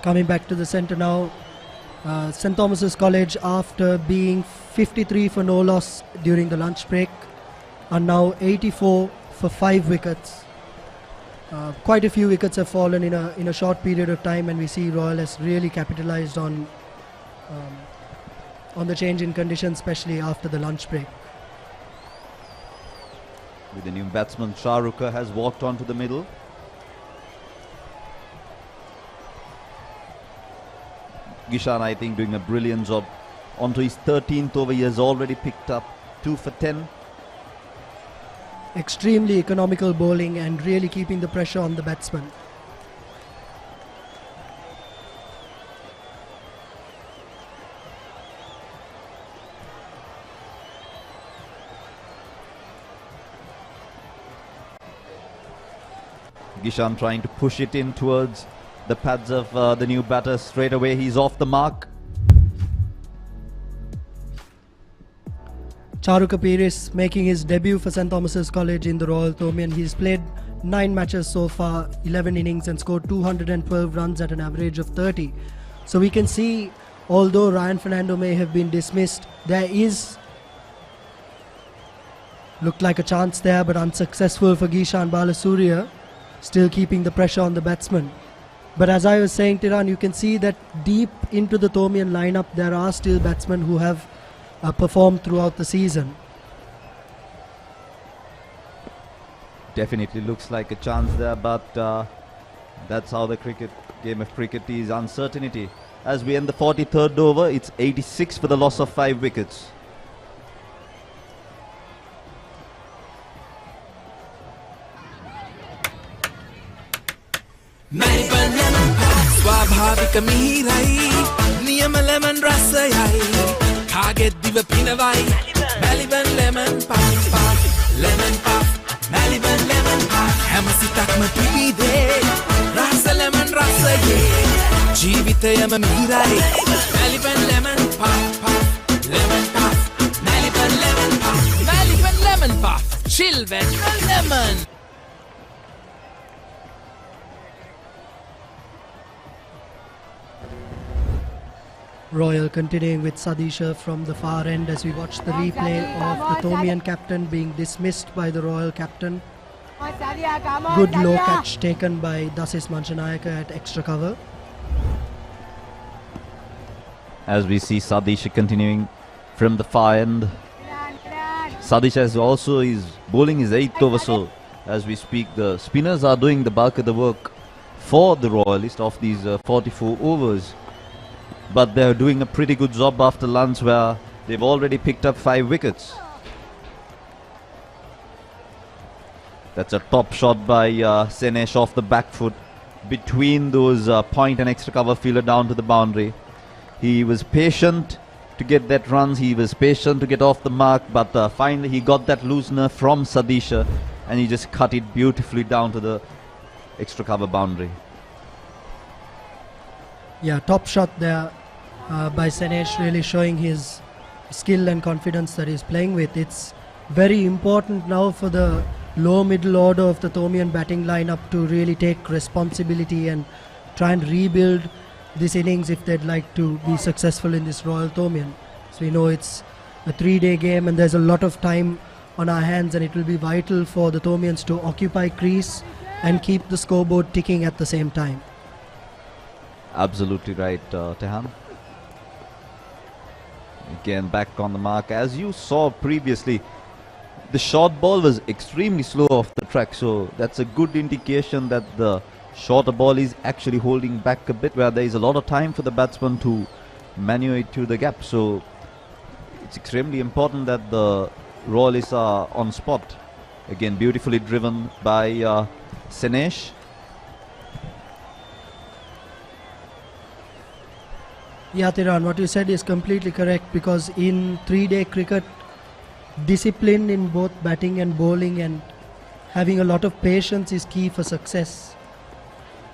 Speaker 15: coming back to the centre now, St. Thomas's College, after being 53 for no loss during the lunch break, are now 84 for 5 wickets. Quite a few wickets have fallen in a short period of time, and we see Royal has really capitalised on the change in conditions, especially after the lunch break.
Speaker 14: With the new batsman, Shahrukh has walked onto the middle. Gishan, I think, doing a brilliant job. Onto his 13th over, he has already picked up 2 for 10.
Speaker 15: Extremely economical bowling and really keeping the pressure on the batsman.
Speaker 14: Gishan trying to push it in towards the pads of the new batter. Straight away, he's off the mark.
Speaker 15: Charuka Peiris making his debut for St Thomas's College in the Royal Thomaian. He's played 9 matches so far, 11 innings and scored 212 runs at an average of 30. So we can see, although Ryan Fernando may have been dismissed, there is looked like a chance there, but unsuccessful for Gishan Balasuriya, still keeping the pressure on the batsman. But as I was saying, Tiran, you can see that deep into the Thomaian lineup there are still batsmen who have performed throughout the season.
Speaker 14: Definitely looks like a chance there, but that's how the game of cricket is, uncertainty. As we end the 43rd over, it's 86 for the loss of 5 wickets.
Speaker 11: ස්වාභාවික මිහිරයි නියම lemon රසයයි කාගෙත් දිව පිනවයි Maliban lemon puff lemon puff Maliban lemon puff හැම සිතක්ම පිබිදේ රස lemon රසයේ ජීවිතයම මිහිරයි Maliban lemon puff lemon puff Maliban lemon puff Maliban lemon puff chill when lemon.
Speaker 15: Royal continuing with Sadisha from the far end as we watch the replay of the Thomaian captain being dismissed by the Royal captain. Good low catch taken by Dasis Manchanayaka at extra cover.
Speaker 14: As we see Sadisha continuing from the far end. Sadisha is bowling his 8th over, so as we speak the spinners are doing the bulk of the work for the Royalists of these 44 overs. But they're doing a pretty good job after lunch where they've already picked up 5 wickets. That's a top shot by Senesh off the back foot between those point and extra cover fielder down to the boundary. He was patient to get that runs, he was patient to get off the mark, but finally he got that loosener from Sadisha and he just cut it beautifully down to the extra cover boundary.
Speaker 15: Yeah, top shot there by Senesh, really showing his skill and confidence that he's playing with. It's very important now for the low middle order of the Thomaian batting lineup to really take responsibility and try and rebuild this innings if they'd like to be successful in this Royal Thomaian. So we know it's a 3-day game and there's a lot of time on our hands, and it will be vital for the Thomaians to occupy crease and keep the scoreboard ticking at the same time.
Speaker 14: Absolutely right, Tehan. Again, back on the mark. As you saw previously, the short ball was extremely slow off the track, so that's a good indication that the shorter ball is actually holding back a bit, where there is a lot of time for the batsman to maneuver it to the gap. So it's extremely important that the Royalists are on spot. Again, beautifully driven by Senesh.
Speaker 15: Yeah, Tiran, what you said is completely correct, because in 3-day cricket, discipline in both batting and bowling and having a lot of patience is key for success.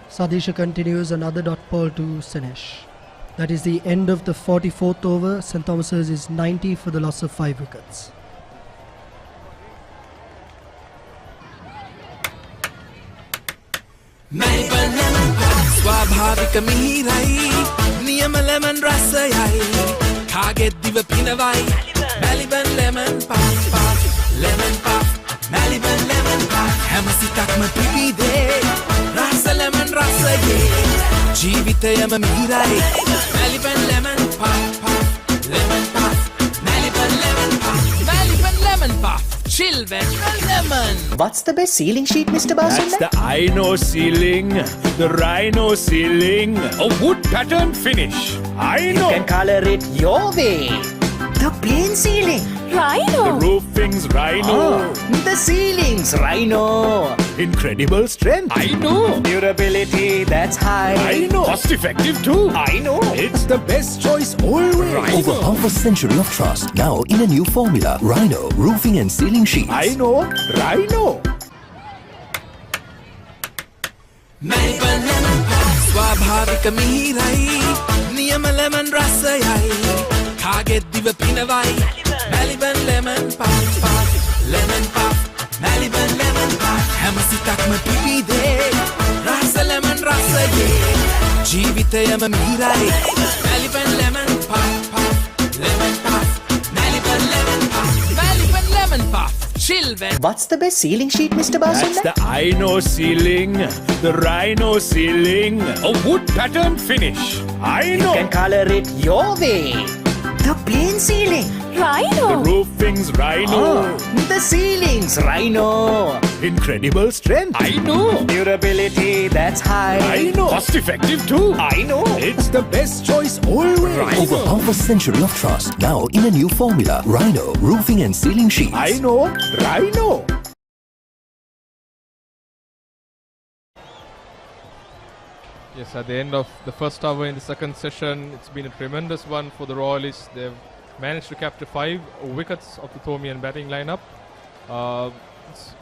Speaker 15: Sadisha continues, another dot ball to Senesh. That is the end of the 44th over. St Thomas's is 90 for the loss of 5 wickets.
Speaker 11: ස්වාභාවික මිහිරයි නියම lemon රසයයි කාගෙත් දිව පිනවයි Maliban lemon puff lemon puff Maliban lemon puff හැම සිතක්ම පිබිදේ රස lemon රසයේ ජීවිතයම මිහිරයි Maliban lemon puff lemon puff Maliban lemon puff Maliban lemon puff children lemon.
Speaker 16: What's the best ceiling sheet, Mr.
Speaker 17: That's
Speaker 16: Basunda?
Speaker 17: the Aino ceiling, the Rhino ceiling, a wood pattern finish.
Speaker 16: You
Speaker 17: Aino.
Speaker 16: can color it your way. The plain ceiling.
Speaker 17: The roofing's Rhino.
Speaker 16: The ceiling's Rhino.
Speaker 17: Incredible strength. I know.
Speaker 16: Durability that's high.
Speaker 17: I know. Cost effective too.
Speaker 16: I know.
Speaker 17: It's the best choice always.
Speaker 10: Over half a century of trust, now in a new formula. Rhino Roofing and Ceiling Sheets.
Speaker 17: I know. Rhino.
Speaker 11: Melbourne lemon pop ස්වාභාවික මිහිරයි නියම lemon රසයයි කාගෙත් දිව පිනවයි Melbourne lemon pop lemon pop Melbourne lemon pop හැම සිතක්ම පිපිදේ රස lemon රසයේ ජීවිතයම මිහිරයි Melbourne lemon pop lemon pop Melbourne lemon pop Melbourne lemon pop children.
Speaker 16: What's the best ceiling sheet, Mr.
Speaker 17: That's
Speaker 16: Basunda?
Speaker 17: the Aino ceiling, the Rhino ceiling, a wood pattern finish. I
Speaker 16: You
Speaker 17: know.
Speaker 16: can color it your way. The plain ceiling.
Speaker 17: The roofing's Rhino.
Speaker 16: The ceiling's Rhino.
Speaker 17: Incredible strength. I know.
Speaker 16: Durability that's high.
Speaker 17: I know. Cost effective too.
Speaker 16: I know.
Speaker 17: It's the best choice always.
Speaker 10: Over half a century of trust, now in a new formula. Rhino Roofing and Ceiling Sheets.
Speaker 17: I know. Rhino.
Speaker 1: Yes, at the end of the first hour in the second session, it's been a tremendous one for the Royalists. They've managed to capture 5 wickets of the Thomian batting lineup. It's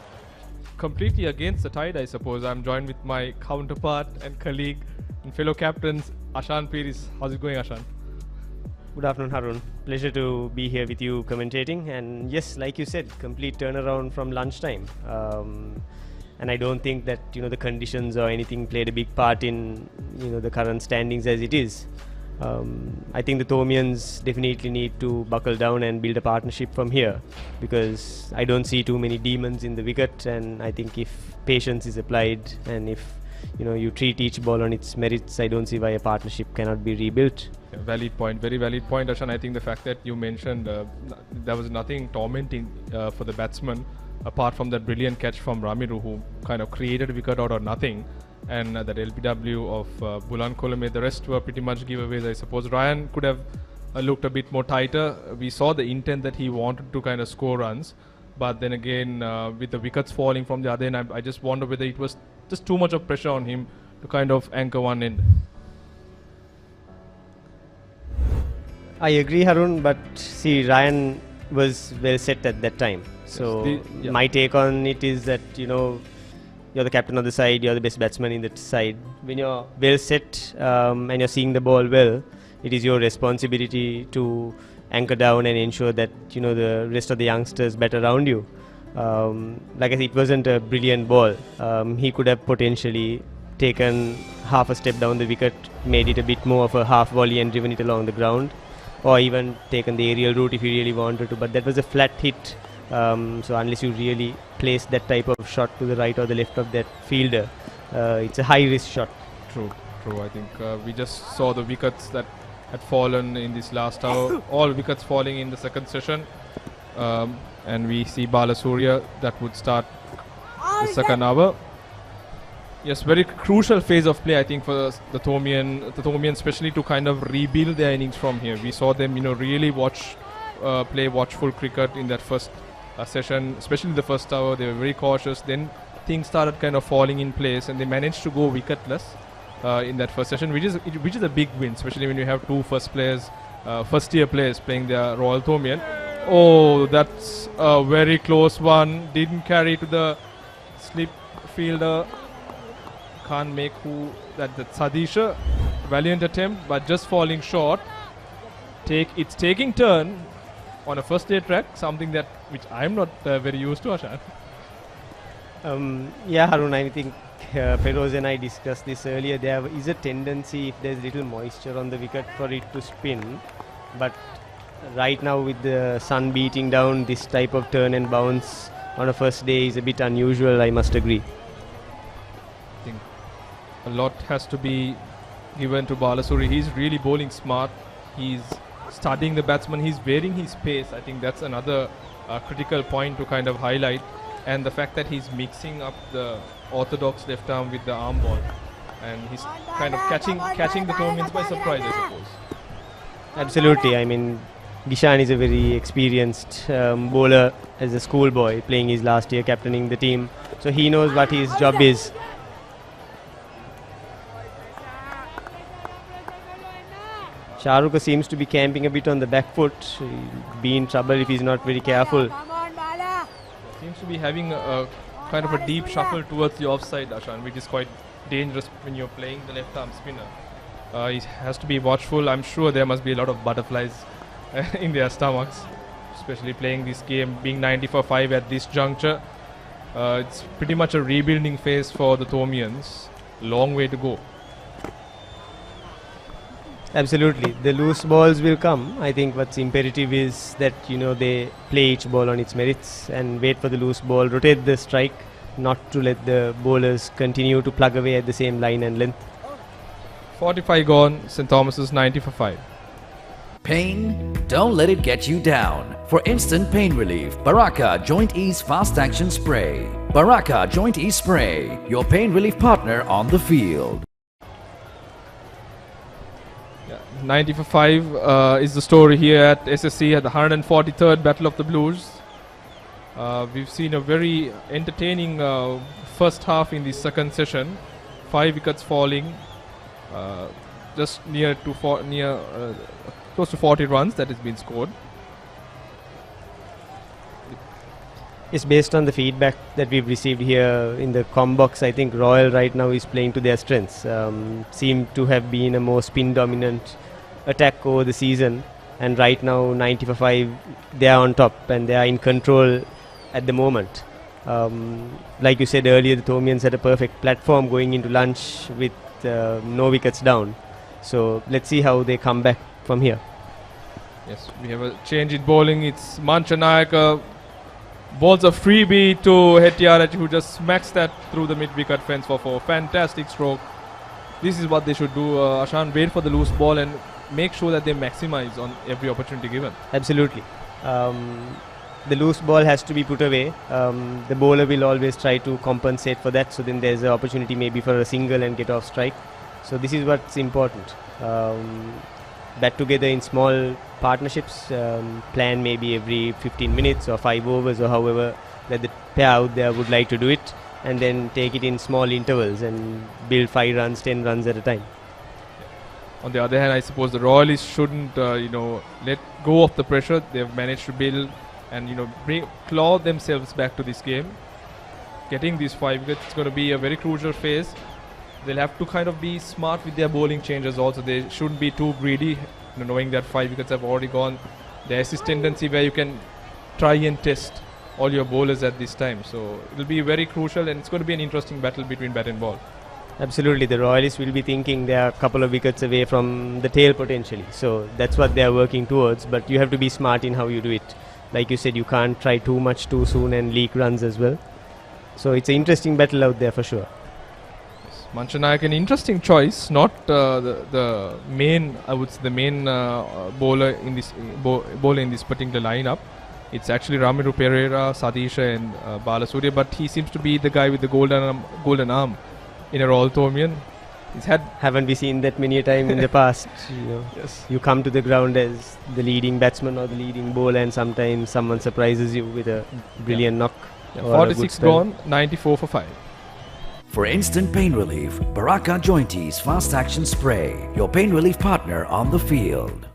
Speaker 1: completely against the tide, I suppose. I'm joined with my counterpart and colleague and fellow captains, Ashan Piris. How's it going, Ashan?
Speaker 19: Good afternoon, Harun. Pleasure to be here with you commentating. And yes, like you said, complete turnaround from lunchtime. And I don't think that the conditions or anything played a big part in the current standings as it is. I think the Thomians definitely need to buckle down and build a partnership from here, because I don't see too many demons in the wicket, and I think if patience is applied and if you treat each ball on its merits, I don't see why a partnership cannot be rebuilt.
Speaker 1: Yeah, valid point, very valid point, Ashan. I think the fact that you mentioned there was nothing tormenting for the batsman apart from that brilliant catch from Ramiru, who kind of created a wicket out of nothing, and that LBW of Bulan Colombo. The rest were pretty much giveaways, I suppose. Ryan could have looked a bit more tighter. We saw the intent that he wanted to kind of score runs, but then again, with the wickets falling from the other end, I just wonder whether it was just too much of pressure on him to kind of anchor one end.
Speaker 19: I agree, Harun, but see, Ryan was well set at that time. So my take on it is that you're the captain of the side, you're the best batsman in that side. When you're well set and you're seeing the ball well, it is your responsibility to anchor down and ensure that the rest of the youngsters bat around you. Like I said, it wasn't a brilliant ball. He could have potentially taken half a step down the wicket, made it a bit more of a half volley and driven it along the ground, or even taken the aerial route if he really wanted to. But that was a flat hit. So unless you really place that type of shot to the right or the left of that fielder, it's a high risk shot.
Speaker 1: True. I think we just saw the wickets that had fallen in this last hour. All wickets falling in the second session, and we see Balasuriya that would start the second hour. Yes, very crucial phase of play, I think, for the Thomian, especially to kind of rebuild their innings from here. We saw them, really play watchful cricket in that first session, especially the first hour. They were very cautious. Then things started kind of falling in place, and they managed to go wicketless in that first session, which is a big win, especially when you have two first-year players playing their Royal Thomian. Oh, that's a very close one. Didn't carry to the slip fielder. Can't make that's Sadisha. Valiant attempt, but just falling short. It's taking turn on a first-day track, something which I'm not very used to, Ashan.
Speaker 19: Yeah, Harun, I think Feroz and I discussed this earlier. There is a tendency, if there's little moisture on the wicket, for it to spin. But right now, with the sun beating down, this type of turn and bounce on a first day is a bit unusual, I must agree.
Speaker 1: I think a lot has to be given to Balasuri. He's really bowling smart. He's studying the batsman. He's varying his pace. I think that's another a critical point to kind of highlight, and the fact that he's mixing up the orthodox left arm with the arm ball, and he's kind of catching the Tomians by surprise, I suppose.
Speaker 19: Absolutely. I mean, Gishan is a very experienced bowler as a schoolboy, playing his last year, captaining the team. So he knows what his job is. Shahrukh seems to be camping a bit on the back foot. He'll be in trouble if he's not very careful.
Speaker 1: Seems to be having a kind of a deep shuffle towards the offside, Ashan, which is quite dangerous when you're playing the left arm spinner. He has to be watchful. I'm sure there must be a lot of butterflies in their stomachs, especially playing this game, being 90 for 5 at this juncture. It's pretty much a rebuilding phase for the Tomians. Long way to go.
Speaker 19: Absolutely. The loose balls will come. I think what's imperative is that, they play each ball on its merits and wait for the loose ball, rotate the strike, not to let the bowlers continue to plug away at the same line and length.
Speaker 1: 45 gone, St. Thomas's 90 for 5.
Speaker 13: Pain? Don't let it get you down. For instant pain relief, Baraka Joint Ease Fast Action Spray. Baraka Joint Ease Spray, your pain relief partner on the field.
Speaker 1: 90 for 5 is the story here at SSC at the 143rd Battle of the Blues. We've seen a very entertaining first half in the second session. 5 wickets falling, just close to 40 runs that has been scored.
Speaker 19: It's based on the feedback that we've received here in the com box. I think Royal right now is playing to their strengths. Seem to have been a more spin dominant attack over the season, and right now 90 for 5 they are on top and they are in control at the moment. Like you said earlier, the Tomians had a perfect platform going into lunch with no wickets down, so let's see how they come back from here.
Speaker 1: Yes, we have a change in bowling. It's Manchanayaka balls a freebie to Hettiarachchi, who just smacks that through the mid-wicket fence for 4. Fantastic stroke. This is what they should do, Ashan, wait for the loose ball and make sure that they maximize on every opportunity given.
Speaker 19: Absolutely. The loose ball has to be put away. The bowler will always try to compensate for that, so then there's an opportunity maybe for a single and get off strike. So this is what's important. Bat together in small partnerships, plan maybe every 15 minutes or 5 overs or however that the pair out there would like to do it, and then take it in small intervals and build 5 runs, 10 runs at a time.
Speaker 1: On the other hand, I suppose the Royalists shouldn't, let go of the pressure. They've managed to build and, claw themselves back to this game. Getting these 5 wickets is going to be a very crucial phase. They'll have to kind of be smart with their bowling changes also. They shouldn't be too greedy, knowing that 5 wickets have already gone. There's this tendency where you can try and test all your bowlers at this time. So it'll be very crucial, and it's going to be an interesting battle between bat and ball.
Speaker 19: Absolutely. The Royalists will be thinking they are a couple of wickets away from the tail potentially. So that's what they are working towards. But you have to be smart in how you do it. Like you said, you can't try too much too soon and leak runs as well. So it's an interesting battle out there for sure.
Speaker 1: Manchanayak, an interesting choice, not the main, I would say, the main bowler in this particular lineup. It's actually Ramiru Pereira, Sadisha, and Balasuriya, but he seems to be the guy with the golden arm in a Royal Tomian.
Speaker 19: Haven't we seen that many a time in the past?
Speaker 1: Yes.
Speaker 19: You come to the ground as the leading batsman or the leading bowler, and sometimes someone surprises you with a brilliant knock.
Speaker 1: 46 gone, 94 for 5.
Speaker 13: For instant pain relief, Baraka Joint Ease Fast Action Spray, your pain relief partner on the field.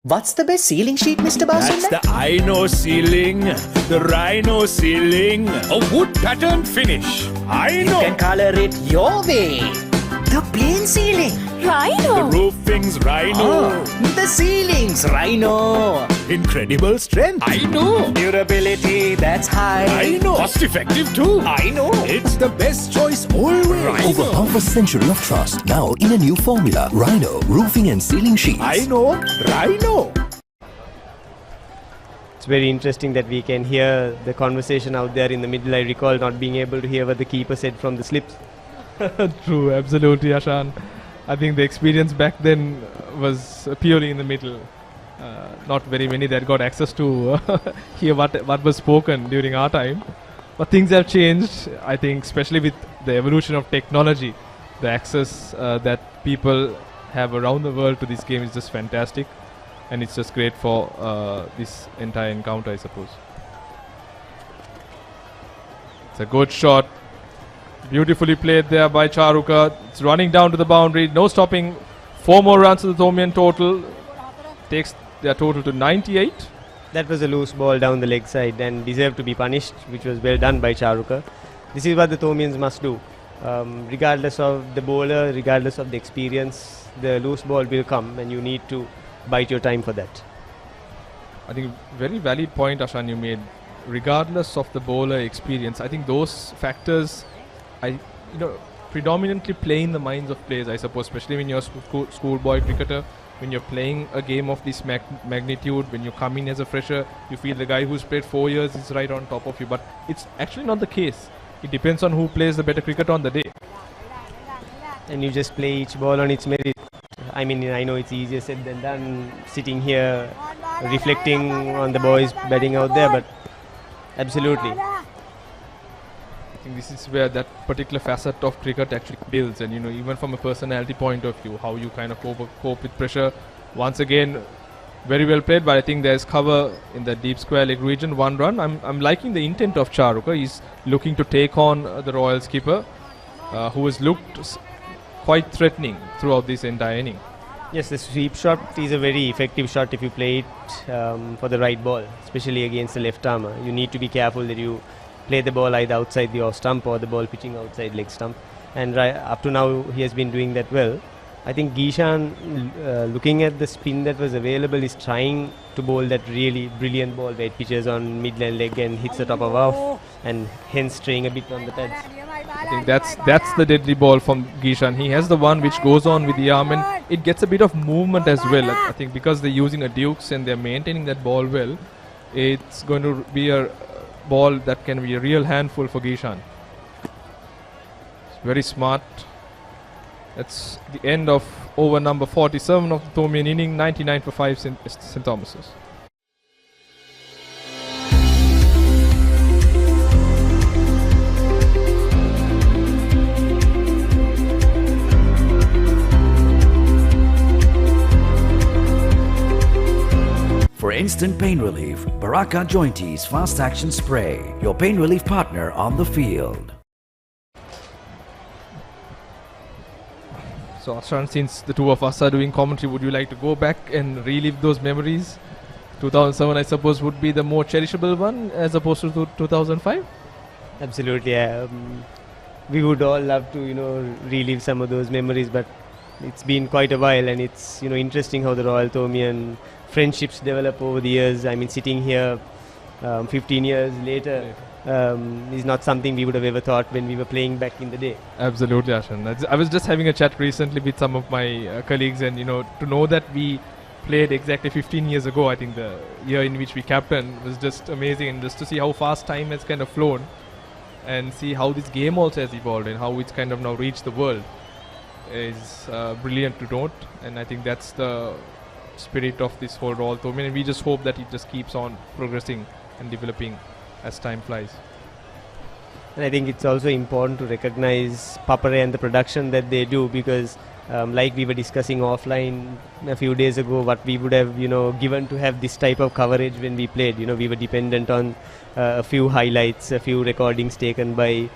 Speaker 16: What's the best ceiling sheet, Mr. Basunda?
Speaker 17: That's the Aino ceiling, the Rhino ceiling, a wood pattern finish. I know.
Speaker 16: You can color it your way. The plain ceiling, Rhino.
Speaker 17: The roofing's Rhino.
Speaker 16: The ceiling's Rhino.
Speaker 17: Incredible strength. I know.
Speaker 16: Durability that's high.
Speaker 17: I know. Cost effective too.
Speaker 16: I know.
Speaker 17: It's the best choice always. Rhino.
Speaker 10: Over half a century of trust, now in a new formula. Rhino Roofing and Ceiling Sheets.
Speaker 17: I know. Rhino.
Speaker 19: It's very interesting that we can hear the conversation out there in the middle. I recall not being able to hear what the keeper said from the slips.
Speaker 1: True, absolutely, Ashan. I think the experience back then was purely in the middle. Not very many that got access to hear what was spoken during our time. But things have changed, I think, especially with the evolution of technology. The access that people have around the world to this game is just fantastic. And it's just great for this entire encounter, I suppose. It's a good shot. Beautifully played there by Charuka. It's running down to the boundary. No stopping. 4 more runs to the Thomian total. Takes their total to 98.
Speaker 19: That was a loose ball down the leg side and deserved to be punished, which was well done by Charuka. This is what the Thomians must do. Regardless of the bowler, regardless of the experience, the loose ball will come and you need to bite your time for that.
Speaker 1: I think very valid point, Ashan, you made. Regardless of the bowler experience, I think those factors, predominantly play in the minds of players, I suppose, especially when you're a schoolboy cricketer. When you're playing a game of this magnitude, when you come in as a fresher, you feel the guy who's played 4 years is right on top of you. But it's actually not the case. It depends on who plays the better cricket on the day.
Speaker 19: And you just play each ball on its merit. I mean, I know it's easier said than done, sitting here, reflecting on the boys batting out there, but absolutely.
Speaker 1: I think this is where that particular facet of cricket actually builds, and even from a personality point of view, how you kind of cope with pressure. Once again, very well played, but I think there's cover in the deep square leg region. 1 run. I'm liking the intent of Charuka. He's looking to take on the Royal skipper, who has looked quite threatening throughout this entire inning.
Speaker 19: Yes, the sweep shot is a very effective shot if you play it for the right ball, especially against the left armour. You need to be careful that you play the ball either outside the off stump or the ball pitching outside leg stump. And up to now, he has been doing that well. I think Gishan, looking at the spin that was available, is trying to bowl that really brilliant ball where it pitches on mid-line leg and hits the top of off, and hence straying a bit on the pads.
Speaker 1: I think that's the deadly ball from Gishan. He has the one which goes on with the arm, and it gets a bit of movement as well. I think because they're using a Dukes and they're maintaining that ball well, it's going to be a ball that can be a real handful for Gishan. It's very smart. That's the end of over number 47 of the Thomian inning. 99 for 5 St. Thomas's.
Speaker 13: For instant pain relief, Baraka Jointies Fast Action Spray, your pain relief partner on the field.
Speaker 1: So Ashan, since the two of us are doing commentary, would you like to go back and relive those memories? 2007, I suppose, would be the more cherishable one as opposed to 2005?
Speaker 19: Absolutely. We would all love to, relive some of those memories, but it's been quite a while, and it's, interesting how the Royal Thomian friendships develop over the years. I mean, sitting here 15 years later is not something we would have ever thought when we were playing back in the day.
Speaker 1: Absolutely, Ashan. I was just having a chat recently with some of my colleagues, and to know that we played exactly 15 years ago, I think the year in which we captained, was just amazing, and just to see how fast time has kind of flown and see how this game also has evolved and how it's kind of now reached the world is brilliant to note. And I think that's the spirit of this whole Royal Thomian, and we just hope that it just keeps on progressing and developing as time flies.
Speaker 19: And I think it's also important to recognize Papare and the production that they do, because like we were discussing offline a few days ago, what we would have given to have this type of coverage when we played. We were dependent on a few highlights, a few recordings taken by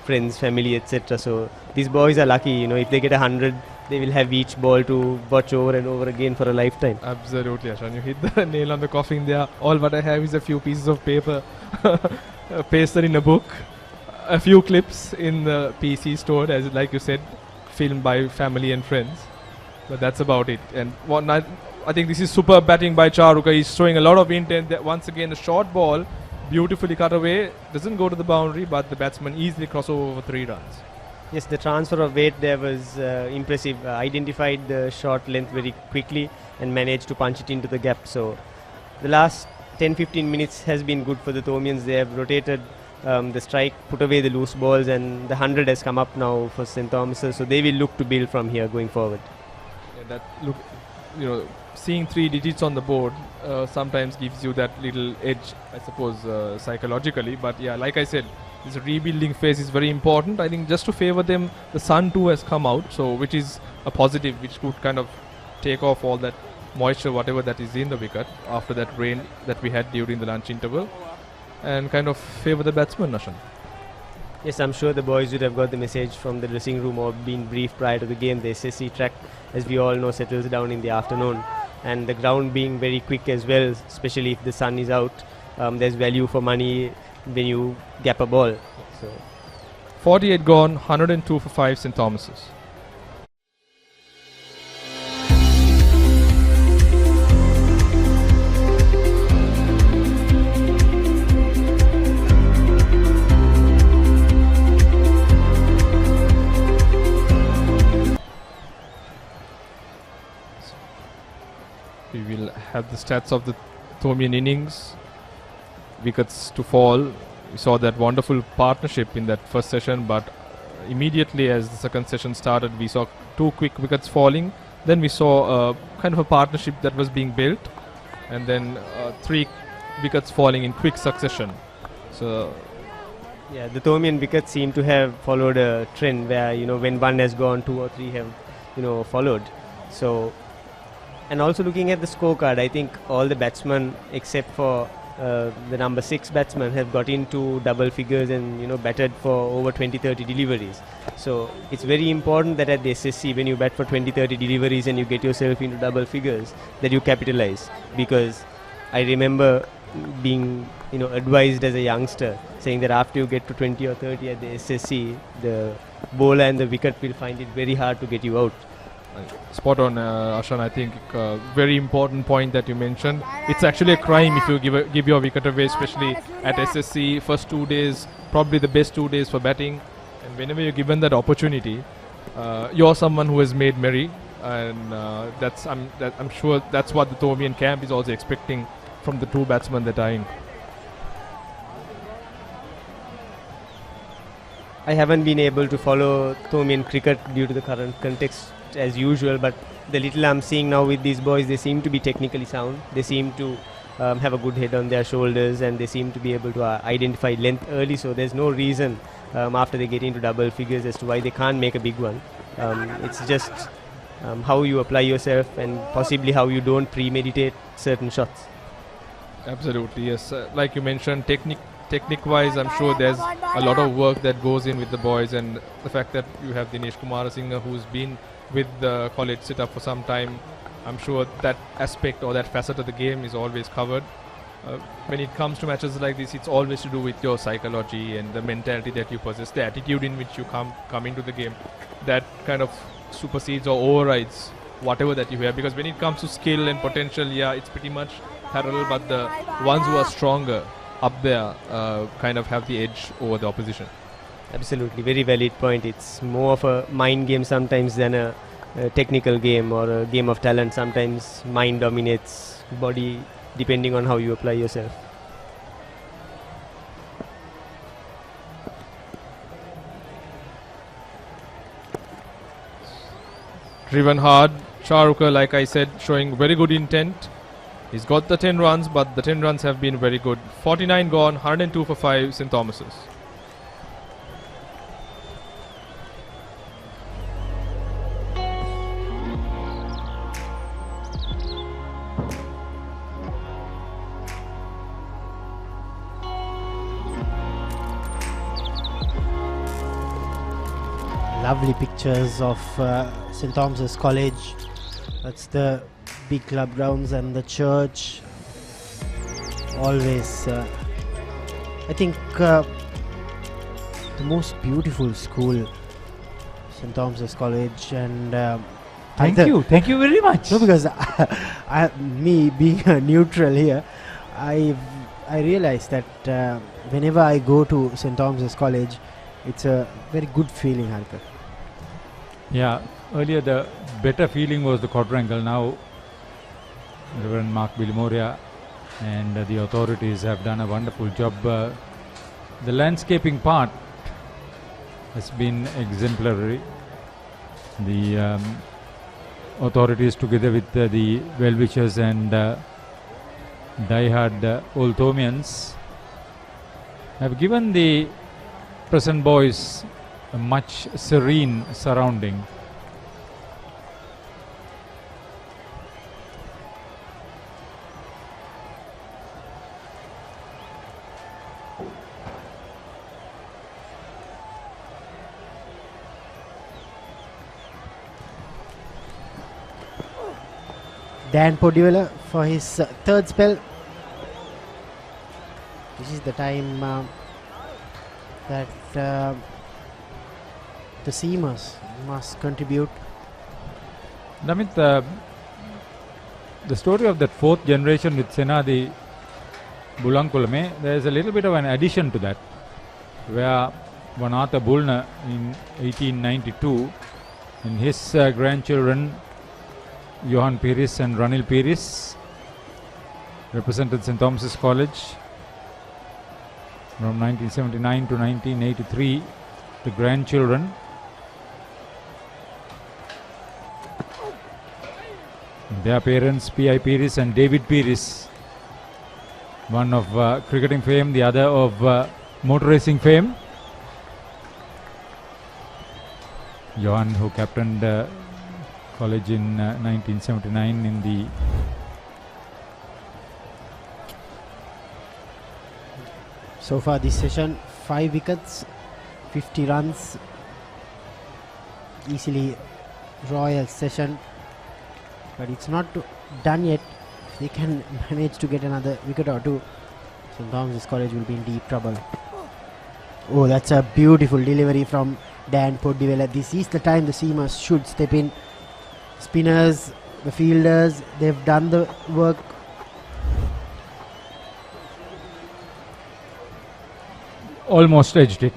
Speaker 19: friends, family, etc. So these boys are lucky. If they get 100, they will have each ball to watch over and over again for a lifetime.
Speaker 1: Absolutely, Ashan. You hit the nail on the coffin there. All what I have is a few pieces of paper pasted in a book, a few clips in the PC stored, as like you said, filmed by family and friends. But that's about it. And I think this is superb batting by Charuka. He's showing a lot of intent. That once again, a short ball, beautifully cut away, doesn't go to the boundary, but the batsman easily cross over for 3 runs.
Speaker 19: Yes, the transfer of weight there was impressive. Identified the short length very quickly and managed to punch it into the gap. So the last 10-15 minutes has been good for the Thomians. They have rotated the strike, put away the loose balls, and the 100 has come up now for St. Thomas's. So they will look to build from here going forward.
Speaker 1: Yeah, that look, seeing 3 digits on the board sometimes gives you that little edge, I suppose, psychologically. But yeah, like I said, this rebuilding phase is very important. I think just to favor them, the sun too has come out, so which is a positive, which could kind of take off all that moisture, whatever that is in the wicket after that rain that we had during the lunch interval, and kind of favor the batsman, Nashan.
Speaker 19: Yes, I'm sure the boys would have got the message from the dressing room or been briefed prior to the game. The SSC track, as we all know, settles down in the afternoon, and the ground being very quick as well, especially if the sun is out, there's value for money when you gap a ball. So
Speaker 1: 48 gone, 102 for 5 St. Thomas's. We will have the stats of the Thomian innings. Wickets to fall. We saw that wonderful partnership in that first session, but immediately as the second session started, we saw 2 quick wickets falling. Then we saw kind of a partnership that was being built, and then 3 wickets falling in quick succession. So
Speaker 19: yeah, the Thomian wickets seem to have followed a trend where, you know, when one has gone, 2 or 3 have, you know, followed. So, and also looking at the scorecard, I think all the batsmen except for the number 6 batsman have got into double figures and, you know, batted for over 20-30 deliveries. So it's very important that at the SSC, when you bat for 20-30 deliveries and you get yourself into double figures, that you capitalize. Because I remember being, you know, advised as a youngster, saying that after you get to 20 or 30 at the SSC, the bowler and the wicket will find it very hard to get you out.
Speaker 1: Spot on, Ashan. I think very important point that you mentioned. It's actually a crime if you give your wicket away, especially at SSC. First 2 days, probably the best 2 days for batting, and whenever you're given that opportunity, you're someone who has made merry, and I'm sure that's what the Thomian camp is also expecting from the 2 batsmen that are in.
Speaker 19: I haven't been able to follow Thomian cricket due to the current context as usual, but the little I'm seeing now with these boys, they seem to be technically sound. They seem to have a good head on their shoulders, and they seem to be able to identify length early, so there's no reason after they get into double figures as to why they can't make a big one. It's just how you apply yourself and possibly how you don't premeditate certain shots.
Speaker 1: Absolutely, yes. Like you mentioned, technique-wise, I'm sure there's a lot of work that goes in with the boys, and the fact that you have Dinesh Kumarasinghe, who's been with the college sit-up for some time, I'm sure that aspect or that facet of the game is always covered. When it comes to matches like this, it's always to do with your psychology and the mentality that you possess, the attitude in which you come into the game, that kind of supersedes or overrides whatever that you have. Because when it comes to skill and potential, yeah, it's pretty much parallel, but the ones who are stronger up there kind of have the edge over the opposition.
Speaker 19: Absolutely, very valid point. It's more of a mind game sometimes than a technical game or a game of talent. Sometimes mind dominates body depending on how you apply yourself.
Speaker 1: Driven hard, Shahrukh, like I said, showing very good intent. He's got the 10 runs, but the 10 runs have been very good. 49 gone, 102 for 5 St. Thomas's.
Speaker 7: Lovely pictures of St. Thomas's College. That's the big club grounds and the church. Always, I think, the most beautiful school, St. Thomas's College, and
Speaker 2: thank you very much.
Speaker 7: No, because me being a neutral here, I realize that whenever I go to St. Thomas's College, it's a very good feeling, Harika.
Speaker 2: Yeah, earlier the better feeling was the quadrangle. Now Reverend Mark Bilimoria and the authorities have done a wonderful job. The landscaping part has been exemplary. The authorities together with the well-wishers and die-hard old Thomians have given the present boys a much serene surrounding.
Speaker 7: Dan Podivela for his third spell. This is the time that the seamers must contribute.
Speaker 2: Namit, the story of that fourth generation with Senadi Bulankulame, there is a little bit of an addition to that, where one Arthur Bullner in 1892 and his grandchildren Johan Piris and Ranil Piris represented St. Thomas's College from 1979 to 1983. The grandchildren, their parents P.I. Piris and David Piris, one of cricketing fame, the other of motor racing fame. Johan, who captained college in 1979 in the
Speaker 7: so far this session, 5 wickets, 50 runs, easily Royal session, but it's not done yet. If they can manage to get another wicket or two, St. Thomas's College will be in deep trouble. Oh, that's a beautiful delivery from Dan Podivela. This is the time the seamers should step in. Spinners, the fielders, they've done the work.
Speaker 2: Almost edged it.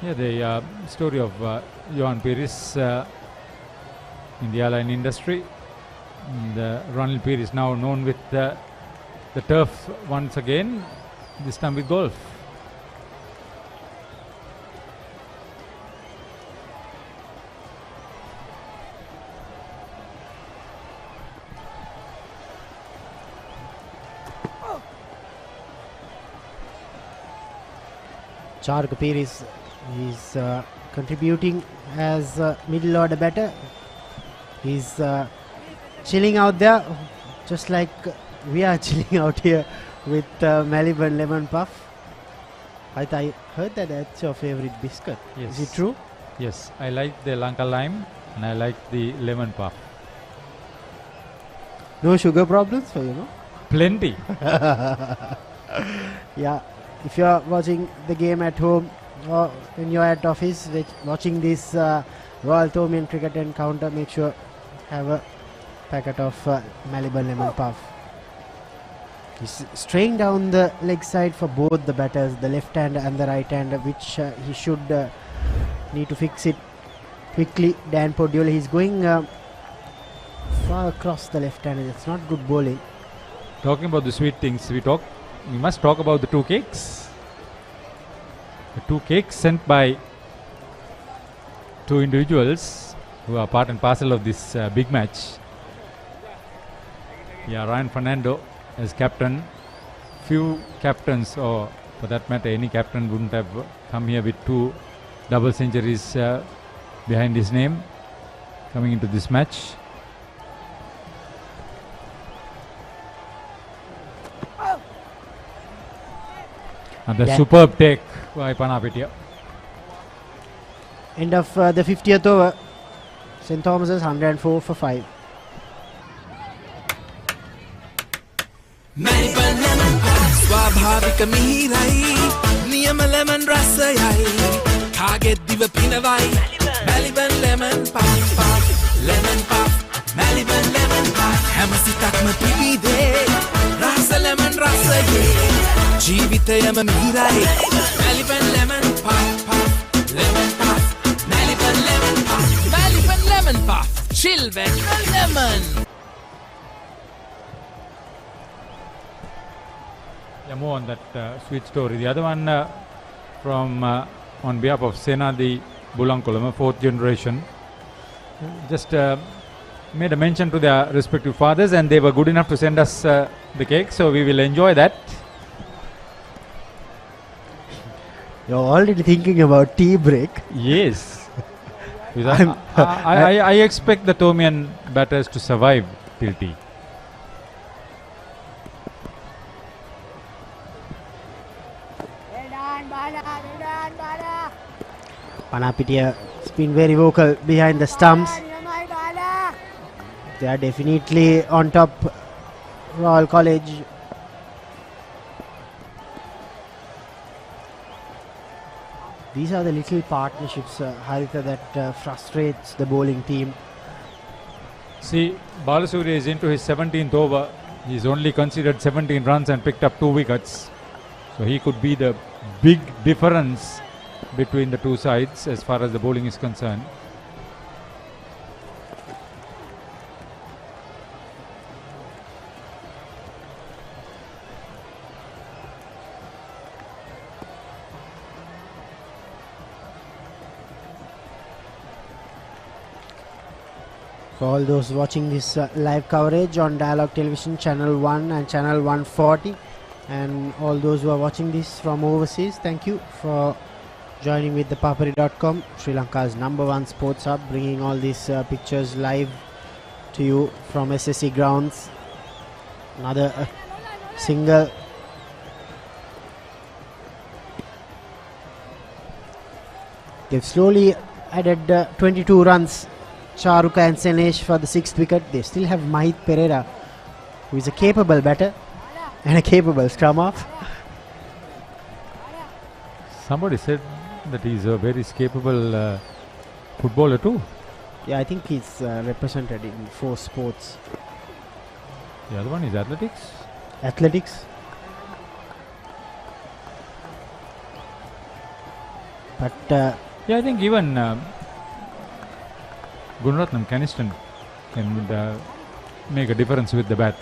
Speaker 2: Yeah, the story of Johan Piris in the airline industry. And Ranil Piris now known with the turf once again, this time with golf.
Speaker 7: Chark Piris is contributing as middle order batter. He's chilling out there, just like we are chilling out here with Melbourne Lemon Puff. I heard that that's your favorite biscuit.
Speaker 2: Yes.
Speaker 7: Is it true?
Speaker 2: Yes, I like the Lanka lime and I like the lemon puff.
Speaker 7: No sugar problems for you, no?
Speaker 2: Plenty.
Speaker 7: Yeah, if you are watching the game at home or when you are at office watching this Royal Thomian cricket encounter, make sure have a packet of Malibu Lemon Puff. He's straying down the leg side for both the batters, the left hand and the right hand, which he should need to fix it quickly. Dan Podiola, he's going far across the left hand. It's not good bowling.
Speaker 2: Talking about the sweet things, we must talk about the 2 cakes. The 2 cakes sent by 2 individuals who are part and parcel of this big match. Yeah, Ryan Fernando as captain. Few captains, or for that matter any captain, wouldn't have come here with 2 double centuries behind his name coming into this match. And the superb take by Panapetia.
Speaker 7: End of the 50th over. St. Thomas's 104 for 5.
Speaker 11: ස්වාභාවික මිහිරයි නියම lemon රසයයි කාගෙත් දිව පිනවයි Maliban lemon puff lemon puff Maliban lemon puff හැම සිතක්ම පිබිදේ රස ලෙමන් රසයේ ජීවිතයම මිහිරයි Maliban lemon puff lemon puff Maliban lemon puff Maliban lemon puff chill with lemon.
Speaker 2: Yeah, more on that sweet story. The other one from on behalf of Senadi Bulankolama, 4th generation, just made a mention to their respective fathers, and they were good enough to send us the cake, so we will enjoy that.
Speaker 7: You're already thinking about tea break.
Speaker 2: Yes. I expect the Tomian batters to survive till tea.
Speaker 7: Panapitia has been very vocal behind the stumps. They are definitely on top, Royal College. These are the little partnerships, Haritha, that frustrates the bowling team.
Speaker 2: See, Balasuriya is into his 17th over. He's only conceded 17 runs and picked up 2 wickets. So he could be the big difference between the two sides as far as the bowling is concerned.
Speaker 7: For all those watching this live coverage on Dialogue Television Channel 1 and Channel 140, and all those who are watching this from overseas, thank you for joining with the Papare.com, Sri Lanka's #1 sports hub, bringing all these pictures live to you from SSC grounds. Another single. They've slowly added 22 runs, Charuka and Senesh, for the 6th wicket. They still have Mahit Pereira, who is a capable batter and a capable scrum half.
Speaker 2: Somebody said that he's a very capable footballer too.
Speaker 7: Yeah, I think he's represented in 4 sports.
Speaker 2: The other one is athletics.
Speaker 7: Athletics. But
Speaker 2: yeah, I think even Gunaratnam Caniston can make a difference with the bat.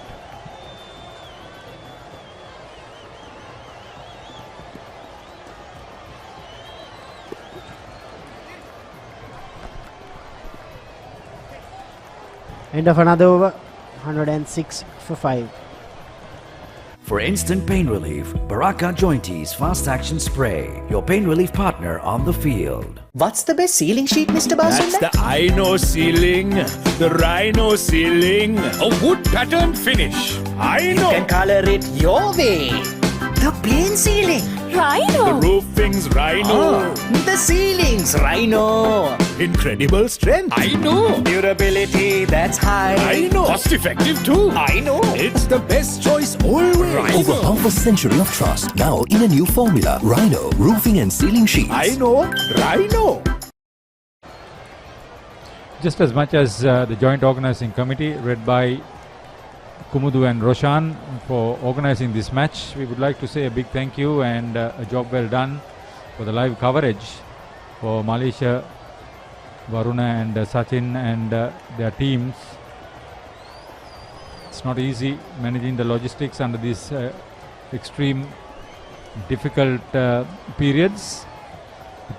Speaker 7: End of another over, 106 for 5.
Speaker 13: For instant pain relief, Baraka Jointies Fast Action Spray, your pain relief partner on the field.
Speaker 16: What's the best ceiling sheet, Mr. Basunda?
Speaker 17: That's the Aino ceiling, the Rhino ceiling, a wood pattern finish. I know.
Speaker 16: You can color it your way. The plain ceiling. Rhino.
Speaker 17: The roofing's Rhino.
Speaker 16: The ceiling's Rhino.
Speaker 17: Incredible strength. I know.
Speaker 16: Durability that's high.
Speaker 17: I know. Cost effective too.
Speaker 16: I know.
Speaker 17: It's the best choice always.
Speaker 10: Rhino. Over half a century of trust. Now in a new formula. Rhino roofing and ceiling sheets.
Speaker 17: I know. Rhino.
Speaker 2: Just as much as the joint organizing committee, led by Kumudu and Roshan, for organizing this match, we would like to say a big thank you and a job well done for the live coverage for Malaysia, Varuna and Sachin and their teams. It's not easy managing the logistics under these extreme difficult periods.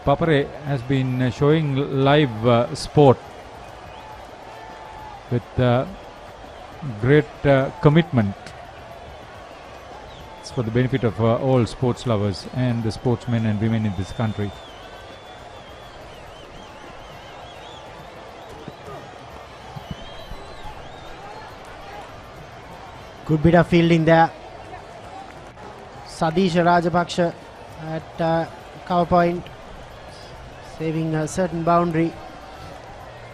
Speaker 2: Papare has been showing live sport with great commitment. It's for the benefit of all sports lovers and the sportsmen and women in this country.
Speaker 7: Good bit of fielding there. Sadisha Rajapaksha at cover point, saving a certain boundary.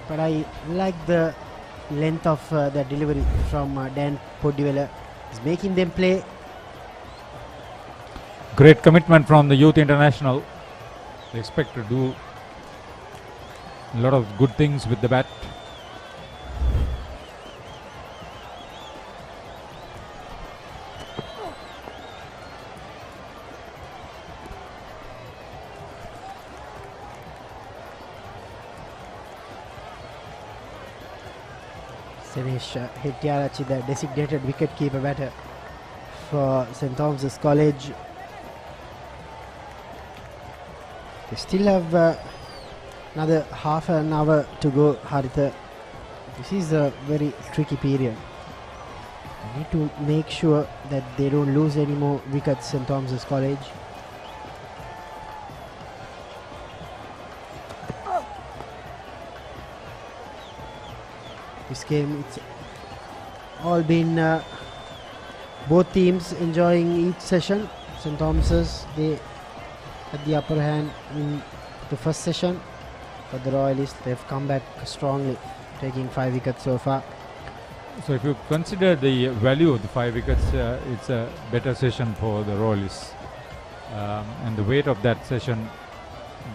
Speaker 7: But I like the length of the delivery from Dan Podivela. He's making them play.
Speaker 2: Great commitment from the Youth International. They expect to do a lot of good things with the bat.
Speaker 7: Senesh Hettiarachi, the designated wicket-keeper batter for St. Thomas's College. They still have another half an hour to go, Haritha. This is a very tricky period. They need to make sure that they don't lose any more wickets, St. Thomas's College. This game, it's all been both teams enjoying each session. St. Thomas's, they had the upper hand in the first session, but the Royalists, they've come back strongly, taking 5 wickets so far.
Speaker 2: So if you consider the value of the 5 wickets, it's a better session for the Royalists. And the weight of that session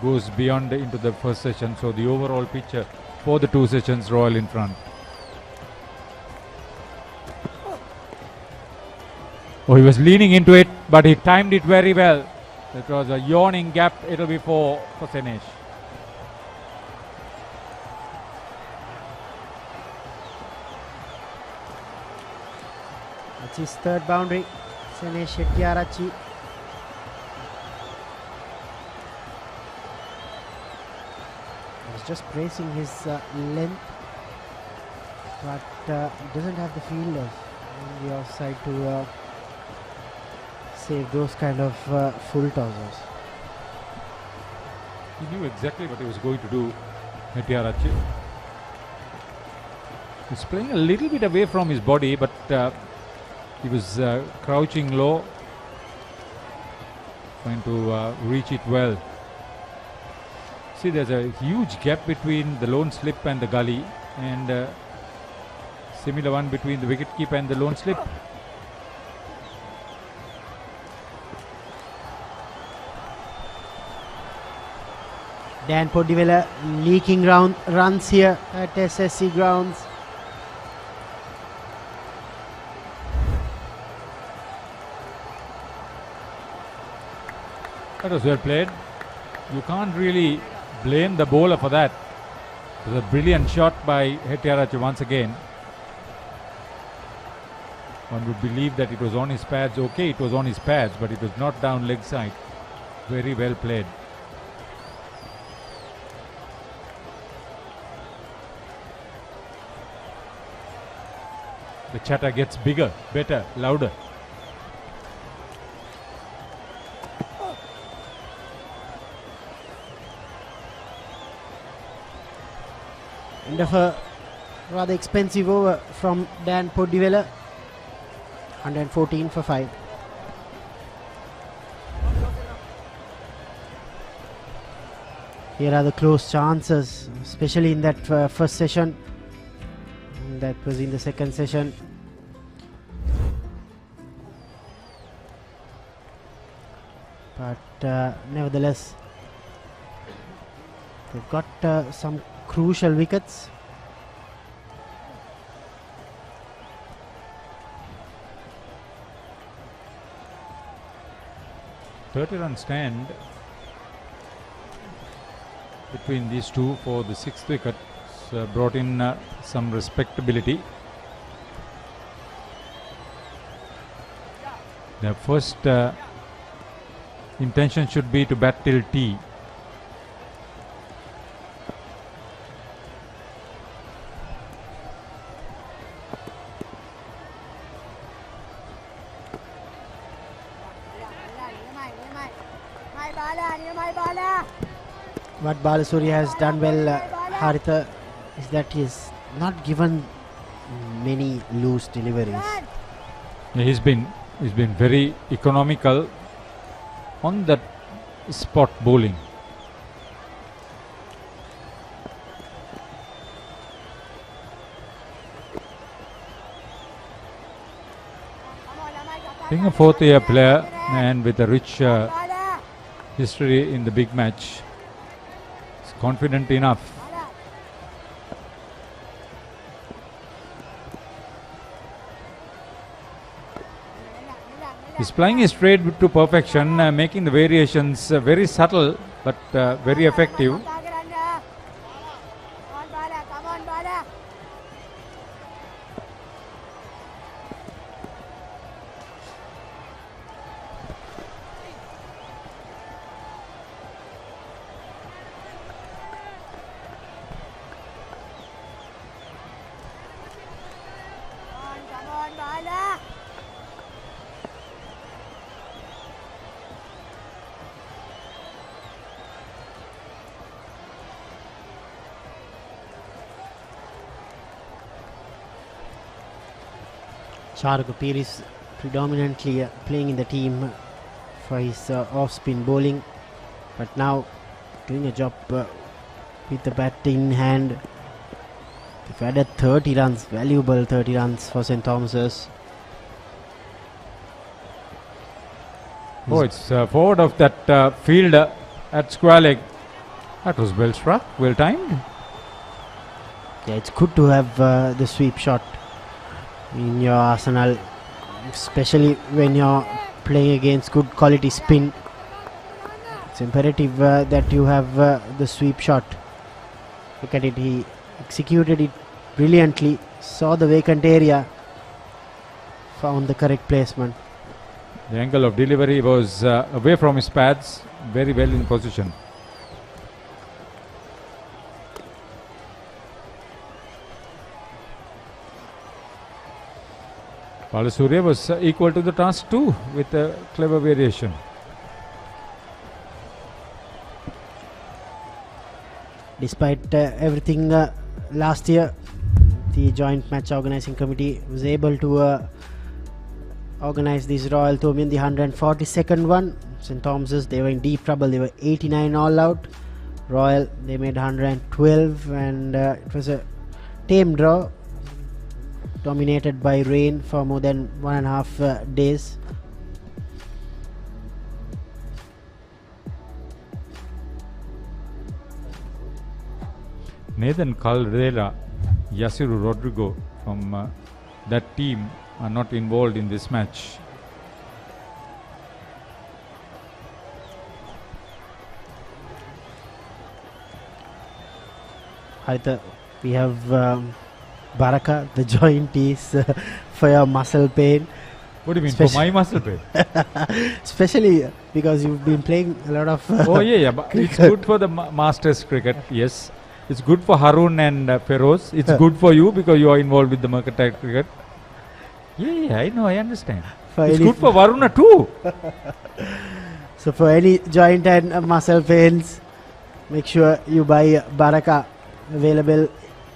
Speaker 2: goes beyond into the first session. So the overall picture for the 2 sessions, Royal in front. Oh, he was leaning into it, but he timed it very well. It was a yawning gap. It'll be for Senesh.
Speaker 7: That's his 3rd boundary. Senesh Hettiarachchi. He's just bracing his length, but doesn't have the fielders on the offside to save those kind of full tossers.
Speaker 2: He knew exactly what he was going to do, Hettiarachchi. He's playing a little bit away from his body, but he was crouching low, trying to reach it well. See, there's a huge gap between the lone slip and the gully, and similar one between the wicketkeeper and the lone slip.
Speaker 7: Dan Podivela leaking runs here at SSC grounds.
Speaker 2: That was well played. You can't really blame the bowler for that. It was a brilliant shot by Hettiarachchi once again. One would believe that it was on his pads. Okay, it was on his pads, but it was not down leg side. Very well played. The chatter gets bigger, better, louder.
Speaker 7: End of a rather expensive over from Dan Podivela. 114 for 5. Here are the close chances, especially in that first session. That was in the second session. But nevertheless, they've got some crucial wickets.
Speaker 2: Run stand between these two for the 6th wicket brought in some respectability. The first intention should be to bat till tea.
Speaker 7: What Balasuri has done well, Haritha, is that he has not given many loose deliveries.
Speaker 2: Yeah, he's been very economical on that spot bowling. Being a 4th-year player and with a rich history in the big match, he's confident enough. He's playing his trade to perfection, making the variations very subtle but very effective.
Speaker 7: Charukka Peer is predominantly playing in the team for his off-spin bowling, but now doing a job with the bat in hand. They've added 30 runs, valuable 30 runs for St. Thomas's.
Speaker 2: Oh, it's forward of that field at square leg. That was well struck, well timed.
Speaker 7: Yeah, it's good to have the sweep shot in your arsenal, especially when you're playing against good quality spin. It's imperative that you have the sweep shot. Look at it, he executed it brilliantly, saw the vacant area, found the correct placement.
Speaker 2: The angle of delivery was away from his pads, very well in position. Balasuriya was equal to the task too, with a clever variation.
Speaker 7: Despite everything last year, the Joint Match Organising Committee was able to organize this Royal Thomaian, the 142nd one. St. Thomas's, they were in deep trouble. They were 89 all out. Royal, they made 112, and it was a tame draw, dominated by rain for more than 1.5 days.
Speaker 2: Nathan Caldera, Yasiru Rodrigo from that team are not involved in this match.
Speaker 7: We have Baraka, the joint is for your muscle pain.
Speaker 2: What do you mean, for my muscle pain?
Speaker 7: Especially because you've been playing a lot of
Speaker 2: oh yeah, but it's good for the Masters cricket, yes. It's good for Harun and Feroz. It's good for you because you are involved with the Mercantile cricket. Yeah, I know, I understand. It's good for Varuna too.
Speaker 7: So for any joint and muscle pains, make sure you buy Baraka, available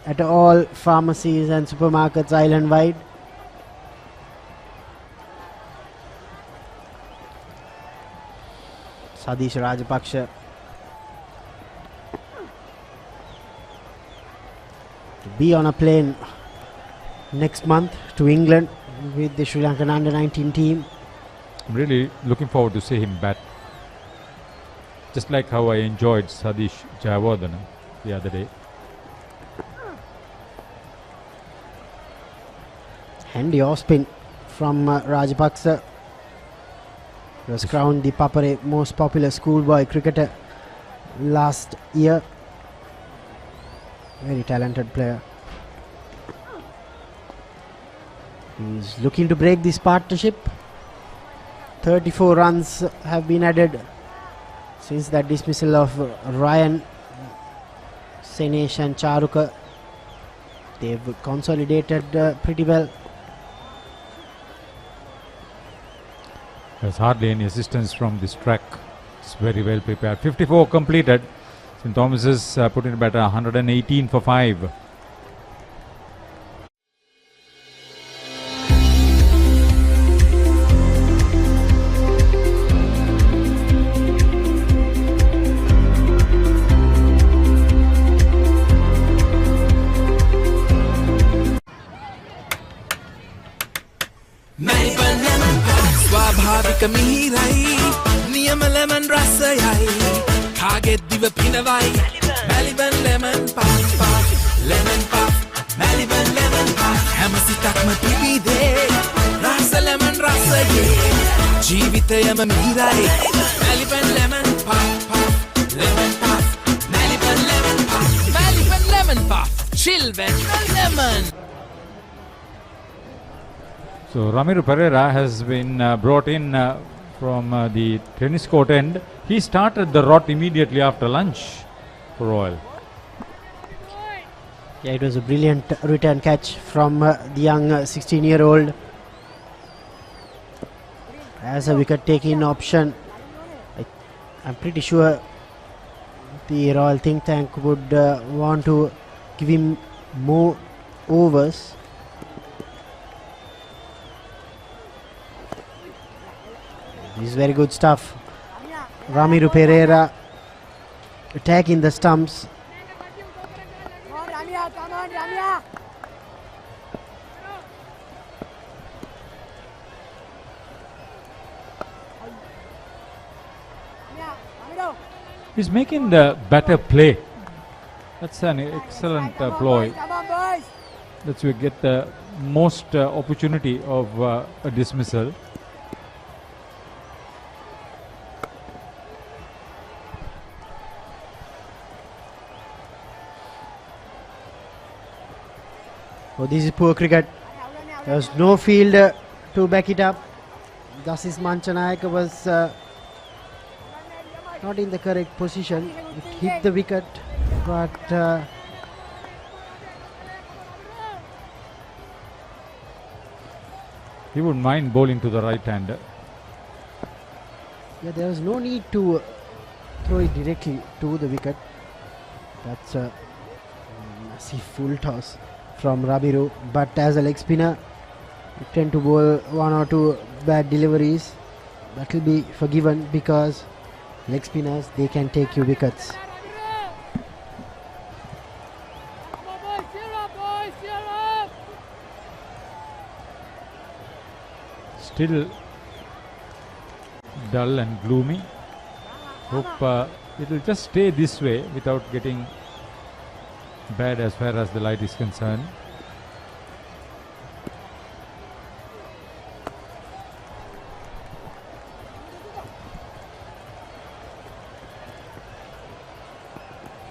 Speaker 7: at all pharmacies and supermarkets island wide. Sadish Rajapaksha to be on a plane next month to England with the Sri Lankan under-19 team.
Speaker 2: I'm really looking forward to see him bat. Just like how I enjoyed Sadish Jayawardene the other day.
Speaker 7: Handy off spin from Rajapaksa. He was crowned the Papare most popular schoolboy cricketer last year. Very talented player. He's looking to break this partnership. 34 runs have been added since that dismissal of Ryan, Senesh and Charukka. They've consolidated pretty well.
Speaker 2: There's hardly any assistance from this track. It's very well prepared. 54 completed. St. Thomas's put in about 118 for 5.
Speaker 11: ස්වාභාවික මිහිරයි නියම lemon රසයයි කාගෙත් දිව පිනවයි Maliban lemon puff lemon puff Maliban lemon puff හැම සිතක්ම පිබිදේ රස ලෙමන් රසයේ ජීවිතයම මිහිරයි Maliban lemon puff lemon puff Maliban lemon puff Maliban lemon puff chill when lemon.
Speaker 2: So Ramiro Pereira has been brought in from the tennis court end. He started the rot immediately after lunch for Royal.
Speaker 7: Yeah, it was a brilliant return catch from the young 16-year-old. As a wicket-taking option, I'm pretty sure the Royal think tank would want to give him more overs. This is very good stuff. Ramiro Pereira attacking the stumps.
Speaker 2: He's making the better play. That's an excellent ploy. That's where we get the most opportunity of a dismissal.
Speaker 7: Oh, this is poor cricket. There's no fielder to back it up. Dasis Manchanayaka was not in the correct position. It hit the wicket, but
Speaker 2: he wouldn't mind bowling to the right-hander.
Speaker 7: Yeah, there was no need to throw it directly to the wicket. That's a massive full toss from Ramiro. But as a leg spinner, you tend to bowl one or two bad deliveries. That will be forgiven because leg spinners, they can take you wickets.
Speaker 2: Still dull and gloomy. Hope it will just stay this way without getting bad as far as the light is concerned.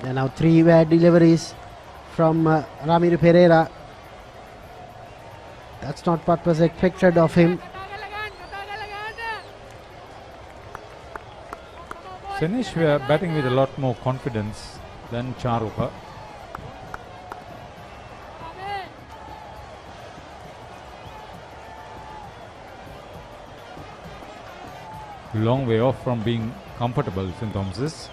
Speaker 7: And now 3 bad deliveries from Ramiro Pereira. That's not what was expected of him.
Speaker 2: Sanish were batting with a lot more confidence than Charuka. Long way off from being comfortable, St. Thomas's.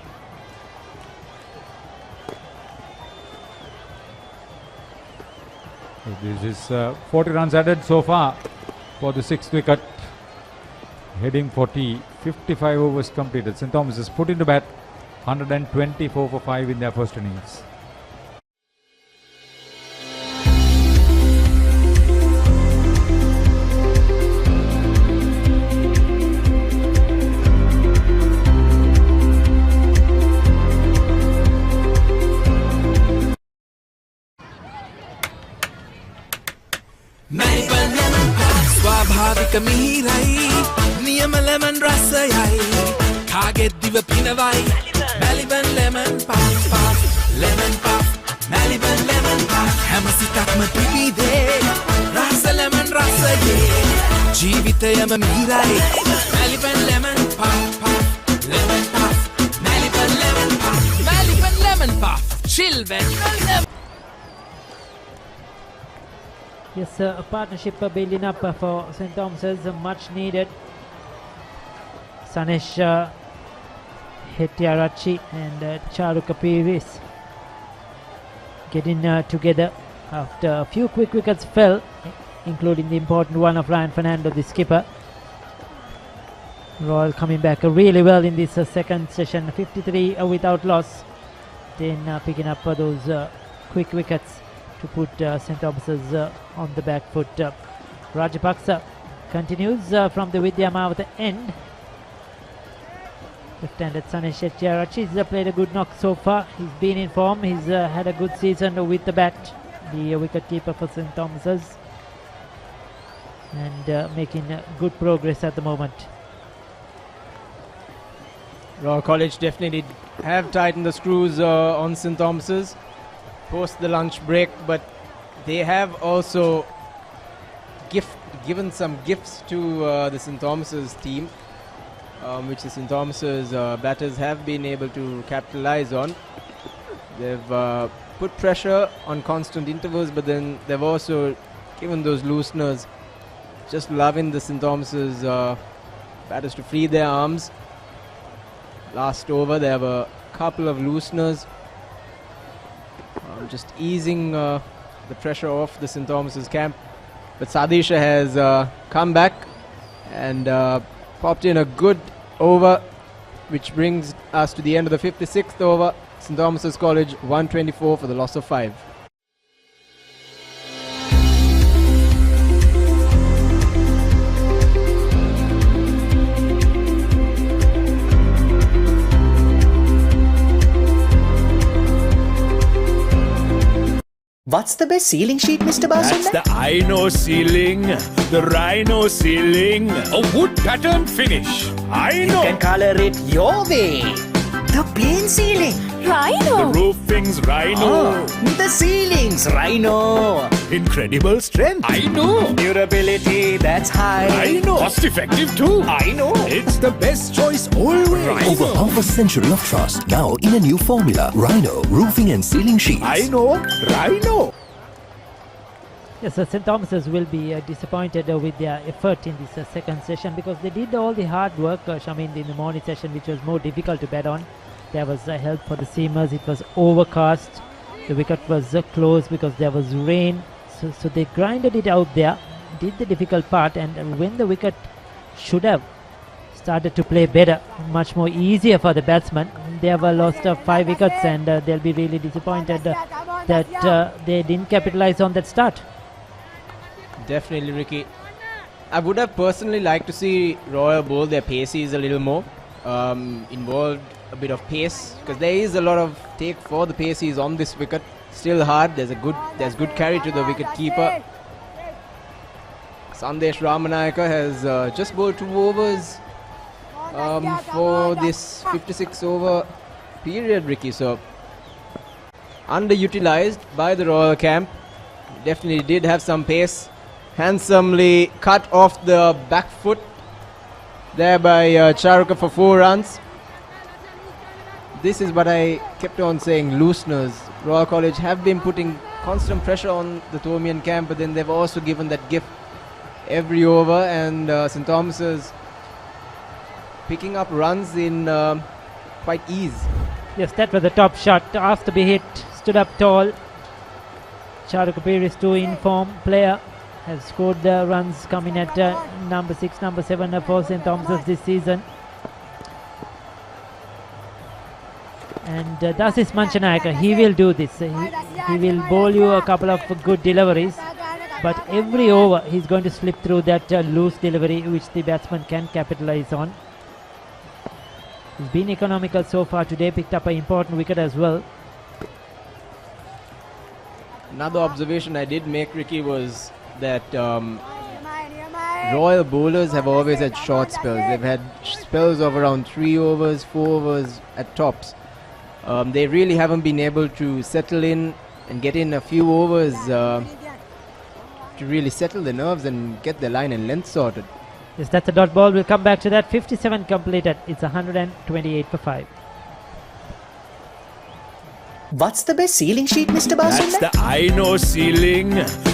Speaker 2: So this is 40 runs added so far for the 6th wicket. Heading 40, 55 overs completed. St. Thomas's put into bat 124 for 5 in their first innings.
Speaker 11: ස්වාභාවික මිහිරයි නියම lemon රසයයි කාගෙත් දිව පිනවයි Maliban lemon puff lemon puff Maliban lemon puff හැම සිතක්ම පිබිදේ රස ලෙමන් රසයේ ජීවිතයම මිහිරයි Maliban lemon puff lemon puff Maliban lemon puff Maliban lemon puff chill when
Speaker 6: Yes, a partnership building up for St. Thomas's, much needed. Sanesh Hettiarachchi and Charuka Peris getting together after a few quick wickets fell, including the important one of Ryan Fernando, the skipper. Royal coming back really well in this second session, 53 without loss. Then picking up those quick wickets to put St. Thomas's on the back foot. Rajapaksa continues from the Vidyamavata end. Left-handed Sanesh Hettiarachchi has played a good knock so far. He's been in form. He's had a good season with the bat. The wicket-keeper for St. Thomas's. And making good progress at the moment.
Speaker 12: Royal College definitely have tightened the screws on St. Thomas's post the lunch break, but they have also given some gifts to the St. Thomas's team, which the St. Thomas's batters have been able to capitalize on. They've put pressure on constant intervals, but then they've also given those looseners, just loving the St. Thomas's batters to free their arms. Last over, they have a couple of looseners, just easing the pressure off the St. Thomas's camp. But Sadisha has come back and popped in a good over, which brings us to the end of the 56th over. St. Thomas's College 124 for the loss of 5.
Speaker 16: What's the best ceiling sheet, Mr. Basunda?
Speaker 17: That's the Aino ceiling, the Rhino ceiling, a wood pattern finish. I know.
Speaker 16: You can color it your way. The plain ceiling, Rhino.
Speaker 17: The roofing's Rhino.
Speaker 16: The ceiling's Rhino.
Speaker 17: Incredible strength. I know.
Speaker 16: Durability, that's high.
Speaker 17: I know. Cost effective too.
Speaker 16: I know.
Speaker 17: It's the best choice always.
Speaker 10: Over half a century of trust, now in a new formula. Rhino Roofing and Ceiling Sheets.
Speaker 17: I know. Rhino.
Speaker 6: Yes, St. Thomas's will be disappointed with their effort in this second session, because they did all the hard work, Shamin, in the morning session, which was more difficult to bet on. There was help for the seamers. It was overcast. The wicket was closed because there was rain. So they grinded it out there, did the difficult part, and when the wicket should have started to play better, much more easier for the batsmen, they have lost 5 wickets, and they'll be really disappointed that they didn't capitalize on that start.
Speaker 12: Definitely, Ricky. I would have personally liked to see Royal bowl their paces a little more, involved a bit of pace, because there is a lot of take for the paces on this wicket. Still hard. There's good carry to the wicket keeper. Sandesh Ramanayaka has just bowled 2 overs for this 56 over period, Ricky. So underutilized by the Royal camp. Definitely did have some pace. Handsomely cut off the back foot there by Charuka for 4 runs. This is what I kept on saying, looseners. Royal College have been putting constant pressure on the Thomian camp, but then they've also given that gift every over, and St. Thomas's picking up runs in quite ease.
Speaker 6: Yes, that was the top shot. Asked to be hit, stood up tall. Charuka is 2 in form player. Has scored the runs coming at number 6, number 7 for St. Thomas's this season. And thus is Manchanayaka. He will do this. He will bowl you a couple of good deliveries, but every over he's going to slip through that loose delivery, which the batsman can capitalize on. He's been economical so far today, picked up an important wicket as well.
Speaker 12: Another observation I did make, Ricky, was that Royal bowlers have always had short spells. They've had spells of around 3 overs, 4 overs at tops. They really haven't been able to settle in and get in a few overs to really settle the nerves and get the line and length sorted.
Speaker 6: Yes, that's a dot ball. We'll come back to that. 57 completed. It's 128 for 5.
Speaker 16: What's the best ceiling sheet, Mr. Basunda?
Speaker 17: That's the Aino ceiling,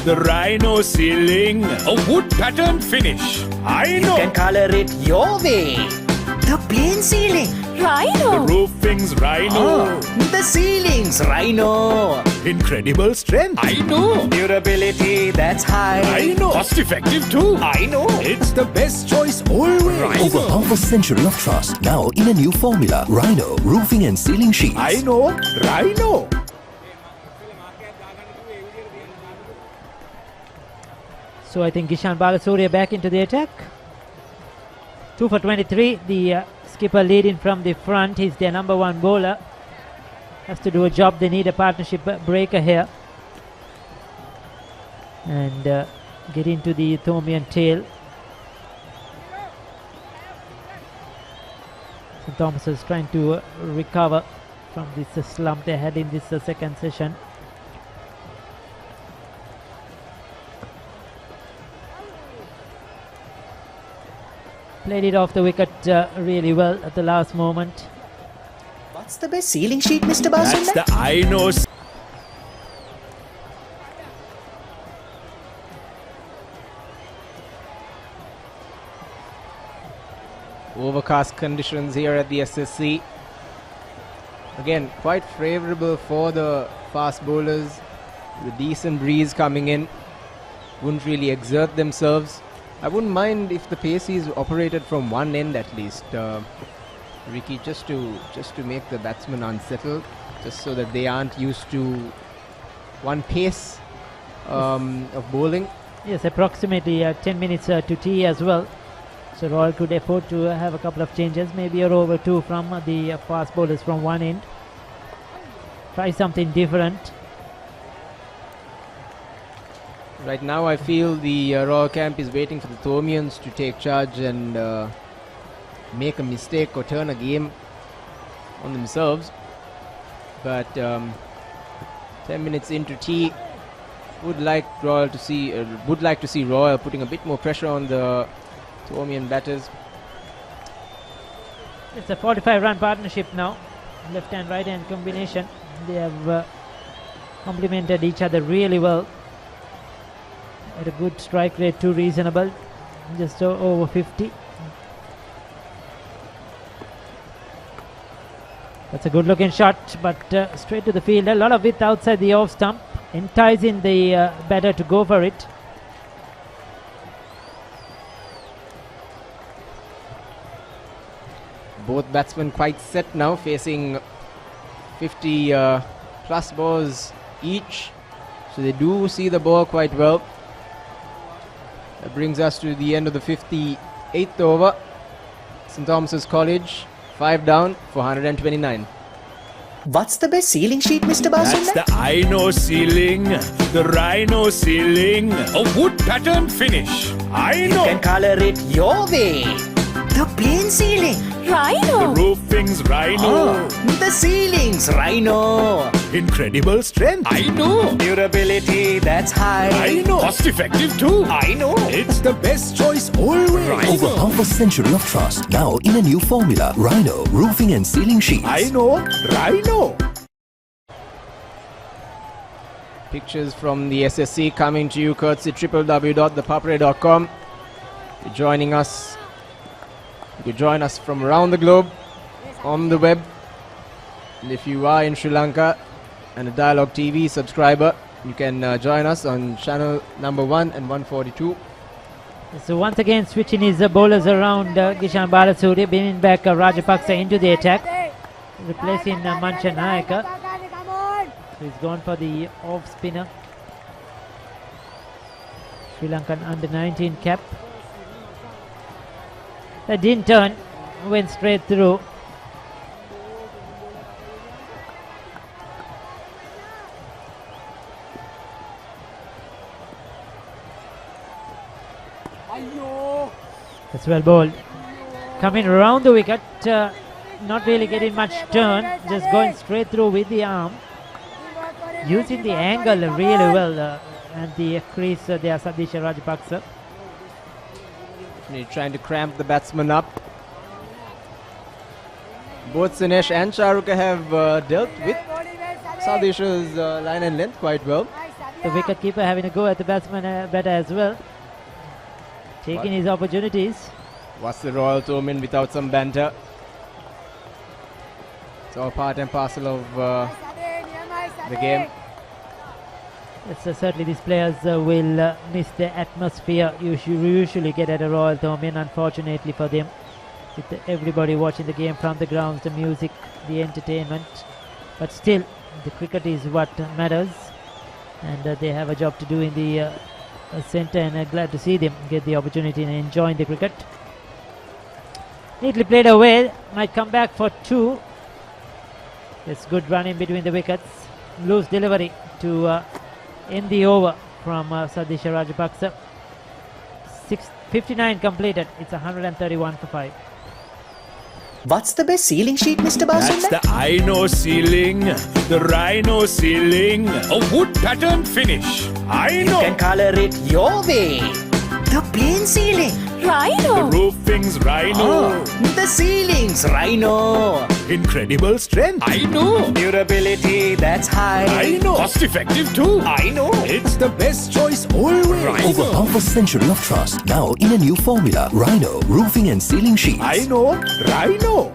Speaker 17: the Rhino ceiling, a wood pattern finish. I know.
Speaker 16: You can color it your way. The plain ceiling, Rhino.
Speaker 17: The roofing's Rhino.
Speaker 16: The ceiling's Rhino.
Speaker 17: Incredible strength. I know.
Speaker 16: Durability, that's high.
Speaker 17: I know. Cost effective too.
Speaker 16: I know.
Speaker 17: It's the best choice always.
Speaker 10: Over half a century of trust, now in a new formula. Rhino Roofing and Ceiling Sheets.
Speaker 17: I know. Rhino.
Speaker 6: So I think Kishan Balasuriya back into the attack. 2 for 23. The skipper leading from the front. He's their number 1 bowler. Has to do a job. They need a partnership breaker here. And get into the Thomian tail. St. Thomas is trying to recover from this slump they had in this second session. Played it off the wicket really well at the last moment.
Speaker 16: What's the best ceiling sheet, Mr. Basunda?
Speaker 17: That's the Aino.
Speaker 12: Overcast conditions here at the SSC. Again, quite favourable for the fast bowlers. The decent breeze coming in. Wouldn't really exert themselves. I wouldn't mind if the pace is operated from one end at least, Ricky, just to make the batsmen unsettled, just so that they aren't used to one pace of bowling.
Speaker 6: Yes, approximately 10 minutes to tea as well. So Royal could afford to have a couple of changes, maybe a over 2 from the fast bowlers from one end. Try something different.
Speaker 12: Right now I feel the Royal camp is waiting for the Thomians to take charge and make a mistake or turn a game on themselves. But 10 minutes into tea, would like to see Royal putting a bit more pressure on the Thomian batters.
Speaker 6: It's a 45-run partnership now, left and right hand combination. They have complemented each other really well. At a good strike rate, too reasonable, just over 50. That's a good looking shot, but straight to the field. A lot of width outside the off stump, enticing the batter to go for it.
Speaker 12: Both batsmen quite set now, facing 50 plus balls each, so they do see the ball quite well. That brings us to the end of the 58th over. St Thomas's College 5 down for 129.
Speaker 16: What's the best ceiling sheet, Mr. Basunda?
Speaker 17: That's the Aino ceiling, the Rhino ceiling, a wood pattern finish. I know.
Speaker 16: You can color it your way. The plain ceiling. Rhino.
Speaker 17: The roofing's Rhino.
Speaker 16: The ceiling's Rhino.
Speaker 17: Incredible strength. I know.
Speaker 16: Durability that's high.
Speaker 17: I know. Cost effective too.
Speaker 16: I know.
Speaker 17: It's the best choice always.
Speaker 10: Over half a century of trust, now in a new formula. Rhino Roofing and Ceiling Sheets.
Speaker 17: I know. Rhino.
Speaker 12: Pictures from the SSC coming to you courtesy www.thepapare.com. You're joining us. You can join us from around the globe on the web. And if you are in Sri Lanka and a Dialogue TV subscriber, you can join us on channel number 1 and 142.
Speaker 6: So once again switching his bowlers around, Gishan Balasuri bringing back Rajapaksa into the attack, replacing Mancha Nayaka. So he's gone for the off spinner. Sri Lankan under 19 cap. That didn't turn, went straight through. That's well bowled. Coming around the wicket, not really getting much turn, just going straight through with the arm. Using the angle really well, and the crease there, Sadisha Rajapaksa.
Speaker 12: Trying to cramp the batsman up. Both Sinesh and Charuka have dealt with Sadisha's line and length quite well.
Speaker 6: The wicket keeper having a go at the batsman better as well, taking his opportunities.
Speaker 12: What's the Royal Thomian without some banter? It's all part and parcel of the game.
Speaker 6: Yes, certainly these players will miss the atmosphere you usually get at a Royal Thomian, unfortunately for them. With everybody watching the game from the grounds, the music, the entertainment. But still, the cricket is what matters. And they have a job to do in the centre, and glad to see them get the opportunity and enjoying the cricket. Neatly played away, might come back for 2. It's good run in between the wickets. Loose delivery to end the over from Sadisha Rajapaksa. 59 completed. It's 131 for 5.
Speaker 16: What's the best ceiling sheet, Mr. Basunda?
Speaker 17: That's the Aino ceiling, the Rhino ceiling, a wood pattern finish. I know.
Speaker 16: You can color it your way. The plain ceiling. Rhino.
Speaker 17: The roofing's Rhino.
Speaker 16: The ceiling's Rhino.
Speaker 17: Incredible strength. I know.
Speaker 16: Durability that's high.
Speaker 17: I know. Cost effective too.
Speaker 16: I know.
Speaker 17: It's the best choice always.
Speaker 10: Over half a century of trust, now in a new formula. Rhino Roofing and Ceiling Sheets.
Speaker 17: I know. Rhino.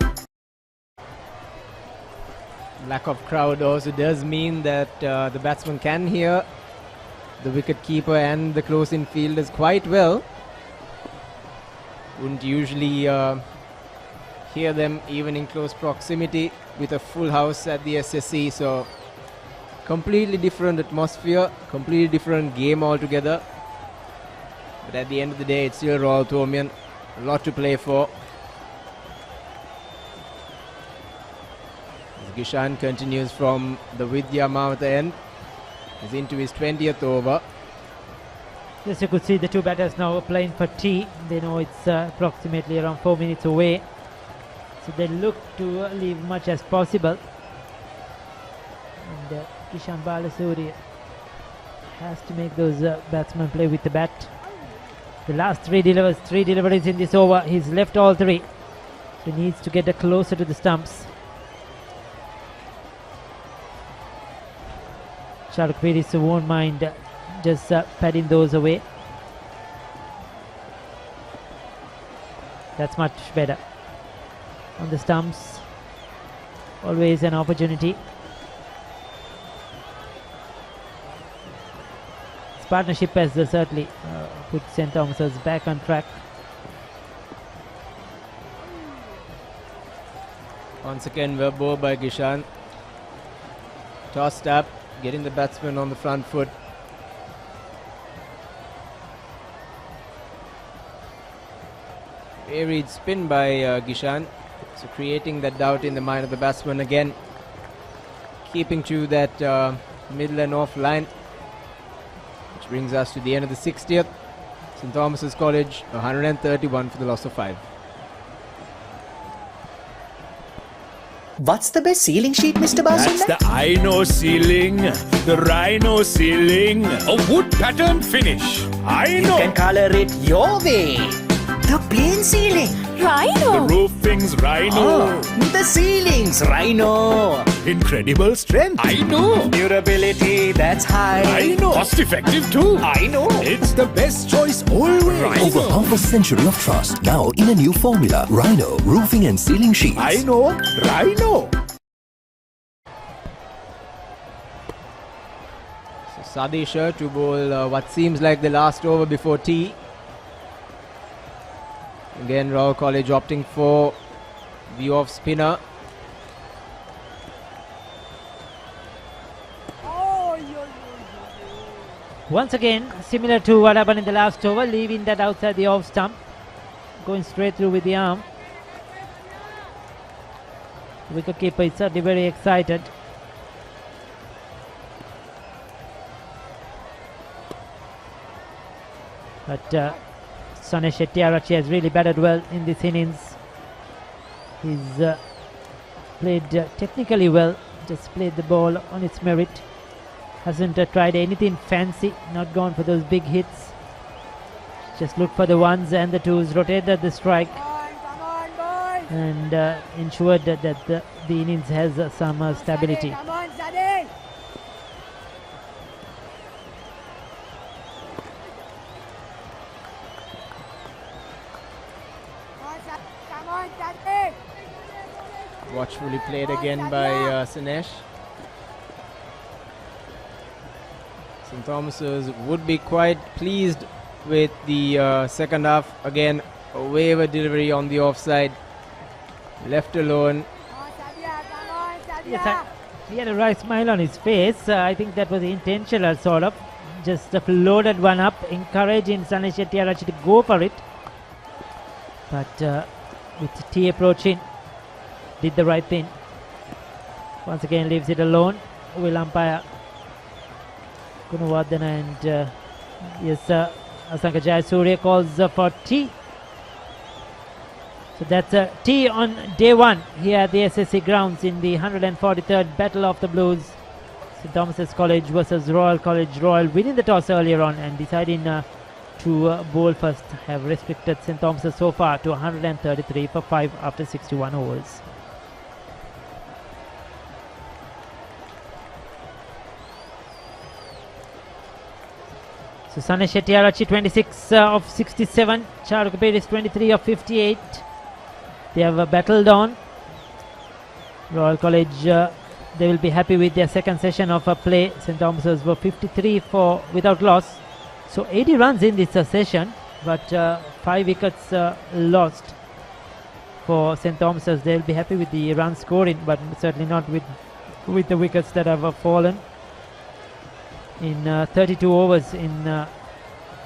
Speaker 12: Lack of crowd also does mean that the batsman can hear the wicket keeper and the close-in fielders quite well. Wouldn't usually hear them even in close proximity with a full house at the SSC. So completely different atmosphere, completely different game altogether. But at the end of the day, it's still Royal Thormian. A lot to play for. As Gishan continues from the Vidya Mamata end. He's into his 20th over.
Speaker 6: Yes, you could see the two batters now playing for tea. They know it's approximately around 4 minutes away. So they look to leave much as possible. And Kishan Balasuri has to make those batsmen play with the bat. The last three deliveries in this over. He's left all three. So he needs to get closer to the stumps. Sharuk Peris won't mind just padding those away. That's much better. On the stumps, always an opportunity. This partnership has certainly put St. Thomas's back on track.
Speaker 12: Once again, verbo by Gishan. Tossed up, getting the batsman on the front foot. Varied spin by Gishan. So creating that doubt in the mind of the batsman again. Keeping to that middle and off line. Which brings us to the end of the 60th. St. Thomas's College 131 for the loss of 5.
Speaker 16: What's the best ceiling sheet, Mr.
Speaker 17: That's
Speaker 16: Basunda?
Speaker 17: the Ino ceiling, the Rhino ceiling, a wood pattern finish.
Speaker 16: You can color it your way. The plain ceiling.
Speaker 17: The roofing's Rhino.
Speaker 16: The ceiling's Rhino.
Speaker 17: Incredible strength. I know.
Speaker 16: Durability, that's high.
Speaker 17: I know. Cost effective too.
Speaker 16: I know.
Speaker 17: It's the best choice always.
Speaker 10: Over half a century of trust, now in a new formula. Rhino, roofing and ceiling sheets.
Speaker 17: I know. Rhino.
Speaker 12: So Sadisha to bowl what seems like the last over before tea. Again, Royal College opting for the off spinner.
Speaker 6: Once again, similar to what happened in the last over, leaving that outside the off stump, going straight through with the arm. The wicketkeeper is certainly very excited. But Sanesh Shettyarachi has really batted well in this innings. He's played technically well, just played the ball on its merit. Hasn't tried anything fancy, not gone for those big hits. Just looked for the ones and the twos, rotated the strike, and ensured that the innings has some stability.
Speaker 12: Watchfully played again by Sanesh. St. Thomas's would be quite pleased with the second half. Again, a waiver delivery on the offside. Left alone.
Speaker 6: Yes, he had a right smile on his face. I think that was intentional, sort of. Just loaded one up, encouraging Sanesh Shettyarachi to go for it. But with T approaching, did the right thing. Once again leaves it alone. Will umpire Gunawardena and yes, Asanka Jayasuriya calls for T. So that's a T on day one here at the SSC grounds in the 143rd Battle of the Blues. St. Thomas's College versus Royal College. Royal winning the toss earlier on and deciding to bowl first, have restricted St. Thomas's so far to 133 for 5 after 61 overs. So Sanesh Shettyarachi 26 of 67, Charuk Peris 23 of 58. They have battled on. Royal College, they will be happy with their second session of play. St. Thomas's were 53 for without loss. So 80 runs in this session. but 5 wickets lost for St. Thomas's. They'll be happy with the run scoring, but certainly not with the wickets that have fallen in 32 overs in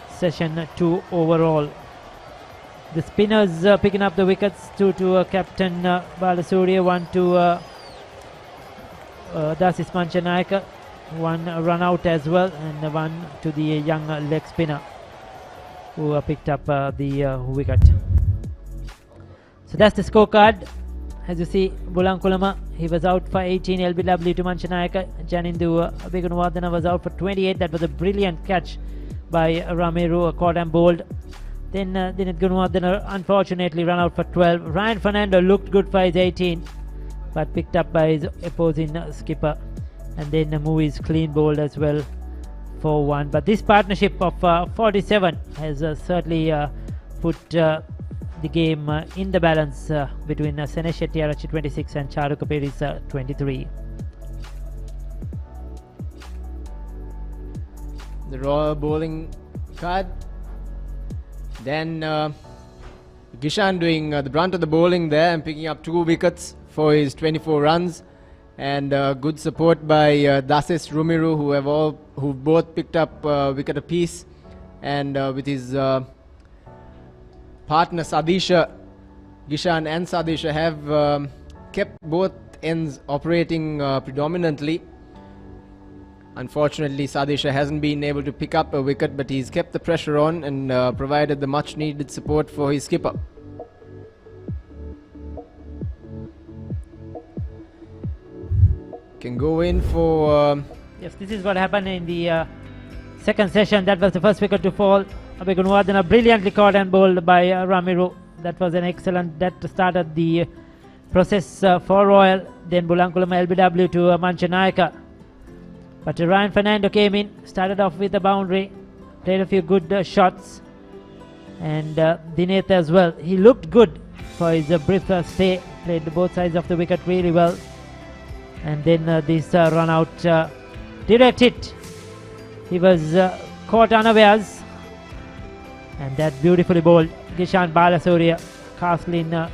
Speaker 6: session 2 overall. The spinners picking up the wickets, 2 to Captain Balasuriya, 1 to Dasis Manchanayaka, 1 run out as well, and 1 to the young leg spinner who picked up the wicket. So that's the scorecard. As you see, Bulankulama, he was out for 18 LBW to Manchanayaka. Janindu Begunwardana was out for 28. That was a brilliant catch by Ramiru, caught and bowled. Then Dinit Gunwardana unfortunately ran out for 12. Ryan Fernando looked good for his 18, but picked up by his opposing skipper. And then Movies clean bowled as well for 1. But this partnership of 47 has certainly put the game in the balance between Senesh Hettiarachchi 26 and Charu Kapiris 23.
Speaker 12: The Royal bowling card. Then Gishan doing the brunt of the bowling there and picking up 2 wickets for his 24 runs, and good support by Dasis Rumiru, who both picked up wicket apiece, and with his partner Sadisha, Gishan and Sadisha have kept both ends operating predominantly. Unfortunately, Sadisha hasn't been able to pick up a wicket, but he's kept the pressure on and provided the much needed support for his skipper. Can go in for...
Speaker 6: Yes, this is what happened in the second session. That was the first wicket to fall. Begunwardana brilliantly caught and bowled by Ramiru. That was an excellent... That started the process for Royal. Then Bulankulama LBW to Manchanayaka. But Ryan Fernando came in, started off with a boundary, played a few good shots, and Dineth as well. He looked good for his brief stay, played both sides of the wicket really well. And then this run out, direct hit. He was caught unawares, and that beautifully bowled. Gishan Balasuriya, Castlin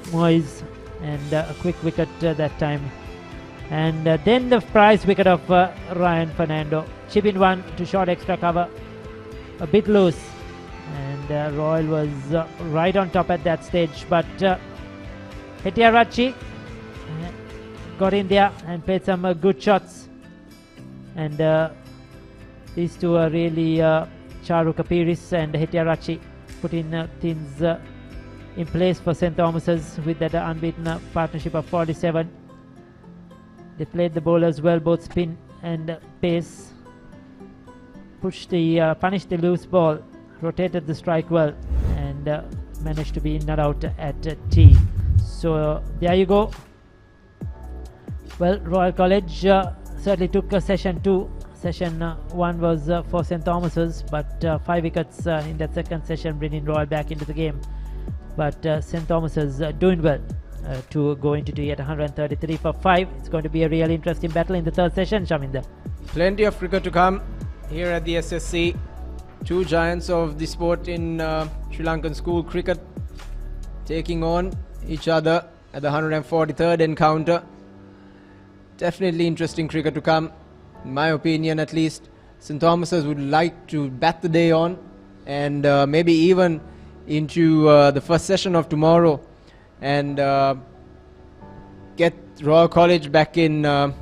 Speaker 6: Moyes, and a quick wicket that time. And then the prize wicket of Ryan Fernando. Chip in 1 to short extra cover. A bit loose. And Royal was right on top at that stage. But Hettiarachchi got in there and played some good shots. And these two are really Charu Kapiris and Hettiarachchi putting things in place for St. Thomas's with that unbeaten partnership of 47. They played the bowlers well, both spin and pace. Punished the loose ball, rotated the strike well, and managed to be in and out at T. So there you go. Well, Royal College certainly took session 2. Session 1 was for St. Thomas's, but 5 wickets in that second session, bringing Royal back into the game. But St. Thomas's doing well. To go into tea at 133 for 5. It's going to be a really interesting battle in the third session, Shaminder.
Speaker 12: Plenty of cricket to come here at the SSC. 2 giants of the sport in Sri Lankan school cricket taking on each other at the 143rd encounter. Definitely interesting cricket to come, in my opinion at least. St. Thomas's would like to bat the day on, and maybe even into the first session of tomorrow, and get Royal College back in, back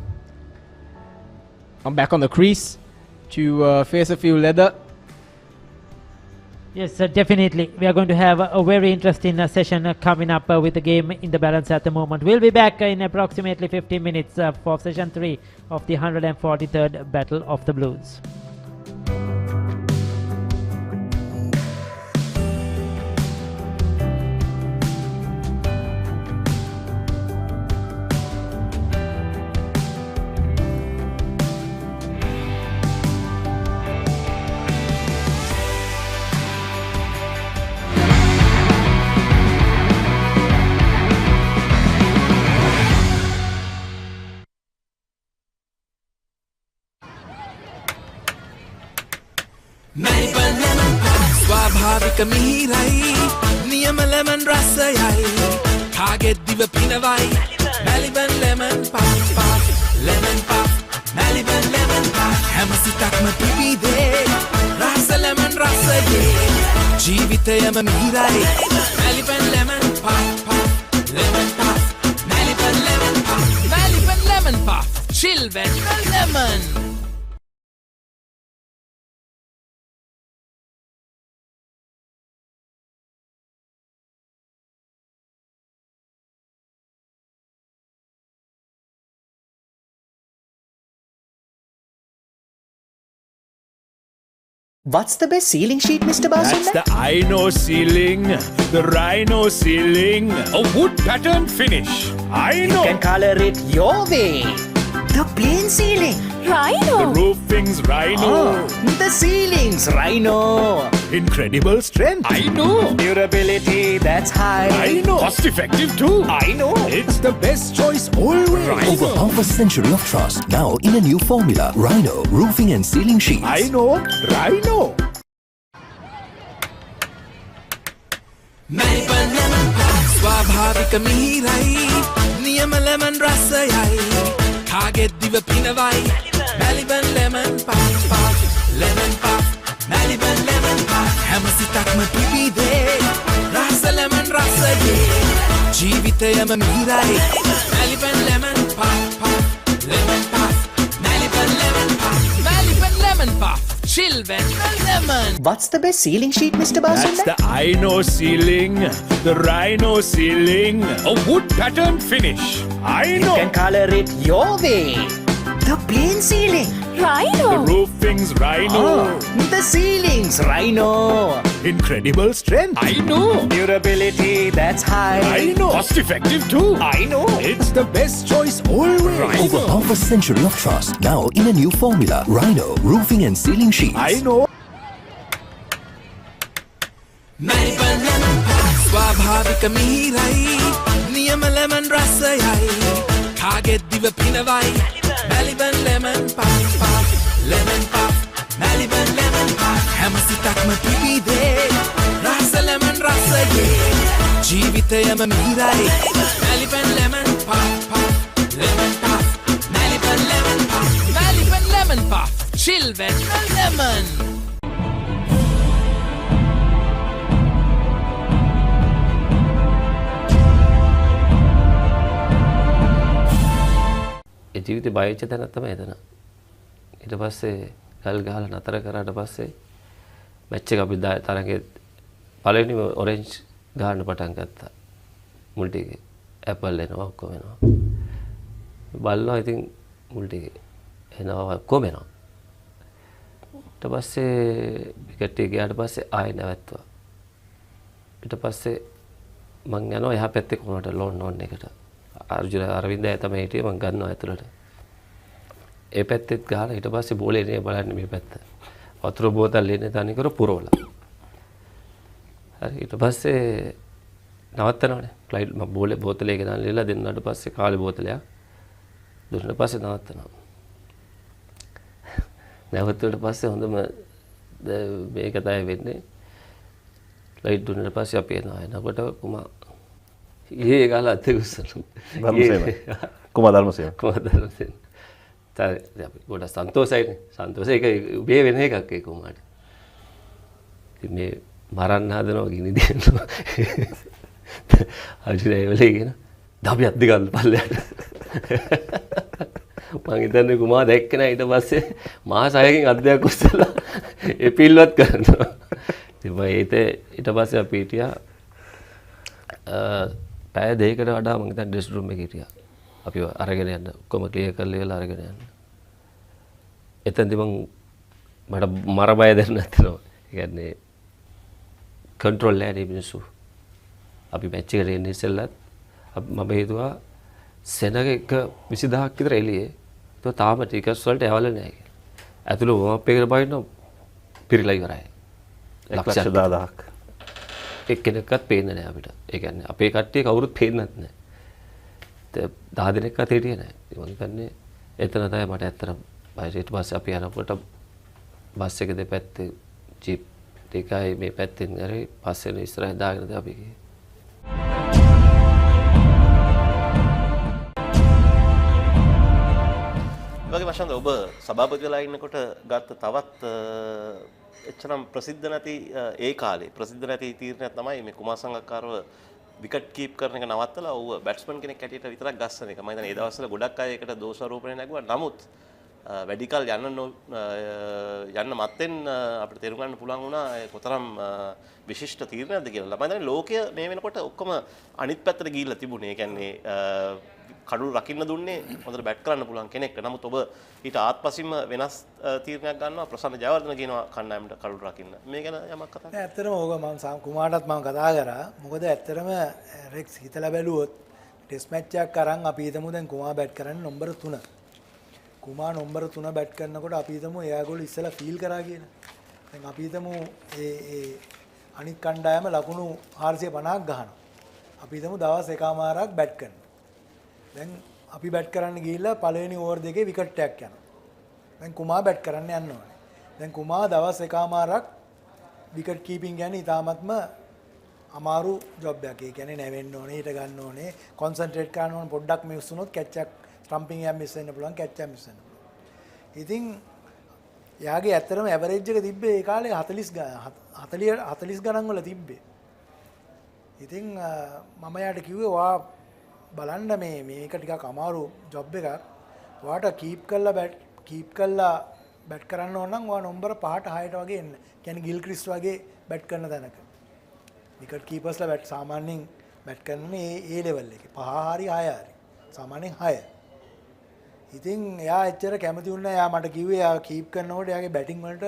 Speaker 12: on the crease to face a few leather.
Speaker 6: Yes, definitely. We are going to have a very interesting session coming up with the game in the balance at the moment. We'll be back in approximately 15 minutes for session 3 of the 143rd Battle of the Blues.
Speaker 11: මිහිරයි නියම lemon රසයයි කාගෙත් දිව පිනවයි Maliban lemon puff lemon puff Maliban lemon puff හැම සිතක්ම පිබිදේ රස lemon රසයේ ජීවිතයම මිහිරයි Maliban lemon puff lemon puff Maliban lemon puff Maliban lemon puff chill vanilla lemon.
Speaker 16: What's the best ceiling sheet, Mr.
Speaker 17: That's
Speaker 16: Basunda?
Speaker 17: the Ino ceiling, the Rhino ceiling, a wood pattern finish.
Speaker 16: You can color it your way. The plain ceiling, Rhino.
Speaker 17: The roofing's Rhino.
Speaker 16: The ceiling's Rhino.
Speaker 17: Incredible strength. I know.
Speaker 16: Durability, that's high.
Speaker 17: I know. Cost effective too.
Speaker 16: I know.
Speaker 17: It's the best choice always.
Speaker 10: Over half a century of trust, now in a new formula. Rhino roofing and ceiling sheets.
Speaker 17: I know. Rhino.
Speaker 11: Maliban lemon puff ස්වාභාවික මිහිරයි නියම lemon රසයයි කාගෙත් දිව පිනවයි Maliban lemon puff lemon puff Maliban lemon puff හැම සිතක්ම පිබිදේ රස lemon රසයේ ජීවිතයම මිහිරයි Maliban lemon puff lemon puff Maliban lemon puff Maliban lemon puff chill vanilla lemon.
Speaker 16: What's the best ceiling sheet, Mr.
Speaker 17: That's
Speaker 16: Basunda?
Speaker 17: the Ino ceiling, the Rhino ceiling, a wood pattern finish. I know.
Speaker 16: You can color it your way. The plain ceiling, Rhino.
Speaker 17: The roofing's Rhino.
Speaker 16: The ceiling's Rhino.
Speaker 17: Incredible strength. I know.
Speaker 16: Durability, that's high.
Speaker 17: I know. Cost effective too.
Speaker 16: I know.
Speaker 17: It's the best choice always.
Speaker 10: Over half a century of trust, now in a new formula. Rhino roofing and ceiling sheets.
Speaker 17: I know.
Speaker 11: Maliban lemon puff ස්වාභාවික මිහිරයි නියම lemon රසයයි කාගෙත් දිව පිනවයි Maliban lemon puff lemon puff Maliban lemon puff හැම සිතක්ම පිබිදේ රස lemon රසයේ ජීවිතයම මිහිරයි Maliban lemon puff lemon puff Maliban lemon puff Maliban lemon puff chill vanilla lemon.
Speaker 27: ඒ ජීවිතේ බය වෙච්ච තැනක් තමයි එතන. ඊට පස්සේ ගල් ගහලා නතර කරාට පස්සේ මැච් එක අපි තරගේ පළවෙනිම ඔරෙන්ජ් ගහන්න පටන් ගත්තා. මුල් ටිකේ ඇපල් එනවා ඔක්කොම එනවා. බල්ලා ඉතින් මුල් ටිකේ එනවා ඔක්කොම එනවා. ඊට පස්සේ විකට් එක ගියාට පස්සේ ආයෙ නැවැත්තුවා. ඊට පස්සේ මං යනවා එහා පැත්තේ කොනට ලොන්ඩන් එකට. අර්ජුන අරවින්දය තමයි හිටියේ මං ගන්නවා ඇතුළට. ඒ පැත්තෙත් ගහලා ඊට පස්සේ බෝලේ නේ බලන්නේ මේ පැත්ත. වතුර බෝතල් එන්නේ තනි කර පුරවලා. හරි ඊට පස්සේ නවත්තනවනේ. ෆ්ලයිට් මම බෝලේ බෝතලේ ගෙනල්ලා ඉල්ලලා දෙන්නාට පස්සේ කාලේ බෝතලයක් දුන්නාට පස්සේ නවත්තනවා. නැවතුනට පස්සේ හොඳම මේක තමයි වෙන්නේ. ෆ්ලයිට් දුන්නාට පස්සේ අපි එනකොට කුමා ये गाला थे गुस्सा
Speaker 25: कुमार धर्मसेन
Speaker 27: गोटा संतोष है के बे वेने का के कुमार मे मारन ना देनो गिनी देनो अजरे वेलेगे ना दाबी अद्दी गल पल्ले මං හිතන්නේ කුමාර දැක්ක නෑ ඊට පස්සේ මාස 6කින් අධ්‍යයක් උස්සලා ඒ පිල්වත් කරනවා ඉතින් ඊට පස්සේ අපි හිටියා පැය දෙකකට වඩා මම හිතන්නේ ඩ්‍රෙස් රූම් එකේ හිටියා. අපි අරගෙන යන්න ඔක්කොම ක්ලියර් කරලා ඉවරලා අරගෙන යන්න. එතෙන්දී මට මර බය දැනෙන්න නැතනවා. ඒ කියන්නේ කන්ට්‍රෝල් නැහැ මිනිස්සු. අපි මැච් එකට එන්නේ ඉස්සෙල්ලත් මම හිතුවා සෙනග එක 20000ක් විතර එළියේ. ඒක තාම ටිකට්ස් වලට ඇවලා නැහැ කියලා. ඇතුළේ වෝම් අප් එකකට බයින්න පිරීලා ඉවරයි.
Speaker 25: 1,10,000ක්.
Speaker 27: එක්කෙනෙක්වත් පේන්නේ නැහැ අපිට. ඒ කියන්නේ අපේ කට්ටිය කවුරුත් පේන්නත් නැහැ. 10 දිනක්වත් හිටියේ නැහැ. මම හිතන්නේ එතන තමයි මට ඇත්තටම බය. ඊට පස්සේ අපි යනකොට බස් එක දෙපැත්තේ ජීප් ටිකයි මේ පැත්තෙන් කරේ පස්සෙන් ඉස්සරහ දාගෙනද අපි ගියේ.
Speaker 25: වගේ වශයෙන් ඔබ සභාපතිලා ඉන්නකොට ගත්ත තවත් එච්චරම් ප්‍රසිද්ධ නැති ඒ කාලේ ප්‍රසිද්ධ නැති තීරණයක් තමයි මේ කුමාර සංගක්කාරව විකට් කීප් කරන එක නවත්තලා ඌව බැට්ස්මන් කෙනෙක් හැටියට විතරක් ගස්සන එක. මම හිතන්නේ ඒ දවස්වල ගොඩක් අය ඒකට දෝෂාරෝපණය නැගුවා. නමුත් වැඩි කල් යන්න මත්තෙන් අපිට තේරුම් ගන්න පුළුවන් වුණා ඒ කොතරම් විශිෂ්ට තීරණයක්ද කියලා. මම හිතන්නේ ලෝකය මේ වෙනකොට ඔක්කොම අනිත් පැත්තට ගිහිල්ලා තිබුණේ. ඒ කියන්නේ කඩුළු රකින්න දුන්නේ හොඳට බැට් කරන්න පුළුවන් කෙනෙක්ට. නමුත් ඔබ ඊට ආත්පසින්ම වෙනස් තීරණයක් ගන්නවා. ප්‍රසන්න ජයවර්ධන කියනවා කණ්ඩායමට කඩුළු රකින්න. මේ ගැන යමක් කතා කරන්න.
Speaker 5: ඇත්තටම ඕක මම කුමාරටත් මම කතා කරා. මොකද ඇත්තටම රෙක්ස් හිතලා බැලුවොත් ටෙස්ට් මැච් එකක් අරන් අපි හිතමු දැන් කුමාර බැට් කරන්නේ නම්බර 3. කුමාර නම්බර 3 බැට් කරනකොට අපි හිතමු එයාගොල්ලෝ ඉස්සලා ෆීල් කරා කියලා. දැන් අපි හිතමු ඒ අනිත් කණ්ඩායම ලකුණු 450ක් ගහනවා. අපි හිතමු දවස් එකමාරක් බැට් කරනවා. දැන් අපි බැට් කරන්න ගිහිල්ලා පළවෙනි ඕවර් දෙකේ විකට් එකක් යනවා. දැන් කුමාර බැට් කරන්න යන්න ඕනේ. දැන් කුමාර දවස් එකමාරක් විකට් කීපින් කියන්නේ ඉතාමත්ම අමාරු ජොබ් එකක්. ඒ කියන්නේ නැවෙන්න ඕනේ, හිට ගන්න ඕනේ, කොන්සන්ට්‍රේට් කරන්න ඕනේ. පොඩ්ඩක් මිස් වුණොත් කැච් එකක් ස්ටම්පින් එකක් මිස් වෙන්න පුළුවන්, කැච් එකක් මිස් වෙන්න පුළුවන්. ඉතින් යාගේ ඇත්තටම ඇවරේජ් එක තිබ්බේ ඒ කාලේ 40 ගණන් වල තිබ්බේ. ඉතින් මම යාට කිව්වේ වා බලන්න මේක ටිකක් අමාරු ජොබ් එකක්. ඔයාට කීප් කරලා බැට් කරන්න ඕන නම් ඔයා නම්බර 5ට 6ට වගේ එන්න. කියන්නේ ගිල් ක්‍රිස් වගේ බැට් කරන තැනක. විකට් කීපර්ස්ලා බැට් සාමාන්‍යයෙන් බැට් කරන්නේ ඒ ලෙවල් එකේ. 5 හරි 6 හරි. සාමාන්‍යයෙන් 6. ඉතින් එයා එච්චර කැමති වුණා. එයා මට කිව්වේ එයා කීප් කරනකොට එයාගේ බැටිං වලට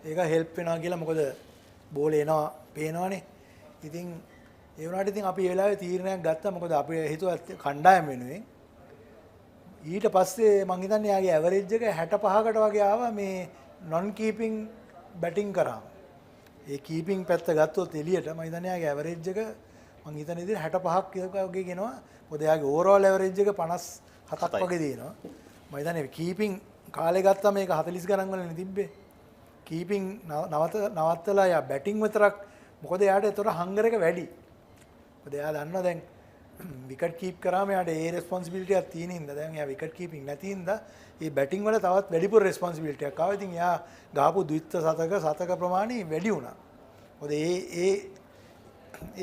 Speaker 5: ඒක හෙල්ප් වෙනවා කියලා. මොකද බෝල් එනවා පේනවනේ. ඉතින් ඒ වුණාට ඉතින් අපි ඒ වෙලාවේ තීරණයක් ගත්තා. මොකද අපි හිතුවා කණ්ඩායම වෙනුවෙන්. ඊට පස්සේ මං හිතන්නේ යාගේ ඇවරේජ් එක 65කට වගේ ආවා මේ non keeping බැටිං කරාම. ඒ කීපින් පැත්ත ගත්තොත් එළියට මම හිතන්නේ යාගේ ඇවරේජ් එක මං හිතන විදිහට 65ක් වගේ ගෙනවා. මොකද යාගේ ඕවරෝල් ඇවරේජ් එක 57ක් වගේ දෙනවා. මම හිතන්නේ කීපින් කාලේ ගත්තාම මේක 40 ගණන් වලනේ තිබ්බේ. කීපින් නවත්තලා යා බැටිං විතරක්. මොකද යාට ඒතර හංගර් එක වැඩි. මොකද එයා දන්නවා දැන් විකට් කීප් කරාම යාට ඒ රෙස්පොන්සිබිලිටි එකක් තියෙන හින්දා දැන් එයා විකට් කීපින් නැති හින්දා මේ බැටිං වල තවත් වැඩිපුර රෙස්පොන්සිබිලිටි එකක් ආවා. ඉතින් එයා ගහපු ද්විත්ව සතක ප්‍රමාණය වැඩි වුණා. මොකද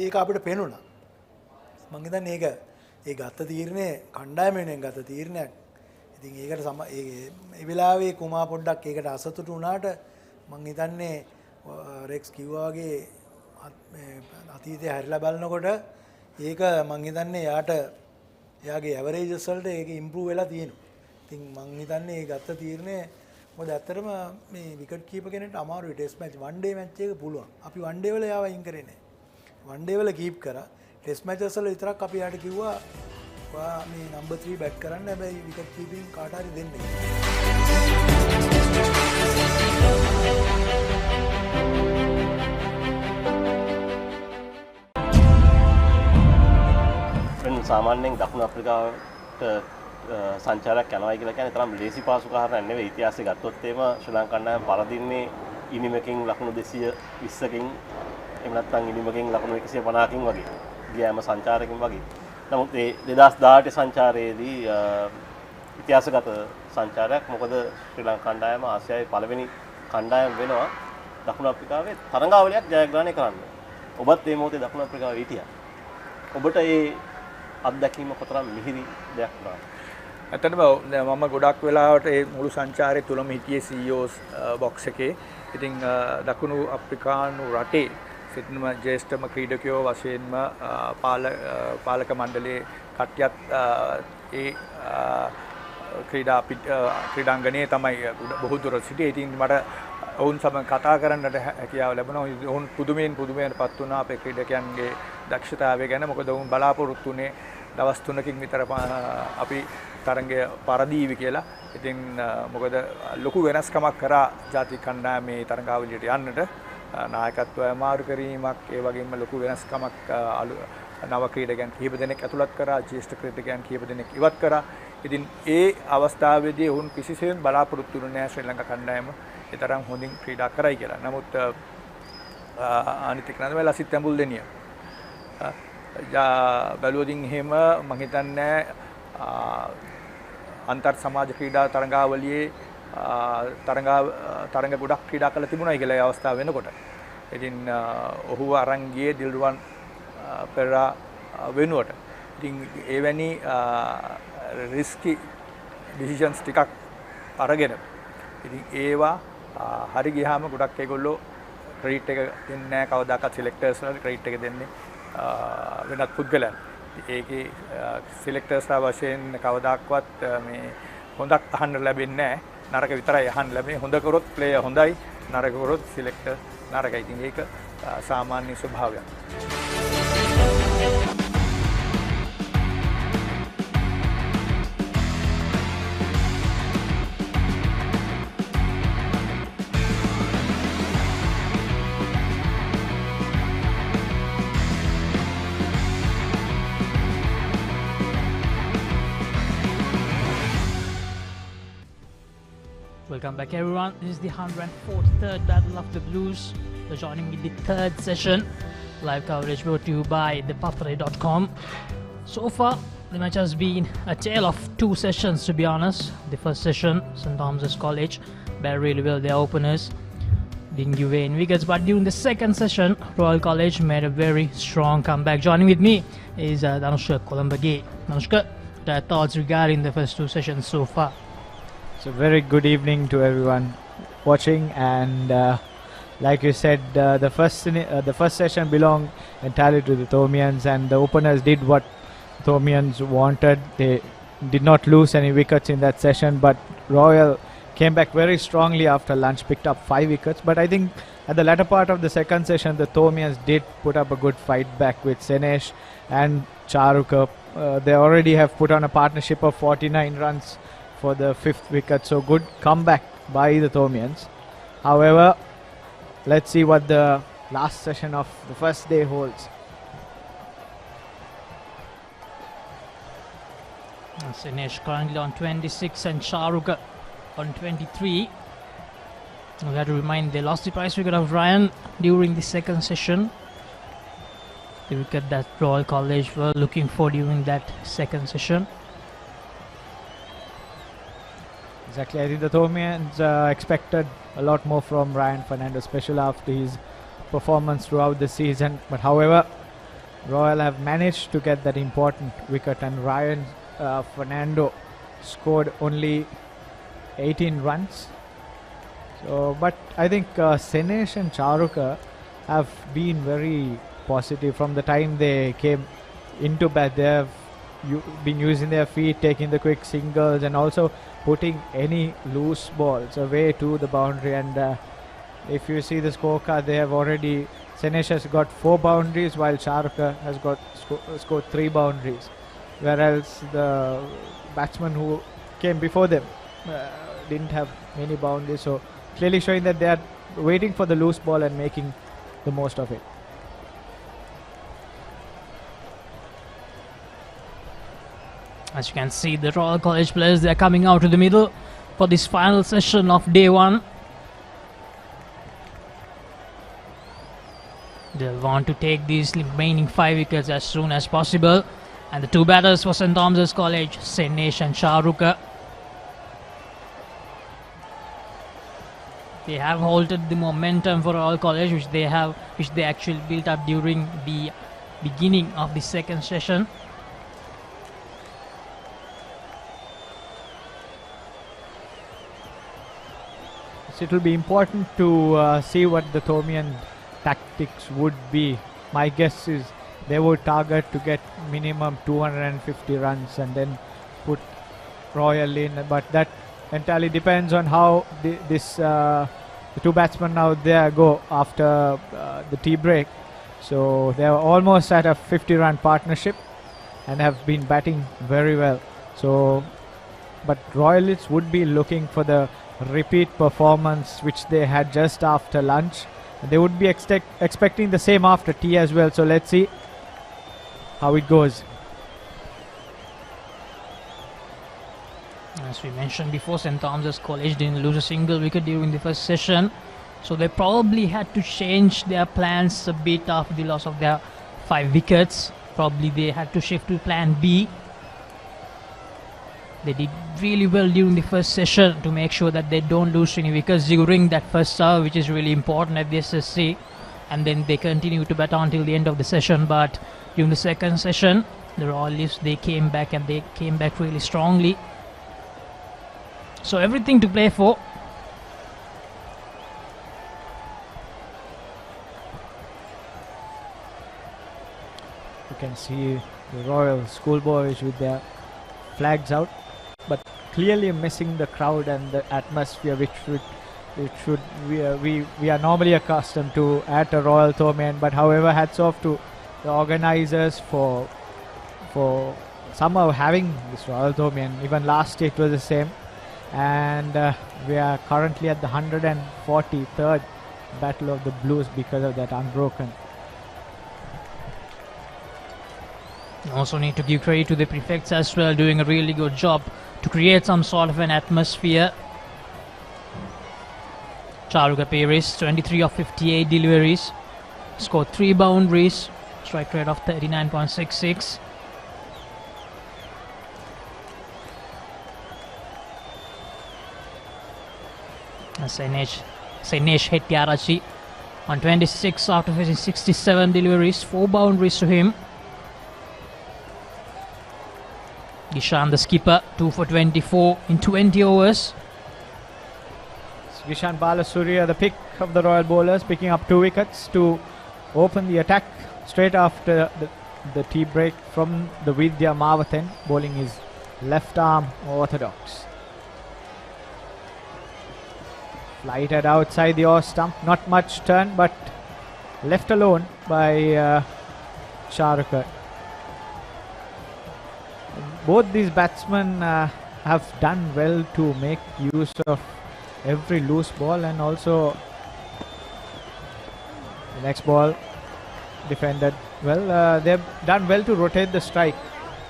Speaker 5: ඒක අපිට පේනුණා. මම හිතන්නේ ඒ ගත්ත තීරණය කණ්ඩායම වෙනුවෙන් ගත්ත තීරණයක්. ඉතින් ඒකට ඒ වෙලාවේ කුමා පොඩ්ඩක් ඒකට අසතුටු වුණාට මම හිතන්නේ රෙක්ස් කිව්වා වගේ අතීතය හැරිලා බලනකොට ඒක මං හිතන්නේ එයාගේ ඇවරේජස් වලට ඒක ඉම්ප්‍රූව් වෙලා තියෙනවා. ඉතින් මං හිතන්නේ ඒ ගත්ත තීරණය මොකද ඇත්තටම මේ විකට් කීපර් කෙනෙක්ට අමාරුයි ටෙස්ට් මැච් වන් ඩේ මැච් එක පුළුවන්. අපි වන් ඩේ වල යාව අයින් කරේ නැහැ. වන් ඩේ වල කීප් කරා. ටෙස්ට් මැචස් වල විතරක් අපි යාට කිව්වා ඔයා මේ නම්බර් 3 බැට් කරන්න හැබැයි විකට් කීපින් කාට හරි දෙන්න.
Speaker 25: සාමාන්‍යයෙන් දකුණු අප්‍රිකාවට සංචාරයක් යනවා කියලා කියන්නේ තරම් ලේසි පාසු කාරණයක් නෙවෙයි. ඉතිහාසය ගත්තොත් එහෙම ශ්‍රී ලංකා කණ්ඩායම පරදින්නේ ඉනිමකින් ලකුණු 220කින් එහෙම නැත්නම් ඉනිමකින් ලකුණු 150කින් වගේ. ගියාම සංචාරකින් වගේ. නමුත් මේ 2018 සංචාරයේදී ඉතිහාසගත සංචාරයක්. මොකද ශ්‍රී ලංකා කණ්ඩායම ආසියාවේ පළවෙනි කණ්ඩායම වෙනවා දකුණු අප්‍රිකාවේ තරඟාවලියක් ජයග්‍රහණය කරන්න. ඔබත් මේ මොහොතේ දකුණු අප්‍රිකාවේ හිටියා. ඔබට මේ අත්දැකීම කොතරම් මිහිරි දෙයක් වුණාද?
Speaker 18: ඇත්තටම මම ගොඩක් වෙලාවට මේ මුළු සංචාරය තුලම හිටියේ CEOs බොක්ස් එකේ. ඉතින් දකුණු අප්‍රිකානු රටේ සිටින ජ්‍යෙෂ්ඨම ක්‍රීඩකයෝ වශයෙන්ම පාලක මණ්ඩලයේ කට්ටියත් ඒ ක්‍රීඩාංගණයේ තමයි බොහෝ දුර සිටියේ. ඉතින් මට ඔවුන් සමග කතා කරන්නට හැකියාව ලැබුණා. ඔවුන් පුදුමයෙන්පත් වුණා අපේ ක්‍රීඩකයන්ගේ දක්ෂතාවය ගැන. මොකද ඔවුන් බලාපොරොත්තු වුණේ දවස් 3කින් විතර අපි තරඟය පරදීවි කියලා. ඉතින් මොකද ලොකු වෙනස්කමක් කරා ජාතික කණ්ඩායමේ තරඟාවලියට යන්නට. නායකත්වය අමාරු කිරීමක්, ඒ වගේම ලොකු වෙනස්කමක් නව ක්‍රීඩකයන් කිහිප දෙනෙක් ඇතුළත් කරා, ජ්‍යෙෂ්ඨ ක්‍රීඩකයන් කිහිප දෙනෙක් ඉවත් කරා. ඉතින් ඒ අවස්ථාවේදී ඔවුන් කිසිසේත් බලාපොරොත්තු වුණේ නැහැ ශ්‍රී ලංකා කණ්ඩායම ඒ තරම් හොඳින් ක්‍රීඩා කරයි කියලා. නමුත්
Speaker 4: අනිත් එක නේද ලසිත් තැඹුල් දෙනිය. බැලුවොතින් එහෙම මම හිතන්නේ අන්තර් සමාජ ක්‍රීඩා තරඟාවලියේ තරඟ ගොඩක් ක්‍රීඩා කළ තිබුණා කියලා ඒ අවස්ථාව වෙනකොට. ඉතින් ඔහුව අරන් ගියේ දිල්රුවන් පෙරා වෙනුවට. ඉතින් එවැනි රිස්කි ඩිසිෂන්ස් ටිකක් අරගෙන ඉතින් ඒවා හරි ගියාම ගොඩක් ඒගොල්ලෝ ක්‍රෙඩිට් එක දෙන්නේ නැහැ කවදාකවත් සිලෙක්ටර්ස් වලට ක්‍රෙඩිට් එක දෙන්නේ වෙනත් පුද්ගලයන්. ඒකේ සිලෙක්ටර්ස්ලා වශයෙන් කවදාක්වත් මේ හොඳක් අහන්න ලැබෙන්නේ නැහැ. නරක විතරයි අහන්න ලැබෙන්නේ. හොඳ කරොත් ප්ලේයර් හොඳයි, නරක කරොත් සිලෙක්ටර් නරකයි. ඉතින් ඒක සාමාන්‍ය ස්වභාවයක්.
Speaker 20: Welcome back everyone, this is the 143rd Battle of the Blues. You're joining me in the third session. Live coverage brought to you by thepapare.com. So far, the match has been a tale of two sessions to be honest. The first session, St. Thomas's College batted really well their openers, didn't give away any wickets, but during the second session, Royal College made a very strong comeback. Joining with me is Danushka Colombo. Danushka, their thoughts regarding the first two sessions so far?
Speaker 18: So very good evening to everyone watching, and like you said, the first session belonged entirely to the Thomians, and the openers did what Thomians wanted. They did not lose any wickets in that session, but Royal came back very strongly after lunch, picked up 5 wickets. But I think at the latter part of the second session, the Thomians did put up a good fight back with Senesh and Charuka. They already have put on a partnership of 49 runs for the 5th wicket, so good comeback by the Thomians. However, let's see what the last session of the first day holds.
Speaker 20: Sinesh currently on 26 and Charuka on 23. We have to remind they lost the prize wicket of Ryan during the second session. The wicket that Royal College were looking for during that second session.
Speaker 18: Exactly, I think the Thomians expected a lot more from Ryan Fernando, especially after his performance throughout the season. But however, Royal have managed to get that important wicket, and Ryan Fernando scored only 18 runs. So, but I think Senesh and Charuka have been very positive from the time they came into bat. They have been using their feet, taking the quick singles, and also putting any loose balls away to the boundary. And if you see the scorecard, they have already, Senesh has got 4 boundaries while Charuka has got scored 3 boundaries, whereas the batsmen who came before them didn't have many boundaries. So clearly showing that they are waiting for the loose ball and making the most of it.
Speaker 20: As you can see, the Royal College players, they are coming out to the middle for this final session of day 1. They'll want to take these remaining 5 wickets as soon as possible. And the 2 batters for St. Thomas's College, Senesh and Charuka. They have halted the momentum for Royal College, which they actually built up during the beginning of the second session.
Speaker 18: It will be important to see what the Thomian tactics would be. My guess is they would target to get minimum 250 runs and then put Royal in, but that entirely depends on how the 2 batsmen out there go after the tea break. So they are almost at a 50-run partnership and have been batting very well. So, but Royalists would be looking for the repeat performance which they had just after lunch. They would be expecting the same after tea as well. So let's see how it goes.
Speaker 20: As we mentioned before, St. Thomas's College didn't lose a single wicket during the first session. So they probably had to change their plans a bit after the loss of their 5 wickets. Probably they had to shift to plan B. They did really well during the first session to make sure that they don't lose any wickets during that first hour, which is really important at the SSC. And then they continue to bat until the end of the session. But during the second session, the Royalists, they came back, and they came back really strongly. So everything to play for.
Speaker 18: You can see the Royal schoolboys with their flags out, but clearly missing the crowd and the atmosphere, which we are normally accustomed to at a Royal Thomaian. But however, hats off to the organisers for somehow having this Royal Thomaian. Even last year it was the same, and we are currently at the 143rd Battle of the Blues because of that unbroken.
Speaker 20: You also need to give credit to the prefects as well, doing a really good job to create some sort of an atmosphere. Charuka Paris, 23 of 58 deliveries, scored 3 boundaries, strike rate of 39.66. Sainesh Hettiarachi on 26 after facing 67 deliveries, 4 boundaries to him. Gishan, the skipper, 2 for 24 in 20 overs.
Speaker 18: Gishan Balasuriya, the pick of the Royal bowlers, picking up 2 wickets to open the attack straight after the tea break from the Vidya Mavathen, bowling his left arm orthodox. Flighted outside the off stump, not much turn, but left alone by Charuka. Both these batsmen have done well to make use of every loose ball, and also the next ball defended well. They've done well to rotate the strike,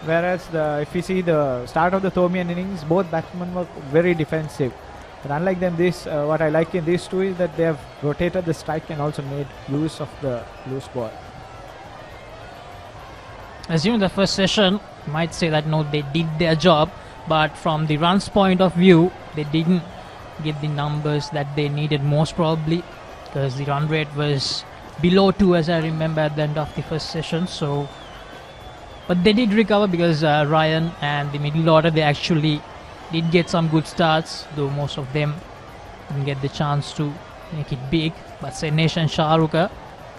Speaker 18: whereas if you see the start of the Thomaian innings, both batsmen were very defensive. But unlike them, what I like in these two is that they have rotated the strike and also made use of the loose ball.
Speaker 20: Assuming the first session, you might say that no, they did their job, but from the runs point of view, they didn't get the numbers that they needed, most probably because the run rate was below 2, as I remember, at the end of the first session. So, but they did recover because Ryan and the middle order, they actually did get some good starts, though most of them didn't get the chance to make it big. But Sainesh and Charuka,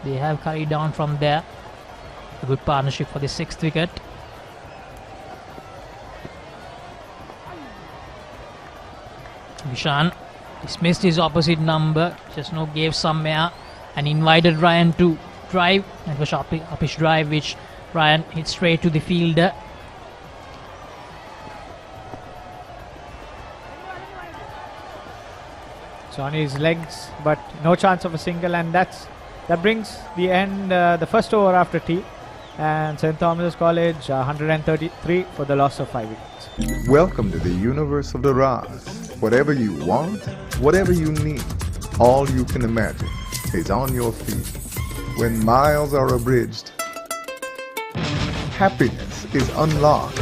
Speaker 20: they have carried down from there. A good partnership for the 6th wicket. Vishan dismissed his opposite number, just now gave some air and invited Ryan to drive. It was uppish drive, which Ryan hit straight to the fielder.
Speaker 18: It's on his legs, but no chance of a single, and that brings the end, the first over after tea. And St. Thomas College 133 for the loss of 5 wickets.
Speaker 9: Welcome to the universe of the Raz. Whatever you want, whatever you need, all you can imagine is on your feet. When miles are abridged, happiness is unlocked.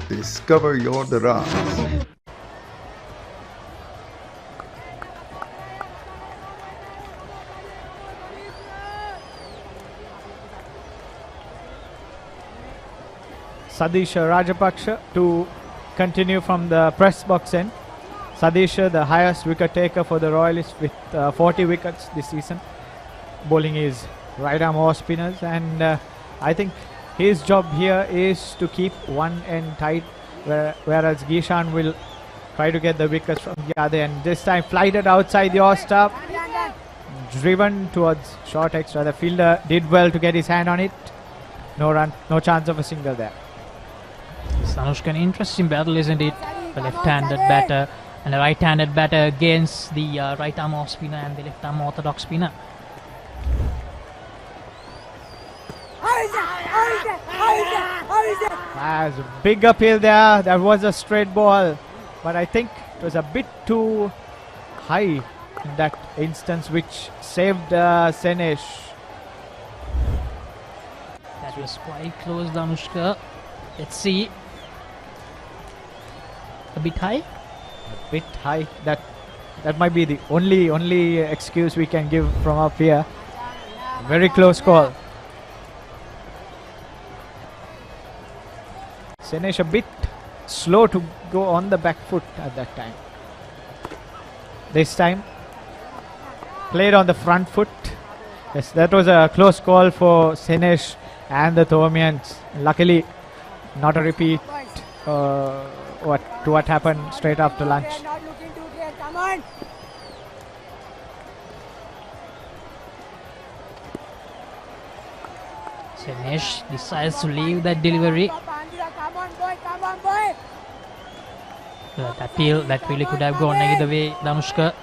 Speaker 9: Discover your Raz.
Speaker 18: Sadisha Rajapaksha to continue from the press box end. Sadisha, the highest wicket taker for the Royalists, with 40 wickets this season. Bowling his right arm off spinners, and I think his job here is to keep one end tight, whereas Gishan will try to get the wickets from the other end. This time flighted outside the off stump, driven towards short extra. The fielder did well to get his hand on it. No run, no chance of a single there.
Speaker 20: Sanushka, an interesting battle, isn't it? The left-handed batter and a right-handed batter against the right arm off spinner and the left arm orthodox spinner.
Speaker 18: As a big appeal there, that was a straight ball, but I think It was a bit too high in that instance, which saved Senesh.
Speaker 20: That was quite close, Danushka. Let's see. A bit high?
Speaker 18: A bit high. That might be the only excuse we can give from up here. Very close call. Senesh a bit slow to go on the back foot at that time. This time played on the front foot. Yes, that was a close call for Senesh and the Thomians. Luckily, not a repeat what happened straight after lunch.
Speaker 20: Senesh decides to leave that delivery. That really could have gone either way, Danushka.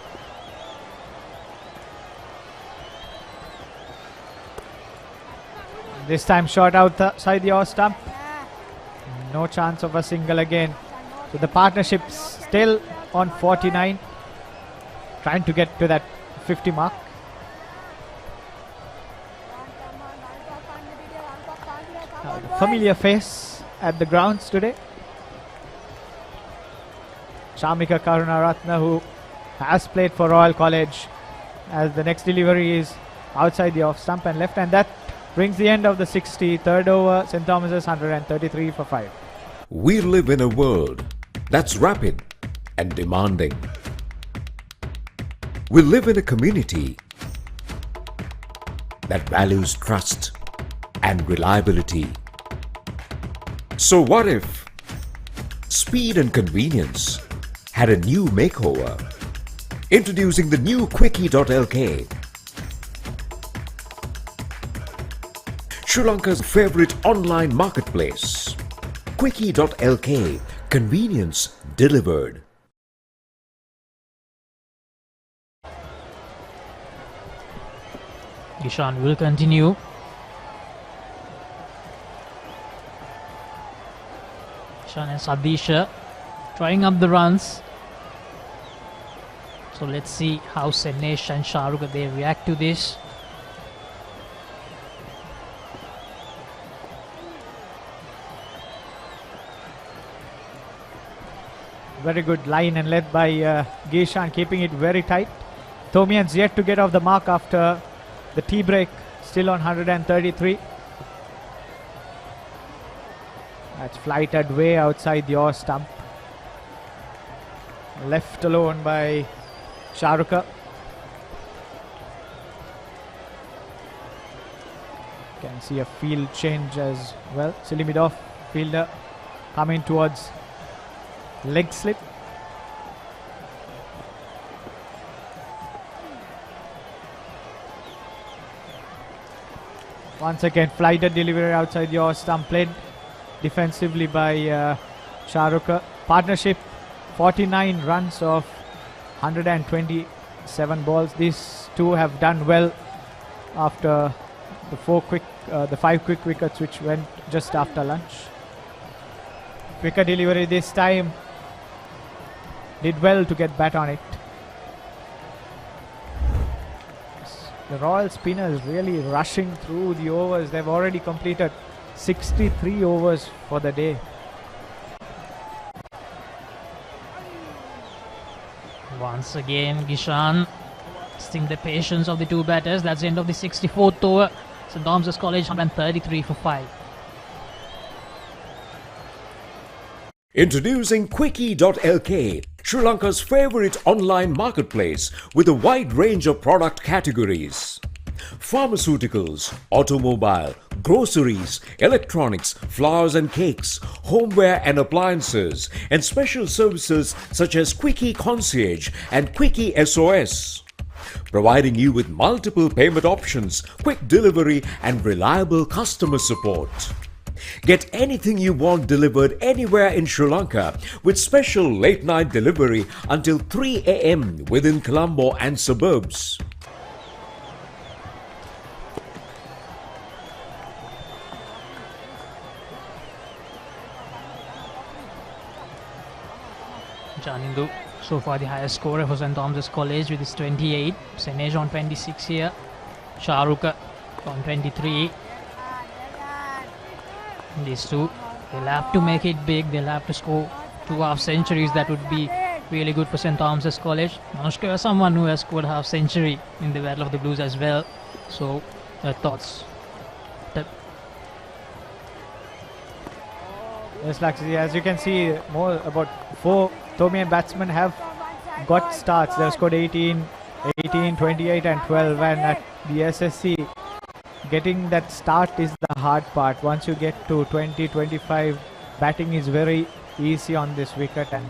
Speaker 18: This time shot outside the off stump. No chance of a single again. So the partnership still on 49. Trying to get to that 50 mark. Familiar face at the grounds today. Shamika Karunaratna, who has played for Royal College, as the next delivery is outside the off stump and left, and that brings the end of the 63rd over. St. Thomas's 133 for 5.
Speaker 10: We live in a world that's rapid and demanding. We live in a community that values trust and reliability. So what if speed and convenience had a new makeover? Introducing the new Quickie.lk, Sri Lanka's favorite online marketplace. Quickie.lk, convenience delivered.
Speaker 20: Gishan will continue. Gishan and Sadisha trying up the runs. So let's see how Senesh and Shahrukh they react to this.
Speaker 18: Very good line and led by Gishan, keeping it very tight. Thomians yet to get off the mark after the tea break, still on 133. That's flighted way outside the off stump. Left alone by Shahrukh. Can see a field change as well. Silimidov, fielder, coming towards leg slip. Once again, flighted delivery outside the off stump, played defensively by Shahrukh. Partnership 49 runs of 127 balls. These two have done well after the 5 quick wickets which went just after lunch. Quicker delivery this time. Did well to get bat on it. The Royal spinners really rushing through the overs. They've already completed 63 overs for the day.
Speaker 20: Once again, Gishan testing the patience of the two batters. That's the end of the 64th over. St. Thomas's College 133 for 5.
Speaker 10: Introducing Quickie.lk, Sri Lanka's favorite online marketplace with a wide range of product categories. Pharmaceuticals, automobile, groceries, electronics, flowers and cakes, homeware and appliances, and special services such as Quickie Concierge and Quickie SOS. Providing you with multiple payment options, quick delivery and reliable customer support. Get anything you want delivered anywhere in Sri Lanka with special late night delivery until 3 a.m. within Colombo and suburbs.
Speaker 20: Janindu So far the highest scorer for St. Thomas's College with his 28. Senej on 26 here. Shahrukh on 23. These two, they'll have to make it big. They'll have to score 2 half centuries. That would be really good for St. Thomas's College. Manushka is someone who has scored half century in the Battle of the Blues as well. So, thoughts?
Speaker 18: Yes, Laxi, as you can see, more about 4 Thomian batsmen have got starts. They've scored 18, 28 and 12, and at the SSC, getting that start is the hard part. Once you get to 20, 25, batting is very easy on this wicket, and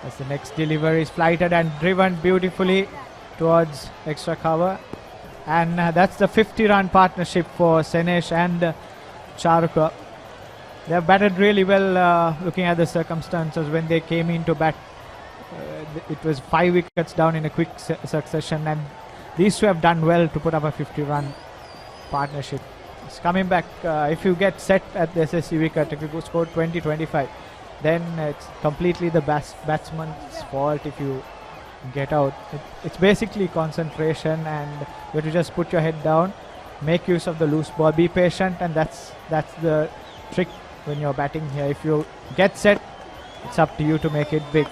Speaker 18: as the next delivery is flighted and driven beautifully towards extra cover, and that's the 50-run partnership for Senej and Shahrukh. They have batted really well, looking at the circumstances when they came in to bat. It was 5 wickets down in a quick succession, and these two have done well to put up a 50-run partnership. It's coming back. If you get set at the SSC wicket, if you go score 20, 25, then it's completely the batsman's fault if you get out. It's basically concentration, and you have to just put your head down, make use of the loose ball, be patient, and that's the trick when you're batting here. If you get set, it's up to you to make it big.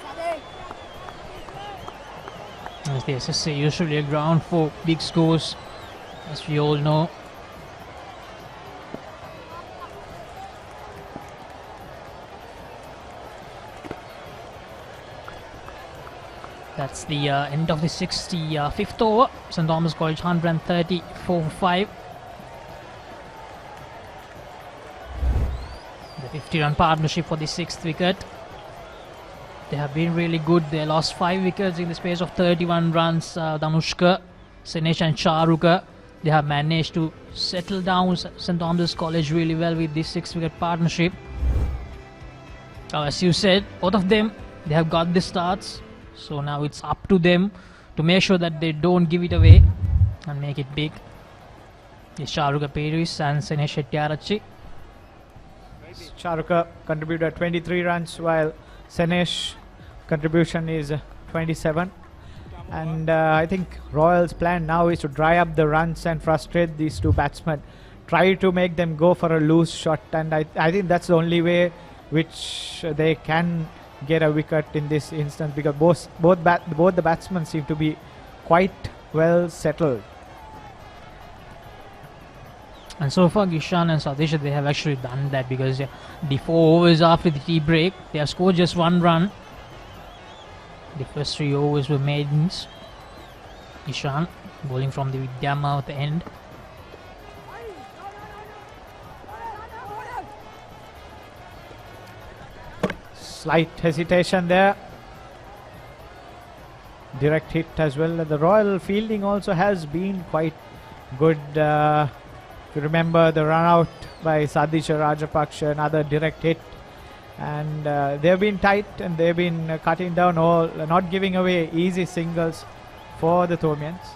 Speaker 20: As the SSC usually a ground for big scores, as we all know. That's the end of the 65th over. St. Thomas College 134 for 5. The 50-run partnership for the 6th wicket. They have been really good. They lost 5 wickets in the space of 31 runs. Danushka, Senej and Shahrukh, they have managed to settle down St. Thomas College really well with this 6-wicket partnership. As you said, both of them, they have got the starts. So now it's up to them to make sure that they don't give it away and make it big. Yes, Shahrukh Paris and Senej Shettyarachchi.
Speaker 18: Shahrukh contributed 23 runs while Senej contribution is 27, and I think Royals' plan now is to dry up the runs and frustrate these two batsmen, try to make them go for a loose shot, and I think that's the only way which they can get a wicket in this instance, because both the batsmen seem to be quite well settled.
Speaker 20: And so far Gishan and Sadisha, they have actually done that, because the 4 overs after the tea break, they have scored just 1 run. The first 3 overs were maidens. Gishan bowling from the Vidyama at the end.
Speaker 18: Slight hesitation there. Direct hit as well. The Royal fielding also has been quite good. If you remember the run out by Sadisha Rajapaksha, another direct hit, and they've been tight and they've been cutting down all, not giving away easy singles for the Thomians,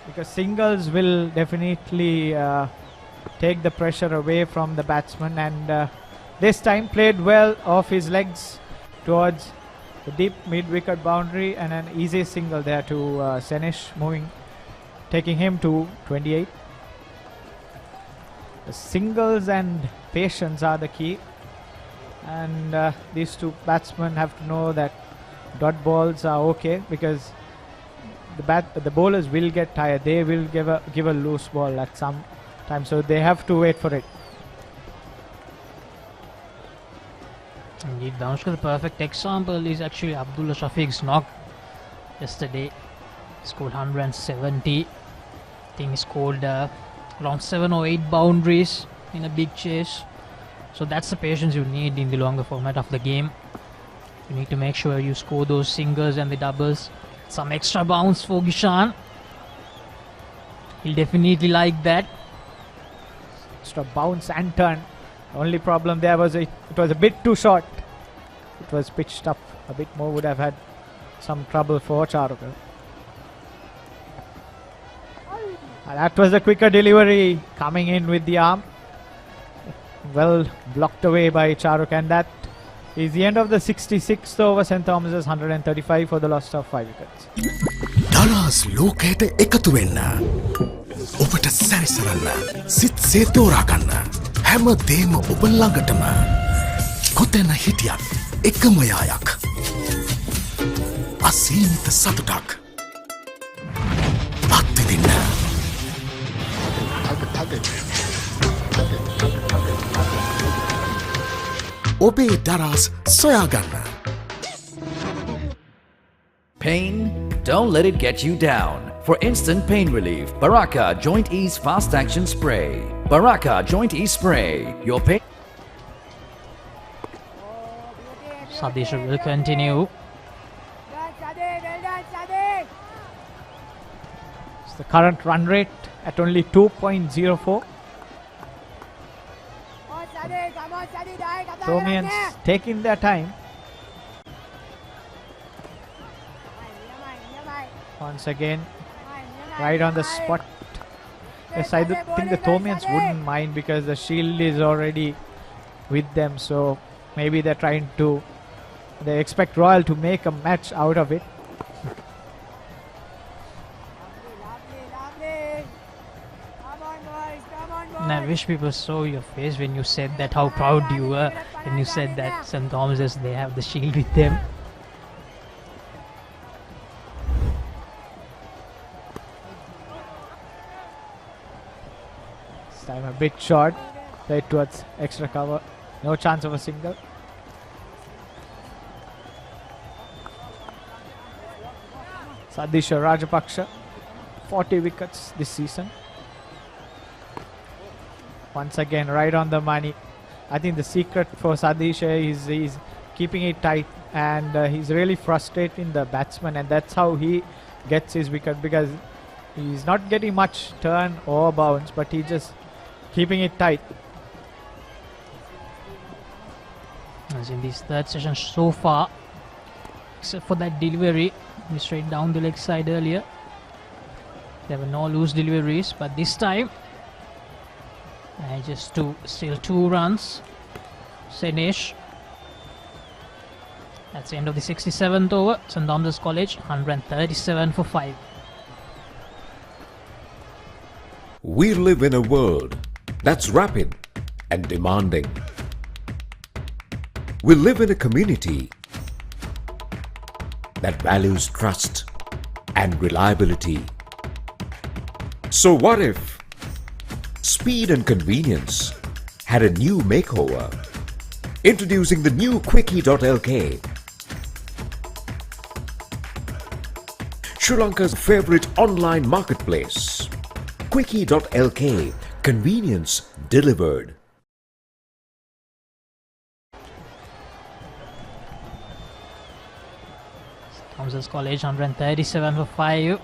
Speaker 18: because singles will definitely take the pressure away from the batsman, and this time played well off his legs towards the deep mid-wicket boundary, and an easy single there to Senej, taking him to 28. The singles and patience are the key, and these two batsmen have to know that dot balls are okay, because the bowlers will get tired. They will give a loose ball at some time, so they have to wait for it.
Speaker 20: Indeed, Danushka, the perfect example is actually Abdullah Shafiq's knock yesterday. He scored 170. I think he scored around 7 or 8 boundaries in a big chase. So that's the patience you need in the longer format of the game. You need to make sure you score those singles and the doubles. Some extra bounce for Gishan. He'll definitely like that.
Speaker 18: Extra bounce and turn. The only problem there was it was a bit too short. It was pitched up a bit more, would have had some trouble for Shahrukh. That was a quicker delivery, coming in with the arm. Well blocked away by Shahrukh, and that is the end of the 66th over. St Thomas's 135 for the loss of 5 wickets.
Speaker 11: දරස් ලෝකයට එකතු වෙන්න. ඔබට සැරිසරන්න. සිත් සේතෝරා ගන්න. හැම දේම ඔබ ළඟටම. කොතැන හිටියත් එකම යායක්. අසීමිත සතුටක්. අත්විඳින්න. ඔබේ දරස් සොයාගන්න.
Speaker 13: Pain? Don't let it get you down. For instant pain relief, Baraka Joint Ease Fast Action Spray. Baraka Joint Ease Spray. Your pain.
Speaker 20: Sadish will continue.
Speaker 18: It's the current run rate at only 2.04. Thomians taking their time. Once again, right on the spot. Yes, I think the Thomians wouldn't mind because the shield is already with them. So maybe they're trying to, they expect Royal to make a match out of it.
Speaker 20: And I wish people saw your face when you said that, how proud you were when you said that St Thomas's, they have the shield with them.
Speaker 18: This time a bit short, played towards extra cover, no chance of a single. Sadisha Rajapaksha, 40 wickets this season. Once again, right on the money. I think the secret for Sadisha is he's keeping it tight, and he's really frustrating the batsman, and that's how he gets his wicket, because he's not getting much turn or bounce, but he's just keeping it tight.
Speaker 20: As in this third session so far, except for that delivery, straight down the leg side earlier, there were no loose deliveries, but this time just still 2 runs. Senesh. That's the end of the 67th over. St Thomas's College 137 for 5.
Speaker 10: We live in a world that's rapid and demanding. We live in a community that values trust and reliability. So what if speed and convenience had a new makeover? Introducing the new Quickie.lk, Sri Lanka's favorite online marketplace. Quickie.lk, convenience delivered.
Speaker 20: Thomas's College 137 for 5.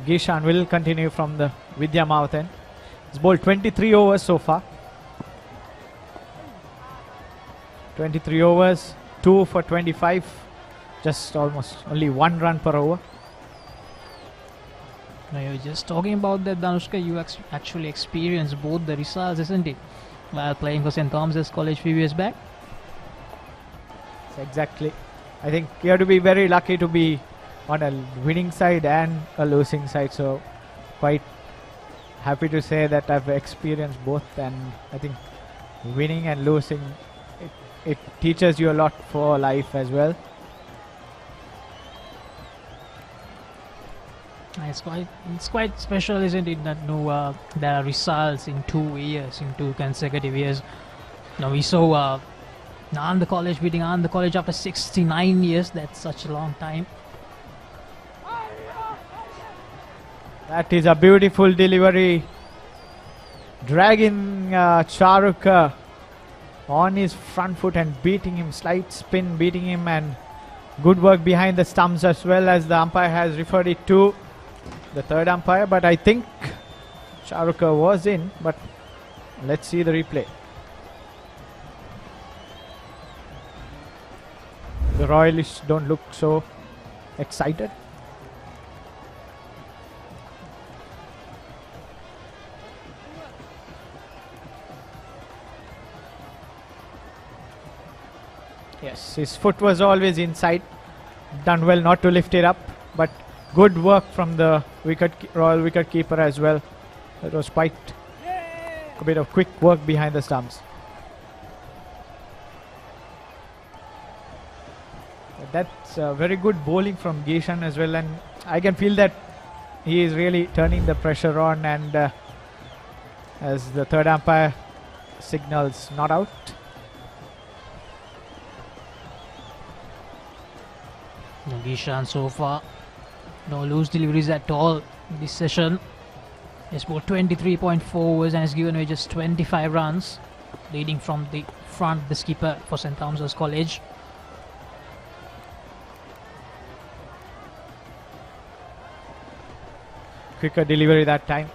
Speaker 18: Gishan will continue from the Vidya mouth end. He's bowled 23 overs so far. 23 overs, 2 for 25. Just almost only 1 run per over.
Speaker 20: Now you're just talking about that, Danushka. You actually experienced both the results, isn't it? While playing for St Thomas's College a few years back.
Speaker 18: Exactly. I think you have to be very lucky to be on a winning side and a losing side, so quite happy to say that I've experienced both, and I think winning and losing, it teaches you a lot for life as well.
Speaker 20: It's quite special, isn't it, that there are results in 2 years, in 2 consecutive years. Now we saw Nanda College beating Nanda College after 69 years. That's such a long time.
Speaker 18: That is a beautiful delivery, dragging Charuka on his front foot and beating him, slight spin beating him, and good work behind the stumps as well, as the umpire has referred it to the third umpire. But I think Charuka was in, but let's see the replay. The Royalists don't look so excited. his foot was always inside. Done well not to lift it up, but good work from the Royal wicket keeper as well. That was quite a bit of quick work behind the stumps. That's very good bowling from Gishan as well, and I can feel that he is really turning the pressure on, and as the third umpire signals not out.
Speaker 20: No, Gishan so far, no loose deliveries at all in this session. He's scored 23.4 overs and has given away just 25 runs, leading from the front, the skipper for St. Thomas's College.
Speaker 18: Quicker delivery that time.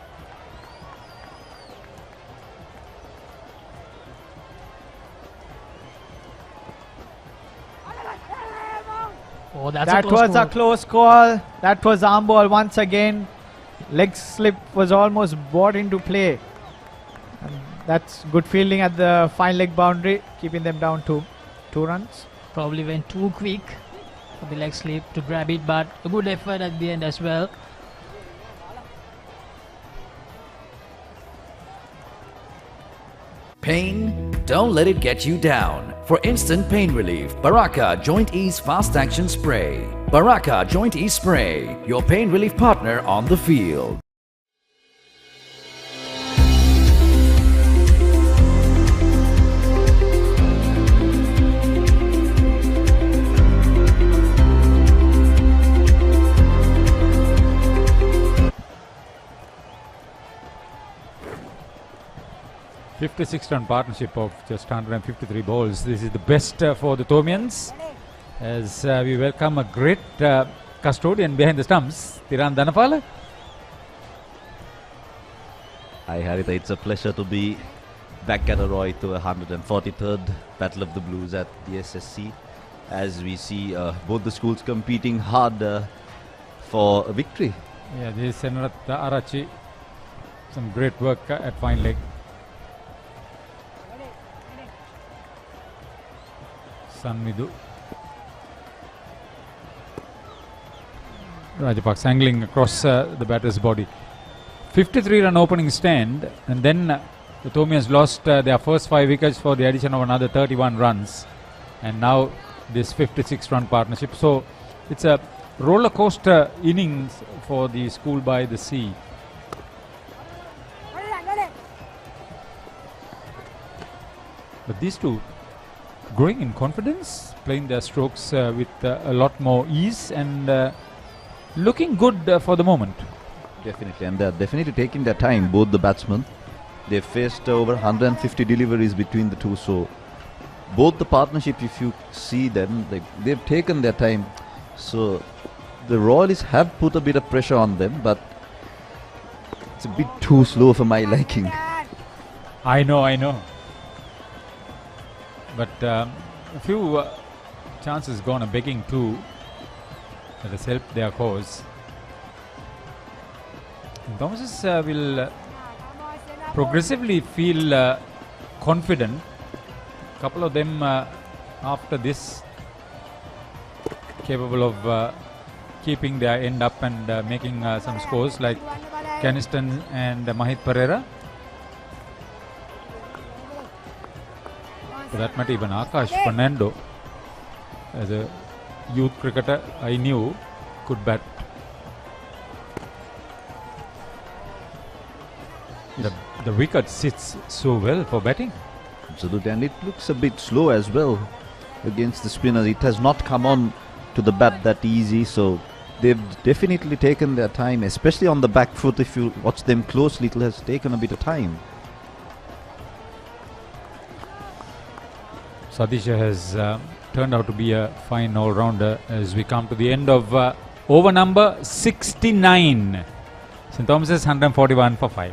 Speaker 20: Oh, that's
Speaker 18: that was a close call. That was arm ball once again. Leg slip was almost brought into play. And that's good fielding at the fine leg boundary, keeping them down to 2 runs.
Speaker 20: Probably went too quick for the leg slip to grab it, but a good effort at the end as well.
Speaker 13: Pain? Don't let it get you down. For instant pain relief, Baraka Joint Ease Fast Action Spray. Baraka Joint Ease Spray, your pain relief partner on the field.
Speaker 2: .56 partnership of just 153 balls. This is the best for the Thomians, as we welcome a great custodian behind the stumps, Tiran Dhanapala.
Speaker 14: Hi Haritha, it's a pleasure to be back at Roy to 143rd Battle of the Blues at the SSC, as we see both the schools competing hard for a victory.
Speaker 2: Yeah, this is Senarat Arachi, some great work at fine leg. Sanmidu. Rajapaksa angling across the batter's body. 53-run opening stand, and then the Thomians lost their first 5 wickets for the addition of another 31 runs, and now this 56-run partnership. So it's a roller coaster innings for the school by the sea. But these two growing in confidence, playing their strokes with a lot more ease, and looking good for the moment.
Speaker 14: Definitely, and they're definitely taking their time, both the batsmen. They've faced over 150 deliveries between the two, so both the partnership, if you see them, they've taken their time. So the Royalists have put a bit of pressure on them, but it's a bit too slow for my liking.
Speaker 2: I know. But a few chances gone a begging too that has helped their cause. Thomas will progressively feel confident. A couple of them after this capable of keeping their end up and making some scores, like Caniston and Mahit Pereira. For that matter, even Akash Fernando, as a youth cricketer, I knew could bat. The wicket sits so well for batting.
Speaker 14: Absolutely, and it looks a bit slow as well against the spinners. It has not come on to the bat that easy, so they've definitely taken their time, especially on the back foot. If you watch them closely, it has taken a bit of time.
Speaker 2: Sadisha has turned out to be a fine all-rounder as we come to the end of over number 69. St. Thomas's 141 for 5.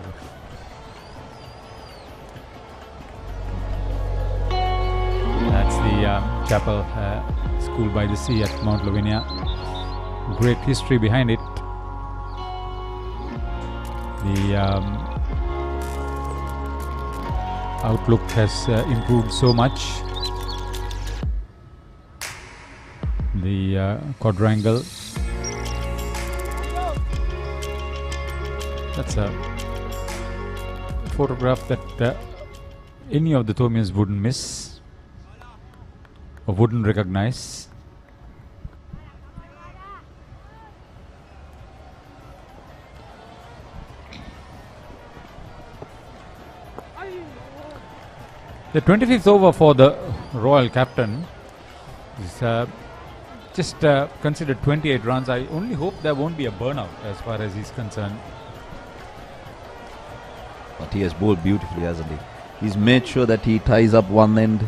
Speaker 2: That's the Chapel School by the Sea at Mount Lavinia. Great history behind it. The outlook has improved so much. the quadrangle. That's a photograph that any of the Thomians wouldn't miss or wouldn't recognize. The 25th over for the Royal captain is just considered 28 runs. I only hope there won't be a burnout as far as he's concerned.
Speaker 14: But he has bowled beautifully, hasn't he? He's made sure that he ties up one end.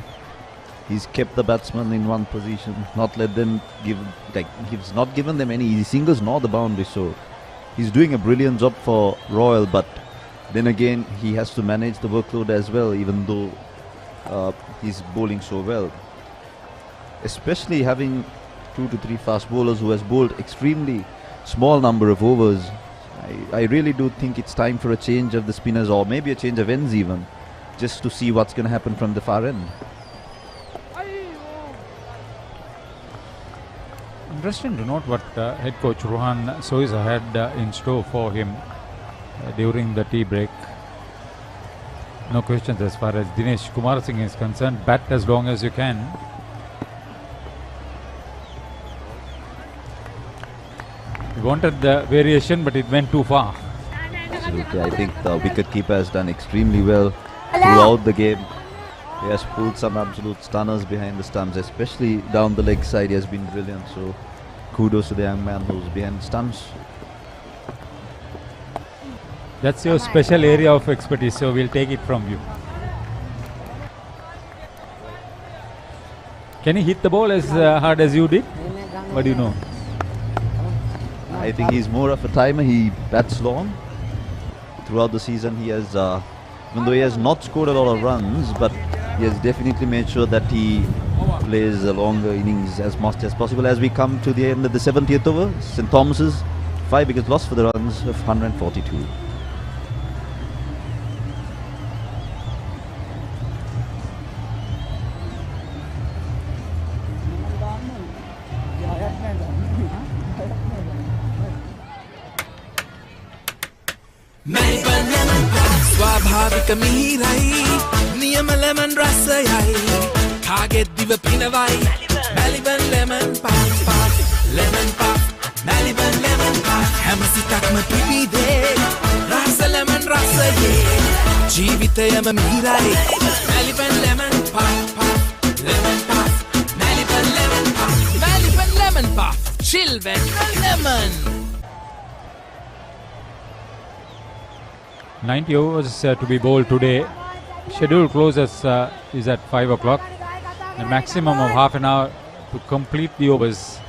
Speaker 14: He's kept the batsman in one position, not let them he's not given them any easy singles nor the boundary. So he's doing a brilliant job for Royal, but then again he has to manage the workload as well, even though he's bowling so well. Especially having 2 to 3 fast bowlers who has bowled extremely small number of overs. I really do think it's time for a change of the spinners, or maybe a change of ends even, just to see what's going to happen from the far end.
Speaker 2: Interesting to note what head coach Rohan Soiza had in store for him during the tea break. No questions as far as Dinesh Kumarasinghe is concerned. Bat as long as you can. He wanted the variation, but it went too far.
Speaker 14: Absolutely. I think the wicketkeeper has done extremely well throughout the game. He has pulled some absolute stunners behind the stumps, especially down the leg side. He has been brilliant. So kudos to the young man who's behind the stumps.
Speaker 2: That's your special area of expertise, so we'll take it from you. Can he hit the ball as hard as you did? What do you know?
Speaker 14: I think he's more of a timer. He bats long. Throughout the season, he has, even though he has not scored a lot of runs, but he has definitely made sure that he plays a longer innings as much as possible. As we come to the end of the 70th over, St. Thomas's 5 wickets lost for the runs of 142.
Speaker 11: ස්වාභාවික මිහිරයි නියම lemon රසයයි කාගෙත් දිව පිනවයි Maliban lemon පාත් lemon පාත් Maliban lemon පාත් හැම සිතක්ම පිපිදේ රස ලෙමන් රසයේ ජීවිතයම මිහිරයි Maliban lemon path lemon path Maliban lemon path Maliban lemon path children lemon.
Speaker 2: 90 overs to be bowled today. Schedule closes is at 5 o'clock. A maximum of half an hour to complete the overs.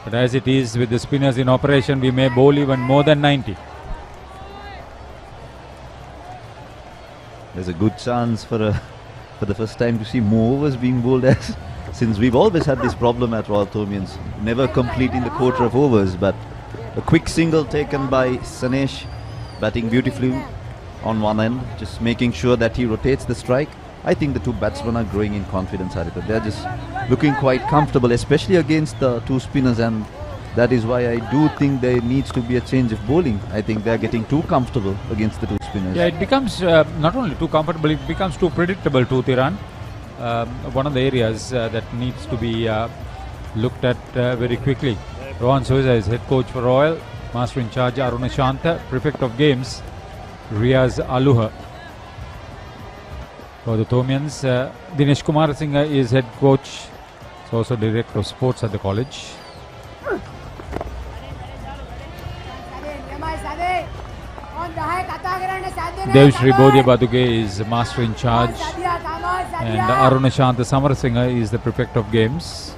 Speaker 2: But as it is with the spinners in operation, we may bowl even more than 90.
Speaker 14: There's a good chance for the first time to see more overs being bowled, as since we've always had this problem at Royal Thomians, never completing the quarter of overs. But a quick single taken by Sanesh, batting beautifully on one end, just making sure that he rotates the strike. I think the two batsmen are growing in confidence, Harita. They're just looking quite comfortable, especially against the two spinners, and that is why I do think there needs to be a change of bowling. I think they're getting too comfortable against the two spinners.
Speaker 2: Yeah, it becomes not only too comfortable, it becomes too predictable too, Tiran. One of the areas that needs to be looked at very quickly. Rohan Soiza is head coach for Royal. Master in charge Aruna Shanta, prefect of games Riaz Aluha. For the Thomians, Dinesh Kumarasinghe is head coach. He's also director of sports at the college. Devshri Bodhya Baduge is master in charge, and Aruna Shanta Samarasinghe is the prefect of games.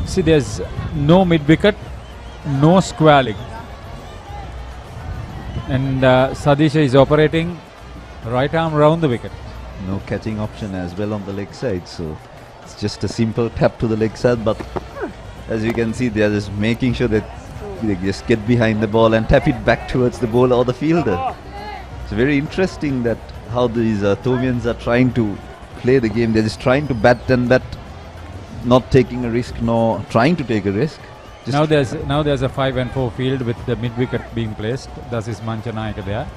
Speaker 2: See, there's no mid-wicket, no squalling. And Sadisha is operating right arm round the wicket.
Speaker 14: No catching option as well on the leg side, so it's just a simple tap to the leg side. But as you can see, they are just making sure that they just get behind the ball and tap it back towards the bowler or the fielder. It's very interesting that how these Thomians are trying to play the game. They're just trying to bat and bat, not taking a risk nor trying to take a risk.
Speaker 2: Now there's a 5 and 4 field with the mid wicket being placed. Thus is Manchanayaka there.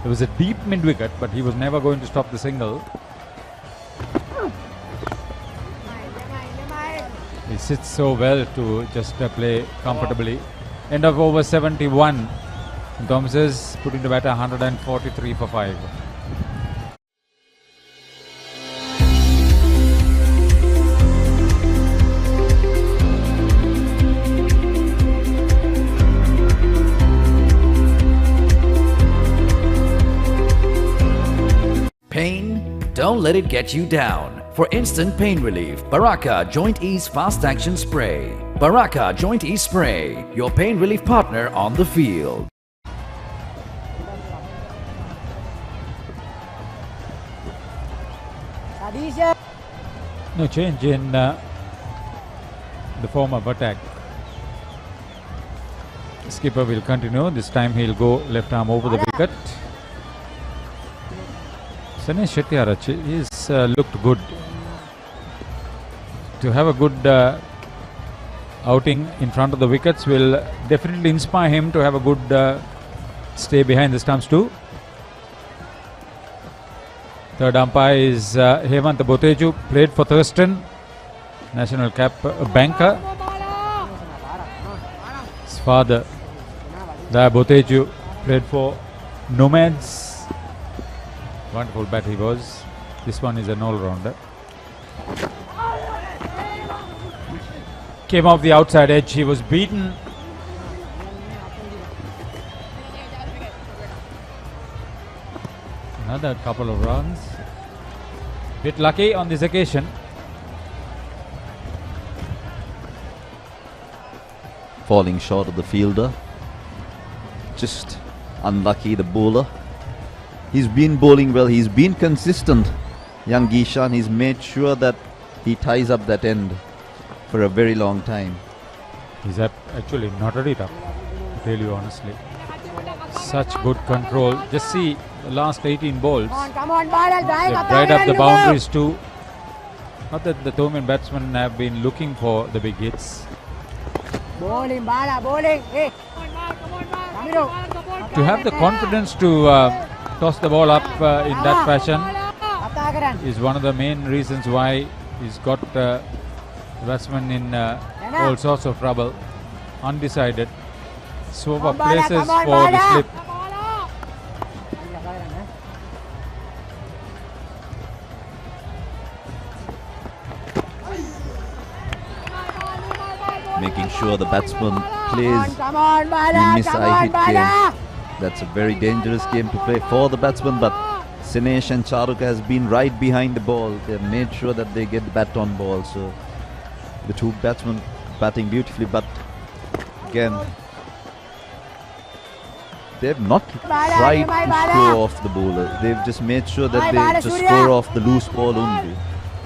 Speaker 2: It was a deep mid wicket, but he was never going to stop the single. He sits so well to just play comfortably. End of over 71. Thomas putting the batter 143 for 5.
Speaker 13: Pain? Don't let it get you down. For instant pain relief, Baraka Joint Ease Fast Action Spray. Baraka Joint Ease Spray, your pain relief partner on the field.
Speaker 2: No change in the form of attack. Skipper will continue. This time he'll go left arm over the wicket. Sanesh Shettyarachi is looked good. To have a good outing in front of the wickets will definitely inspire him to have a good stay behind the stumps too. Third umpire is Hemant Boteju, played for Thurston, national cap banker. His father, Daya Boteju, played for Nomads. Wonderful bat he was. This one is an all-rounder. Came off the outside edge. He was beaten. Another couple of runs. Bit lucky on this occasion.
Speaker 14: Falling short of the fielder. Just unlucky the bowler. He's been bowling well. He's been consistent. Young Gishan, he's made sure that he ties up that end for a very long time.
Speaker 2: He's actually knotted it up, to tell you honestly. Such good control. Just see the last 18 balls. They've dried up the boundaries too. Not that the Thomian batsmen have been looking for the big hits.
Speaker 3: Bowling, Bala, bowling. Hey.
Speaker 2: To have the confidence to toss the ball up in that fashion is one of the main reasons why he's got the batsman in all sorts of trouble. Undecided. So places for the slip.
Speaker 14: Making sure the batsman plays the miss I hit game. That's a very dangerous game to play for the batsman, but Sinesh and Charuka has been right behind the ball. They've made sure that they get the bat on ball. So the two batsmen batting beautifully, but again, they've not tried to score off the bowler. They've just made sure that they just score off the loose ball only.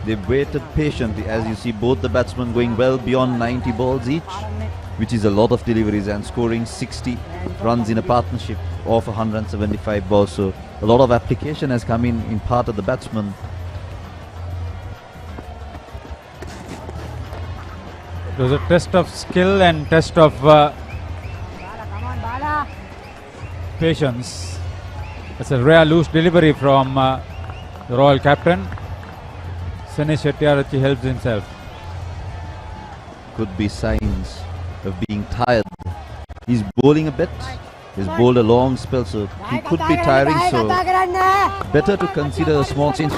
Speaker 14: They've waited patiently. As you see, both the batsmen going well beyond 90 balls each, which is a lot of deliveries, and scoring 60 runs in a partnership of 175 balls. So a lot of application has come in part of the batsman.
Speaker 2: It was a test of skill and test of patience. It's a rare loose delivery from the Royal captain. Sanesh Shettyarachi helps himself.
Speaker 14: Could be signs of being tired. He's bowling a bit. He's bowled a long spell, so he could be tiring. So better to consider a small change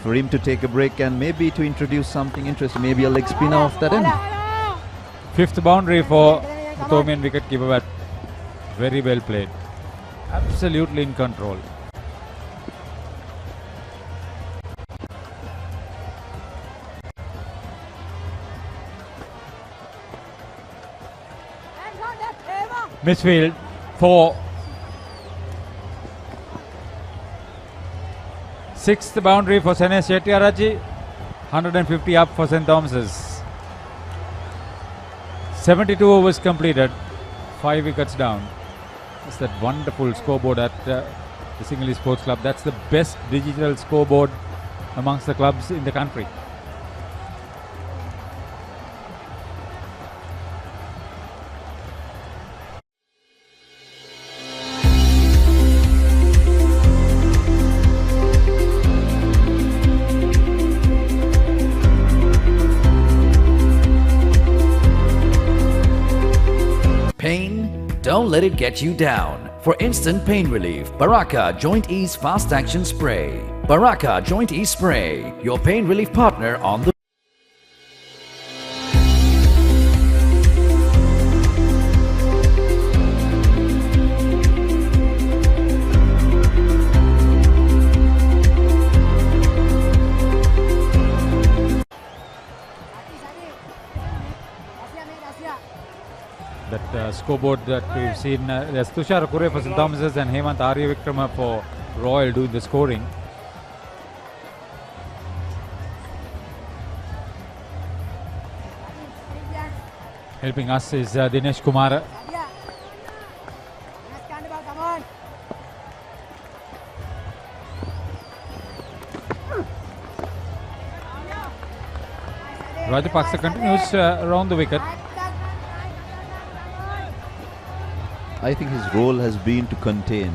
Speaker 14: for him to take a break and maybe to introduce something interesting. Maybe a leg spinner off that end.
Speaker 2: Fifth boundary for the Thomian wicketkeeper, but very well played. Absolutely in control. Misfield 4. Sixth boundary for Sanesh Shettyarachi. 150 up for St. Thomas's. 72 overs completed. 5 wickets down. It's that wonderful scoreboard at the Sinhalese Sports Club. That's the best digital scoreboard amongst the clubs in the country.
Speaker 13: Pain? Don't let it get you down. For instant pain relief, Baraka Joint Ease Fast Action Spray. Baraka Joint Ease Spray, your pain relief partner on the
Speaker 2: that scoreboard that we've seen. There's Tushar Kure for St. Thomas's and Hemant Aryavikrama for Royal doing the scoring. Helping us is Dinesh Kumar. Rajapaksa continues around the wicket.
Speaker 14: I think his role has been to contain.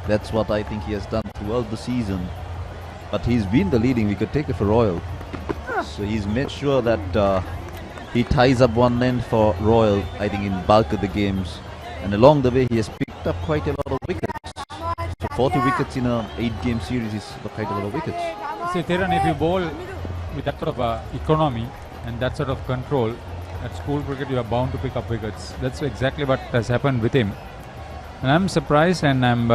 Speaker 14: That's what I think he has done throughout the season. But he's been the leading wicket taker for Royal. So he's made sure that he ties up one end for Royal, I think, in bulk of the games. And along the way, he has picked up quite a lot of wickets. So 40 wickets in a 8-game series is quite a lot of wickets.
Speaker 2: See, Thiran, if you bowl with that sort of economy and that sort of control, at school cricket you are bound to pick up wickets. That's exactly what has happened with him. And I'm surprised and I'm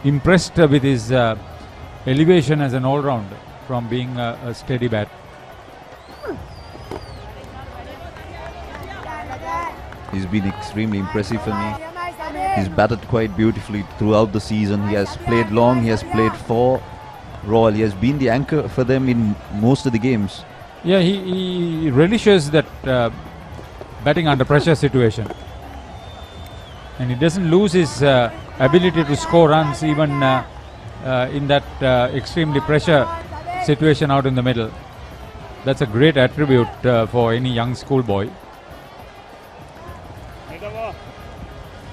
Speaker 2: impressed with his elevation as an all-rounder from being a steady bat.
Speaker 14: He's been extremely impressive for me. He's batted quite beautifully throughout the season. He has played long, he has played for Royal. He has been the anchor for them in most of the games.
Speaker 2: Yeah, he relishes that batting under pressure situation. And he doesn't lose his ability to score runs even in that extremely pressure situation out in the middle. That's a great attribute for any young schoolboy.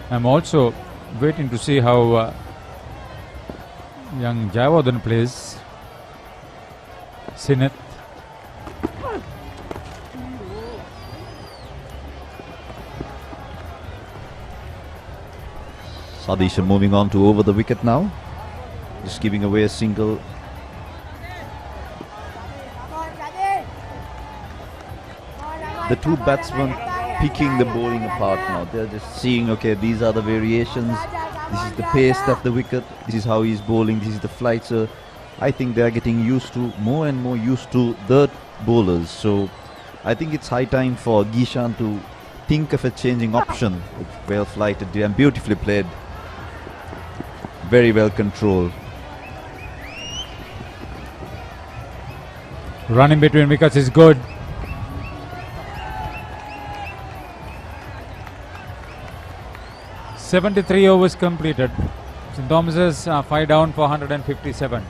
Speaker 2: I'm also waiting to see how young Jayawardene plays. Sineth.
Speaker 14: Sadisha moving on to over the wicket now. Just giving away a single. The two batsmen picking the bowling apart now. They're just seeing, okay, these are the variations. This is the pace of the wicket. This is how he's bowling. This is the flight. So I think they're getting used to, more and more used to the bowlers. So I think it's high time for Gishan to think of a changing option. It's well flighted and beautifully played. Very well controlled.
Speaker 2: Running between wickets is good. .73 overs completed. St. Thomas's 5 down for 157.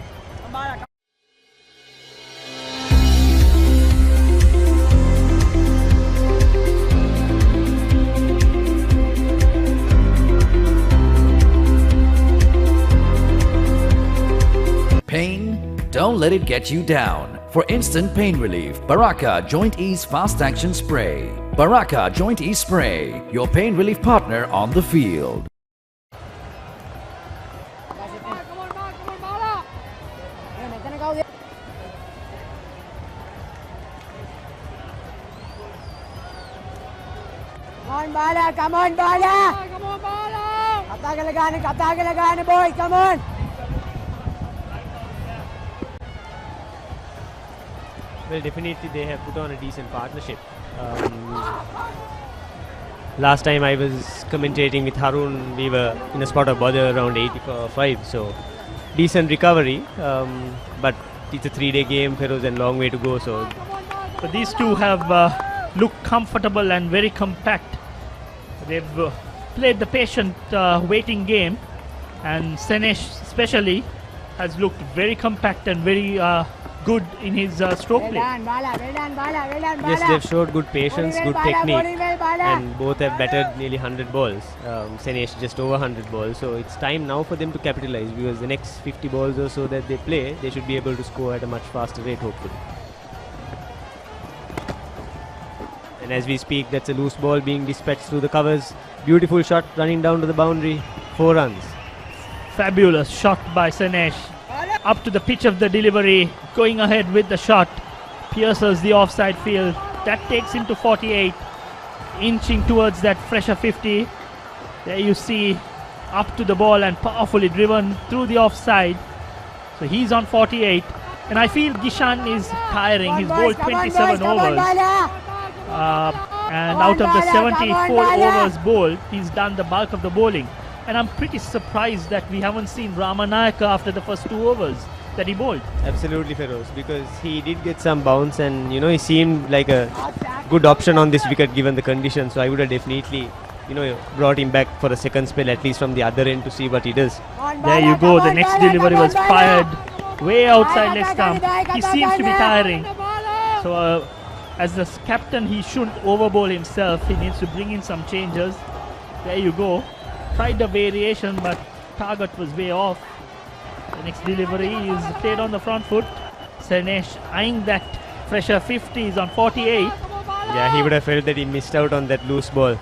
Speaker 13: Pain? Don't let it get you down. For instant pain relief, Baraka Joint Ease Fast Action Spray. Baraka Joint Ease Spray, your pain relief partner on the field.
Speaker 3: Come on, Bala! Come on, Bala! Come on, Bala! Kata ka lagana, boy! Come on!
Speaker 19: Well, definitely they have put on a decent partnership. Last time I was commentating with Harun, we were in a spot of bother around 85, so decent recovery. But it's a 3-day game, Feroz, and long way to go. So,
Speaker 8: but these two have looked comfortable and very compact. They've
Speaker 20: played the patient waiting game, and Senesh especially has looked very compact and very good in his stroke
Speaker 3: Well
Speaker 20: play.
Speaker 3: done, Bala. Well done, Bala. Well done, Bala.
Speaker 19: Yes, they've showed good patience,
Speaker 3: Bowling
Speaker 19: good
Speaker 3: well, Bala.
Speaker 19: technique,
Speaker 3: Bowling well, Bala.
Speaker 19: and both have batted nearly 100 balls. Senesh just over 100 balls, so it's time now for them to capitalize, because the next 50 balls or so that they play, they should be able to score at a much faster rate, hopefully. And as we speak, that's a loose ball being dispatched through the covers. Beautiful shot running down to the boundary. 4 runs.
Speaker 20: Fabulous shot by Senesh. Up to the pitch of the delivery, going ahead with the shot, pierces the offside field. That takes him to 48, inching towards that fresher 50. There you see, up to the ball and powerfully driven through the offside. So he's on 48, and I feel Gishan is tiring. He's bowled 27 overs, and out of the 74 overs bowled, he's done the bulk of the bowling. And I'm pretty surprised that we haven't seen Ramanayaka after the first 2 overs that he bowled.
Speaker 19: Absolutely, Feroz, because he did get some bounce, and he seemed like a good option on this wicket given the conditions. So I would have definitely brought him back for a second spell, at least from the other end, to see what he does.
Speaker 20: There you go, the next delivery was fired way outside leg stump. He seems to be tiring. So as the captain, he shouldn't overbowl himself. He needs to bring in some changes. There you go. Tried the variation, but target was way off. The next delivery is played on the front foot. Senesh eyeing that fresher 50, is on 48.
Speaker 19: Yeah, he would have felt that he missed out on that loose ball.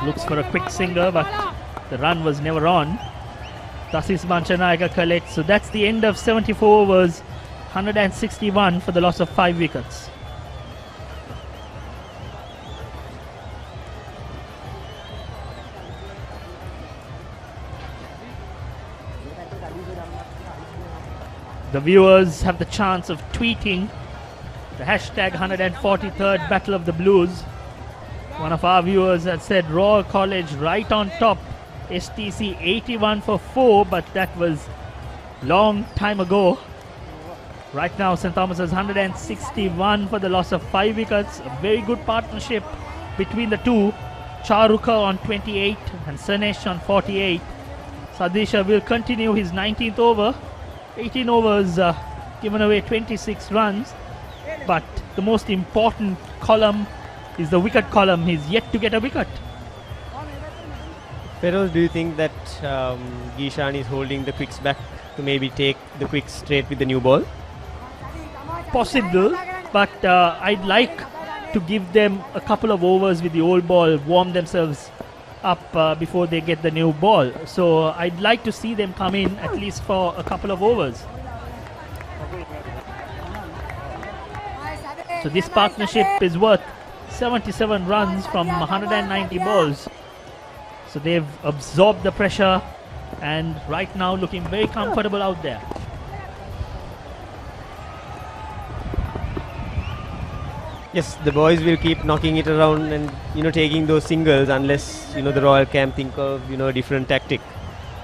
Speaker 20: Looks for a quick single, but the run was never on. Tasis Manchanayaka collects. So that's the end of 74 overs, 161 for the loss of 5 wickets. The viewers have the chance of tweeting the hashtag 143rd Battle of the Blues. One of our viewers had said Royal College right on top, STC 81 for 4, but that was long time ago. Right now St. Thomas's 161 for the loss of 5 wickets. A very good partnership between the two. Charuka on 28 and Senesh on 48. Sadisha will continue his 19th over. 18 overs, given away 26 runs, but the most important column is the wicket column. He's yet to get a wicket.
Speaker 19: Feroz, do you think that Gishan is holding the quicks back to maybe take the quicks straight with the new ball?
Speaker 20: Possible, but I'd like to give them a couple of overs with the old ball, warm themselves up before they get the new ball. So I'd like to see them come in at least for a couple of overs. So this partnership is worth 77 runs from 190 balls. So they've absorbed the pressure and right now looking very comfortable out there.
Speaker 19: Yes, the boys will keep knocking it around and taking those singles unless the Royal camp think of a different tactic.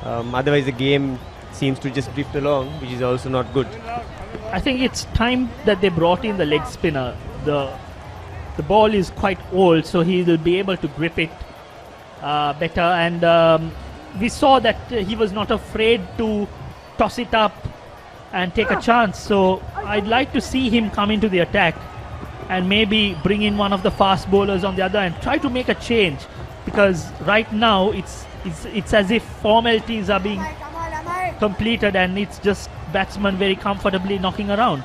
Speaker 19: Otherwise the game seems to just drift along, which is also not good.
Speaker 20: I think it's time that they brought in the leg spinner. The ball is quite old, so he will be able to grip it better, and we saw that he was not afraid to toss it up and take a chance. So I'd like to see him come into the attack and maybe bring in one of the fast bowlers on the other and try to make a change, because right now it's as if formalities are being completed and it's just batsmen very comfortably knocking around.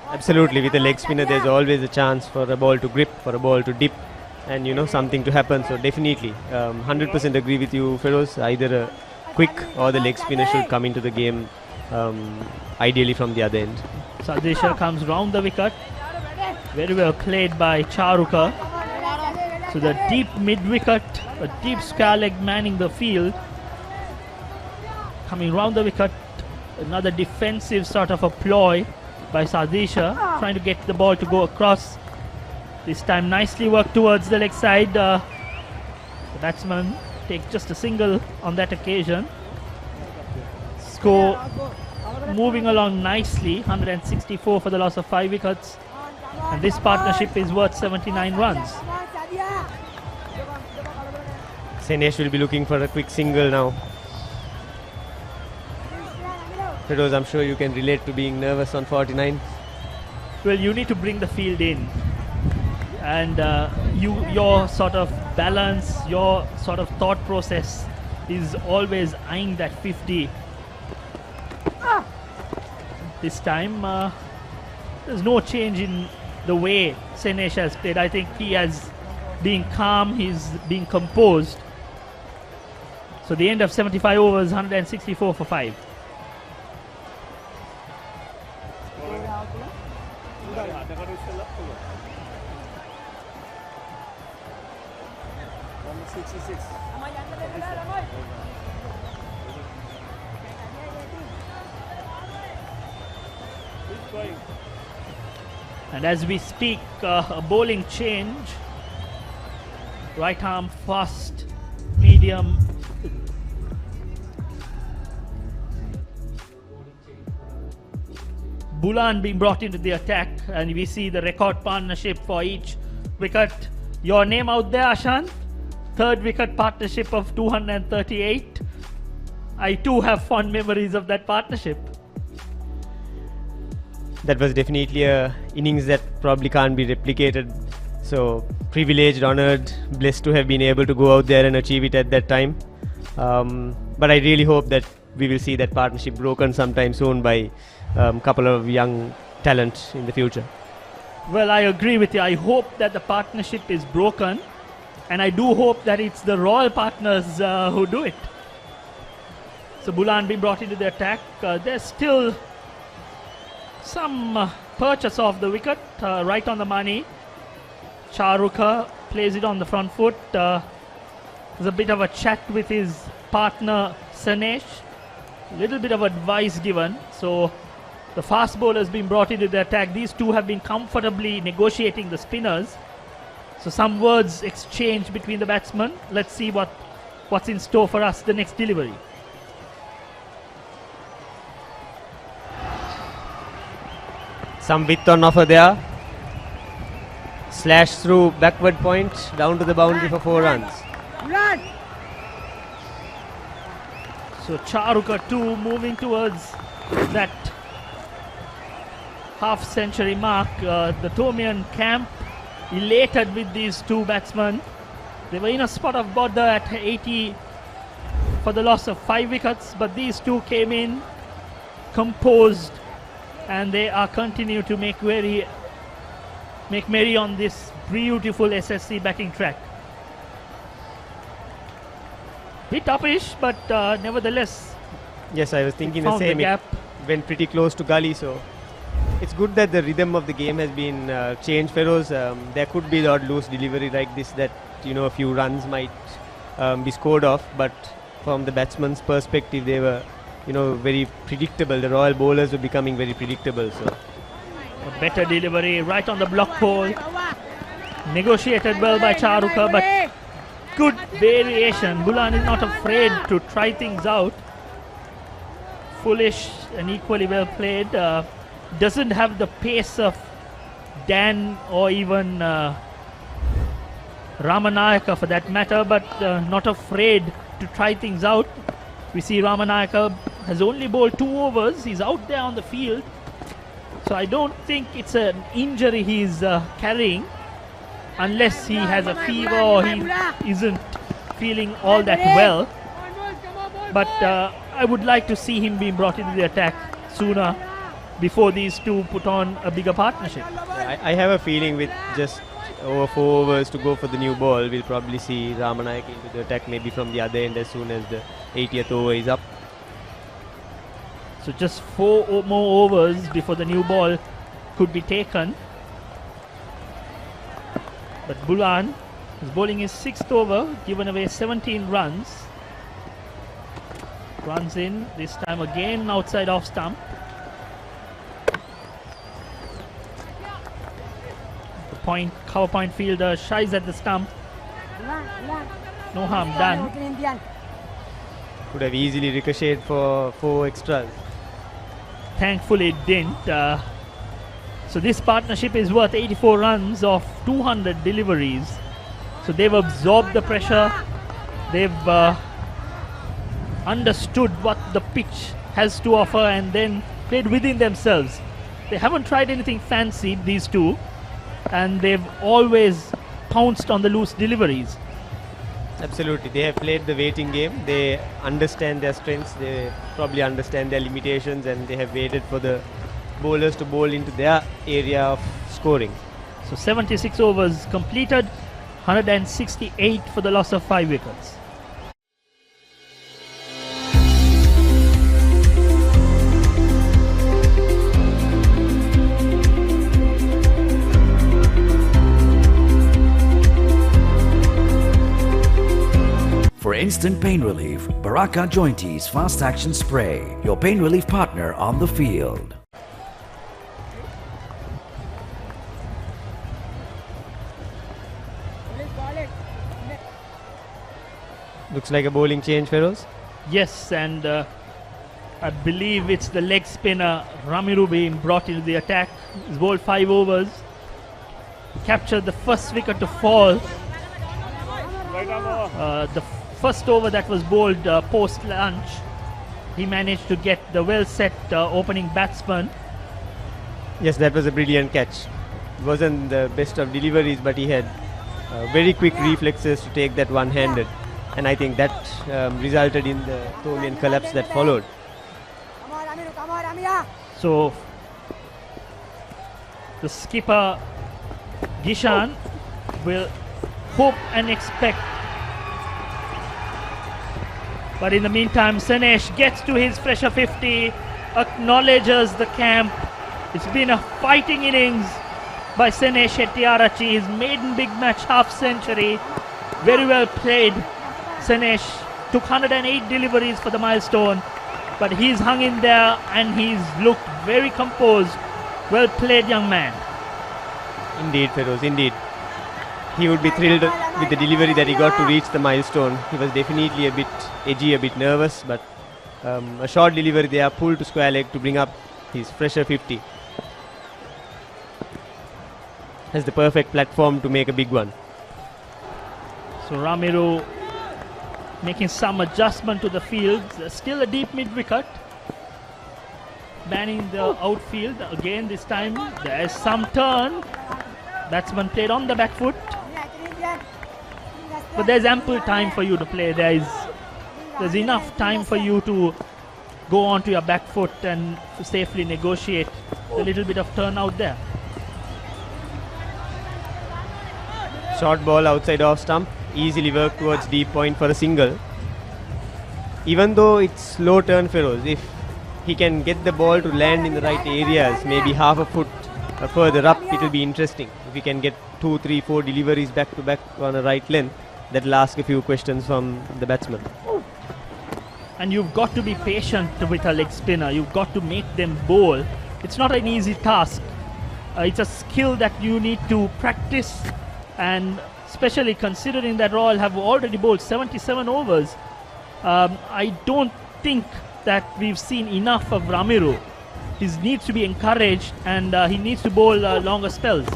Speaker 19: Absolutely, with a leg spinner there's always a chance for a ball to grip, for a ball to dip, and something to happen. So definitely 100% agree with you, Feroz. Either a quick or the leg spinner should come into the game, ideally from the other end.
Speaker 20: Sadisha comes round the wicket. Very well played by Charuka. So the deep mid-wicket, a deep square leg manning the field. Coming round the wicket, another defensive sort of a ploy by Sadisha, trying to get the ball to go across. This time nicely worked towards the leg side. The batsman takes just a single on that occasion. Score moving along nicely, 164 for the loss of 5 wickets. And this partnership is worth 79 runs.
Speaker 19: Senesh will be looking for a quick single now. Feroz, I'm sure you can relate to being nervous on 49.
Speaker 20: Well, you need to bring the field in. And your sort of balance, your sort of thought process is always eyeing that 50. This time, there's no change in the way Senesh has played. I think he has been calm, he's being composed. So the end of 75 overs, 164 for 5. And as we speak, a bowling change. Right arm fast, medium. Bulan being brought into the attack, and we see the record partnership for each wicket. Your name out there, Ashan? Third wicket partnership of 238. I too have fond memories of that partnership.
Speaker 19: That was definitely a innings that probably can't be replicated. So privileged, honored, blessed to have been able to go out there and achieve it at that time. But I really hope that we will see that partnership broken sometime soon by a couple of young talent in the future.
Speaker 20: Well, I agree with you. I hope that the partnership is broken, and I do hope that it's the Royal partners who do it. So Bulan being brought into the attack. There's still some purchase of the wicket, right on the money. Charuka plays it on the front foot. There's a bit of a chat with his partner Senesh. A little bit of advice given. So the fast bowler has been brought into the attack. These two have been comfortably negotiating the spinners. So some words exchanged between the batsmen. Let's see what's in store for us the next delivery.
Speaker 19: Some width on offer there. Slash through backward point down to the boundary for 4 runs.
Speaker 20: So Charuka too moving towards that half century mark. The Tomian camp elated with these two batsmen. They were in a spot of bother at 80 for the loss of 5 wickets, but these two came in composed, and they are continue to make merry on this beautiful SSC batting track. Bit uppish, but nevertheless.
Speaker 19: Yes, I was thinking the same. It went pretty close to gully, so it's good that the rhythm of the game has been changed, Feroz. There could be the odd loose delivery like this that, a few runs might be scored off, but from the batsman's perspective, they were, very predictable. The Royal bowlers were becoming very predictable. So
Speaker 20: a better delivery right on the block hole. Negotiated well by Charuka, but good variation. Bulan is not afraid to try things out. Foolish and equally well played. Doesn't have the pace of Dan or even Ramanayaka for that matter, but not afraid to try things out. We see Ramanayaka has only bowled 2 overs. He's out there on the field. So I don't think it's an injury he's carrying, unless he has a fever or he isn't feeling all that well. But I would like to see him being brought into the attack sooner before these two put on a bigger partnership.
Speaker 19: I have a feeling with just over 4 overs to go for the new ball, we'll probably see Ramanayaka into the attack maybe from the other end as soon as the 80th over is up.
Speaker 20: So just 4 more overs before the new ball could be taken. But Bulan is bowling his 6th over, given away 17 runs. Runs in, this time again outside off stump. The cover point fielder shies at the stump. No harm done.
Speaker 19: Could have easily ricocheted for 4 extras.
Speaker 20: Thankfully it didn't. So this partnership is worth 84 runs off 200 deliveries. So they've absorbed the pressure. They've understood what the pitch has to offer and then played within themselves. They haven't tried anything fancy, these two, and they've always pounced on the loose deliveries.
Speaker 19: Absolutely, they have played the waiting game. They understand their strengths, they probably understand their limitations, and they have waited for the bowlers to bowl into their area of scoring.
Speaker 20: So 76 overs completed, 168 for the loss of 5 wickets.
Speaker 13: For instant pain relief, Baraka Jointies Fast Action Spray, your pain relief partner on the field.
Speaker 19: Looks like a bowling change, Feroz.
Speaker 20: Yes, and I believe it's the leg spinner Ramiru being brought into the attack. He's bowled 5 overs, captured the first wicket to fall. The first over that was bowled post lunch, he managed to get the well set opening batsman.
Speaker 19: Yes, that was a brilliant catch. It wasn't the best of deliveries, but he had very quick reflexes to take that one-handed, and I think that resulted in the Thomian collapse that followed.
Speaker 20: So the skipper Gishan will hope and expect, but in the meantime Sanesh gets to his fresher 50, acknowledges the camp. It's been a fighting innings by Sanesh Hettiarachi, his maiden big match half century. Very well played. Sanesh took 108 deliveries for the milestone, but he's hung in there and he's looked very composed. Well played, young man.
Speaker 19: Indeed, Feroz, indeed. He would be thrilled with the delivery that he got to reach the milestone. He was definitely a bit edgy, a bit nervous, but a short delivery there, pulled to square leg to bring up his fresher 50. Has the perfect platform to make a big one.
Speaker 20: So Ramiru making some adjustment to the field. Still a deep mid wicket. Banning the outfield. Again this time there is some turn. Batsman played on the back foot. But there's ample time for you to play. There's enough time for you to go onto your back foot and to safely negotiate a little bit of turn out there.
Speaker 19: Short ball outside off stump, easily worked towards deep point for a single. Even though it's low turn, Feroz, if he can get the ball to land in the right areas, maybe half a foot further up, it will be interesting. If he can get 2, 3, 4 deliveries back to back on a right length, that will ask a few questions from the batsman.
Speaker 20: And you've got to be patient with a leg spinner. You've got to make them bowl. It's not an easy task. It's a skill that you need to practice, and especially considering that Royal have already bowled 77 overs, I don't think that we've seen enough of Ramiru. He needs to be encouraged, and he needs to bowl longer spells.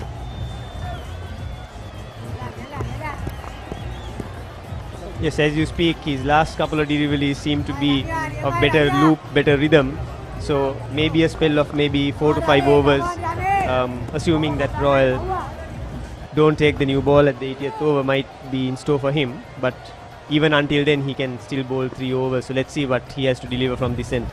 Speaker 19: Yes, as you speak, his last couple of deliveries seem to be of better loop, better rhythm. So maybe a spell of maybe 4 to 5 overs, assuming that Royal don't take the new ball at the 80th over, might be in store for him. But even until then, he can still bowl 3 overs. So let's see what he has to deliver from this end.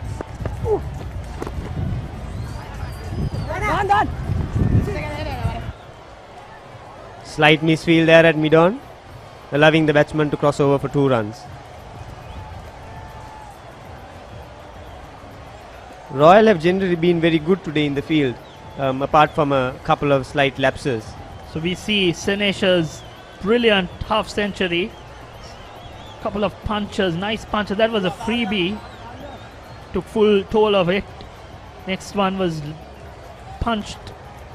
Speaker 19: Slight misfield there at mid-on, allowing the batsman to cross over for 2 runs. Royal have generally been very good today in the field, apart from a couple of slight lapses.
Speaker 20: So we see Sanesh's brilliant half century. Couple of punches, nice punches. That was a freebie. Took full toll of it. Next one was punched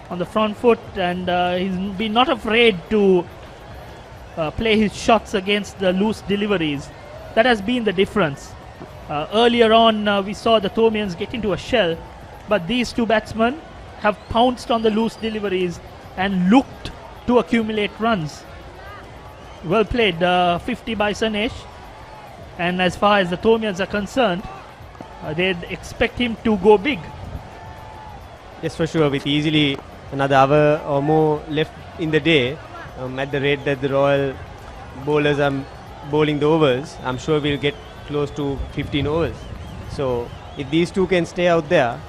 Speaker 20: on the front foot, and he's been not afraid to play his shots against the loose deliveries. That has been the difference. Earlier on, we saw the Thomians get into a shell, but these two batsmen have pounced on the loose deliveries and looked to accumulate runs. Well played, 50 by Sanesh. And as far as the Thomians are concerned, they'd expect him to go big.
Speaker 19: Yes, for sure. With easily another hour or more left in the day, at the rate that the Royal bowlers are bowling the overs, I'm sure we'll get close to 15 overs. So if these two can stay out there,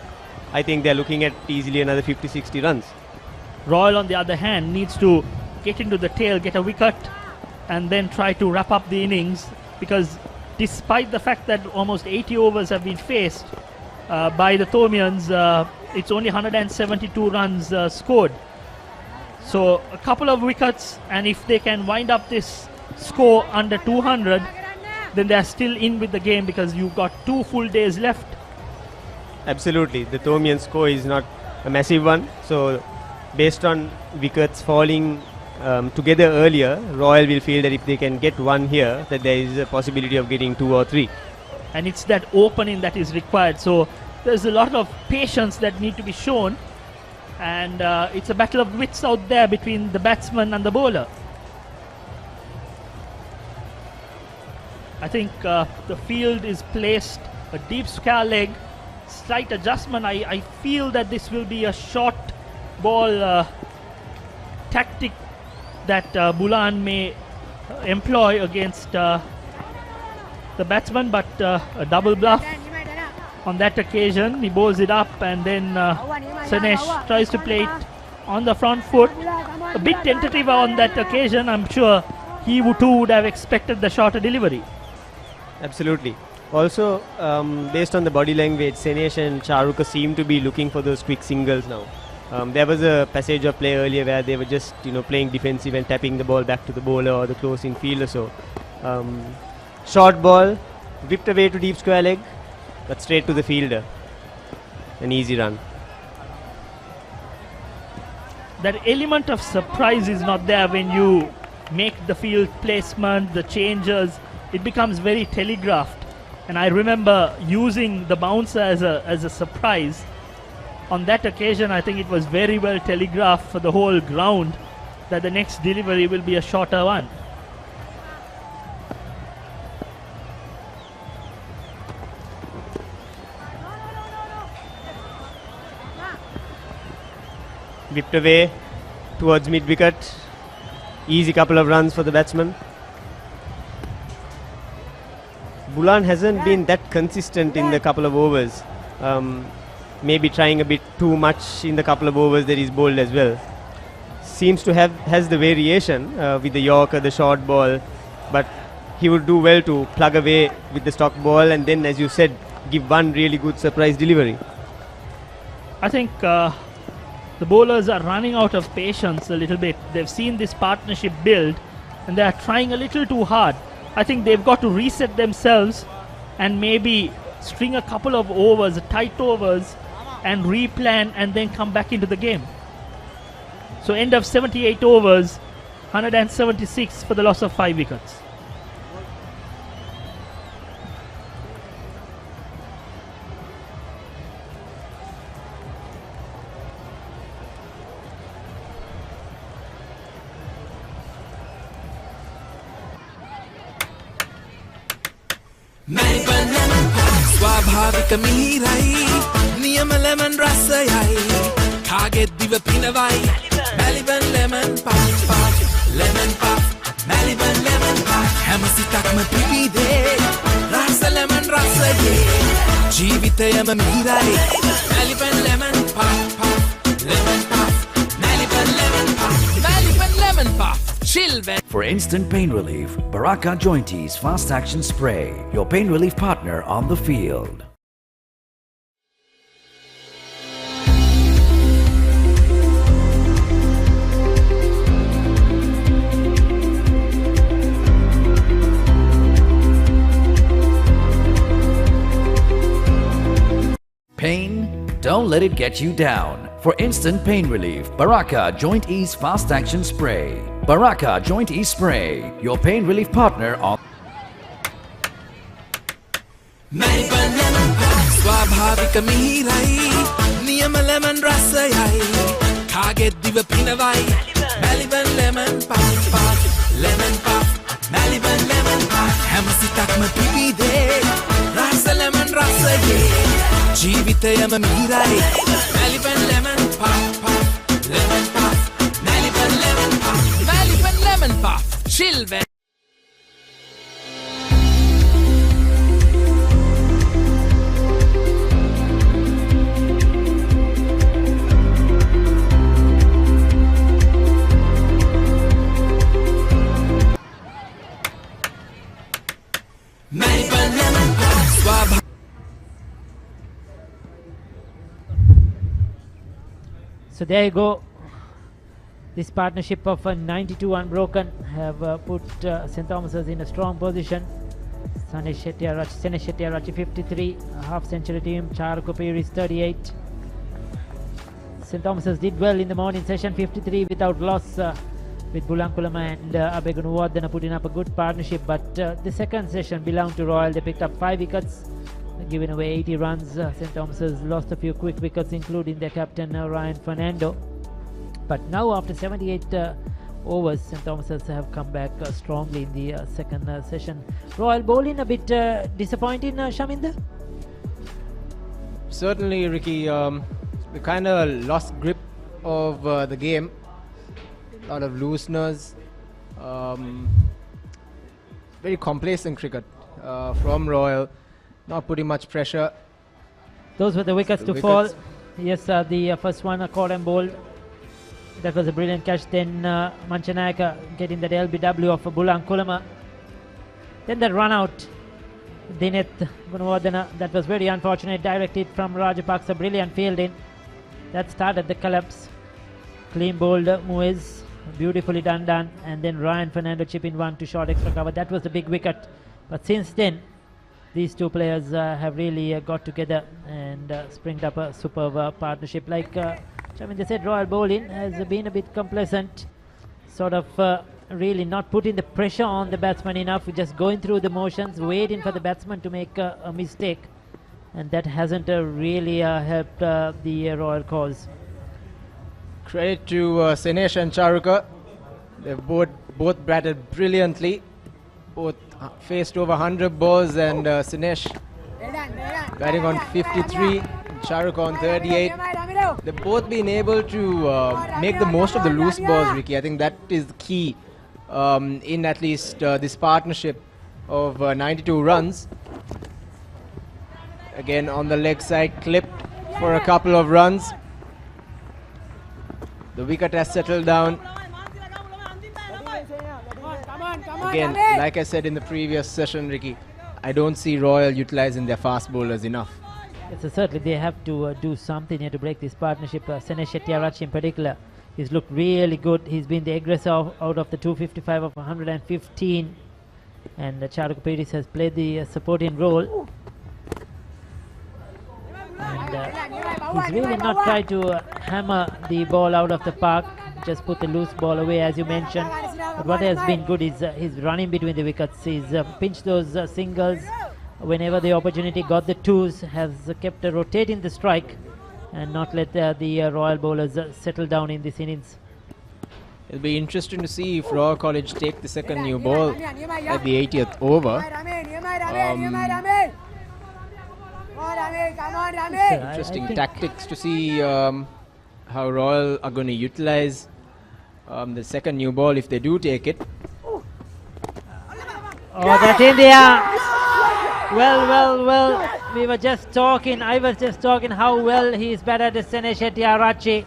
Speaker 19: I think they're looking at easily another 50-60 runs.
Speaker 20: Royal, on the other hand, needs to get into the tail, get a wicket, and then try to wrap up the innings, because despite the fact that almost 80 overs have been faced by the Thomians, it's only 172 runs scored. So a couple of wickets, and if they can wind up this score under 200, then they're still in with the game, because you've got 2 full days left.
Speaker 19: Absolutely. The Thomian score is not a massive one. So based on wickets falling together earlier, Royal will feel that if they can get one here, that there is a possibility of getting 2 or 3.
Speaker 20: And it's that opening that is required. So there's a lot of patience that need to be shown. And it's a battle of wits out there between the batsman and the bowler. I think the field is placed a deep square leg, slight adjustment. I feel that this will be a short ball tactic that Bulan may employ against the batsman, but a double bluff on that occasion. He bowls it up, and then Sanesh tries to play it on the front foot. A bit tentative on that occasion. I'm sure he too would have expected the shorter delivery.
Speaker 19: Absolutely. Also, based on the body language, Sanesh and Charuka seem to be looking for those quick singles now. There was a passage of play earlier where they were just playing defensive and tapping the ball back to the bowler or the close in field or so. Short ball, whipped away to deep square leg, but straight to the fielder. An easy run.
Speaker 20: That element of surprise is not there when you make the field placement, the changes. It becomes very telegraphed. And I remember using the bouncer as a surprise. On that occasion, I think it was very well telegraphed for the whole ground that the next delivery will be a shorter one.
Speaker 19: Whipped away towards mid-wicket. Easy couple of runs for the batsman. Bulan hasn't been that consistent in the couple of overs. Maybe trying a bit too much in the couple of overs that he's bowled as well. Seems to has the variation with the Yorker, the short ball, but he would do well to plug away with the stock ball and then, as you said, give one really good surprise delivery.
Speaker 20: I think the bowlers are running out of patience a little bit. They've seen this partnership build and they are trying a little too hard. I think they've got to reset themselves and maybe string a couple of overs, tight overs, and replan and then come back into the game. So end of 78 overs, 176 for the loss of 5 wickets.
Speaker 11: ස්වාභාවික මිහිරයි නියම lemon රසයයි කාගෙත් දිව පිනවයි Maliban lemon puff lemon puff Maliban lemon puff හැම සිතක්ම පිපිදේ රස ලෙමන් රසයේ ජීවිතයම මිහිරයි Maliban lemon puff lemon puff Maliban lemon puff Maliban lemon puff.
Speaker 13: For instant pain relief, Baraka Jointies Fast Action Spray, your pain relief partner on the field. Pain? Don't let it get you down. For instant pain relief, Baraka Joint Ease Fast Action Spray. Baraka Joint Ease Spray, your pain relief partner on.
Speaker 11: ස්වාභාවික මිහිරයි නියම lemon රසයයි කාගෙත් දිව පිනවයි Maliban lemon puff lemon puff Maliban lemon puff හැම සිතක්ම පිබිදේ රස lemon රසයේ ජීවිතයම මිහිරයි Maliban lemon puff lemon puff Maliban lemon puff Maliban lemon puff chill
Speaker 6: So there you go. This partnership of 92 unbroken have put St. Thomas's in a strong position. Senesh Shettiarachi 53, half century team, Charukopiris 38. St. Thomas's did well in the morning session, 53 without loss with Bulankulama and Abegunuwadana putting up a good partnership. But the second session belonged to Royal. They picked up 5 wickets, giving away 80 runs. St. Thomas's lost a few quick wickets, including their captain Ryan Fernando. But now after 78 overs, St. Thomas's have come back strongly in the second session. Royal bowling a bit disappointing, Shaminder?
Speaker 12: Certainly, Ricky. We kind of lost grip of the game. A lot of looseness. Very complacent cricket from Royal. Not putting much pressure.
Speaker 6: Those were the wickets to fall. Yes, the first one caught and bowled. That was a brilliant catch. Then Manchanayaka getting that LBW of Bulankulama. Then that run out. Dineth Gunawardena. That was very unfortunate. Directed from Rajapaksa. Brilliant fielding. That started the collapse. Clean bowled Muiz. Beautifully done. And then Ryan Fernando chipping one to short extra cover. That was the big wicket. But since then, these two players have really got together and springed up a superb partnership. Like they said, Royal bowling has been a bit complacent, sort of really not putting the pressure on the batsman enough, just going through the motions, waiting for the batsman to make a mistake, and that hasn't really helped the Royal cause.
Speaker 12: Credit to Senesh and Charuka. They've both batted brilliantly. Both faced over 100 balls, and Senesh batting on 53, Charuka on 38. They've both been able to make the most of the loose balls, Ricky. I think that is the key in at least this partnership of 92 runs. Again on the leg side, clipped for a couple of runs. The wicket has settled down. Again, like I said in the previous session, Ricky, I don't see Royal utilizing their fast bowlers enough.
Speaker 6: Yes, so certainly they have to do something here to break this partnership. Senesh Shettiarachi in particular, he's looked really good. He's been the aggressor out of the 255 of 115, and Charuk Peiris has played the supporting role. And he's really not tried to hammer the ball out of the park, just put the loose ball away, as you mentioned. But what has been good is his running between the wickets. He's pinched those singles whenever the opportunity, got the twos, has kept rotating the strike and not let the Royal bowlers settle down in this innings.
Speaker 12: It'll be interesting to see if Royal College take the second new ball at the 80th over. Interesting tactics to see how Royal are going to utilize the second new ball if they do take it.
Speaker 6: Oh, that's India! Well, we were just talking, I was just talking how well he's batted Senesh Shettiarachi.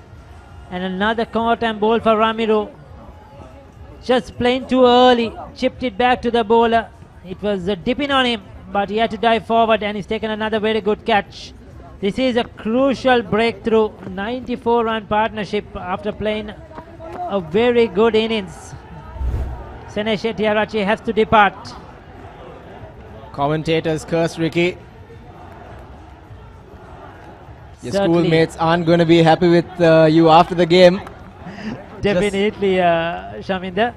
Speaker 6: And another caught and bowl for Ramiro. Just playing too early, chipped it back to the bowler. It was dipping on him, but he had to dive forward and he's taken another very good catch. This is a crucial breakthrough, 94-run partnership after playing a very good innings. Senesh Shettiarachi has to depart.
Speaker 12: Commentators curse Ricky. Your schoolmates aren't going to be happy with you after the game.
Speaker 6: Definitely, Shaminder.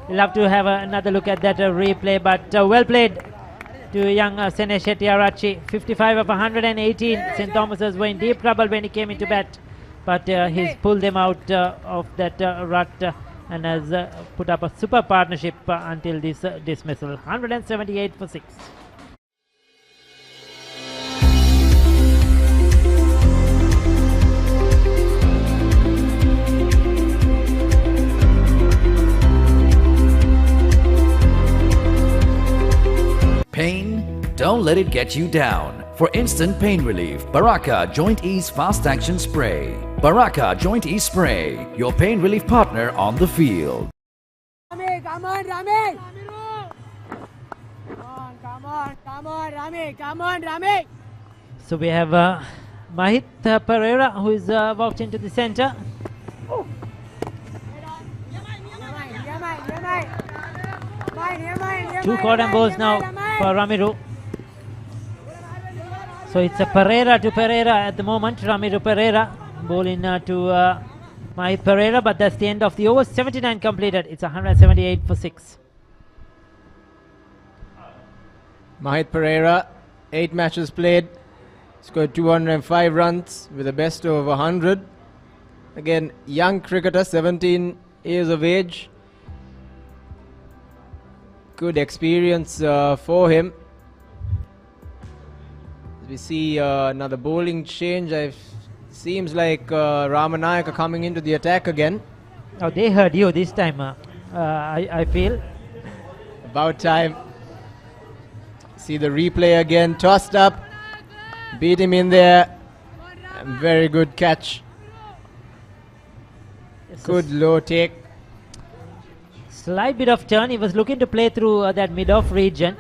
Speaker 6: We'll have to have another look at that replay, but well played. to young Sene Shettiarachchi. 55 of 118. St. Thomas's were in deep trouble when he came into bat, but he's pulled them out of that rut and has put up a super partnership until this dismissal. 178 for 6.
Speaker 13: Pain? Don't let it get you down. For instant pain relief, Baraka Joint Ease Fast Action Spray. Baraka Joint Ease Spray, your pain relief partner on the field.
Speaker 3: Rami, come on, Rami! Come on, Rami, come on, Rami!
Speaker 6: So we have Mahit Pereira, who is walked into the center. Two Colombo's now for Ramiru. So it's a Pereira to Pereira at the moment. Ramiru Pereira bowling to Mahit Pereira, but that's the end of the over. 79 completed. It's 178 for 6.
Speaker 12: Mahit Pereira, 8 matches played, scored 205 runs with a best of 100. Again, young cricketer, 17 years of age. Good experience for him. We see another bowling change. Seems like Ramanayaka coming into the attack again.
Speaker 6: Oh, they heard you this time, I feel.
Speaker 12: About time. See the replay again, tossed up, beat him in there. And very good catch. Good low take.
Speaker 6: Slight bit of turn. He was looking to play through that mid-off region.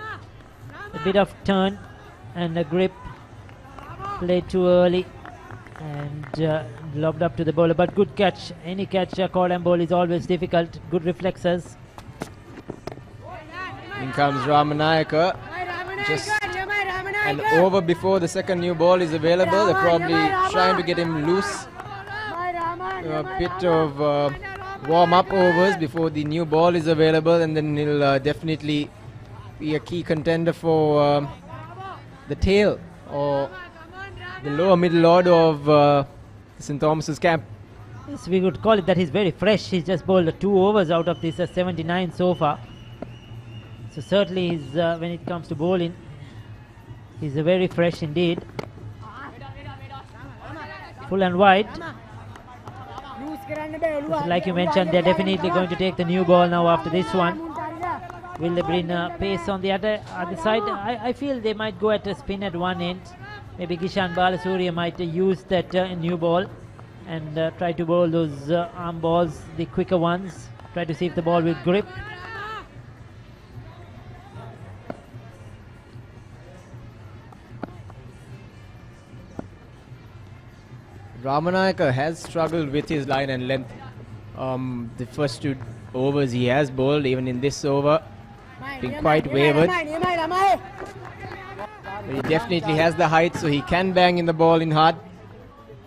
Speaker 6: A bit of turn and a grip. Played too early and lobbed up to the bowler. But good catch. Any catch call and bowl is always difficult. Good reflexes.
Speaker 12: In comes Ramanayaka. Just an over before the second new ball is available. They're probably trying to get him loose. A bit of warm-up overs before the new ball is available, and then he'll definitely be a key contender for the tail or the lower middle order of St. Thomas's camp.
Speaker 6: Yes, we would call it that he's very fresh. He's just bowled 2 overs out of this 79 so far. So certainly he's, when it comes to bowling, he's very fresh indeed. Full and wide. So like you mentioned, they're definitely going to take the new ball now after this one. Will they bring pace on the other side? I feel they might go at a spin at one end. Maybe Kishan Balasuriya might use that new ball and try to bowl those arm balls, the quicker ones. Try to see if the ball will grip.
Speaker 12: Ramanayaka has struggled with his line and length. The first 2 overs he has bowled, even in this over, been quite wavered. But he definitely has the height, so he can bang in the ball in hard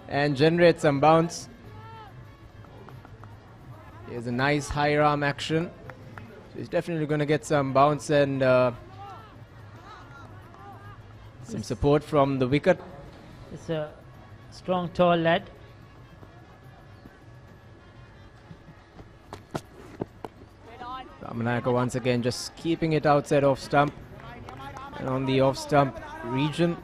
Speaker 12: and generate some bounce. Here's a nice high arm action. So he's definitely going to get some bounce and some support from the wicket.
Speaker 6: It's a strong, tall lad.
Speaker 12: Ramanayaka once again just keeping it outside off stump and on the off stump region.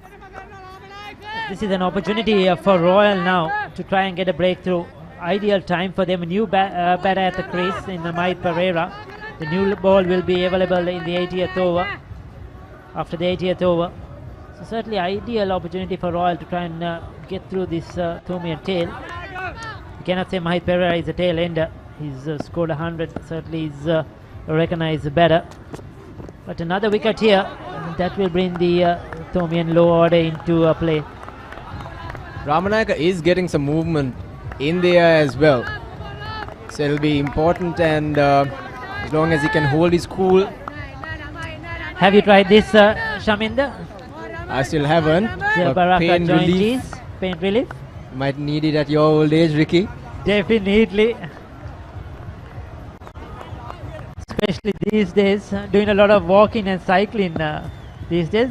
Speaker 6: This is an opportunity for Royal now to try and get a breakthrough. Ideal time for them. A new batter at the crease in Mahit Pereira. The new ball will be available in the 80th over. After the 80th over. So certainly ideal opportunity for Royal to try and get through this Thomian tail. You cannot say Mahit Pereira is a tail ender. He's scored 100. Certainly is recognized better. But another wicket here. That will bring the Thomian low order into play.
Speaker 12: Ramanayaka is getting some movement in the air as well. So it'll be important, and as long as he can hold his cool.
Speaker 6: Have you tried this, Shaminder?
Speaker 12: I still haven't.
Speaker 6: The Baraka
Speaker 12: pain
Speaker 6: joint
Speaker 12: relief.
Speaker 6: ease, pain relief.
Speaker 12: You might need it at your old age, Ricky.
Speaker 6: Definitely. Especially these days, doing a lot of walking and cycling these days.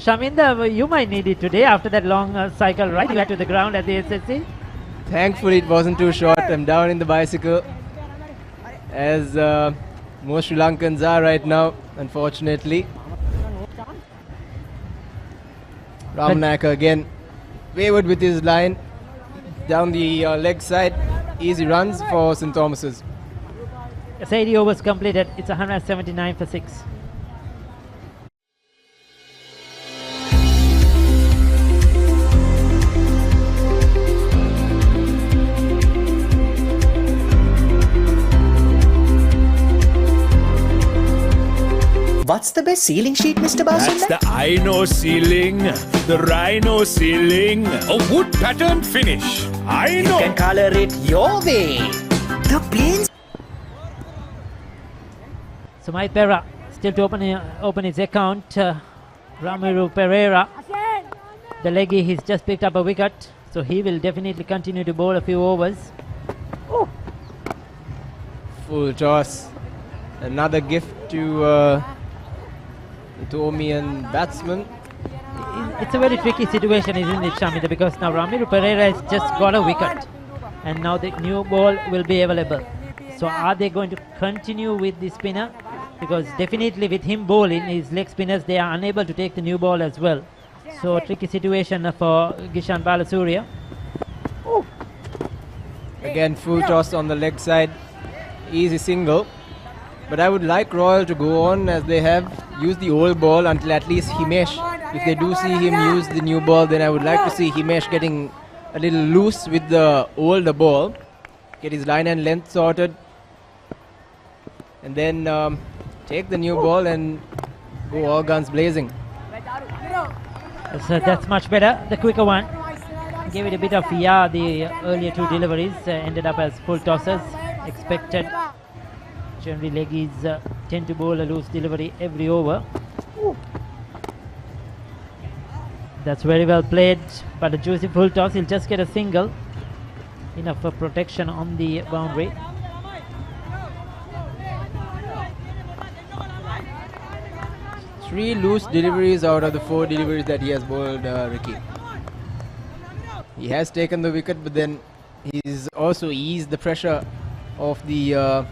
Speaker 6: Shaminda, you might need it today after that long cycle ride you had to the ground at the SSC.
Speaker 12: Thankfully, it wasn't too short. I'm down in the bicycle, as most Sri Lankans are right now, unfortunately. Ramanayaka again, wayward with his line down the leg side. Easy runs for St. Thomas's.
Speaker 6: 80 overs completed. It's 179 for 6.
Speaker 16: What's the best ceiling sheet, Mr. Basunda?
Speaker 17: That's the I know ceiling, the Rhino ceiling, a wood pattern finish. I know.
Speaker 16: You can color it your way. The plains.
Speaker 6: Sumait Pera still to open his account. Ramiru Pereira, the leggy, he's just picked up a wicket, so he will definitely continue to bowl a few overs.
Speaker 12: Full toss. Another gift to Tomian batsman.
Speaker 6: It's a very tricky situation, isn't it, Shamita? Because now Ramiru Pereira has just got a wicket and now the new ball will be available. So are they going to continue with the spinner? Because definitely with him bowling, his leg spinners, they are unable to take the new ball as well. So a tricky situation for Gishan Balasuriya.
Speaker 12: Again, full toss on the leg side. Easy single. But I would like Royal to go on as they have used the old ball until at least Himesh. If they do see him use the new ball, then I would like to see Himesh getting a little loose with the older ball. Get his line and length sorted. And then take the new ball and go all guns blazing.
Speaker 6: So that's much better. The quicker one. Gave it a bit of the earlier two deliveries ended up as full tosses. Expected. Generally leggies tend to bowl a loose delivery every over. That's very well played, but a juicy full toss. He'll just get a single. Enough for protection on the boundary.
Speaker 12: Three loose deliveries out of the 4 deliveries that he has bowled, Ricky. He has taken the wicket, but then he's also eased the pressure of the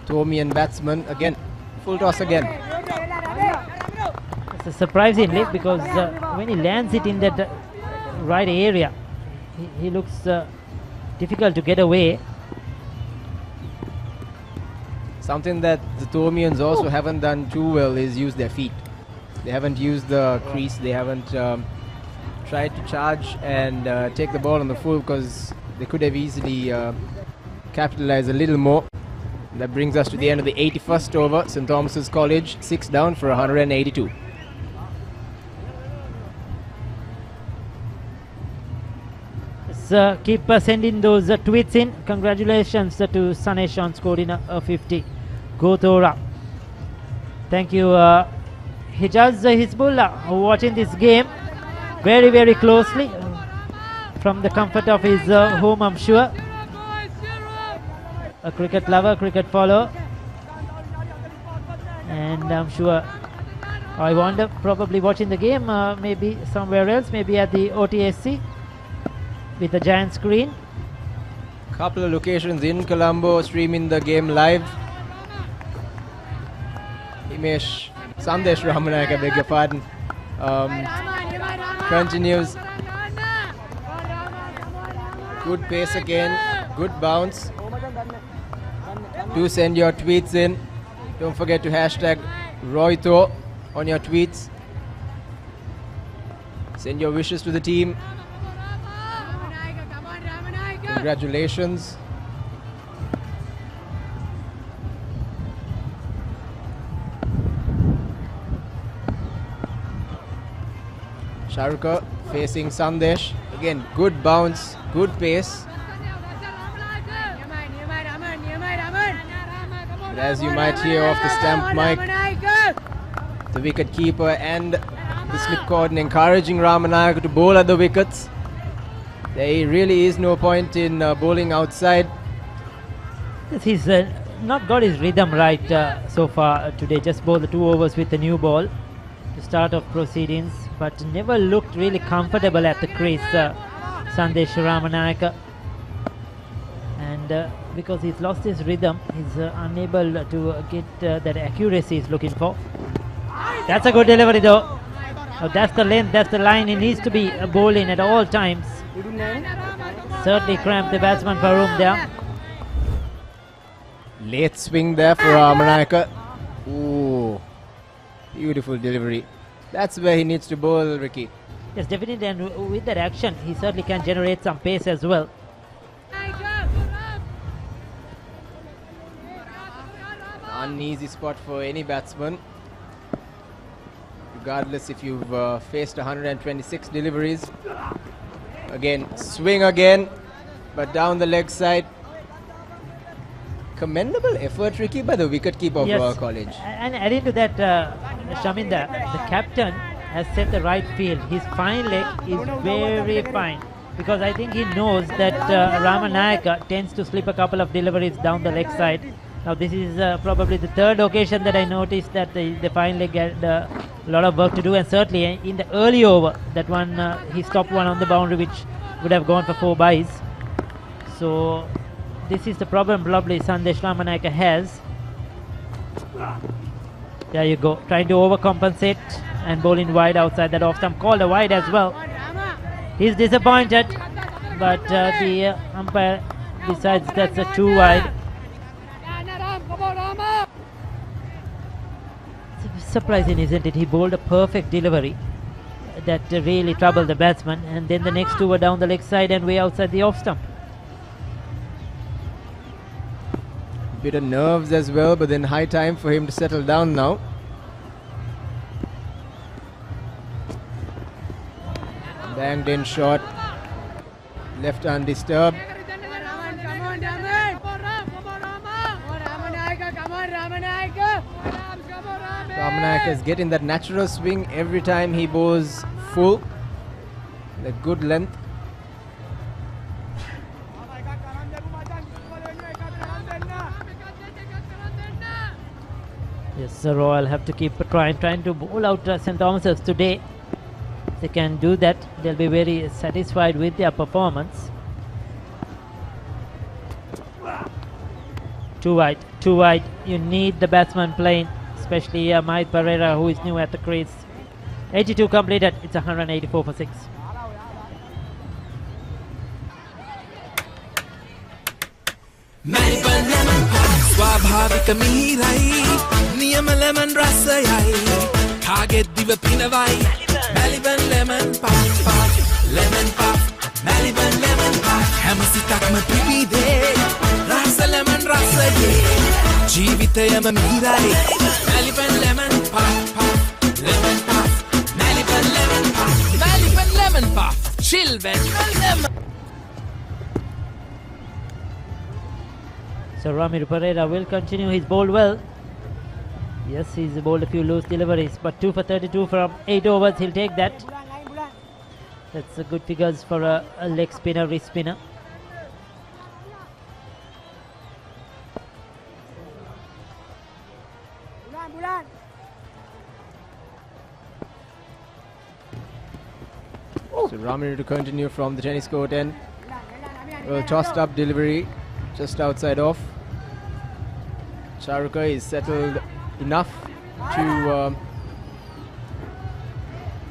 Speaker 12: Tomian batsman. Again, full toss again.
Speaker 6: It's surprisingly, because when he lands it in that right area, he looks difficult to get away.
Speaker 12: Something that the Tomians also haven't done too well is use their feet. They haven't used the crease. They haven't tried to charge and take the ball on the full, because they could have easily capitalized a little more. That brings us to the end of the 81st over. St. Thomas's College 6 down for 182.
Speaker 6: Keep sending those tweets in. Congratulations to Sanesh on scoring a 50. Go Tora. Thank you, Hijaz Hizbullah, watching this game very, very closely from the comfort of his home, I'm sure. A cricket lover, cricket follower, and I'm sure, I wonder, probably watching the game maybe somewhere else, maybe at the OTSC with a giant screen.
Speaker 12: Couple of locations in Colombo streaming the game live. Himesh Sandesh Ramanayaka, beg your pardon, continues. Good pace again, good bounce. Do send your tweets in. Don't forget to hashtag Royto on your tweets. Send your wishes to the team. Congratulations. Sharuka facing Sandesh. Again, good bounce, good pace. But as you might hear off the stamp mic, the wicket keeper and the slip cordon encouraging Ramanayaka to bowl at the wickets. There really is no point in bowling outside.
Speaker 6: He's not got his rhythm right so far today. Just bowled the 2 overs with the new ball. the start of proceedings, but never looked really comfortable at the crease, Sandesh Ramanayaka. And because he's lost his rhythm, he's unable to get that accuracy he's looking for. That's a good delivery though. That's the length, that's the line he needs to be bowling at all times. Certainly cramped the batsman for room there.
Speaker 12: Late swing there for Ramanayaka. Ooh, beautiful delivery. That's where he needs to bowl, Ricky.
Speaker 6: Yes, definitely, and with that action, he certainly can generate some pace as well.
Speaker 12: Uneasy spot for any batsman, regardless if you've faced 126 deliveries. Again, swing again, but down the leg side. Commendable effort, Ricky, by the wicketkeeper of Royal College.
Speaker 6: And adding to that, Shamin, the captain has set the right field. His fine leg is very fine, because I think he knows that Ramanayaka tends to slip a couple of deliveries down the leg side. Now this is probably the third occasion that I noticed that the fine leg had a lot of work to do, and certainly in the early over, that one he stopped one on the boundary which would have gone for 4 byes. So this is the problem probably Sandesh Ramanayaka has. There you go, trying to overcompensate and bowling wide outside that off stump, called a wide as well. He's disappointed, but the umpire decides that's a 2 wide. It's surprising, isn't it? He bowled a perfect delivery that really troubled the batsman, and then the next 2 were down the leg side and way outside the off stump.
Speaker 12: Bit of nerves as well, but then high time for him to settle down now. Banged in shot, left undisturbed. Ramanayaka is getting that natural swing every time he bowls full. The good length.
Speaker 6: Yes, Royal have to keep trying to bowl out St. Thomas's today. If they can do that, they'll be very satisfied with their performance. 2 wide, 2 wide. You need the batsman playing, especially Mahit Pereira, who is new at the crease. 82 completed. It's 184 for 6.
Speaker 11: ස්වාභාවික මිහිරයි නියම lemon රසයයි කාගෙත් දිව පිනවයි Maliban lemon puff lemon puff Maliban lemon puff හැම සිතක්ම පිපිදේ රස ලෙමන් රසයේ ජීවිතයම මිහිරයි Maliban lemon puff lemon puff Maliban lemon puff Maliban lemon puff chill when lemon.
Speaker 6: So Ramir Pereira will continue his bowl well. Yes, he's bowled a few loose deliveries, but 2 for 32 from 8 overs. He'll take that. That's a good figures for a leg spinner, wrist spinner.
Speaker 12: So Ramir to continue from the tennis court end. Well, tossed up delivery just outside off. Charuka is settled enough to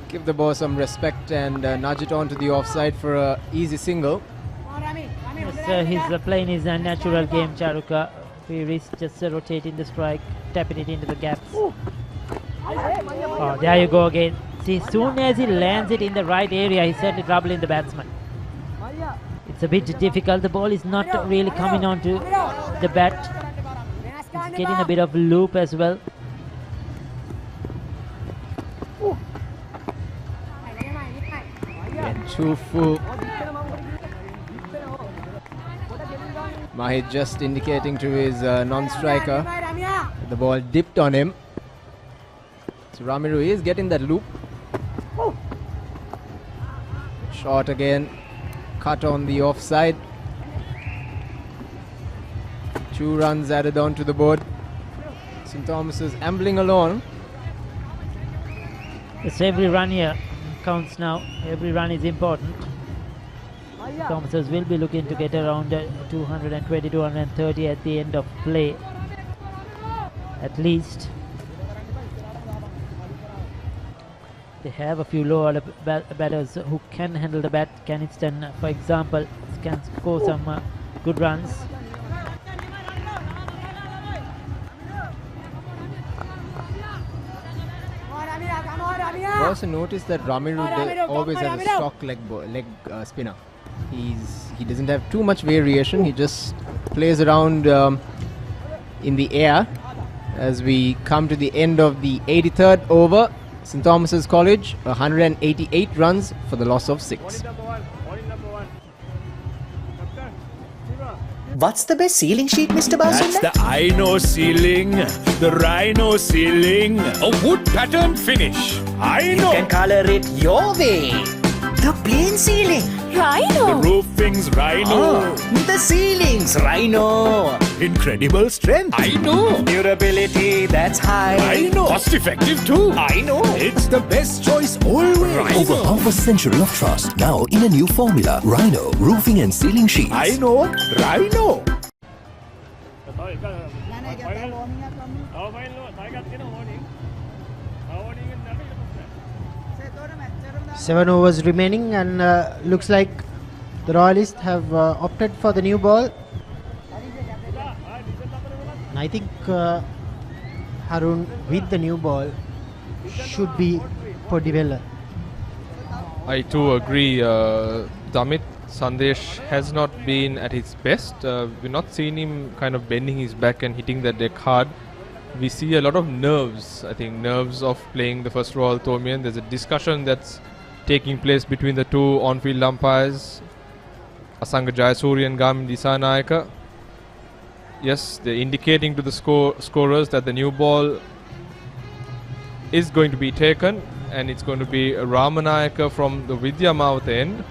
Speaker 12: give the ball some respect and nudge it onto the offside for an easy single.
Speaker 6: Yes, he's playing his natural game, Charuka. He is just rotating the strike, tapping it into the gaps. Oh, there you go again. See, as soon as he lands it in the right area, he's certainly troubling the batsman. It's a bit difficult. The ball is not really coming onto the bat. It's getting a bit of loop as well.
Speaker 12: And 2 full. Mahit just indicating to his non-striker that the ball dipped on him. So Ramiru is getting that loop. Short again. Cut on the offside. 2 runs added on to the board. St. Thomas is ambling along.
Speaker 6: Yes, every run here counts now. Every run is important. Thomas's will be looking to get around 220, 230 at the end of play, at least. They have a few low order batters who can handle the bat. Caniston, for example, can score some good runs.
Speaker 12: I also noticed that Ramiru always has a stock leg spinner. He doesn't have too much variation. He just plays around in the air. As we come to the end of the 83rd over, St. Thomas's College 188 runs for the loss of 6.
Speaker 16: What's the best ceiling sheet, Mr. Basunda?
Speaker 17: That's the Ino ceiling, the Rhino ceiling, a wood pattern finish.
Speaker 16: You can color it your way. The plain ceiling. Rhino.
Speaker 17: The roofing's Rhino.
Speaker 16: The ceiling's Rhino.
Speaker 17: Incredible strength. I know.
Speaker 16: Durability that's high.
Speaker 17: I know. Cost effective too.
Speaker 16: I know.
Speaker 17: It's the best choice always.
Speaker 8: Rhino. Over half a century of trust, now in a new formula. Rhino Roofing and Ceiling Sheets.
Speaker 17: I know. Rhino.
Speaker 7: 7 overs remaining, and looks like the Royalists have opted for the new ball. And I think Harun, with the new ball, should be Podivella.
Speaker 1: I too agree. Damit Sandesh has not been at his best. We've not seen him kind of bending his back and hitting the deck hard. We see a lot of nerves, I think, nerves of playing the first Royal Thomian. There's a discussion that's taking place between the two on-field umpires, Asanga Jayasuriya and Gamin Disanayaka. Yes, they're indicating to the scorers that the new ball is going to be taken, and it's going to be Ramanayaka from the Vidyamouth end.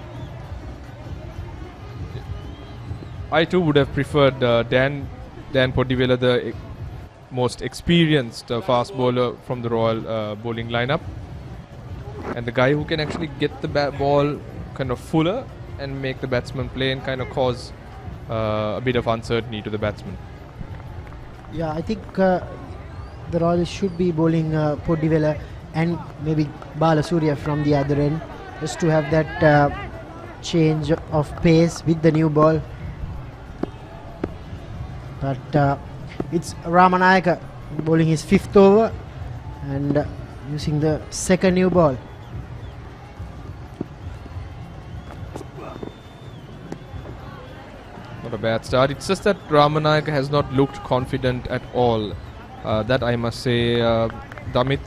Speaker 1: I too would have preferred Dan Podivella, the most experienced fast bowler from the Royal bowling lineup, and the guy who can actually get the ball kind of fuller and make the batsman play and kind of cause a bit of uncertainty to the batsman.
Speaker 7: Yeah, I think the Royals should be bowling Podivella and maybe Balasuriya from the other end, just to have that change of pace with the new ball. But it's Ramanayaka bowling his 5th over and using the second new ball.
Speaker 1: Not a bad start. It's just that Ramanayaka has not looked confident at all. That I must say, Damit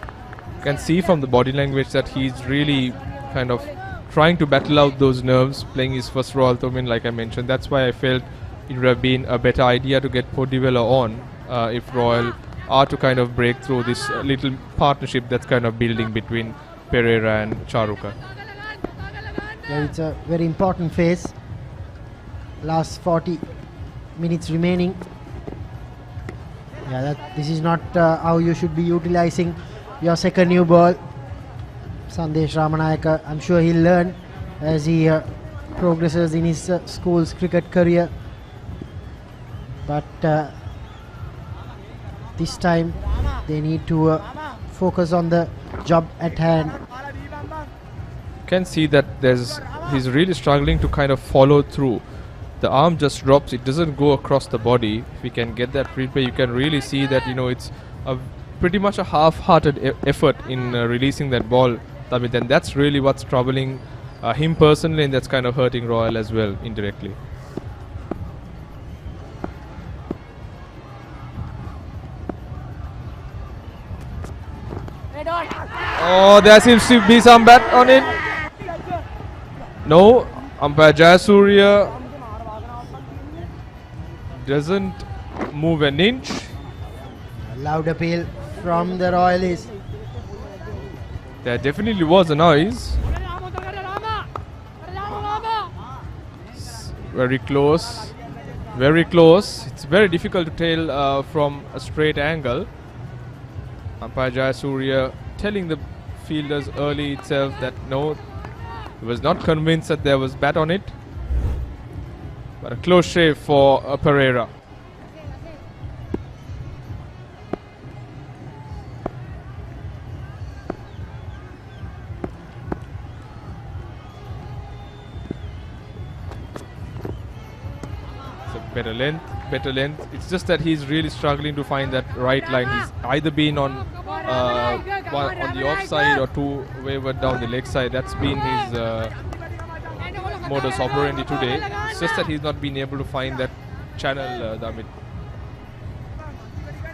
Speaker 1: can see from the body language that he's really kind of trying to battle out those nerves, playing his first Royal Thomian, like I mentioned. That's why I felt it would have been a better idea to get Podivella on if Royal are to kind of break through this little partnership that's kind of building between Pereira and Charuka.
Speaker 7: Yeah, it's a very important phase. Last 40 minutes remaining. Yeah, this is not how you should be utilizing your second new ball. Sandesh Ramanayaka, I'm sure he'll learn as he progresses in his school's cricket career. But this time they need to focus on the job at hand.
Speaker 1: You can see that he's really struggling to kind of follow through. The arm just drops, it doesn't go across the body. If you can get that replay, you can really see that, it's pretty much a half-hearted effort in releasing that ball. And that's really what's troubling him personally, and that's kind of hurting Royal as well, indirectly. Oh, there seems to be some bat on it. No, umpire Jayasuriya doesn't move an inch.
Speaker 7: A loud appeal from the Royalists.
Speaker 1: There definitely was a noise. Very close. Very close. It's very difficult to tell from a straight angle. Umpire Jayasuriya telling the fielders early itself that no, he was not convinced that there was bat on it. But a close shave for Pereira. Better length. It's just that he's really struggling to find that right line. He's either been on the offside or too wayward down the leg side. That's been his modus operandi today. It's just that he's not been able to find that channel, Damit.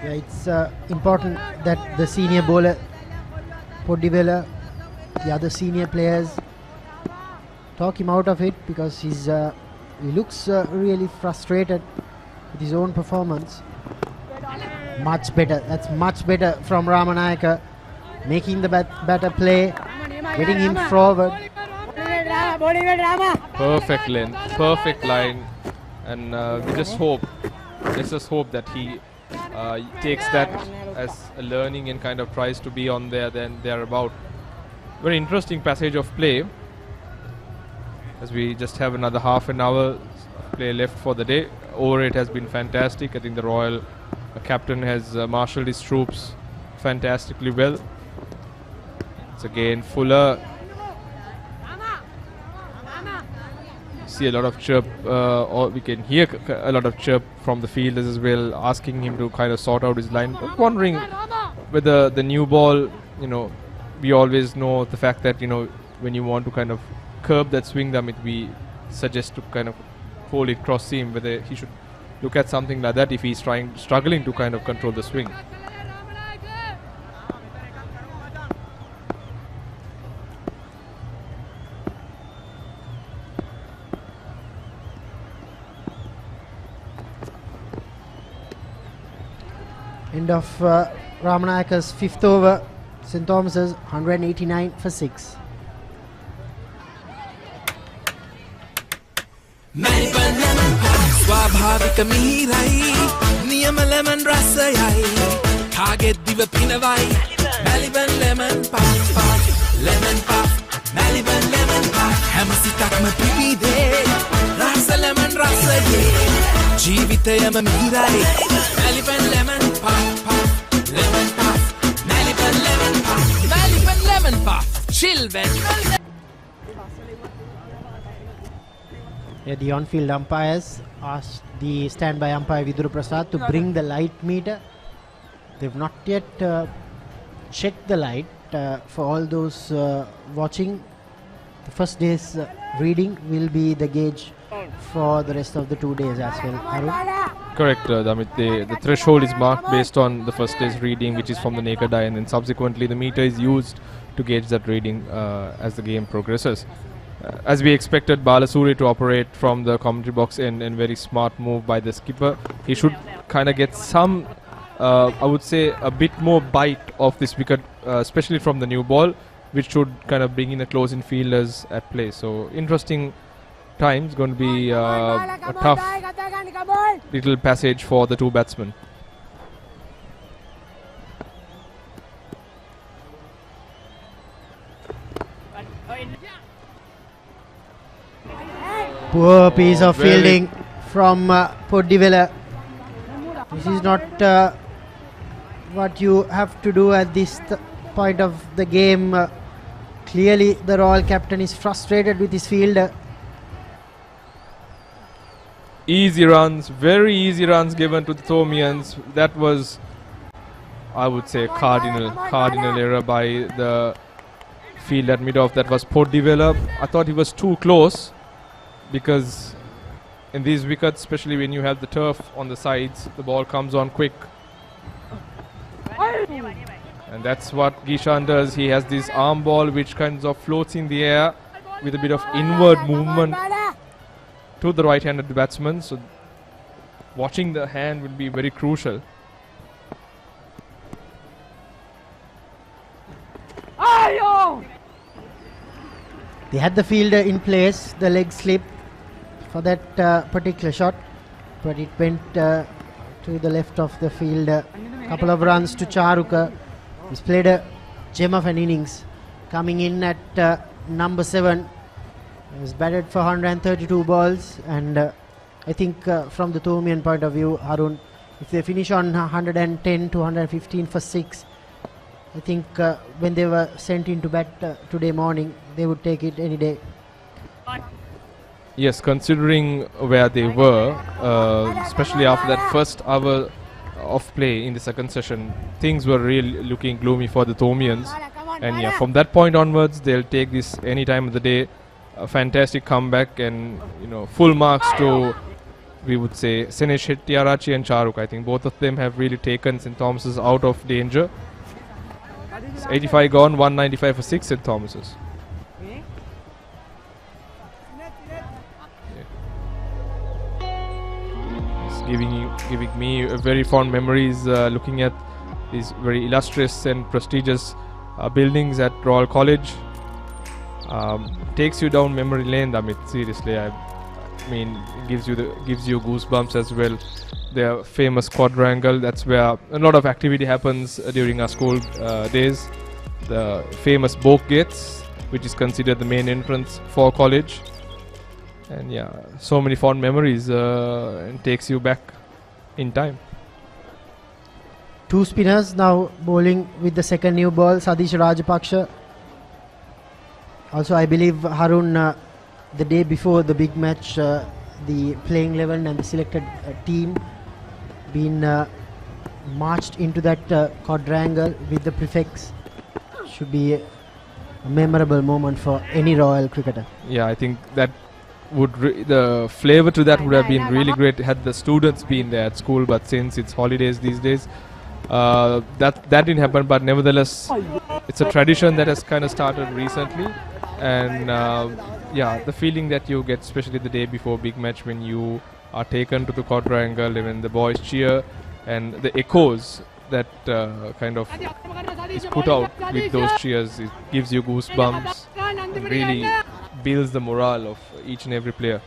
Speaker 7: Yeah, it's important that the senior bowler, Podivela, the other senior players talk him out of it, because he looks really frustrated with his own performance. Much better. That's much better from Ramanayaka, making the better play, getting him forward.
Speaker 1: Perfect length, perfect line, and let's just hope that he takes that as a learning and kind of tries to be on thereabout. Very interesting passage of play, as we just have another half an hour of play left for the day. Over it has been fantastic. I think the Royal captain has marshalled his troops fantastically well. It's again Fuller. See a lot of chirp, or we can hear a lot of chirp from the fielders as well, asking him to kind of sort out his line. But wondering whether the new ball, we always know the fact that, when you want to kind of curb that swing, we suggest to kind of hold it cross seam, whether he should look at something like that if he's struggling to kind of control the swing.
Speaker 7: End of Ramanayaka's 5th over. St. Thomas's 189 for 6.
Speaker 11: ස්වාභාවික මිහිරයි නියම lemon රසයයි කාගෙත් දිව පිනවයි Maliban lemon puff lemon puff Maliban lemon puff හැම සිතක්ම පිපිදේ රස ලෙමන් රසයේ ජීවිතයම මිහිරයි Maliban lemon puff lemon puff Maliban lemon puff Maliban lemon puff children.
Speaker 7: Yeah, the on-field umpires asked the standby umpire Vidura Prasad to bring the light meter. They've not yet checked the light. For all those watching, the first day's reading will be the gauge for the rest of the 2 days as well. Arun?
Speaker 1: Correct, Damit. The threshold is marked based on the first day's reading, which is from the naked eye, and then subsequently the meter is used to gauge that reading as the game progresses. As we expected Balasuri to operate from the commentary box and very smart move by the skipper. He should kind of get some, I would say, a bit more bite of this wicket, especially from the new ball, which should kind of bring in the close-in fielders at play. So interesting times, going to be a tough little passage for the two batsmen.
Speaker 7: Poor piece of fielding from Podivela. This is not what you have to do at this point of the game. Clearly the Royal captain is frustrated with his fielder.
Speaker 1: Easy runs, very easy runs given to the Thomians. That was, I would say, cardinal error by the field at mid-off. That was Podivela. I thought he was too close, because in these wickets, especially when you have the turf on the sides, the ball comes on quick. And that's what Gishan does. He has this arm ball which kind of floats in the air with a bit of inward movement to the right-handed batsman. So watching the hand will be very crucial.
Speaker 7: They had the fielder in place, the leg slip for that particular shot, but it went to the left of the field. Couple of runs to Charuka. He's played a gem of an innings. coming in at number 7. He's batted for 132 balls, and I think from the Thomian point of view, Harun, if they finish on 110 to 115 for 6, I think when they were sent into bat today morning, they would take it any day.
Speaker 1: Yes, considering where they were, especially after that first hour of play in the second session, things were really looking gloomy for the Thomians. And yeah, from that point onwards, they'll take this any time of the day. A fantastic comeback, and full marks to, we would say, Senesh Hettiarachi and Charuk. I think both of them have really taken St. Thomas's out of danger. It's 85 gone, 195 for 6 St. Thomas's. It's giving me very fond memories looking at these very illustrious and prestigious buildings at Royal College. Takes you down memory lane, Amit. Seriously, I mean, it gives you goosebumps as well. Their famous quadrangle, that's where a lot of activity happens during our school days. The famous Boak Gates, which is considered the main entrance for college. And yeah, so many fond memories, and takes you back in time.
Speaker 7: 2 spinners now bowling with the second new ball, Sadish Rajapaksha. Also, I believe, Harun, the day before the big match, the playing 11 and the selected team been marched into that quadrangle with the prefects. Should be a memorable moment for any Royal cricketer.
Speaker 1: Yeah, I think that would the flavour to that would have been really great had the students been there at school, but since it's holidays these days, that didn't happen. But nevertheless, it's a tradition that has kind of started recently. And yeah, the feeling that you get, especially the day before big match, when you are taken to the quadrangle, when the boys cheer, and the echoes that kind of is put out with those cheers, it gives you goosebumps and really builds the morale of each and every player.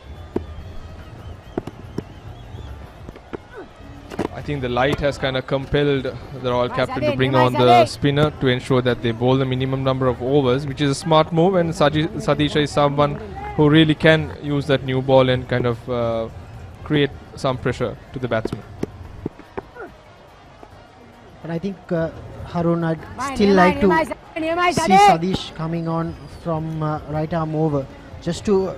Speaker 1: I think the light has kind of compelled the Royal captain to bring on the spinner to ensure that they bowl the minimum number of overs, which is a smart move, and Sadisha is someone who really can use that new ball and kind of create some pressure to the batsman.
Speaker 7: But I think, Harun, I'd still like to see Sadish coming on from right arm over, just to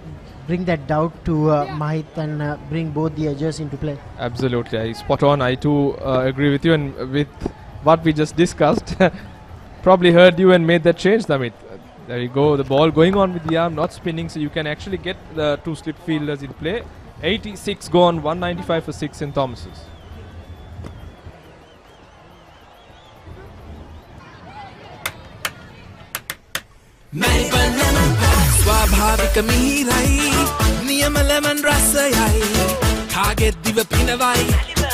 Speaker 7: bring that doubt to Mahit and bring both the edges into play.
Speaker 1: Absolutely, spot on. I too agree with you, and with what we just discussed, probably heard you and made that change, Damit. There you go, the ball going on with the arm, not spinning, so you can actually get the 2 slip fielders in play. 86 gone, 195 for 6 in Thomas's.
Speaker 11: ස්වාභාවික මිහිරයි නියම lemon රසයයි කාගෙත් දිව පිනවයි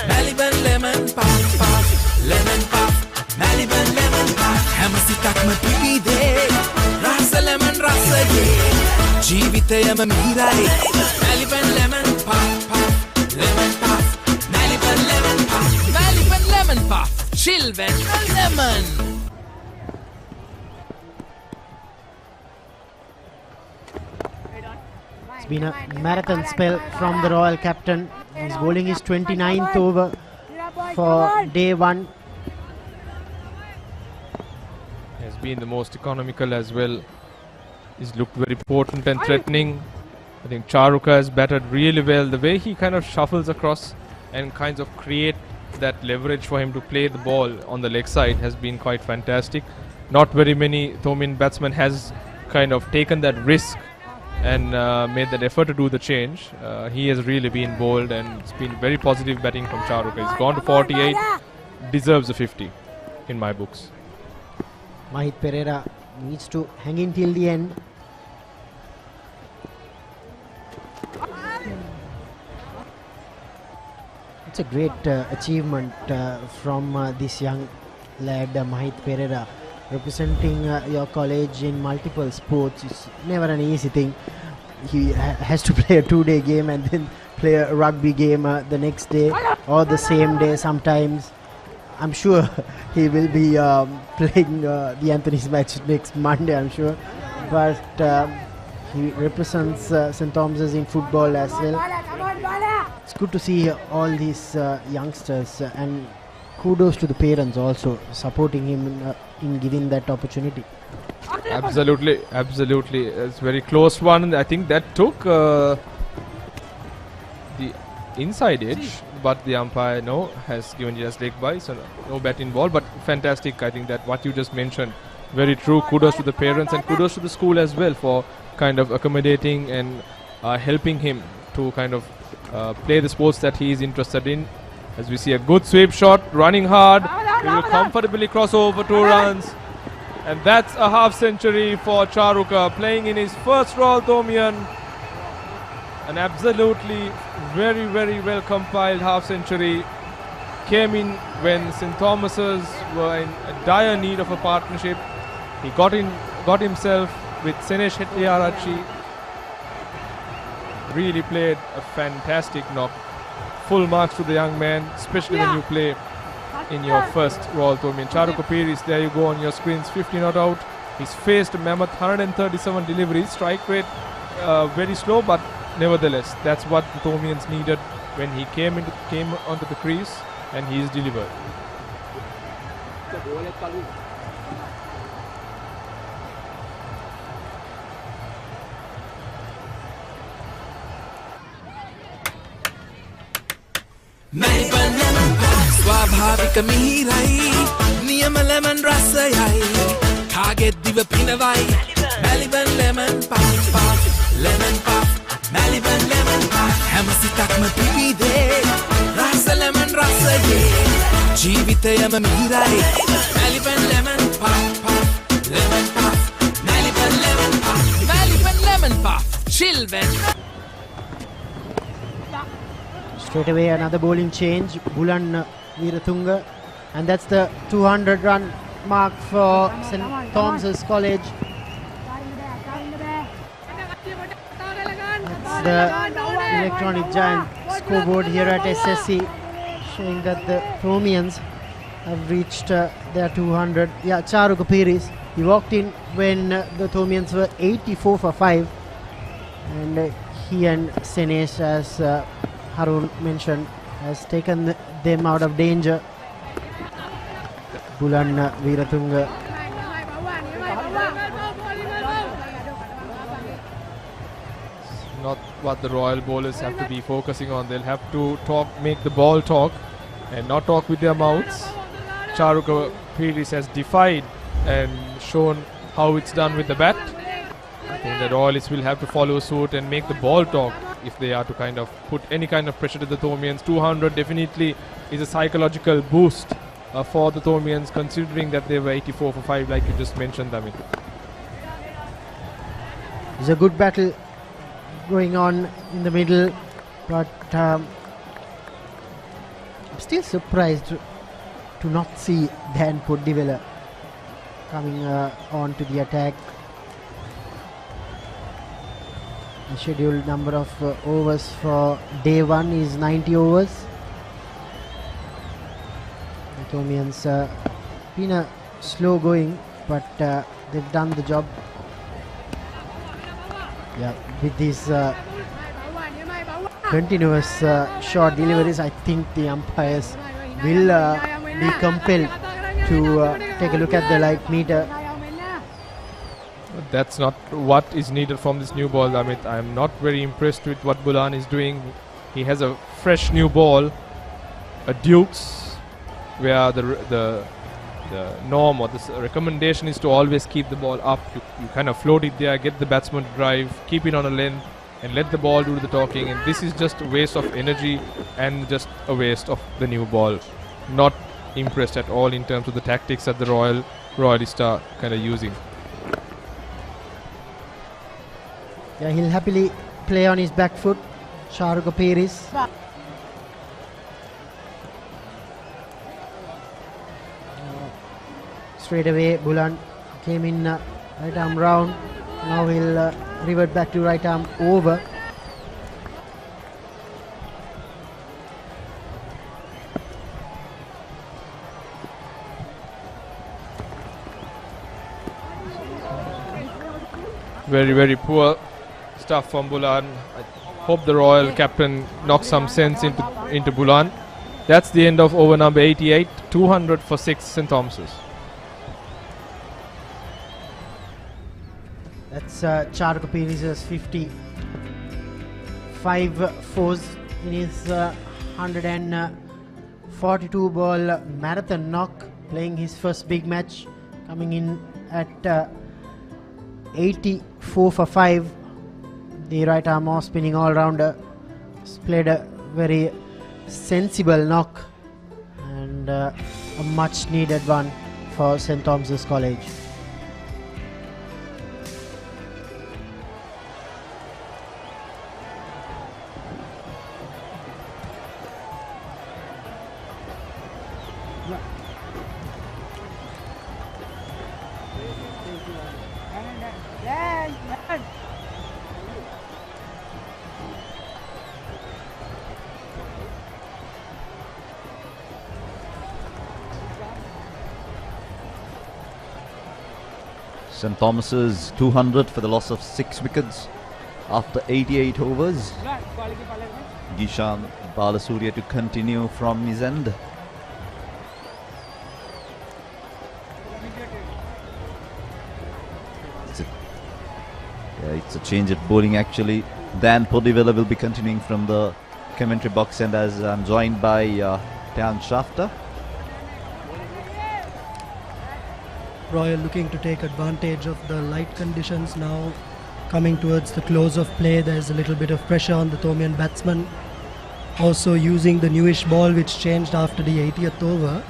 Speaker 11: Maliban lemon puff lemon puff Maliban lemon puff හැම සිතක්ම පිබිදේ රස ලෙමන් රසයේ ජීවිතයම මිහිරයි Maliban lemon puff lemon puff Maliban lemon puff Maliban lemon puff chill when lemon.
Speaker 7: It's been a marathon spell from the Royal captain. He's bowling his 29th over for day 1.
Speaker 1: Has been the most economical as well. He's looked very potent and threatening. I think Charuka has batted really well. The way he kind of shuffles across and kinds of create that leverage for him to play the ball on the leg side has been quite fantastic. Not very many Thomin batsmen has kind of taken that risk and made that effort to do the change. He has really been bold, and it's been very positive batting from Charuka. He's gone to 48, deserves a 50 in my books.
Speaker 7: Mahit Pereira needs to hang in till the end. It's a great achievement from this young lad, Mahit Pereira. Representing your college in multiple sports is never an easy thing. He has to play a 2-day game and then play a rugby game the next day or the same day sometimes. I'm sure he will be playing the Anthony's match next Monday, I'm sure. But he represents St. Thomas's in football as well. It's good to see all these youngsters, and kudos to the parents also supporting him in giving that opportunity.
Speaker 1: Absolutely, absolutely. It's a very close one. I think that took the inside edge, but the umpire has given it as leg by, so no bat involved. But fantastic. I think that what you just mentioned, very true. Kudos to the parents and kudos to the school as well for kind of accommodating and helping him to kind of play the sports that he is interested in. As we see a good sweep shot, running hard, he will comfortably cross over 2 runs. And that's a half century for Charuka, playing in his first Royal Thomian. An absolutely very, very well compiled half century. Came in when St. Thomas's were in a dire need of a partnership. He got himself with Senesh Hettiarachi. Really played a fantastic knock. Full marks to the young man, especially when you play in your first Royal Thomian. Charuka Piris, there you go on your screens, 50 not out. He's faced a mammoth 137 deliveries, strike rate very slow, but nevertheless, that's what the Thomians needed when he came onto the crease, and he's delivered.
Speaker 11: ස්වාභාවික මිහිරයි නියම lemon රසයයි කාගෙත් දිව පිනවයි Maliban lemon puff lemon puff Maliban lemon puff හැම සිතක්ම පිවිදේ රස lemon රසයේ ජීවිතයම මිහිරයි Maliban lemon puff lemon puff Maliban lemon puff Maliban lemon puff children.
Speaker 7: Straight away another bowling change, Bulan Veeratunga, and that's the 200 run mark for St. Thomas's College. That's the electronic giant scoreboard here at SSC, showing that the Thomians have reached their 200. Yeah, Charuka Piris, he walked in when the Thomians were 84 for 5, and he and Senesh, as Harun mentioned, has taken them out of danger. Bulan Veeratunga.
Speaker 1: Not what the Royal bowlers have to be focusing on. They'll have to make the ball talk and not talk with their mouths. Charuka Piris has defied and shown how it's done with the bat. I think the Royalists will have to follow suit and make the ball talk if they are to kind of put any kind of pressure to the Thomians. 200 definitely is a psychological boost for the Thomians, considering that they were 84 for 5, like you just mentioned, Damit.
Speaker 7: There's a good battle going on in the middle, but I'm still surprised to not see Dan Poddivela coming on to the attack. The scheduled number of overs for day 1 is 90 overs. The Thomians been a slow going, but they've done the job. Yeah, with these continuous short deliveries, I think the umpires will be compelled to take a look at the light meter.
Speaker 1: That's not what is needed from this new ball, Amit. I am not very impressed with what Bulan is doing. He has a fresh new ball, a Dukes, where the norm or the recommendation is to always keep the ball up. You kind of float it there, get the batsman to drive, keep it on a length, and let the ball do the talking. And this is just a waste of energy and just a waste of the new ball. Not impressed at all in terms of the tactics that the Royalists are kind of using.
Speaker 7: Yeah, he'll happily play on his back foot, Charuka Piris. Straight away, Bulan came in right arm round. Now he'll revert back to right arm over.
Speaker 1: Very poor stuff from Bulan. I hope the Royal captain knocks some sense into Bulan. That's the end of over number 88. 200 for 6 St. Thomas's.
Speaker 7: That's Charco Pires' 55 fours in his 142 ball marathon knock, playing his first big match, coming in at 84 for 5. The right arm off spinning all-rounder played a very sensible knock and a much needed one for St. Thomas's College.
Speaker 14: St. Thomas's 200 for the loss of 6 wickets after 88 overs. Gishan Balasuriya to continue from his end. It's a change of bowling actually. Dan Podivela will be continuing from the commentary box, and as I'm joined by Tan Shafter.
Speaker 15: Royal looking to take advantage of the light conditions now. Coming towards the close of play, there's a little bit of pressure on the Thomian batsman. Also using the newish ball which changed after the 80th over.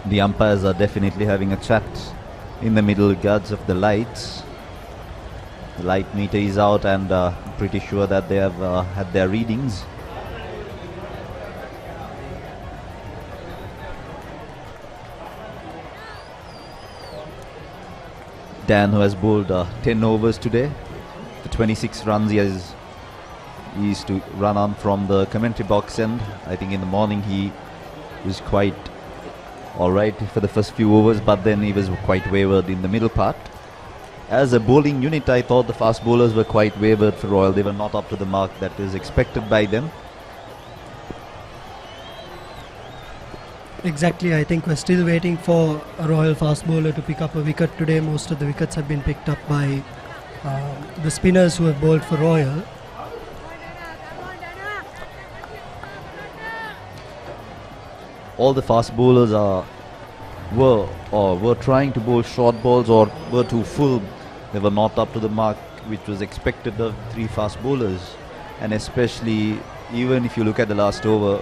Speaker 14: The umpires are definitely having a chat in the middle guards of the lights. The light meter is out, and pretty sure that they have had their readings. Dan, who has bowled 10 overs today, the 26 runs he used to run on from the commentary box end. I think in the morning he was quite alright for the first few overs, but then he was quite wavered in the middle part. As a bowling unit, I thought the fast bowlers were quite wavered for Royal. They were not up to the mark that is expected by them.
Speaker 15: Exactly, I think we're still waiting for a Royal fast bowler to pick up a wicket today. Most of the wickets have been picked up by the spinners who have bowled for Royal.
Speaker 14: All the fast bowlers were trying to bowl short balls or were too full. They were not up to the mark which was expected of 3 fast bowlers, and especially even if you look at the last over,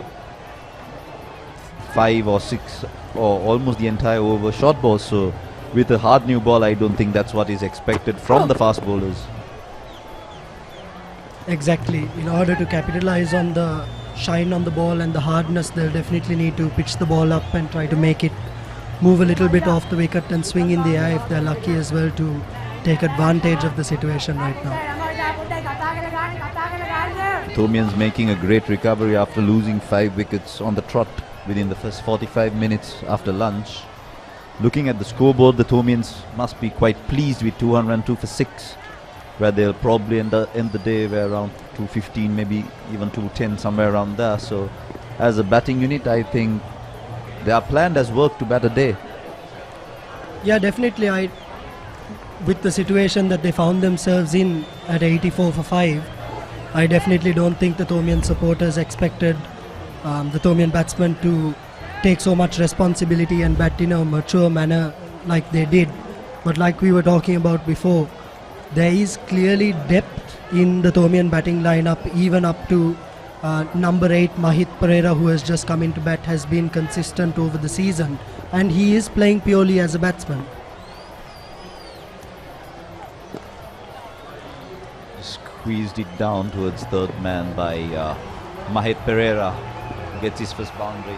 Speaker 14: 5 or 6 or almost the entire over short balls. So with a hard new ball, I don't think that's what is expected from the fast bowlers.
Speaker 15: Exactly. In order to capitalize on the shine on the ball and the hardness, they'll definitely need to pitch the ball up and try to make it move a little bit off the wicket and swing in the air if they're lucky as well to take advantage of the situation right now.
Speaker 14: Thomians making a great recovery after losing 5 wickets on the trot within the first 45 minutes after lunch. Looking at the scoreboard, the Thomians must be quite pleased with 202 for 6, where they'll probably end the day where around 215, maybe even 210, somewhere around there. So as a batting unit, I think they are planned as work to bat a day.
Speaker 15: Yeah, definitely. With the situation that they found themselves in at 84 for 5, I definitely don't think the Thomian supporters expected the Thomian batsmen to take so much responsibility and bat in a mature manner like they did. But like we were talking about before, there is clearly depth in the Thomian batting lineup, even up to number 8 Mahit Pereira, who has just come into bat, has been consistent over the season, and he is playing purely as a batsman.
Speaker 14: Squeezed it down towards third man by Mahit Pereira. Gets his first boundary.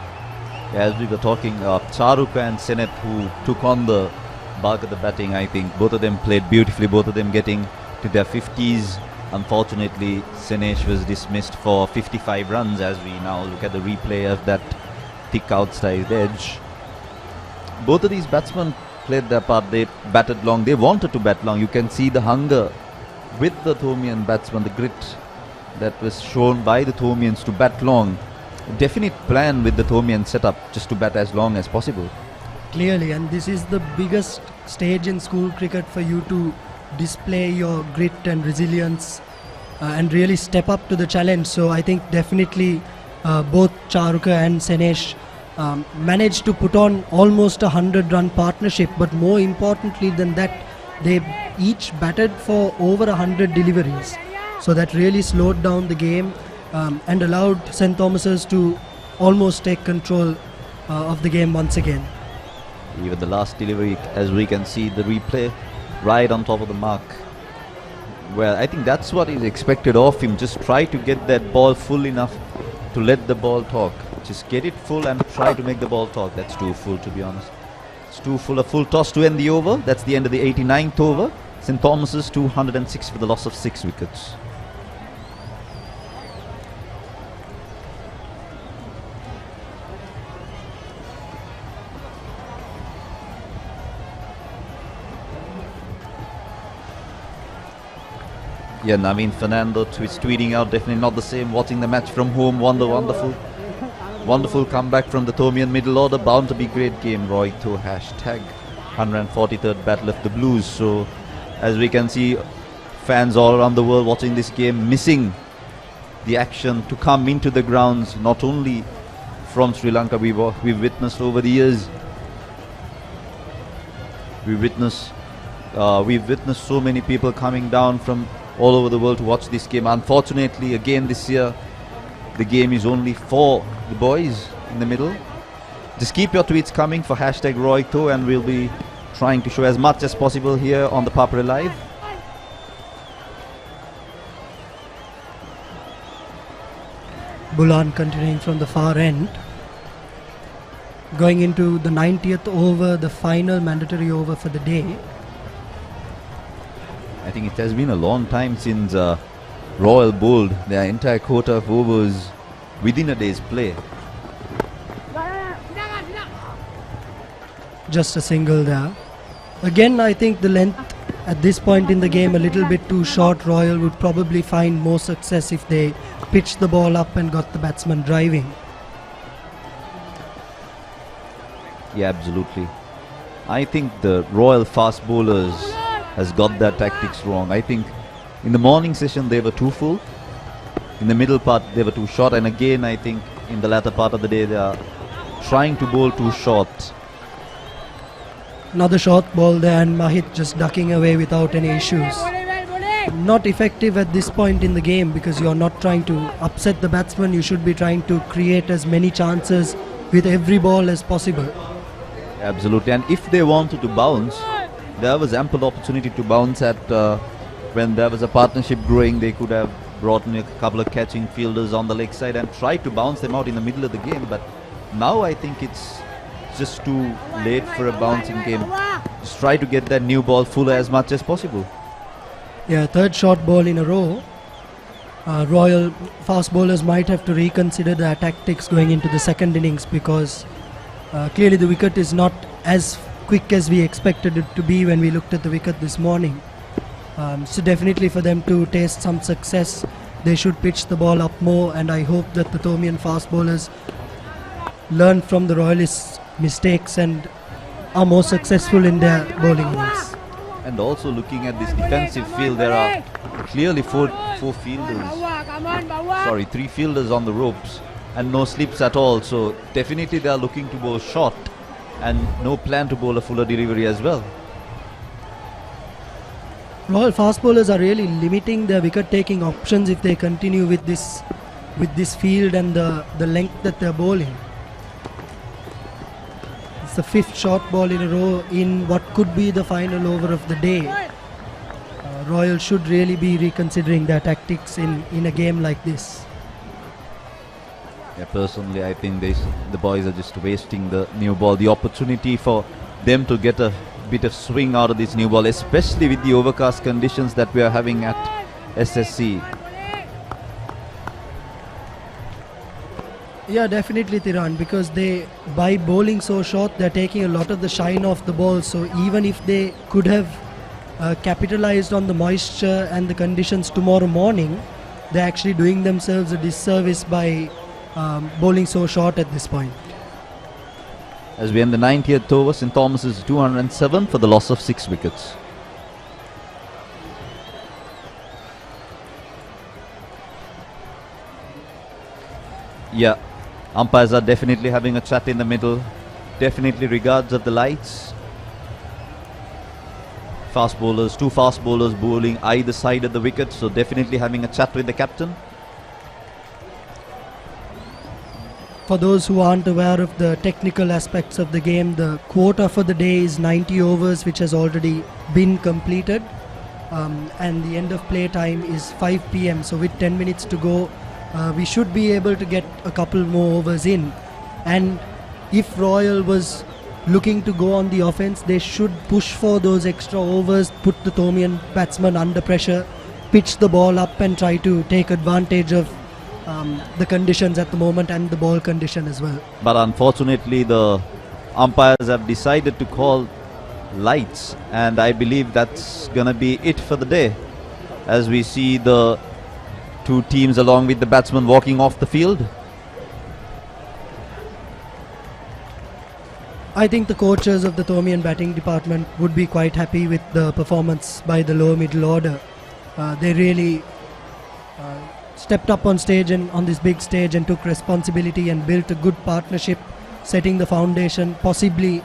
Speaker 14: As we were talking, Charuk and Senet, who took on the bulk of the batting, I think both of them played beautifully, both of them getting to their 50s. Unfortunately, Senesh was dismissed for 55 runs as we now look at the replay of that thick outside edge. Both of these batsmen played their part. They batted long. They wanted to bat long. You can see the hunger with the Thomian batsmen, the grit that was shown by the Thomians to bat long. Definite plan with the Thomian setup just to bat as long as possible.
Speaker 15: Clearly, and this is the biggest stage in school cricket for you to display your grit and resilience and really step up to the challenge. So I think definitely both Charuka and Senesh managed to put on almost a 100-run partnership, but more importantly than that, they each batted for over 100 deliveries. So that really slowed down the game and allowed St. Thomas's to almost take control of the game once again.
Speaker 14: Even the last delivery, as we can see the replay, right on top of the mark. Well, I think that's what is expected of him. Just try to get that ball full enough to let the ball talk. Just get it full and try to make the ball talk. That's too full, to be honest. It's too full. A full toss to end the over. That's the end of the 89th over. St. Thomas's 206 for the loss of 6 wickets. Yeah, Naveen Fernando is tweeting out, definitely not the same. Watching the match from home, wonderful comeback from the Thomian middle order. Bound to be great game. Roy To hashtag 143rd Battle of the Blues. So, as we can see, fans all around the world watching this game, missing the action to come into the grounds. Not only from Sri Lanka, we've witnessed over the years. We've witnessed so many people coming down from all over the world to watch this game. Unfortunately, again this year, the game is only for the boys in the middle. Just keep your tweets coming for hashtag Roy To, and we'll be trying to show as much as possible here on the Papare Live.
Speaker 15: Bulan continuing from the far end. Going into the 90th over, the final mandatory over for the day.
Speaker 14: I think it has been a long time since Royal bowled their entire quota of overs within a day's play.
Speaker 15: Just a single there. Again, I think the length at this point in the game a little bit too short. Royal would probably find more success if they pitched the ball up and got the batsman driving.
Speaker 14: Yeah, absolutely. I think the Royal fast bowlers has got their tactics wrong. I think in the morning session they were too full. In the middle part they were too short, and again I think in the latter part of the day they are trying to bowl too short.
Speaker 15: Another short ball there, and Mahit just ducking away without any issues. Not effective at this point in the game because you're not trying to upset the batsman. You should be trying to create as many chances with every ball as possible.
Speaker 14: Absolutely, and if they wanted to bounce, there was ample opportunity to bounce at when there was a partnership growing. They could have brought in a couple of catching fielders on the leg side and tried to bounce them out in the middle of the game. But now I think it's just too late for a bouncing game. Just try to get that new ball full as much as possible.
Speaker 15: Yeah, third short ball in a row. Royal fast bowlers might have to reconsider their tactics going into the second innings because clearly the wicket is not as quick as we expected it to be when we looked at the wicket this morning. So definitely for them to taste some success, they should pitch the ball up more, and I hope that the Thomian fast bowlers learn from the Royalists' mistakes and are more successful in their bowling innings.
Speaker 14: And also looking at this defensive field, there are clearly three fielders on the ropes and no slips at all. So definitely they are looking to bowl short and no plan to bowl a fuller delivery as well.
Speaker 15: Royal fast bowlers are really limiting their wicket taking options if they continue with this field and the length that they're bowling. It's the fifth short ball in a row in what could be the final over of the day. Royal should really be reconsidering their tactics in a game like this.
Speaker 14: Yeah, personally I think the boys are just wasting the new ball, the opportunity for them to get a bit of swing out of this new ball, especially with the overcast conditions that we are having at SSC.
Speaker 15: Yeah, definitely, Tiran, because they, by bowling so short, they're taking a lot of the shine off the ball. So even if they could have capitalized on the moisture and the conditions tomorrow morning, they're actually doing themselves a disservice by bowling so short at this point.
Speaker 14: As we end the 90th over, St. Thomas is 207 for the loss of 6 wickets. Yeah, umpires are definitely having a chat in the middle. Definitely regards of the lights. Fast bowlers, 2 fast bowlers bowling either side of the wicket, so definitely having a chat with the captain.
Speaker 15: For those who aren't aware of the technical aspects of the game, the quota for the day is 90 overs, which has already been completed. And the end of play time is 5 p.m. So with 10 minutes to go, we should be able to get a couple more overs in. And if Royal was looking to go on the offense, they should push for those extra overs, put the Thomian batsman under pressure, pitch the ball up and try to take advantage of the conditions at the moment and the ball condition as well.
Speaker 14: But unfortunately, the umpires have decided to call lights, and I believe that's gonna be it for the day, as we see the 2 teams along with the batsmen walking off the field.
Speaker 15: I think the coaches of the Thomian batting department would be quite happy with the performance by the lower middle order. They really stepped up on stage and on this big stage and took responsibility and built a good partnership, setting the foundation possibly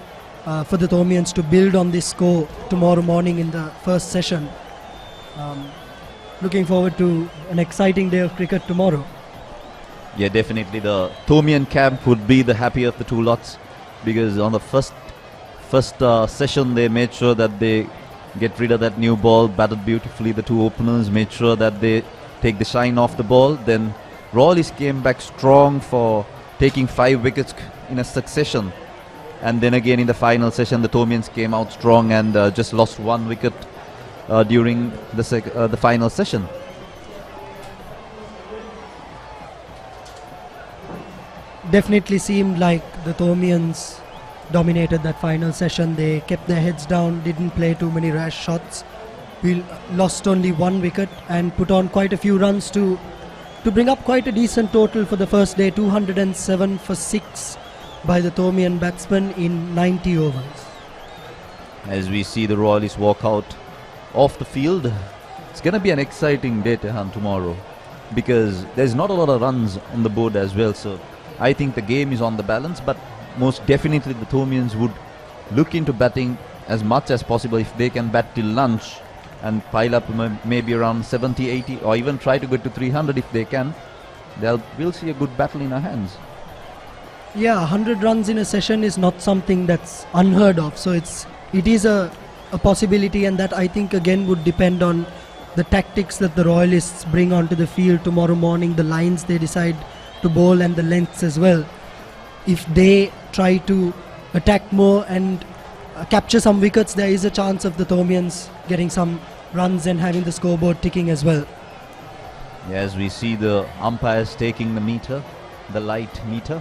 Speaker 15: for the Thomians to build on this score tomorrow morning in the first session. Looking forward to an exciting day of cricket tomorrow.
Speaker 14: Yeah, definitely the Thomian camp would be the happier of the 2 lots, because on the first session they made sure that they get rid of that new ball, batted beautifully. The 2 openers made sure that they take the shine off the ball. Then Royalists came back strong for taking 5 wickets in a succession, and then again in the final session the Thomians came out strong and just lost 1 wicket during the final session.
Speaker 15: Definitely seemed like the Thomians dominated that final session. They kept their heads down, didn't play too many rash shots. We lost only 1 wicket and put on quite a few runs to bring up quite a decent total for the first day. 207 for 6 by the Thomian batsmen in 90 overs.
Speaker 14: As we see the Royalists walk out off the field, it's going to be an exciting day tomorrow, because there's not a lot of runs on the board as well. So I think the game is on the balance, but most definitely the Thomians would look into batting as much as possible. If they can bat till lunch and pile up maybe around 70, 80, or even try to get to 300 if they can, we'll see a good battle in our hands.
Speaker 15: Yeah, 100 runs in a session is not something that's unheard of. So it is a possibility, and that I think again would depend on the tactics that the Royalists bring onto the field tomorrow morning, the lines they decide to bowl and the lengths as well. If they try to attack more and capture some wickets, there is a chance of the Thomians getting some runs and having the scoreboard ticking as well.
Speaker 14: As we see the umpires taking the meter, the light meter,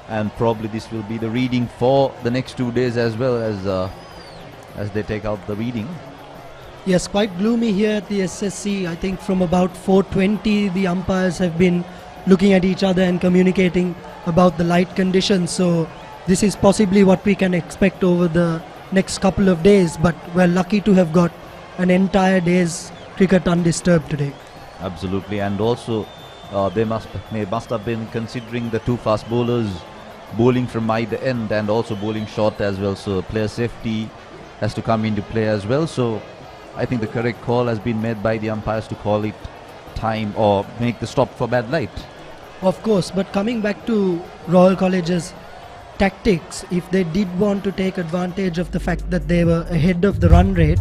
Speaker 14: and probably this will be the reading for the next 2 days as well, as they take out the reading.
Speaker 15: Yes, quite gloomy here at the SSC. I think from about 4:20 the umpires have been looking at each other and communicating about the light conditions. So this is possibly what we can expect over the next couple of days, but we're lucky to have got an entire day's cricket undisturbed today.
Speaker 14: Absolutely, and also they must have been considering the 2 fast bowlers bowling from either end and also bowling short as well, so player safety has to come into play as well. So I think the correct call has been made by the umpires to call it time or make the stop for bad light.
Speaker 15: Of course, but coming back to Royal College's tactics, if they did want to take advantage of the fact that they were ahead of the run rate,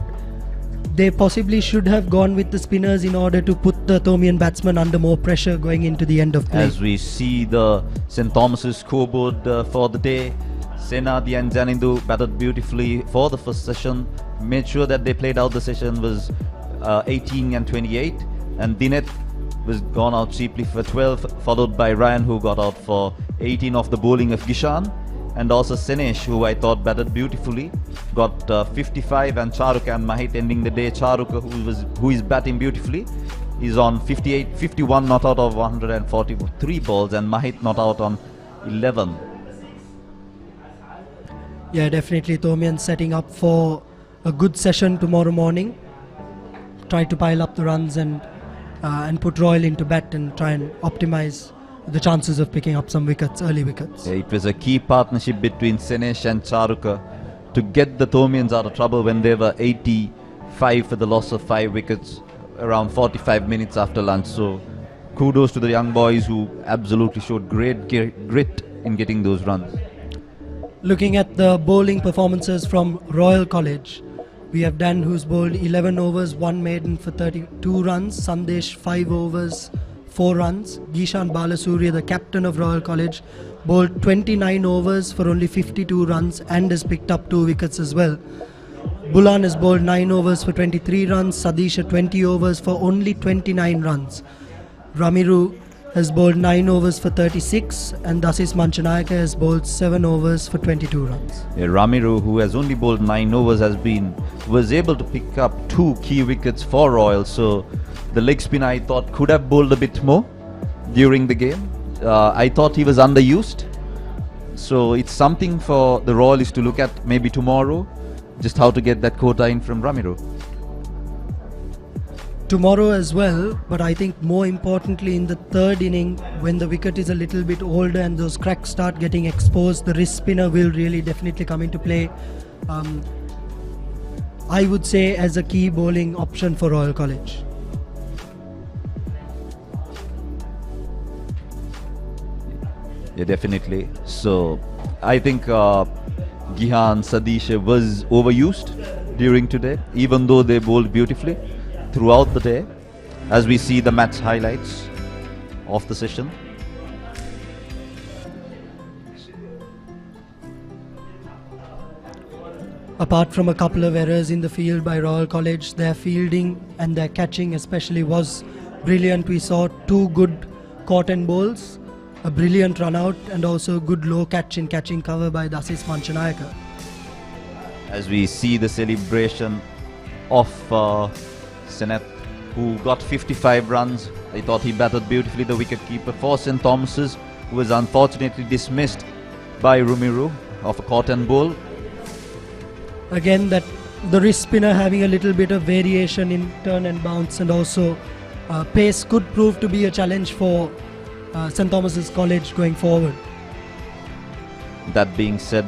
Speaker 15: they possibly should have gone with the spinners in order to put the Thomian batsmen under more pressure going into the end of play.
Speaker 14: As we see the St. Thomas's scoreboard for the day, Senadi and Janindu batted beautifully for the first session, made sure that they played out the session was 18 and 28, and Dinet was gone out cheaply for 12, followed by Ryan, who got out for 18 off the bowling of Gishan, and also Senesh, who I thought batted beautifully, got 55, and Charuka and Mahit ending the day. Charuka, who is batting beautifully, is on 51 not out of 143 balls, and Mahit not out on 11.
Speaker 15: Yeah, definitely Thomian setting up for a good session tomorrow morning. Try to pile up the runs and put Royal into bat and try and optimize the chances of picking up some wickets, early wickets.
Speaker 14: Yeah, it was a key partnership between Senesh and Charuka to get the Thomians out of trouble when they were 85 for the loss of 5 wickets around 45 minutes after lunch. So kudos to the young boys who absolutely showed great grit in getting those runs.
Speaker 15: Looking at the bowling performances from Royal College, we have Dan, who's bowled 11 overs, 1 maiden for 32 runs. Sandesh, 5 overs, 4 runs. Gishan Balasuriya, the captain of Royal College, bowled 29 overs for only 52 runs and has picked up 2 wickets as well. Bulan has bowled 9 overs for 23 runs. Sadisha 20 overs for only 29 runs. Ramiru has bowled 9 overs for 36, and Dasis Manchanayake has bowled 7 overs for 22 runs.
Speaker 14: Yeah, Ramiru, who has only bowled 9 overs, was able to pick up 2 key wickets for Royal. So the leg spinner, I thought, could have bowled a bit more during the game. I thought he was underused. So it's something for the Royalists to look at maybe tomorrow, just how to get that quota in from Ramiru.
Speaker 15: Tomorrow as well, but I think more importantly in the third inning, when the wicket is a little bit older and those cracks start getting exposed, the wrist spinner will really definitely come into play. I would say as a key bowling option for Royal College.
Speaker 14: Yeah, definitely. So I think Gihan, Sadisha was overused during today, even though they bowled beautifully throughout the day, as we see the match highlights of the session.
Speaker 15: Apart from a couple of errors in the field by Royal College, their fielding and their catching especially was brilliant. We saw 2 good caught and bowls, a brilliant run out, and also a good low catch in catching cover by Dasis Manchanayake.
Speaker 14: As we see the celebration of Seneth, who got 55 runs. I thought he batted beautifully, the wicketkeeper for St. Thomas's, who was unfortunately dismissed by Rumiru of a caught and bowl.
Speaker 15: Again, that the wrist spinner having a little bit of variation in turn and bounce, and also pace could prove to be a challenge for St. Thomas's College going forward.
Speaker 14: That being said,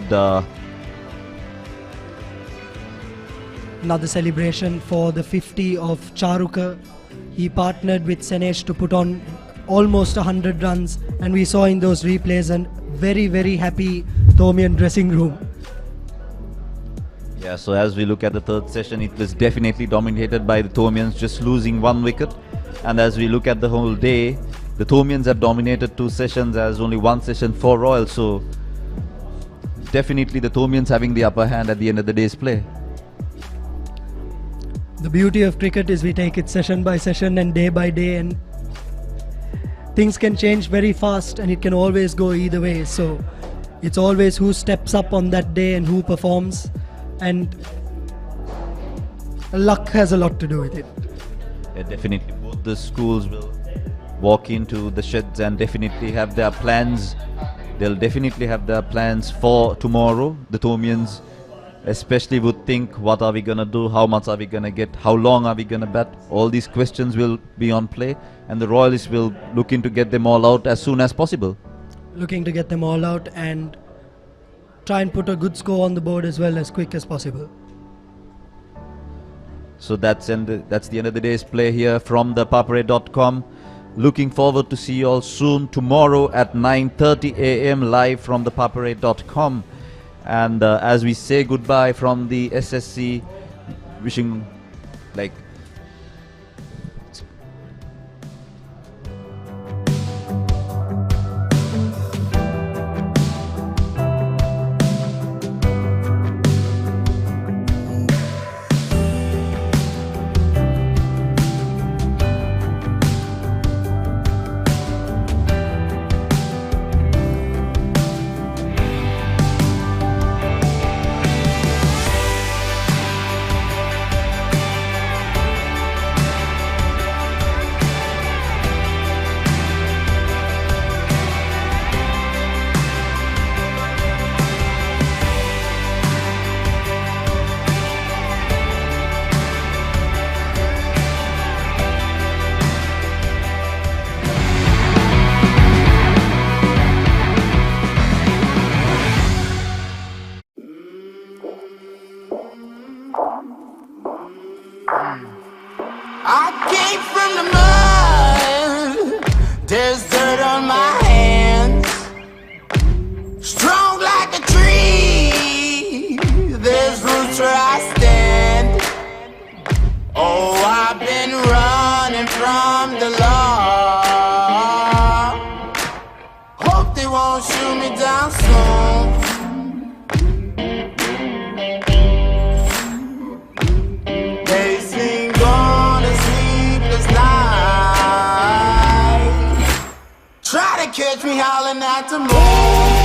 Speaker 15: another celebration for the 50 of Charuka. He partnered with Senesh to put on almost 100 runs, and we saw in those replays a very, very happy Thomian dressing room.
Speaker 14: Yeah, so as we look at the third session, it was definitely dominated by the Thomians, just losing 1 wicket. And as we look at the whole day, the Thomians have dominated 2 sessions as only 1 session for Royal. So definitely the Thomians having the upper hand at the end of the day's play.
Speaker 15: The beauty of cricket is we take it session by session and day by day, and things can change very fast and it can always go either way. So it's always who steps up on that day and who performs, and luck has a lot to do with it.
Speaker 14: Yeah, definitely both the schools will walk into the sheds and definitely have their plans. They'll definitely have their plans for tomorrow. The Thomians especially would think, what are we going to do, how much are we going to get, how long are we going to bat. All these questions will be on play, and the Royalists will look in to get them all out as soon as possible.
Speaker 15: Looking to get them all out and try and put a good score on the board as well as quick as possible.
Speaker 14: So that's the end of the day's play here from the Papare.com. Looking forward to see you all soon tomorrow at 9:30 a.m. live from the Papare.com. And as we say goodbye from the SSC, wishing
Speaker 11: from the mud. There's dirt on my hands. Strong like a tree. There's roots where I stand. Oh, I've been running from the law. Hope they won't shoot me down soon. They sing on a sleepless night. Try to catch me howling at the moon.